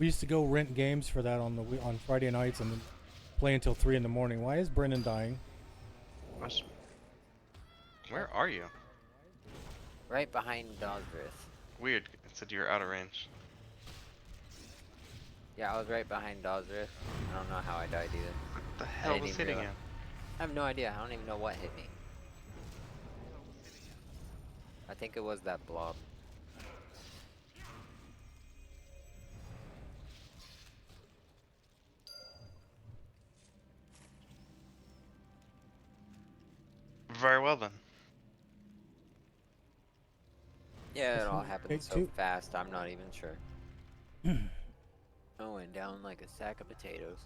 We used to go rent games for that on Friday nights and then play until 3 in the morning. Why is Brennan dying? What? Where are you? Right behind Dosrith. Weird. It said you were out of range. Yeah, I was right behind Dosrith. I don't know how I died either. What the hell didn't was even hitting realize- him? I have no idea. I don't even know what hit me. I think it was that blob. Very well then. Yeah, it all Take happened so two. fast, I'm not even sure. I went down like a sack of potatoes.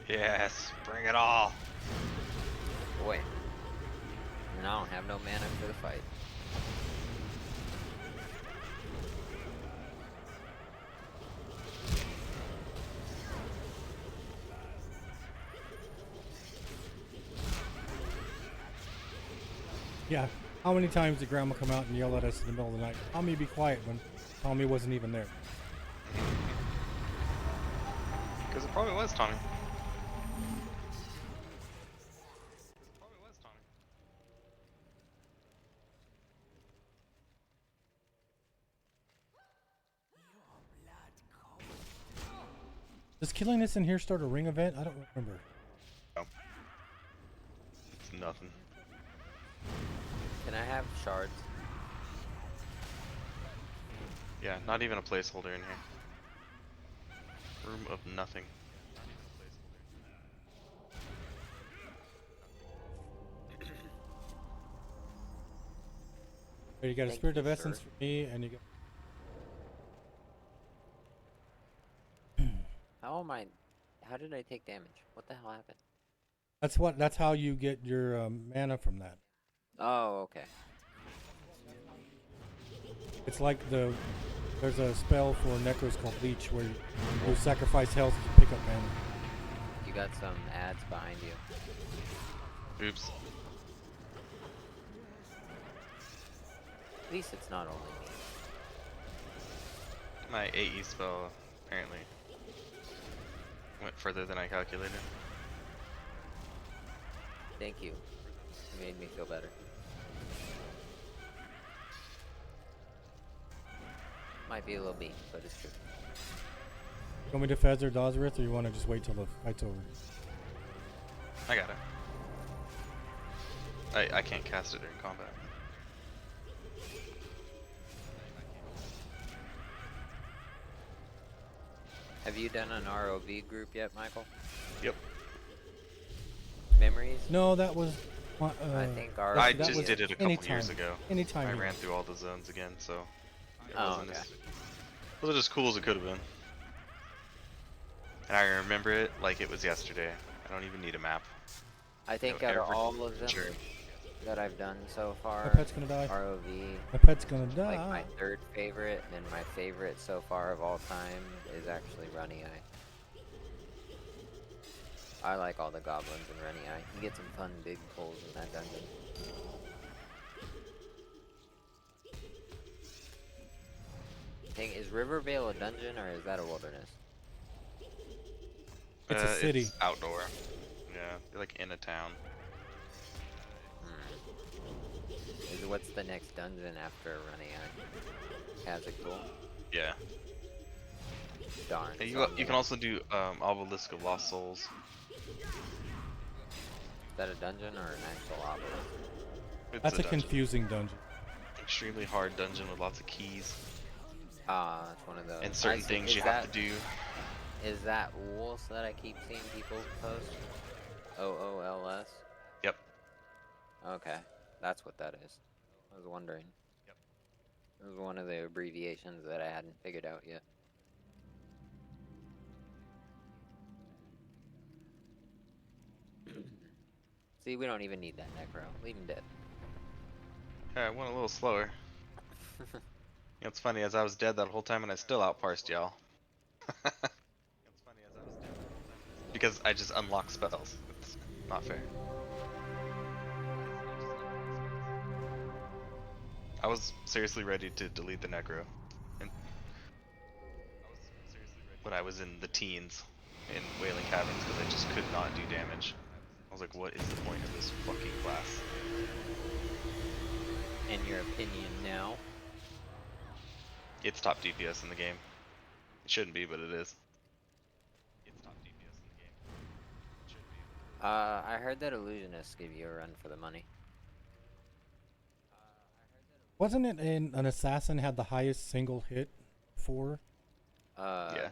Yes, bring it all. Boy. And I don't have no mana for the fight. Yeah. How many times did Grandma come out and yell at us in the middle of the night? Tommy, be quiet when Tommy wasn't even there. Because it probably was Tommy. Probably was Tommy. Does killing this in here start a ring event? I don't remember. It's nothing. Can I have shards? Yeah, not even a placeholder in here. Room of nothing. You got a Thank Spirit you, of Essence sir. for me, and you got. How did I take damage? What the hell happened? That's how you get your mana from that. Oh, okay. It's like there's a spell for Necros called Leech where you sacrifice health to pick up mana. You got some ads behind you. Oops. At least it's not only me. My AE spell apparently went further than I calculated. Thank you. It made me feel better. Might be a little mean, but it's true. You want me to Feather Dosrith, or you want to just wait till the fight's over? I got it. I can't cast it during combat. Have you done an ROV group yet, Michael? Yep. Memories? No, that was. I think ROV. I that just was did it a couple years anytime. ago. Anytime. I you ran want. through all the zones again, so it Oh, wasn't okay. as, it wasn't as cool as it could have been. And I remember it like it was yesterday. I don't even need a map. I think No, out of every- all of them sure. that I've done so My far, pet's gonna die. ROV, My pet's gonna die. like my third favorite, and my favorite so far of all time is actually Runny Eye. I like all the goblins in Runny Eye. You get some fun big pulls in that dungeon. Is Rivervale a dungeon or is that a wilderness? It's a city. It's outdoor. Yeah, you're like in a town. What's the next dungeon after Runny Eye? Kazakh. Yeah. Darn. And so you can also do Obelisk of Lost Souls. Is that a dungeon or an actual obelisk? It's That's a dungeon. confusing dungeon. Extremely hard dungeon with lots of keys Ah, it's one of those. and certain I see- things is you that, have to do. Is that Wolves that I keep seeing people post? OOLS? Yep. Okay, that's what that is. I was wondering. Yep. It was one of the abbreviations that I hadn't figured out yet. See, we don't even need that Necro. Leave him dead. Yeah, I went a little slower. It's funny, as I was dead that whole time and I still outparsed y'all. Because I just unlocked spells. It's not fair. I was seriously ready to delete the Necro. And when I was in the teens in Wailing Caverns because I just could not do damage. I was like, what is the point of this fucking class? In your opinion now? It's top DPS in the game. It shouldn't be, but it is. It's top DPS in the game. It shouldn't be. I heard that illusionists give you a run for the money. Wasn't it in an assassin had the highest single hit for? Yeah.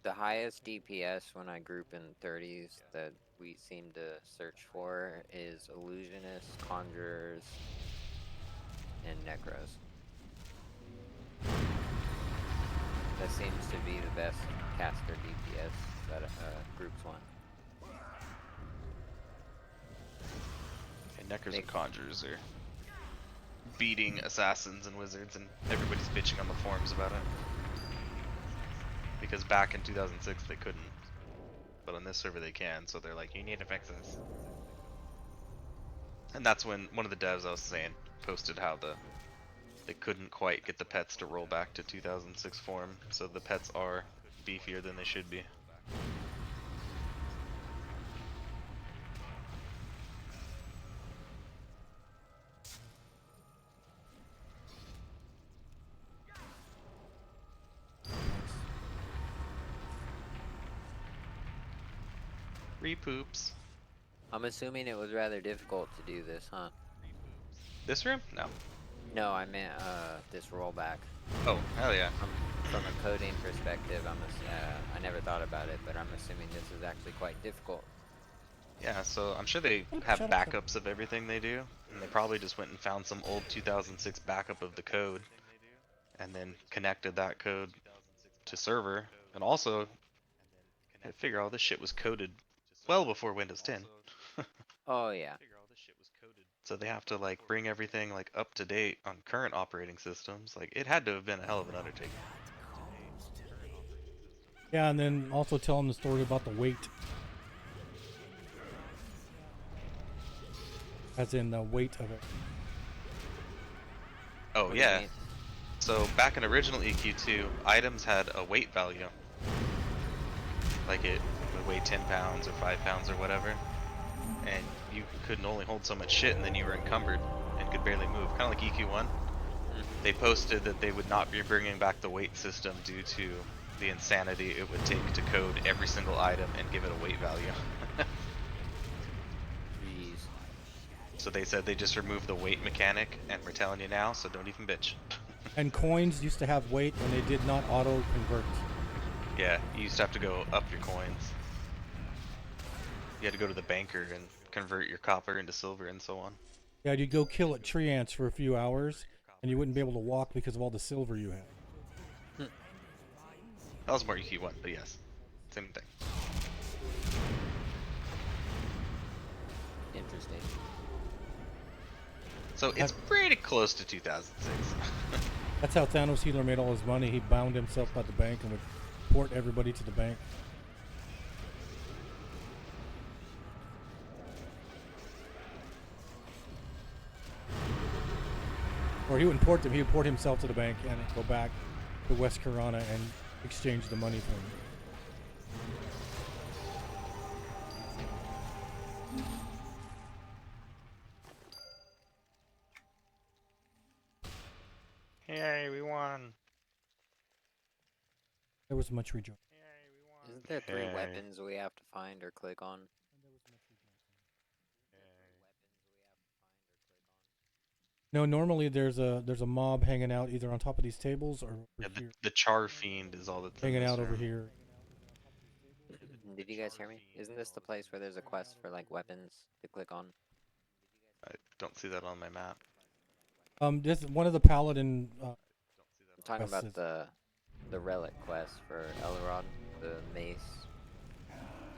The highest DPS when I group in 30s that we seem to search for is illusionists, conjurers, and necros. That seems to be the best caster DPS that groups want. And Neckers and Conjurers are beating assassins and wizards, and everybody's bitching on the forums about it. Because back in 2006 they couldn't, but on this server they can, so they're like, you need to fix this. And that's when one of the devs I was saying posted how they couldn't quite get the pets to roll back to 2006 form, so the pets are beefier than they should be. Repoops. I'm assuming it was rather difficult to do this, huh? This room? No. No, I meant this rollback. Oh, hell yeah. From a coding perspective, I never thought about it, but I'm assuming this is actually quite difficult. Yeah, so I'm sure they have backups of everything they do, and they probably just went and found some old 2006 backup of the code, and then connected that code to server, and also had to figure all this shit was coded well before Windows 10. Oh yeah. So they have to like bring everything like up to date on current operating systems. Like it had to have been a hell of an undertaking. Yeah, and then also tell them the story about the weight. As in the weight of it. Oh What do you yeah. mean? So back in original EQ2, items had a weight value. Like it would weigh 10 pounds or 5 pounds or whatever. And you could only hold so much shit, and then you were encumbered and could barely move. Kind of like EQ1. They posted that they would not be bringing back the weight system due to the insanity it would take to code every single item and give it a weight value. Jeez. So they said they just removed the weight mechanic, and we're telling you now, so don't even bitch. And coins used to have weight and they did not auto convert. Yeah, you used to have to go up your coins. You had to go to the banker and convert your copper into silver and so on. Yeah, you'd go kill at tree ants for a few hours and you wouldn't be able to walk because of all the silver you had. That was more EQ1, but yes. Same thing. Interesting. So it's pretty close to 2006. That's how Thanos Healer made all his money. He bound himself by the bank and would port everybody to the bank. Or he wouldn't port them, he would port himself to the bank and go back to West Corona and exchange the money for him. Yay, we won. There was much rejoicing. Isn't there 3 Okay. weapons we have to find or click on? No, normally there's a mob hanging out either on top of these tables or over Yeah, here. the Char Fiend is all that's in Hanging this out over room. here. Did you guys hear me? Isn't this the place where there's a quest for like weapons to click on? I don't see that on my map. This one of the paladin. I'm talking Quests about the relic quest for Elrond, the mace,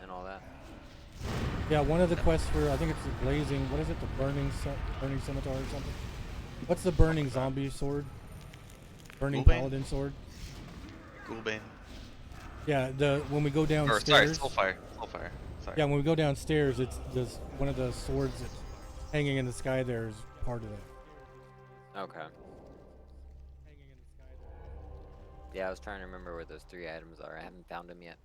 and all that. Yeah, one of the quests for I think it's the blazing. What is it? The burning scimitar or something. What's the burning zombie sword? Burning Ghoulbane? paladin sword. Ghoulbane. Yeah, when we go Or sorry, downstairs. Soulfire. Soulfire. Sorry. Yeah, when we go downstairs, it's this one of the swords that's hanging in the sky. There is part of it. Okay. Yeah, I was trying to remember where those 3 items are. I haven't found them yet.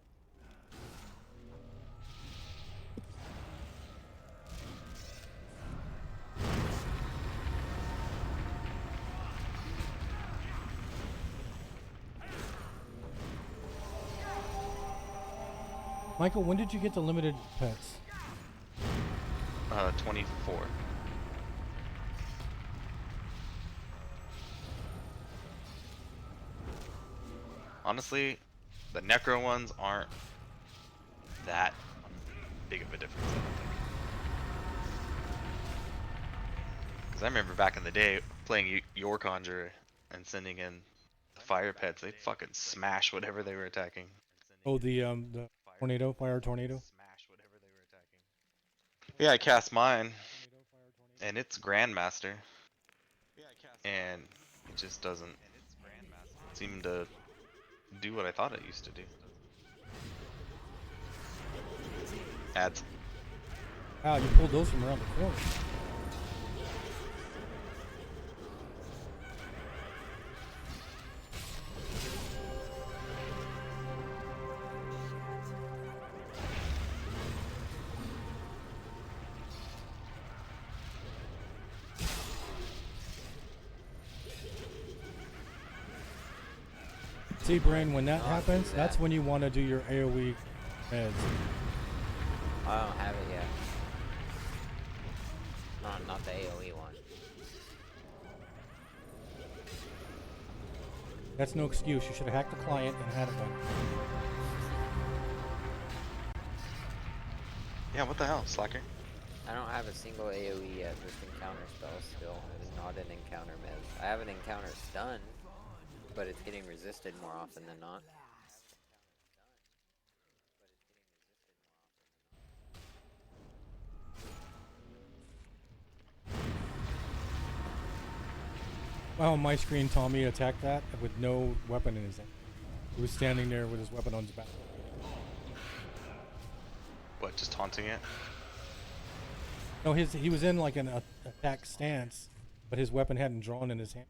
Michael, when did you get the limited pets? 24. Honestly, the Necro ones aren't that big of a difference, I don't think. Because I remember back in the day playing your Conjurer and sending in the fire pets, they'd fucking smash whatever they were attacking. Oh, the tornado, fire tornado. Yeah, I cast mine, and it's Grandmaster, and it just doesn't seem to do what I thought it used to do. Ads. Wow, you pulled those from around the corner. See, Brain, when that happens, that's when you want to do your AoE meds. I don't have it yet. Not the AoE one. That's no excuse. You should have hacked the client and had it done. Yeah, what the hell, Slacker? I don't have a single AoE yet. Just encounter spells still. It is not an encounter mez. I have an encounter stun, but it's getting resisted more often than not. Well, on my screen, Tommy attacked that with no weapon in his hand. He was standing there with his weapon on his back. What, just taunting it? No, he was in like an attack stance, but his weapon hadn't drawn in his hand.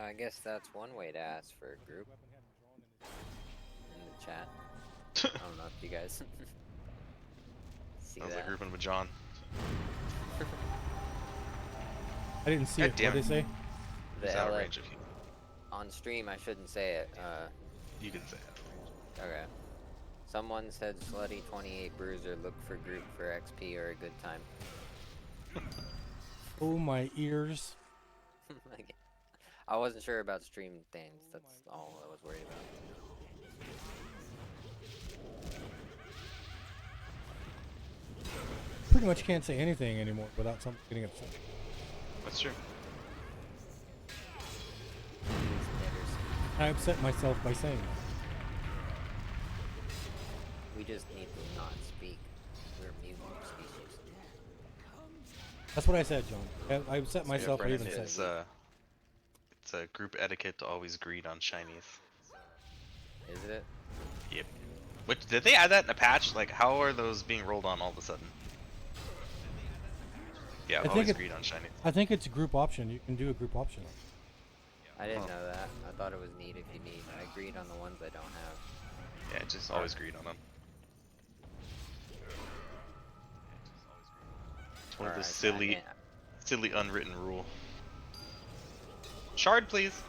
I guess that's one way to ask for a group. In the chat. I don't know if you guys see Sounds that. like grouping with John. I didn't see God it. damn What did they say? It's The out of LA range of you. on stream, I shouldn't say it. You can say it. Okay. Someone said Slutty 28 Bruiser look for group for XP or a good time. Oh, my ears. I wasn't sure about stream things. That's all I was worried about. Pretty much can't say anything anymore without something getting upset. That's true. I upset myself by saying that. We just need to not speak. We're mutant species. That's what I said, John. I upset myself by Brennan, even saying it. it's a group etiquette to always greet on shinies. Is it? Yep. Which, did they add that in a patch? Like, how are those being rolled on all of a sudden? Yeah, always greet on shinies. I think it's a group option. You can do a group option. I didn't know that. I thought it was neat if you need. I agreed on the ones I don't have. Yeah, just always greet on them. It's one of the silly unwritten rule. Shard, please.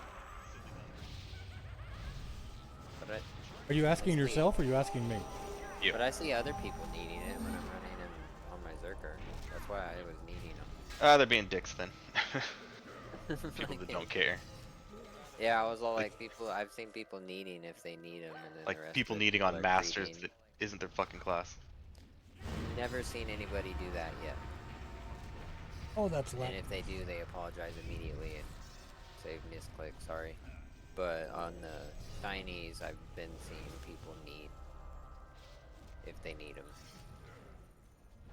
But Are you asking yourself or are you asking me? You. But I see other people needing it when I'm running in on my Zerker. That's why I was needing them. They're being dicks then. People that don't care. Yeah, I was all like, people. I've seen people needing if they need them, and then the Like rest people of needing people on are masters greeting. that isn't their fucking class. Never seen anybody do that yet. Oh, that's loud. And if they do, they apologize immediately and say misclick, sorry. But on the shinies, I've been seeing people need if they need them.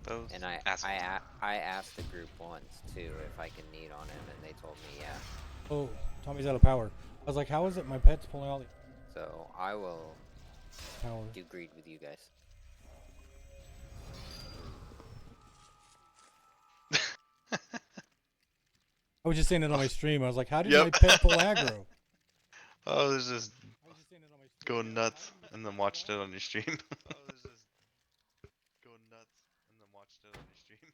Those And I asked the group once too if I can need on him, and they told me yeah. Oh, Tommy's out of power. I was like, how is it my pet's pulling all the So I will power? do greed with you guys. I was just saying it on my stream. I was like, how did Yep. my pet pull aggro? I was just I was just saying it on my stream. going nuts and then watched it on your stream. I was just going nuts and then watched it on your stream.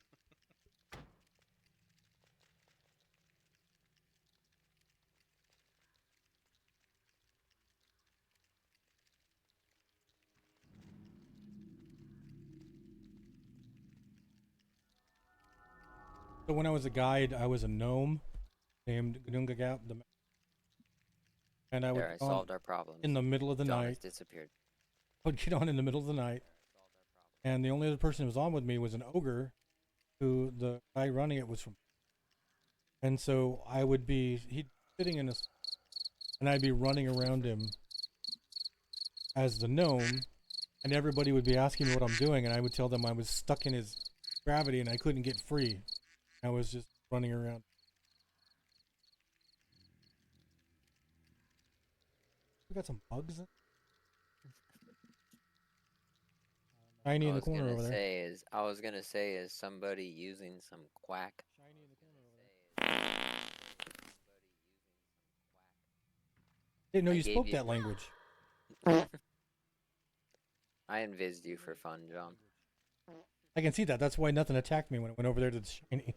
So when I was a guide, I was a gnome named Gnungagap, and I would There, I get on solved our problems. in the middle of the John has night. disappeared. I would get on in the middle of the night, and the only other person who was on with me was an ogre, who the guy running it was from. And so I would be he'd sitting in a, and I'd be running around him as the gnome, and everybody would be asking me what I'm doing, and I would tell them I was stuck in his gravity and I couldn't get free. I was just running around. We got some bugs. Shiny in the corner over there. I was gonna say is somebody using some quack. Shiny in the corner over there. Didn't know I you gave spoke you- that language. I envisaged you for fun, John. I can see that. That's why nothing attacked me when I went over there to the shiny.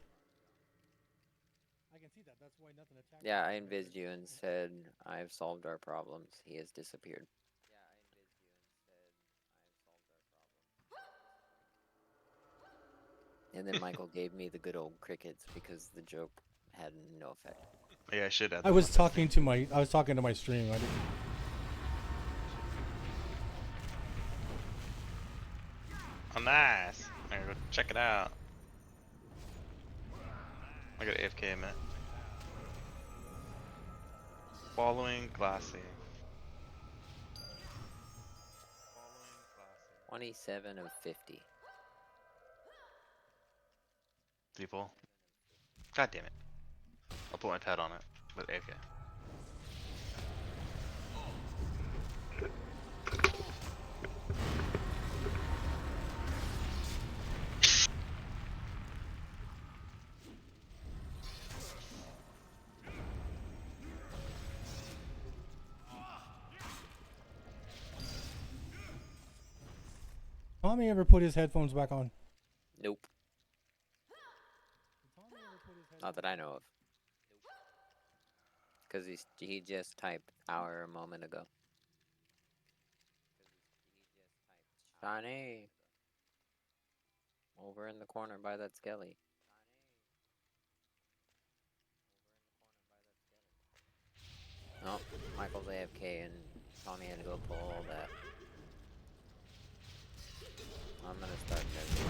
I can see that. That's why nothing attacked me. Yeah, I envisaged you and said, I've solved our problems. He has disappeared. And then Michael gave me the good old crickets because the joke had no effect. Yeah, I should add. I was talking to my stream. I didn't. Oh, nice. I'm gonna go check it out. I got AFK a minute. Following Glassy. 27 of 50. People. God damn it. I'll put my pad on it with AFK. Tommy ever put his headphones back on? Nope. Not that I know of. Because he just typed hour a moment ago. Shiny. Over in the corner by that skelly. Oh, Michael's AFK and Tommy had to go pull all that. I'm gonna start this.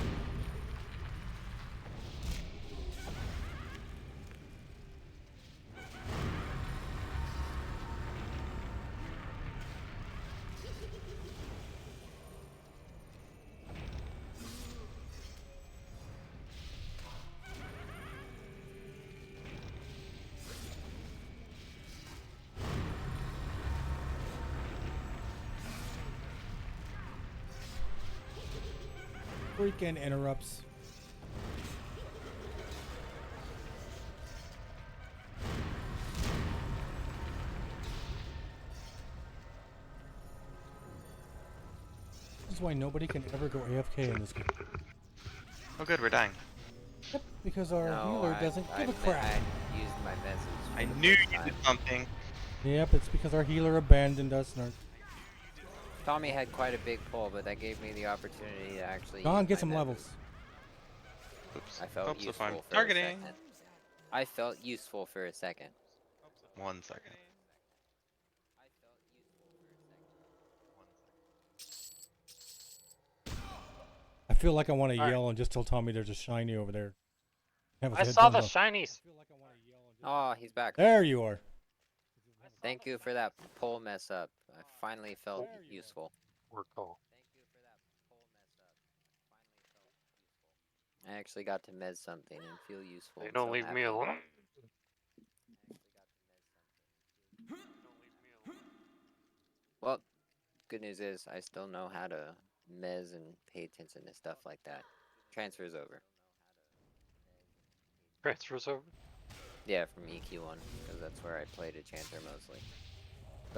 Freaking interrupts. This is why nobody can ever go AFK in this game. Oh good, we're dying. Yep, because our No, healer doesn't give a I crap. used my message. I for the knew first you time. did something. Yep, it's because our healer abandoned us. And our... Tommy had quite a big pull, but that gave me the opportunity to actually. Don, use get my some message. levels. Oops. I felt Oops, if useful I'm for targeting. a second. I felt useful for a second. 1 second. I feel like I want to Alright. yell and just tell Tommy there's a shiny over there. Have his I head saw the down low. shinies. Oh, he's back. There you are. Thank you for that pull mess up. I finally felt useful. Work call. I actually got to mez something and feel useful. They and don't so leave me happy. alone. Well, good news is I still know how to mez and pay attention to stuff like that. Transfer's over. Transfers over. Yeah, from EQ1, because that's where I played a Chanter mostly.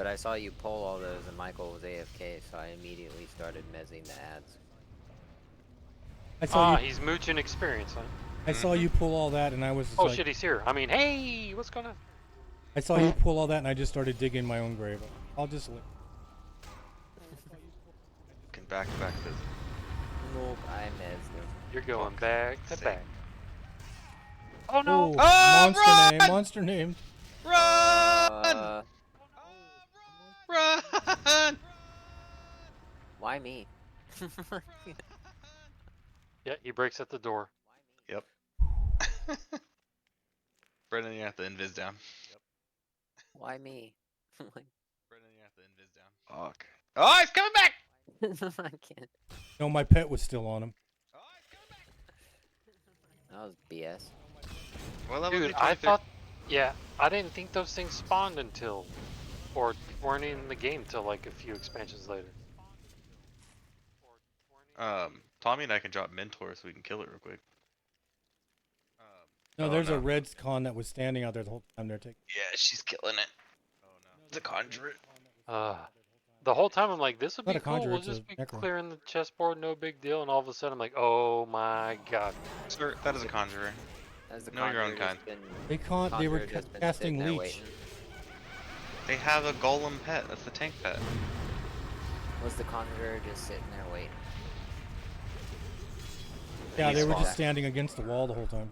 But I saw you pull all those and Michael was AFK, so I immediately started mezzing the ads. I saw you. He's mooching experience, huh? I saw you pull all that, and I was just Oh like, shit, he's here. I mean, hey, what's going on? I saw you pull all that, and I just started digging my own grave. I'll just. Can back-to-back visit. Nope, I mezzed him. You're going Fuck's back to sake. back. Oh no! Oh, Oh, monster run! name, monster name. Run! Run! Why me? Yeah, he breaks at the door. Yep. Brendan, you have to invis down. Why me? Brendan, you have to invis down. Fuck. Oh, he's coming back! I can't. No, my pet was still on him. Oh, he's coming back! That was BS. What level is Dude, he? I 23? thought, yeah, I didn't think those things spawned until, or weren't in the game till like a few expansions later. Tommy and I can drop Mentor so we can kill it real quick. No, Oh, there's no. a Reds con that was standing out there the whole time they're taking. Yeah, she's killing it. Oh no. It's a conjure. The whole time I'm like, this would Not be a cool. conjurer, We'll it's a just be necro. clearing the chessboard, no big deal. And all of a sudden I'm like, oh my god. Sir, that is a conjurer. As the Know your own Conjurer kind. just been- They can't. They were Conjurer just been casting sitting there leech. waiting. They have a golem pet. That's the tank pet. Was the Conjurer just sitting there waiting? Yeah, they were He's just standing against the wall the whole time.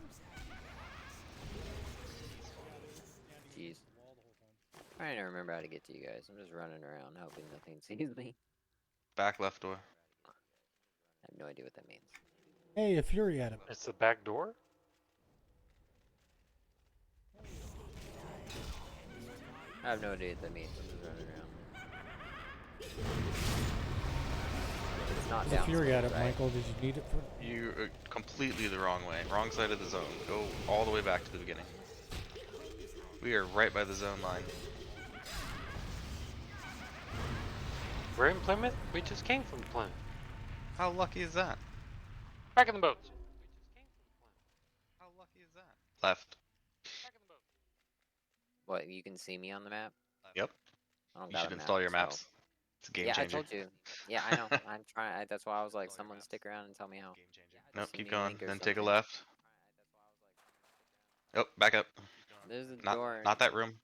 Jeez. I don't remember how to get to you guys. I'm just running around hoping nothing sees me. Back left door. I have no idea what that means. Hey, a fury at him. It's the back door? I have no idea what that means. I'm just running around. It's not There's a fury at downstairs, it, right? Michael. Did you need it for? You are completely the wrong way. Wrong side of the zone. Go all the way back to the beginning. We are right by the zone line. We're in Plymouth? We just came from Plymouth. How lucky is that? Back in the boats. How lucky is that? Left. What, you can see me on the map? Yep. I don't You got should a map, install your so- maps. It's a game Yeah, changer. I told you. Yeah, I know. I'm trying. That's why I was like, someone stick around and tell me how. Nope, Send keep me a going. link or Then take a something. left. Oh, back up. There's a door Not that room.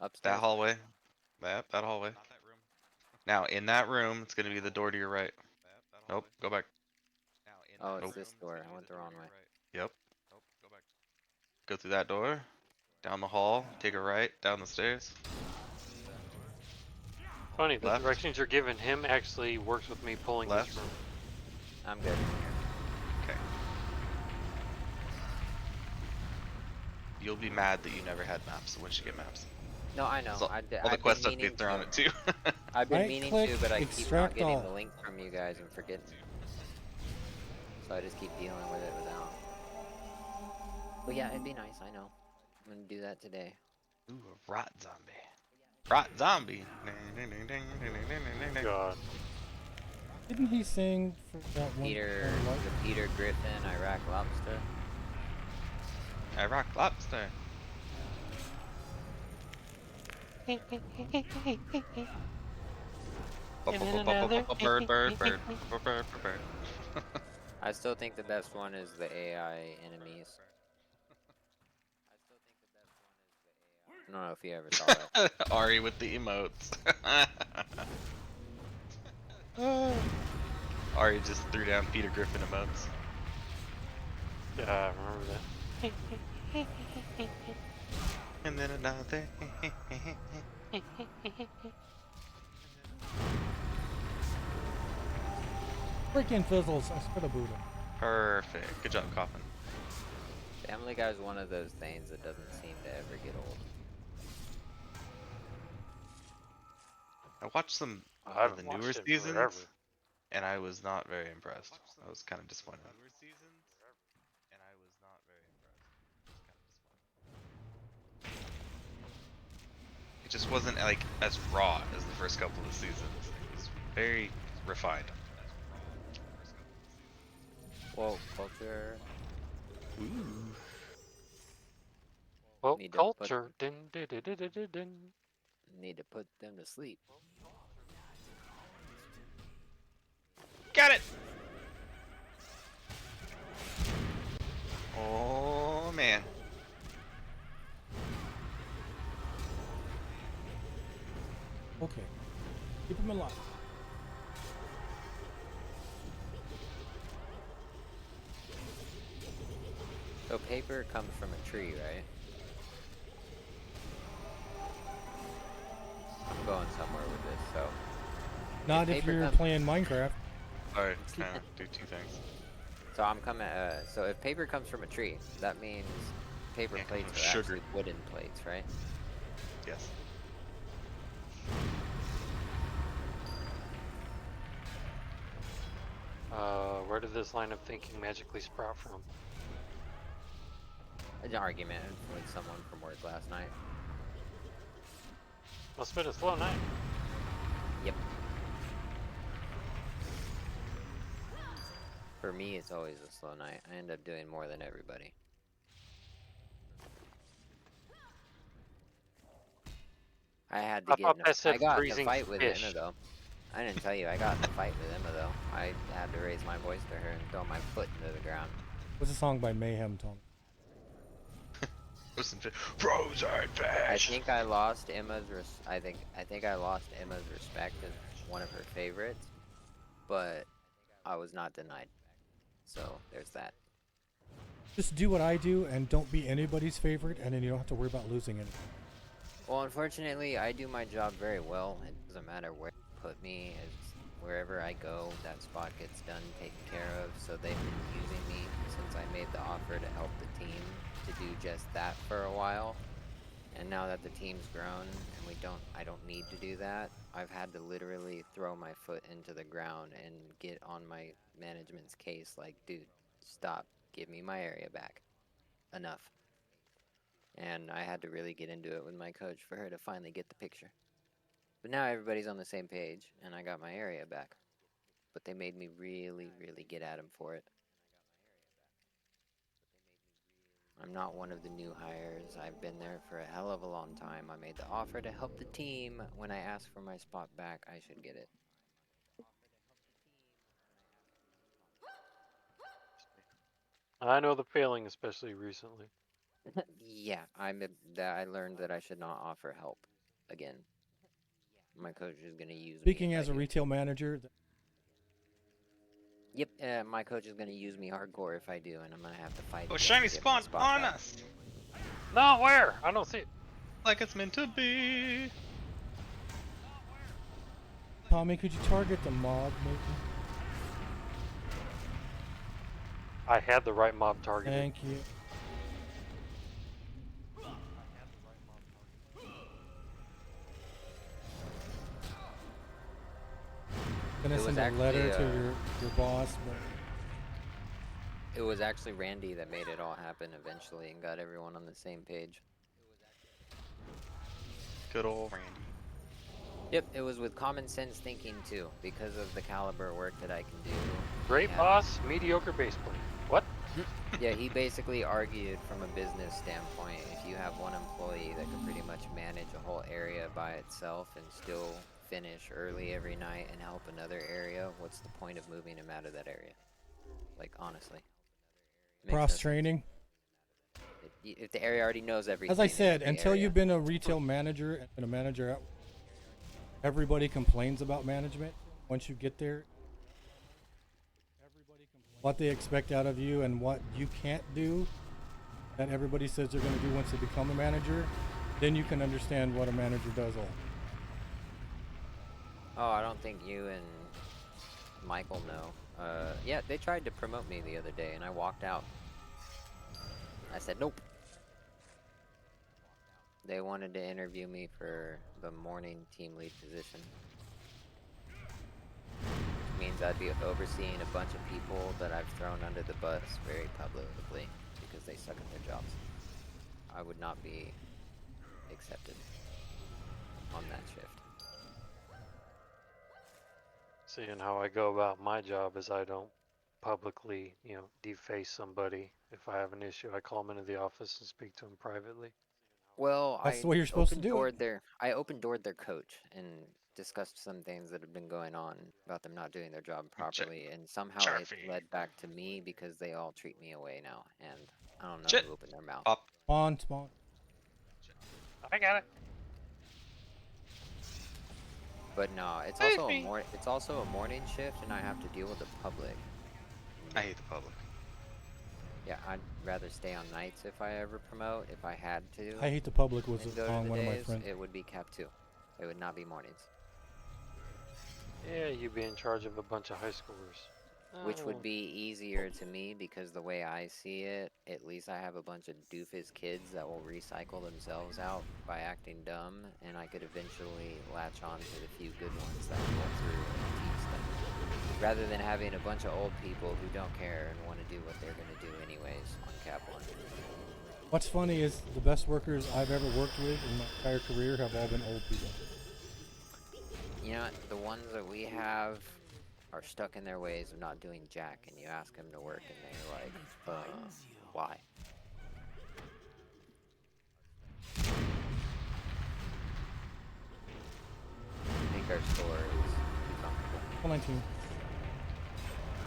upstairs. That hallway. That hallway. Now, in that room, it's gonna be the door to your right. Nope, go back. Oh, it's Nope. this door. I went the wrong way. Yep. Go through that door. Down the hall. Take a right. Down the stairs. Funny, the Left. directions you're giving him actually works with me pulling Left. this room. I'm good. Okay. You'll be mad that you never had maps once you get maps. No, I know. So, I've all the been quest meaning updates are on to. it too. I've been Right meaning click, to, but I keep not extract getting all. the link from you guys and forgetting. So I just keep dealing with it without. But yeah, it'd be nice. I know. I'm gonna do that today. Ooh, a rot zombie. Rot zombie. God. Didn't he sing for that one? Peter, one light? the Peter Griffin, Iraq Lobster. Iraq lobster. Bird, bird, bird, bird. I still think the best one is the AI enemies. I don't know if you ever saw that. Ari with the emotes. Ari just threw down Peter Griffin emotes. Yeah, I remember that. And then another. Freaking fizzles! I spit a Buddha. Perfect. Good job, Coffin. Family Guy is one of those things that doesn't seem to ever get old. I watched some I of haven't the watched newer it in seasons, forever. and I was not very impressed. I was kind of disappointed. It just wasn't like as raw as the first couple of seasons. It was very refined. Whoa, culture. Ooh. Well, Need to put- culture. Din, din, din, din, din, din, din. Need to put them to sleep. Got it! Oh, man. Okay. Keep him alive. So paper comes from a tree, right? I'm going somewhere with this, so. Not if paper you're comes- playing Minecraft. Alright, kind of do two things. So I'm coming. So if paper comes from a tree, that means paper Can't come plates from are sugar. actually wooden plates, right? Yes. Where did this line of thinking magically sprout from? An argument with someone from work last night. Must have been a slow night. Yep. For me, it's always a slow night. I end up doing more than everybody. I had to I get. thought In that a, said I got in a freezing fight with fish. Emma though. I didn't tell you. I got in a fight with Emma though. I had to raise my voice to her and throw my foot into the ground. What's a song by Mayhem, Tom? Listen to Frozen Fish! I think I lost Emma's. I think I lost Emma's respect as one of her favorites, but I was not denied. So there's that. Just do what I do and don't be anybody's favorite, and then you don't have to worry about losing it. Well, unfortunately, I do my job very well. It doesn't matter where you put me. It's wherever I go, that spot gets done, taken care of. So they've been using me since I made the offer to help the team to do just that for a while. And now that the team's grown and I don't need to do that, I've had to literally throw my foot into the ground and get on my management's case like, dude, stop, give me my area back. Enough. And I had to really get into it with my coach for her to finally get the picture. But now everybody's on the same page, and I got my area back. But they made me really, really get at him for it. I'm not one of the new hires. I've been there for a hell of a long time. I made the offer to help the team. When I asked for my spot back, I should get it. I know the feeling, especially recently. Yeah, I learned that I should not offer help again. My coach is going to use me. Speaking if I as a do. retail manager, Yep, my coach is going to use me hardcore if I do, and I'm going to have to fight. Oh, again to shiny get my spawn spot on back. us! No, where? I don't see it. Like it's meant to be! Tommy, could you target the mob, maybe? I had the right mob targeted. Thank you. Gonna It was send a letter actually, to your boss, but It was actually Randy that made it all happen eventually and got everyone on the same page. Good old Randy. Yep, it was with common sense thinking too, because of the caliber of work that I can do. Great Yeah. boss, mediocre base player. What? Yeah, he basically argued from a business standpoint, if you have one employee that can pretty much manage a whole area by itself and still finish early every night and help another area, what's the point of moving him out of that area? Like, honestly. Makes no cross sense. training. If the area already knows everything. As I in said, every until area. you've been a retail manager and a manager, everybody complains about management. Once you get there, what they expect out of you and what you can't do, that everybody says they're going to do once they become a manager, then you can understand what a manager does all. Oh, I don't think you and Michael know. Yeah, they tried to promote me the other day, and I walked out. I said nope. They wanted to interview me for the morning team lead position. Which means I'd be overseeing a bunch of people that I've thrown under the bus very publicly because they suck at their jobs. I would not be accepted on that shift. Seeing how I go about my job is I don't publicly, deface somebody. If I have an issue, I call them into the office and speak to them privately. Well, That's I the way you're supposed to do it. I open doored their coach and discussed some things that have been going on about them not doing their job properly, and somehow it Charfy. led back to me because they all treat me away now, and I don't know Shit. who opened their mouth. Pop. Spawn. I got it. But no, it's also a morning shift, and I have to deal with the public. I hate the public. Yeah, I'd rather stay on nights if I ever promote. If I had to, I hate the public was and a go to song the one of my days, friends. it would be Cap 2. It would not be mornings. Yeah, you'd be in charge of a bunch of high schoolers. Which Oh. would be easier to me because the way I see it, at least I have a bunch of doofus kids that will recycle themselves out by acting dumb, and I could eventually latch on to the few good ones that pull through and teach them. Rather than having a bunch of old people who don't care and want to do what they're going to do anyways on Cap 1. What's funny is the best workers I've ever worked with in my entire career have all been old people. You know, the ones that we have are stuck in their ways of not doing jack, and you ask them to work and they're like, why? I think our store is too comfortable. 19.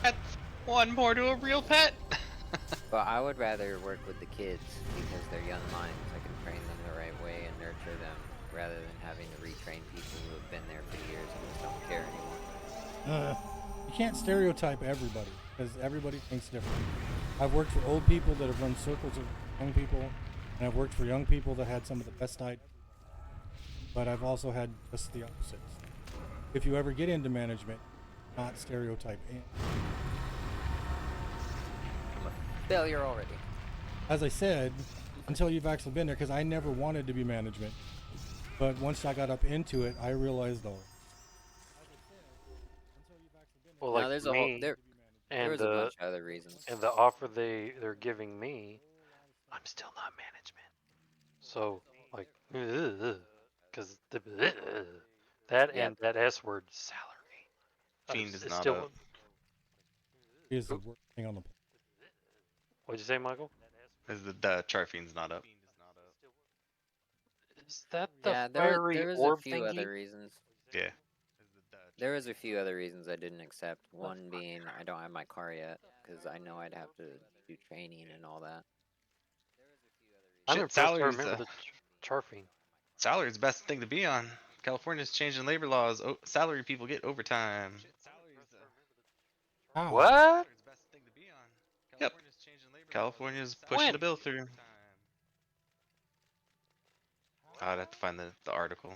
That's one more to a real pet. But I would rather work with the kids because they're young minds. I can train them the right way and nurture them rather than having to retrain people who have been there for years and just don't care anymore. You can't stereotype everybody because everybody thinks different. I've worked for old people that have run circles of young people, and I've worked for young people that had some of the best ideas. But I've also had just the opposites. If you ever get into management, not stereotype. I'm a failure already. As I said, until you've actually been there, because I never wanted to be management. But once I got up into it, I realized, oh. Well, No, like there's a me, whole there and was a bunch of other reasons. and the offer they're giving me, I'm still not management. So like, because that Yeah. and that S word salary. Fiend is It's not still. up. Is the work thing on the What'd you say, Michael? Is the chart fiend's not up? Is that the Yeah, fiery there was a orb few thingy? other reasons. Yeah. There was a few other reasons I didn't accept. One being I don't have my car yet because I know I'd have to do training and all that. I'm Shit, impressed. I salary's remember the Charfing. salary's the best thing to be on. California's changing labor laws. Salary people get overtime. Ow. What? Yep. California's pushing When? the bill through. I'd have to find the article.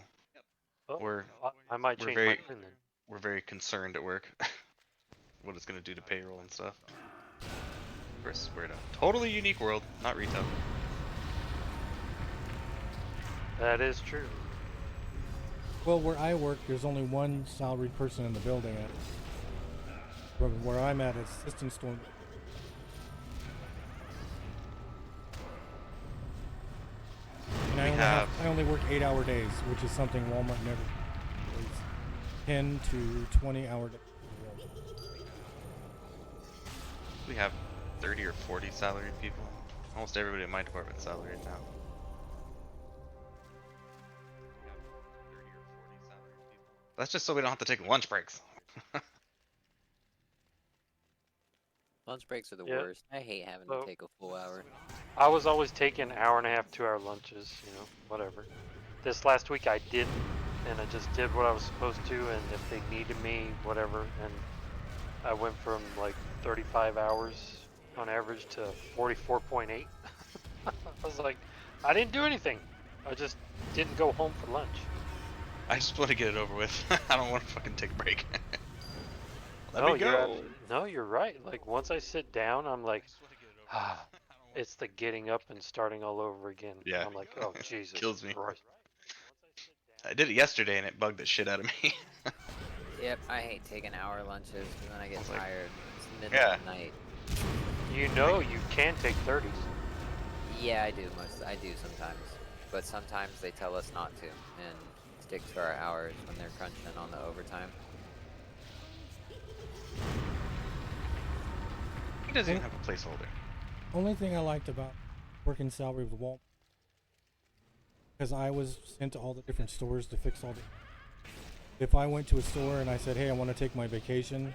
Oh, We're I might we're change very- my tune then. We're very concerned at work. What it's gonna do to payroll and stuff. We're in a totally unique world, not retail. That is true. Well, where I work, there's only one salaried person in the building. Where I'm at, it's assistant store. And I only work 8-hour days, which is something Walmart never does. 10 to 20-hour days. We have 30 or 40 salaried people. Almost everybody in my department's salaried now. That's just so we don't have to take lunch breaks. Lunch breaks are the Yeah. worst. I hate having So- to take a full hour. I was always taking hour and a half, 2-hour lunches, whatever. This last week I didn't, and I just did what I was supposed to, and if they needed me, whatever, and I went from like 35 hours on average to 44.8. I was like, I didn't do anything. I just didn't go home for lunch. I just want to get it over with. I don't want to fucking take a break. Let No, me go. you're right. Like once I sit down, I'm like, it's the getting up and starting all over again. Yeah. I'm like, oh Jesus Kills me. Christ. I did it yesterday and it bugged the shit out of me. Yep, I hate taking hour lunches because then I get was like, tired. It's the middle yeah. of the night. You know you can take 30s. Yeah, I do. I do sometimes, but sometimes they tell us not to and stick to our hours when they're crunching on the overtime. He doesn't even have a placeholder. Only thing I liked about working salary with Walmart because I was sent to all the different stores to fix all the. If I went to a store and I said, "Hey, I want to take my vacation,"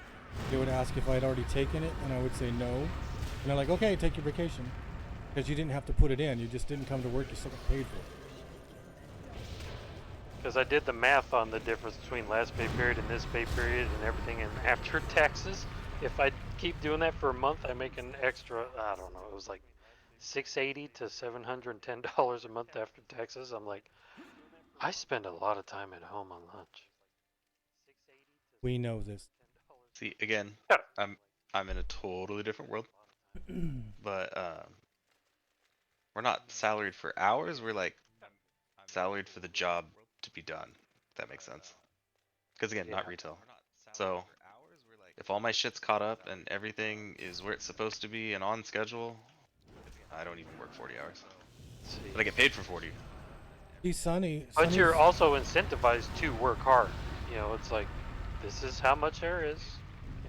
they would ask if I'd already taken it, and I would say no. And they're like, "Okay, take your vacation," because you didn't have to put it in. You just didn't come to work. You still got paid for it. Because I did the math on the difference between last pay period and this pay period and everything, and after taxes, if I keep doing that for a month, I make an extra, I don't know, it was like $680 to $710 a month after taxes. I'm like, I spend a lot of time at home on lunch. We know this. See, again, Yeah. I'm in a totally different world. But we're not salaried for hours. We're like salaried for the job to be done. If that makes sense. Because again, not Yeah. retail. So if all my shit's caught up and everything is where it's supposed to be and on schedule, I don't even work 40 hours. See. But I get paid for 40. See, Sonny. But Sonny's- you're also incentivized to work hard. You know, it's like, this is how much there is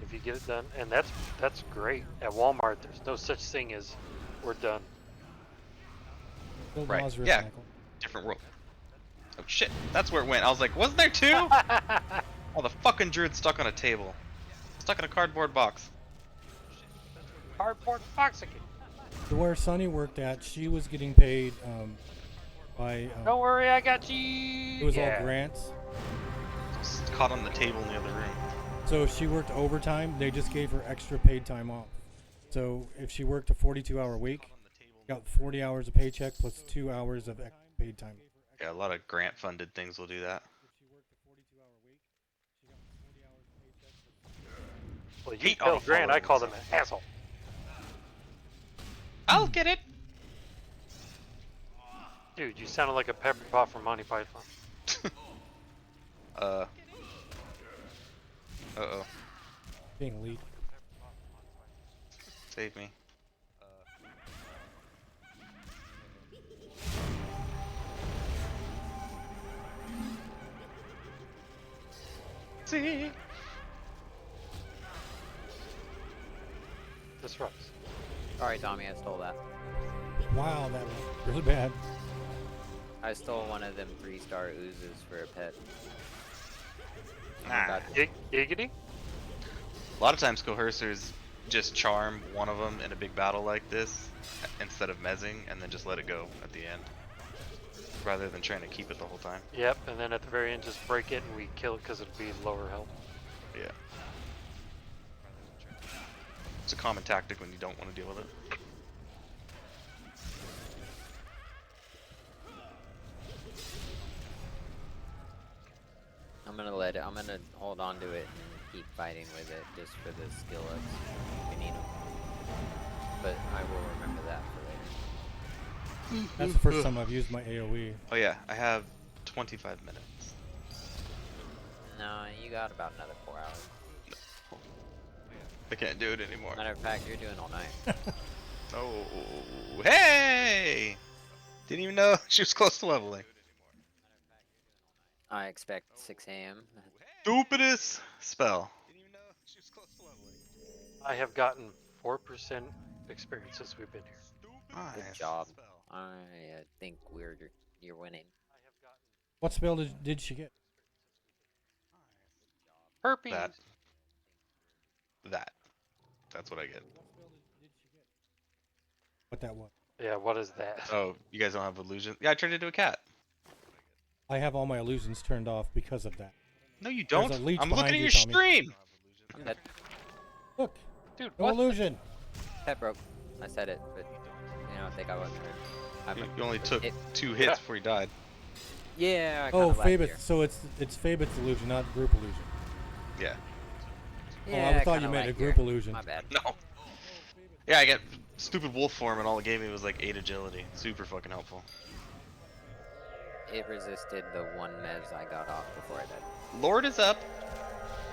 if you get it done, and that's great. At Walmart, there's no such thing as we're done. Bill Right. Lazarus Yeah. Michael. Different world. Oh shit, that's where it went. I was like, wasn't there two? Oh, the fucking druid's stuck on a table. Stuck in a cardboard box. Cardboard box again. So where Sonny worked at, she was getting paid by. Don't worry, I got you. It was Yeah. all grants. Just caught on the table in the other room. So if she worked overtime, they just gave her extra paid time off. So if she worked a 42-hour week, got 40 hours of paycheck plus 2 hours of extra paid time. Yeah, a lot of grant funded things will do that. Well, you He- tell oh, Grant, follow I called him. him an asshole. I'll get it. Dude, you sounded like a pepper pot from Monty Python. Uh-oh. Being lead. Save me. See? This rocks. Sorry, Tommy, I stole that. Wow, that was really bad. I stole one of them 3-star oozes for a pet. Nah. Giggity? A lot of times coercers just charm one of them in a big battle like this instead of mezzing and then just let it go at the end. Rather than trying to keep it the whole time. Yep, and then at the very end, just break it and we kill it because it'll be lower health. Yeah. It's a common tactic when you don't want to deal with it. I'm gonna hold on to it and keep fighting with it just for the skill ups. We need them. But I will remember that for later. That's the first time I've used my AoE. Oh yeah, I have 25 minutes. No, you got about another 4 hours. I can't do it anymore. Matter of fact, you're doing all night. Oh, hey! Didn't even know she was close to leveling. I expect 6 a.m. Stupidest spell. I have gotten 4% experience since we've been here. Good Nice. job. I think you're winning. What spell did she get? Herpes. That's what I get. What that was? Yeah, what is that? Oh, you guys don't have illusion? Yeah, I turned into a cat. I have all my illusions turned off because of that. No, you There's don't. a leech I'm looking behind at you, your Tommy. stream. I'm dead. Look, Dude, no what? illusion. Pet broke. I said it, but you know, I think I wasn't heard. You only took it- 2 hits before you died. Yeah, I Oh, kinda lagged Phabit. here. So it's Phabit's illusion, not group illusion. Yeah. Yeah, I thought you kinda meant a lagged group here. illusion. My bad. No. Yeah, I get stupid wolf form and all it gave me was like 8 agility. Super fucking helpful. It resisted the one mez I got off before I died. Lord is up.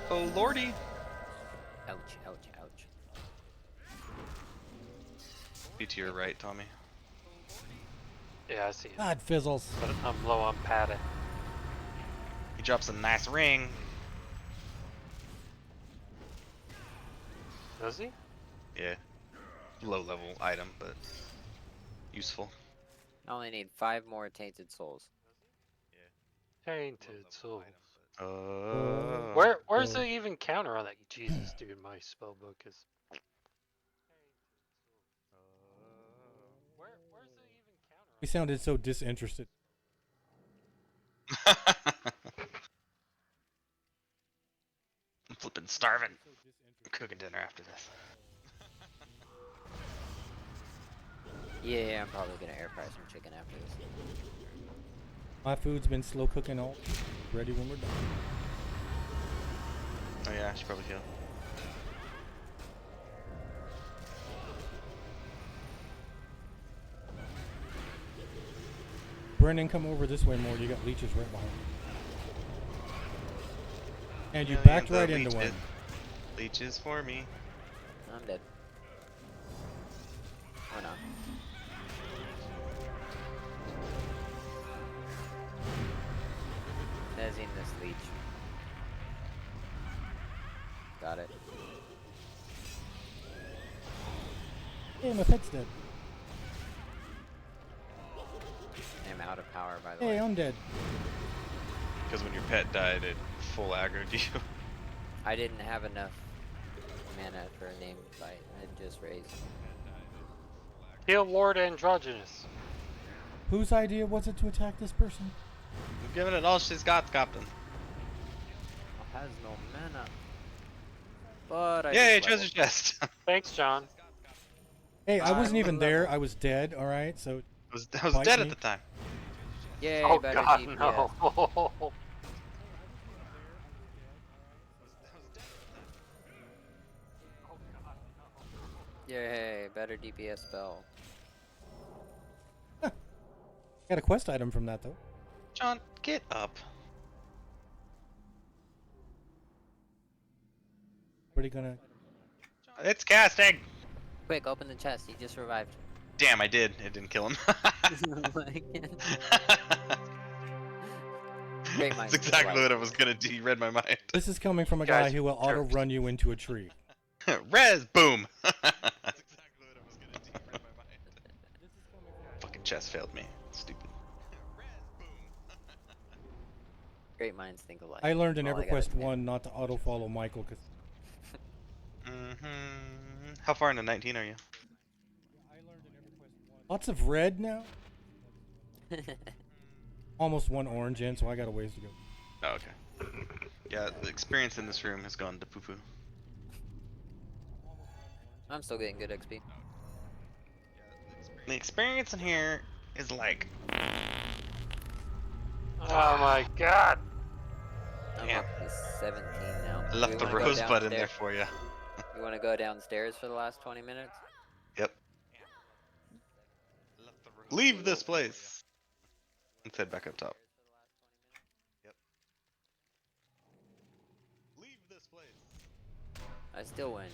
Oh lordy. Ouch, ouch, ouch. Be to your right, Tommy. Yeah, I see it. God, fizzles. But I'm low on padding. He drops a nice ring. Does he? Yeah. Low level item, but useful. I only need 5 more tainted souls. Tainted souls. Oh. Where's the even counter on that? Jesus, dude, my spell book is. Where's the even counter? We sounded so disinterested. I'm flipping starving. I'm cooking dinner after this. Yeah, I'm probably gonna air fry some chicken after this. My food's been slow cooking all. Ready when we're done. Oh yeah, I should probably kill. Brennan, come over this way more. You got leeches right behind you. And you Yeah, backed the right into leeches. one. Leeches for me. I'm dead. Or not. Nezing this leech. Got it. Hey, my pet's dead. I'm out of power, by the Hey, way. I'm dead. Because when your pet died, it full aggroed you. I didn't have enough mana for a name fight. I just raised. Kill Lord Androgynous. Whose idea was it to attack this person? I'm giving it all she's got, Captain. Has no mana. But I Yay, just treasure leveled. chest! Thanks, John. Hey, I wasn't I'm even there. level. I was dead. All right, so I was Bite dead me. at the time. Yay, Oh better God, DPS. no. Yay, better DPS spell. got a quest item from that though. John, get up. What are you gonna? It's casting! Quick, open the chest. He just revived. Damn, I did. It didn't kill him. Great That's minds exactly think what I was gonna do. You read my mind. This is coming from a guy Guys, who will auto jerks. run you into a tree. Res, boom! That's exactly what I was gonna do. You read my mind. Fucking chest failed me. Stupid. Great minds think alike. I learned in All I gotta EverQuest do. 1 not to auto follow Michael because How far into 19 are you? lots of red now. Almost one orange in, so I got a ways to go. Oh, okay. Yeah, the experience in this room has gone to poo-poo. I'm still getting good XP. The experience in here is like... Oh my God. I'm Damn. up to 17 now. I Do left we the wanna go rosebud in there downstairs? for you. You want to go downstairs for the last 20 minutes? Yep. Leave this place! Let's head back up top. Yep. Leave this place! I still win.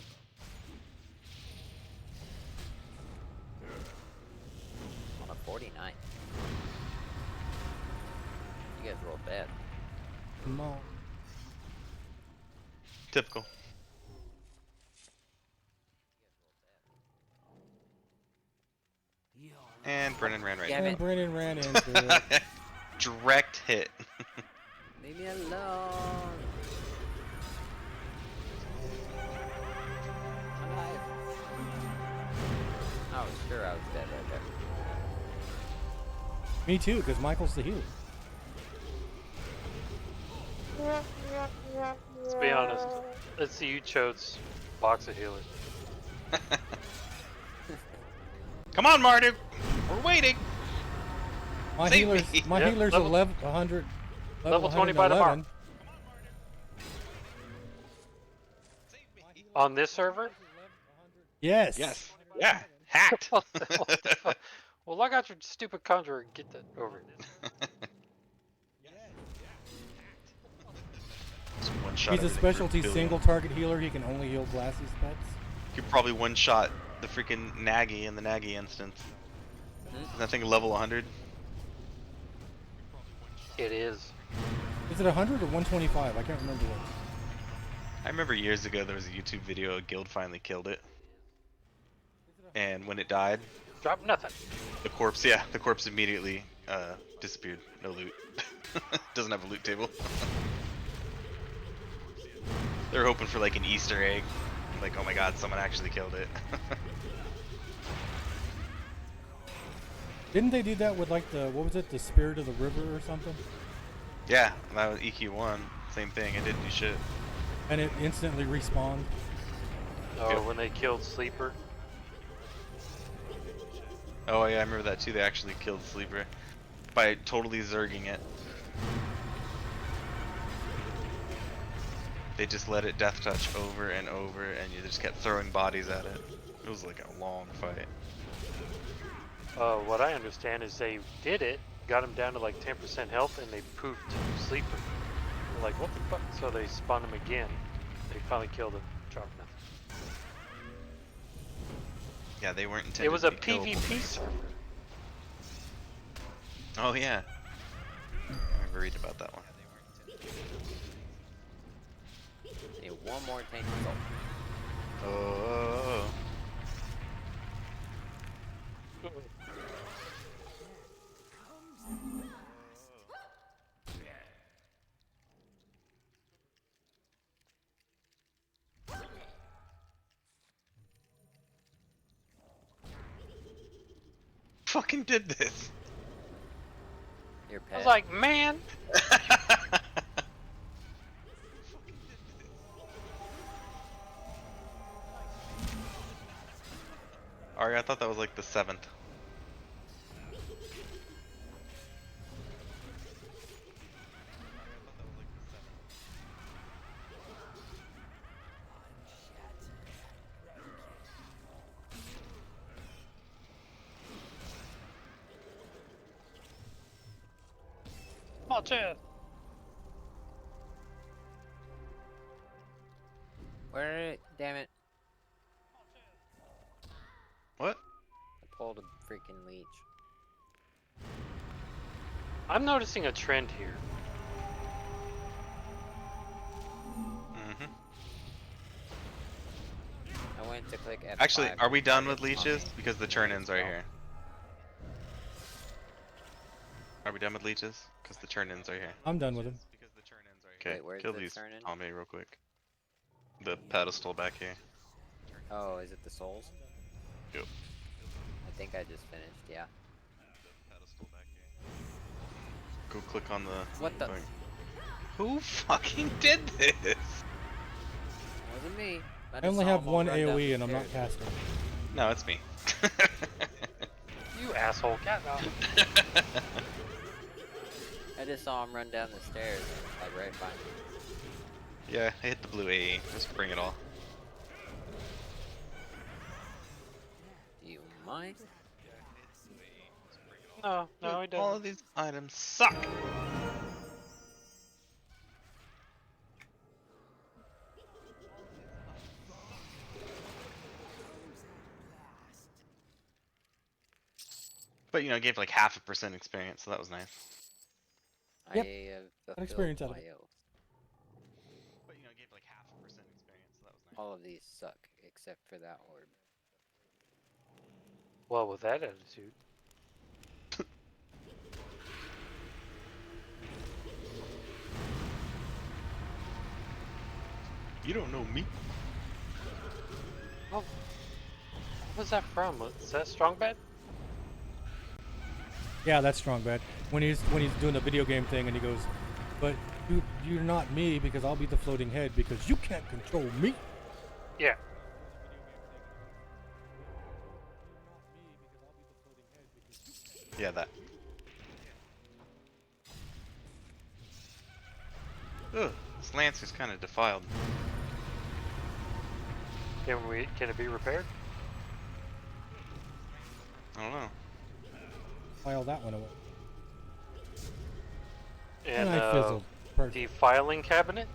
On a 49. You guys rolled bad. Come on. Typical. And Brennan ran right Damn And it. Brennan ran into it. Direct hit. Leave me alone. Alive. I was sure I was dead right there. Me too, because Michael's the healer. Let's be honest. Let's see you Chote's box of healers. Come on, Marduk! We're waiting! My Save healer's me. my Yep, healer's level- 100. level 20 by tomorrow. 111. On this server? Yes. Yes. Yeah. Hacked. What the fuck? Well, log out your stupid conjurer and get that over. Just one shot He's a everything for specialty billion. single target healer. He can only heal Glassy's pets. You could probably one shot the freaking Nagi in the Nagi instance. Is that thing level 100? It is. Is it 100 or 125? I can't remember what. I remember years ago there was a YouTube video, a guild finally killed it. And when it died, Drop nothing. The corpse, yeah, the corpse immediately disappeared. No loot. Doesn't have a loot table. They're hoping for like an Easter egg. Like, oh my god, someone actually killed it. Didn't they do that with like the what was it, the Spirit of the River or something? Yeah, that was EQ1. Same thing. It didn't do shit. And it instantly respawned. Oh, Yep. when they killed Sleeper. Oh yeah, I remember that too. They actually killed Sleeper by totally zerging it. They just let it death touch over and over, and you just kept throwing bodies at it. It was like a long fight. What I understand is they did it, got him down to like 10% health, and they poofed Sleeper. They're like, what the fuck? So they spun him again. They finally killed him. Dropped nothing. Yeah, they weren't intended It was to a be killable. PvP server. Oh yeah. I remember reading about that one. Need one more tank assault. Oh. Fucking did this. Your I pet. was like, man. Ari, I thought that was like the 7th. Small chest. Where? Damn it! What? I pulled a freaking leech. I'm noticing a trend here. Mm-hmm. I went to click F5. Actually, are we done with on me. leeches? Because the turn-in's right here. Are we done with leeches? Because the turn-in's right here. I'm done with him. Okay, Wait, where's kill the these turn-in? on me real quick. The pedestal back here. Oh, is it the souls? Yep. I think I just finished. Yeah. Pedestal back here. Go click on the. What the? thing. Who fucking did this? Wasn't me. I just only saw have them all one run down AoE the and I'm not stairs. casting. No, it's me. You asshole cat now. I just saw him run down the stairs, like right by me. Yeah, I hit the blue AE. Just bring it all. Do you mind? No, no, he All doesn't. of these items suck. But you know, it gave like 0.5% experience, so that was nice. Yep. I have fulfilled experience out of my it. oath. But you know, it gave like 0.5% experience, so that was nice. All of these suck, except for that orb. Well, with that attitude. You don't know me. Oh, what was that from? Is that Strong Bad? Yeah, that's strong bad. When he's doing the video game thing and he goes, but you're not me because I'll be the floating head because you can't control me. Yeah. Yeah, that. Ugh, this lance is kind of defiled. Can it be repaired? I don't know. File that one away. And I fizzled. Perfect. the filing cabinet?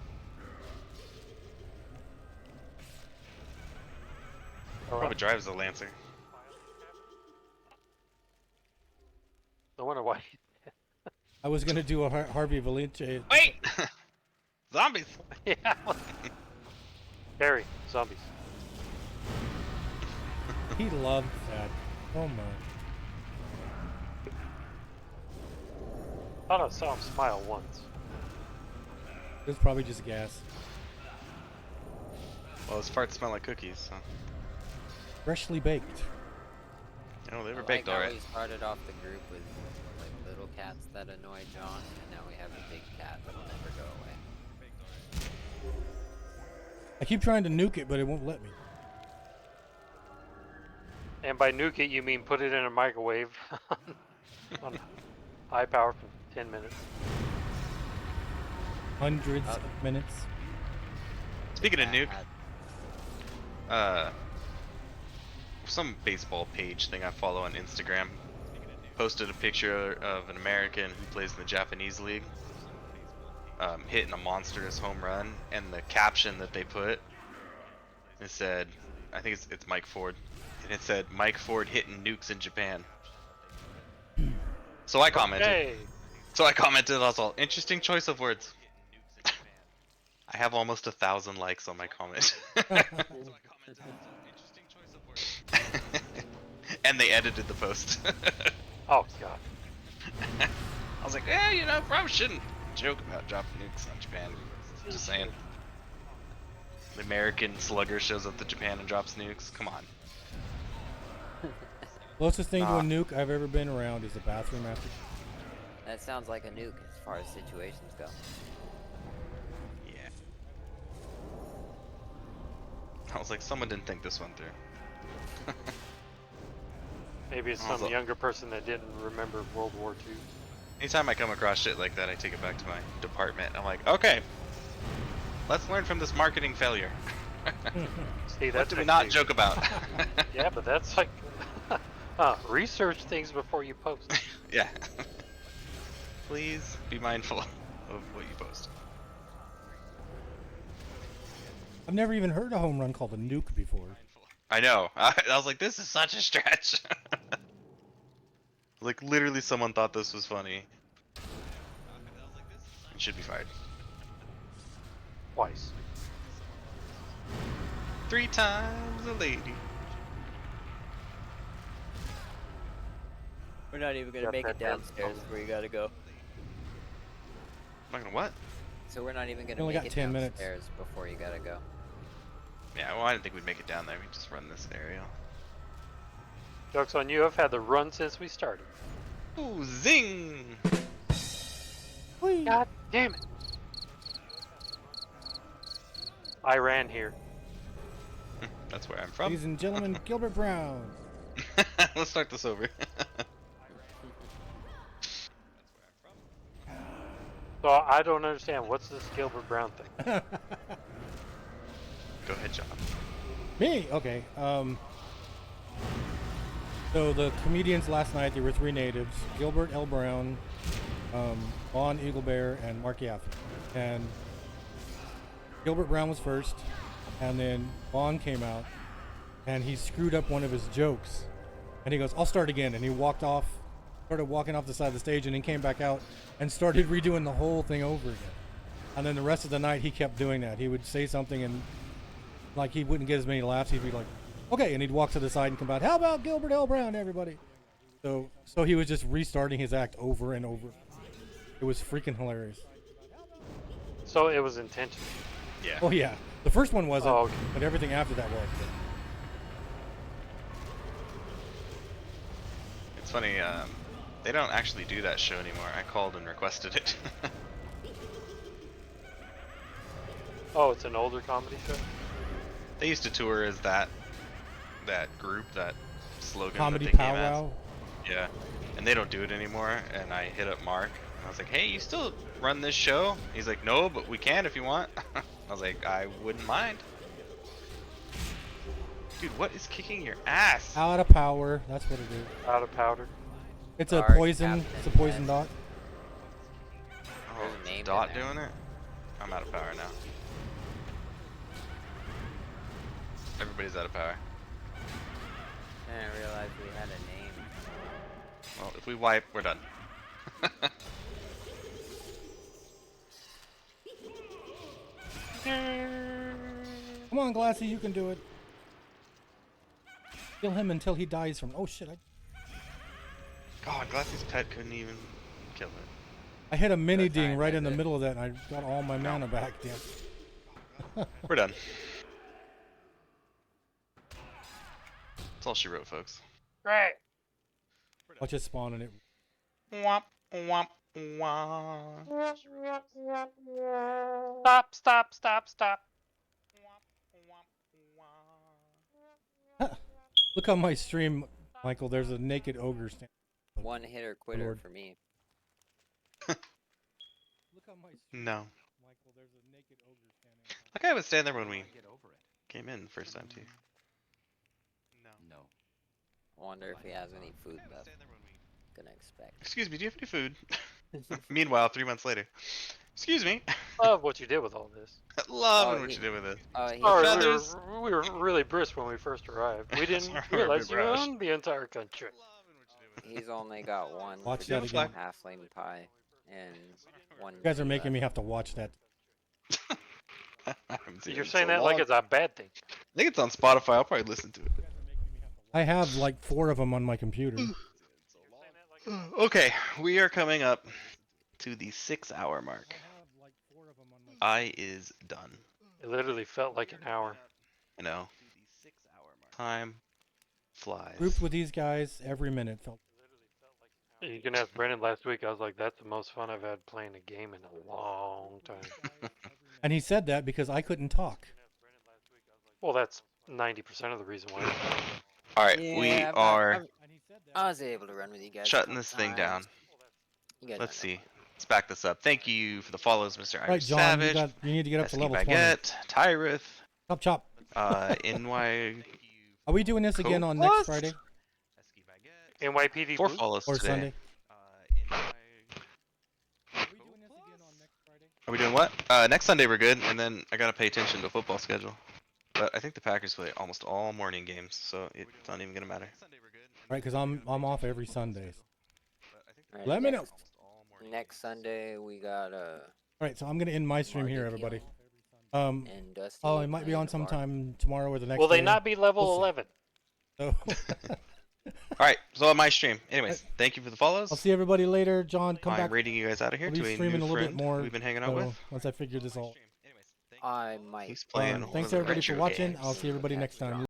Probably drives the Lancer. I wonder why. I was gonna do a Harvey Valente. Wait! Zombies! Yeah. Harry, zombies. He loved that. Oh my. Thought I saw him smile once. It was probably just gas. Well, his farts smell like cookies, so. Freshly baked. You know, they I were like baked how alright. we started off the group with like little cats that annoy John, and now we have a big cat that will never go away. I keep trying to nuke it, but it won't let me. And by nuke it, you mean put it in a microwave on high power for 10 minutes. Hundreds of minutes. Speaking of nuke, Bad. some baseball page thing I follow on Instagram posted a picture of an American who plays in the Japanese league hitting a monstrous home run, and the caption that they put, it said, I think it's Mike Ford, and it said Mike Ford hitting nukes in Japan. So I commented. Hey, I was all, interesting choice of words. I have almost 1,000 likes on my comment. And they edited the post. oh god. I was like, you know, probably shouldn't joke about dropping nukes on Japan. Just saying. The American slugger shows up to Japan and drops nukes. Come on. Closest thing to a nuke I've ever been around is a bathroom after. That sounds like a nuke as far as situations go. Yeah. I was like, someone didn't think this one through. Maybe it's Also- some younger person that didn't remember World War II. Anytime I come across shit like that, I take it back to my department. I'm like, okay, let's learn from this marketing failure. See, What that's do we not joke about? Yeah, but that's like research things before you post. Yeah. Please be mindful of what you post. I've never even heard a home run called a nuke before. I know. I was like, this is such a stretch. Like, literally someone thought this was funny. It should be fired. Twice. 3 times a lady. We're not even gonna Got make that it down. downstairs where you gotta go. I'm not gonna what? So we're not even gonna only make got it 10 minutes. downstairs before you gotta go. Yeah, well, I didn't think we'd make it down there. We just run this area. Joke's on you, I've had the run since we started. Ooh, zing! Whee! God damn it. I ran here. That's where I'm from. Ladies and gentlemen, Gilbert Brown. Let's start this over. So I don't understand. What's this Gilbert Brown thing? Go ahead, John. Me? Okay. So the comedians last night, there were 3 natives: Gilbert L. Brown, Vaughn Eaglebear, and Mark Yaffe. And Gilbert Brown was first, and then Vaughn came out, and he screwed up one of his jokes. And he goes, "I'll start again." And he walked off, started walking off the side of the stage, and then came back out and started redoing the whole thing over again. And then the rest of the night, he kept doing that. He would say something, and like he wouldn't get as many laughs. He'd be like, "Okay," and he'd walk to the side and come back. "How about Gilbert L. Brown, everybody?" So he was just restarting his act over and over. It was freaking hilarious. So it was intentional. Yeah. Oh yeah, the first one wasn't, Oh, okay. but everything after that was. It's funny, they don't actually do that show anymore. I called and requested it. Oh, it's an older comedy show? They used to tour as that group, that slogan Comedy that they came as. powwow. Yeah. And they don't do it anymore, and I hit up Mark, and I was like, hey, you still run this show? He's like, no, but we can if you want. I was like, I wouldn't mind. Dude, what is kicking your ass? Out of power. That's what it is. Out of powder. It's a Sorry, poison. Captain It's a poison Ed. dot. Oh, There's a it's name in Dot there. doing it? I'm out of power now. Everybody's out of power. I didn't realize we had a name. Well, if we wipe, we're done. Come on, Glassy, you can do it. Kill him until he dies from. Oh shit! God, Glassy's pet couldn't even kill it. I hit a mini Good time, ding right in the Isaac. middle of that, and I got all my mana back. Damn. We're done. That's all she wrote, folks. Great. Watch it spawn and it. Womp, womp, womp. Stop, stop, stop, stop. Look on my stream, Michael. There's a naked ogre standing. One hitter quitter Lord. for me. Look on my stream, No. Michael. There's a naked ogre standing. That guy was standing there when we Get over it. came in the first time, too. No. No. I wonder if he has any food left. Gonna expect. Excuse me, do you have any food? Meanwhile, 3 months later. Excuse me. Love what you did with all this. Loving Oh, what he- you did with it. He Sorry, feathers. we were really brisk when we first arrived. We didn't Sorry, realize you Rush. owned the entire country. Loving what you did with He's only got one Watch that traditional again. halfling pie and one. You guys are tea making me left. have to watch that. it. I haven't seen You're it saying so that like long. it's a bad thing. I think it's on Spotify. I'll probably listen to it. I have like 4 of them on my computer. Okay, we are coming up to the 6-hour mark. I is done. It literally felt like an hour. I know. Time flies. Grouped with these guys every minute felt. You can ask Brendan last week. I was like, that's the most fun I've had playing a game in a long time. And he said that because I couldn't talk. Well, that's 90% of the reason why. All right, we Yeah, but are I was able to run with you guys. a shutting couple this thing down. times. You guys Let's know. see. Let's back this up. Thank you for the follows, Mr. Right, Irish John, Savage, you need to get up to Pesky level 20. Baguette, Tyrith, Chop chop. NY. Are we doing this again on Cool. next Friday NYPD 4 Blue? follows or today. Sunday? Are we doing what? Next Sunday we're good, and then I gotta pay attention to football schedule. But I think the Packers play almost all morning games, so it's not even gonna matter. Right, because I'm off every Sunday. Alright, Let me know. Next Sunday we got All right, so I'm gonna end my stream here, Marty everybody. and Dusty. Oh, it might be playing on the bar. sometime tomorrow or the next. Will they day. not be level We'll see. 11? So All right, so on my stream. Anyways, thank you for the follows. I'll see everybody later. John, come I'm back. rating you guys out of here I'll to be a streaming new a little bit friend more. we've been hanging out So, with. once I figure this all. I might. He's playing. Thanks one of the everybody for retro watching. games. I'll see everybody next time.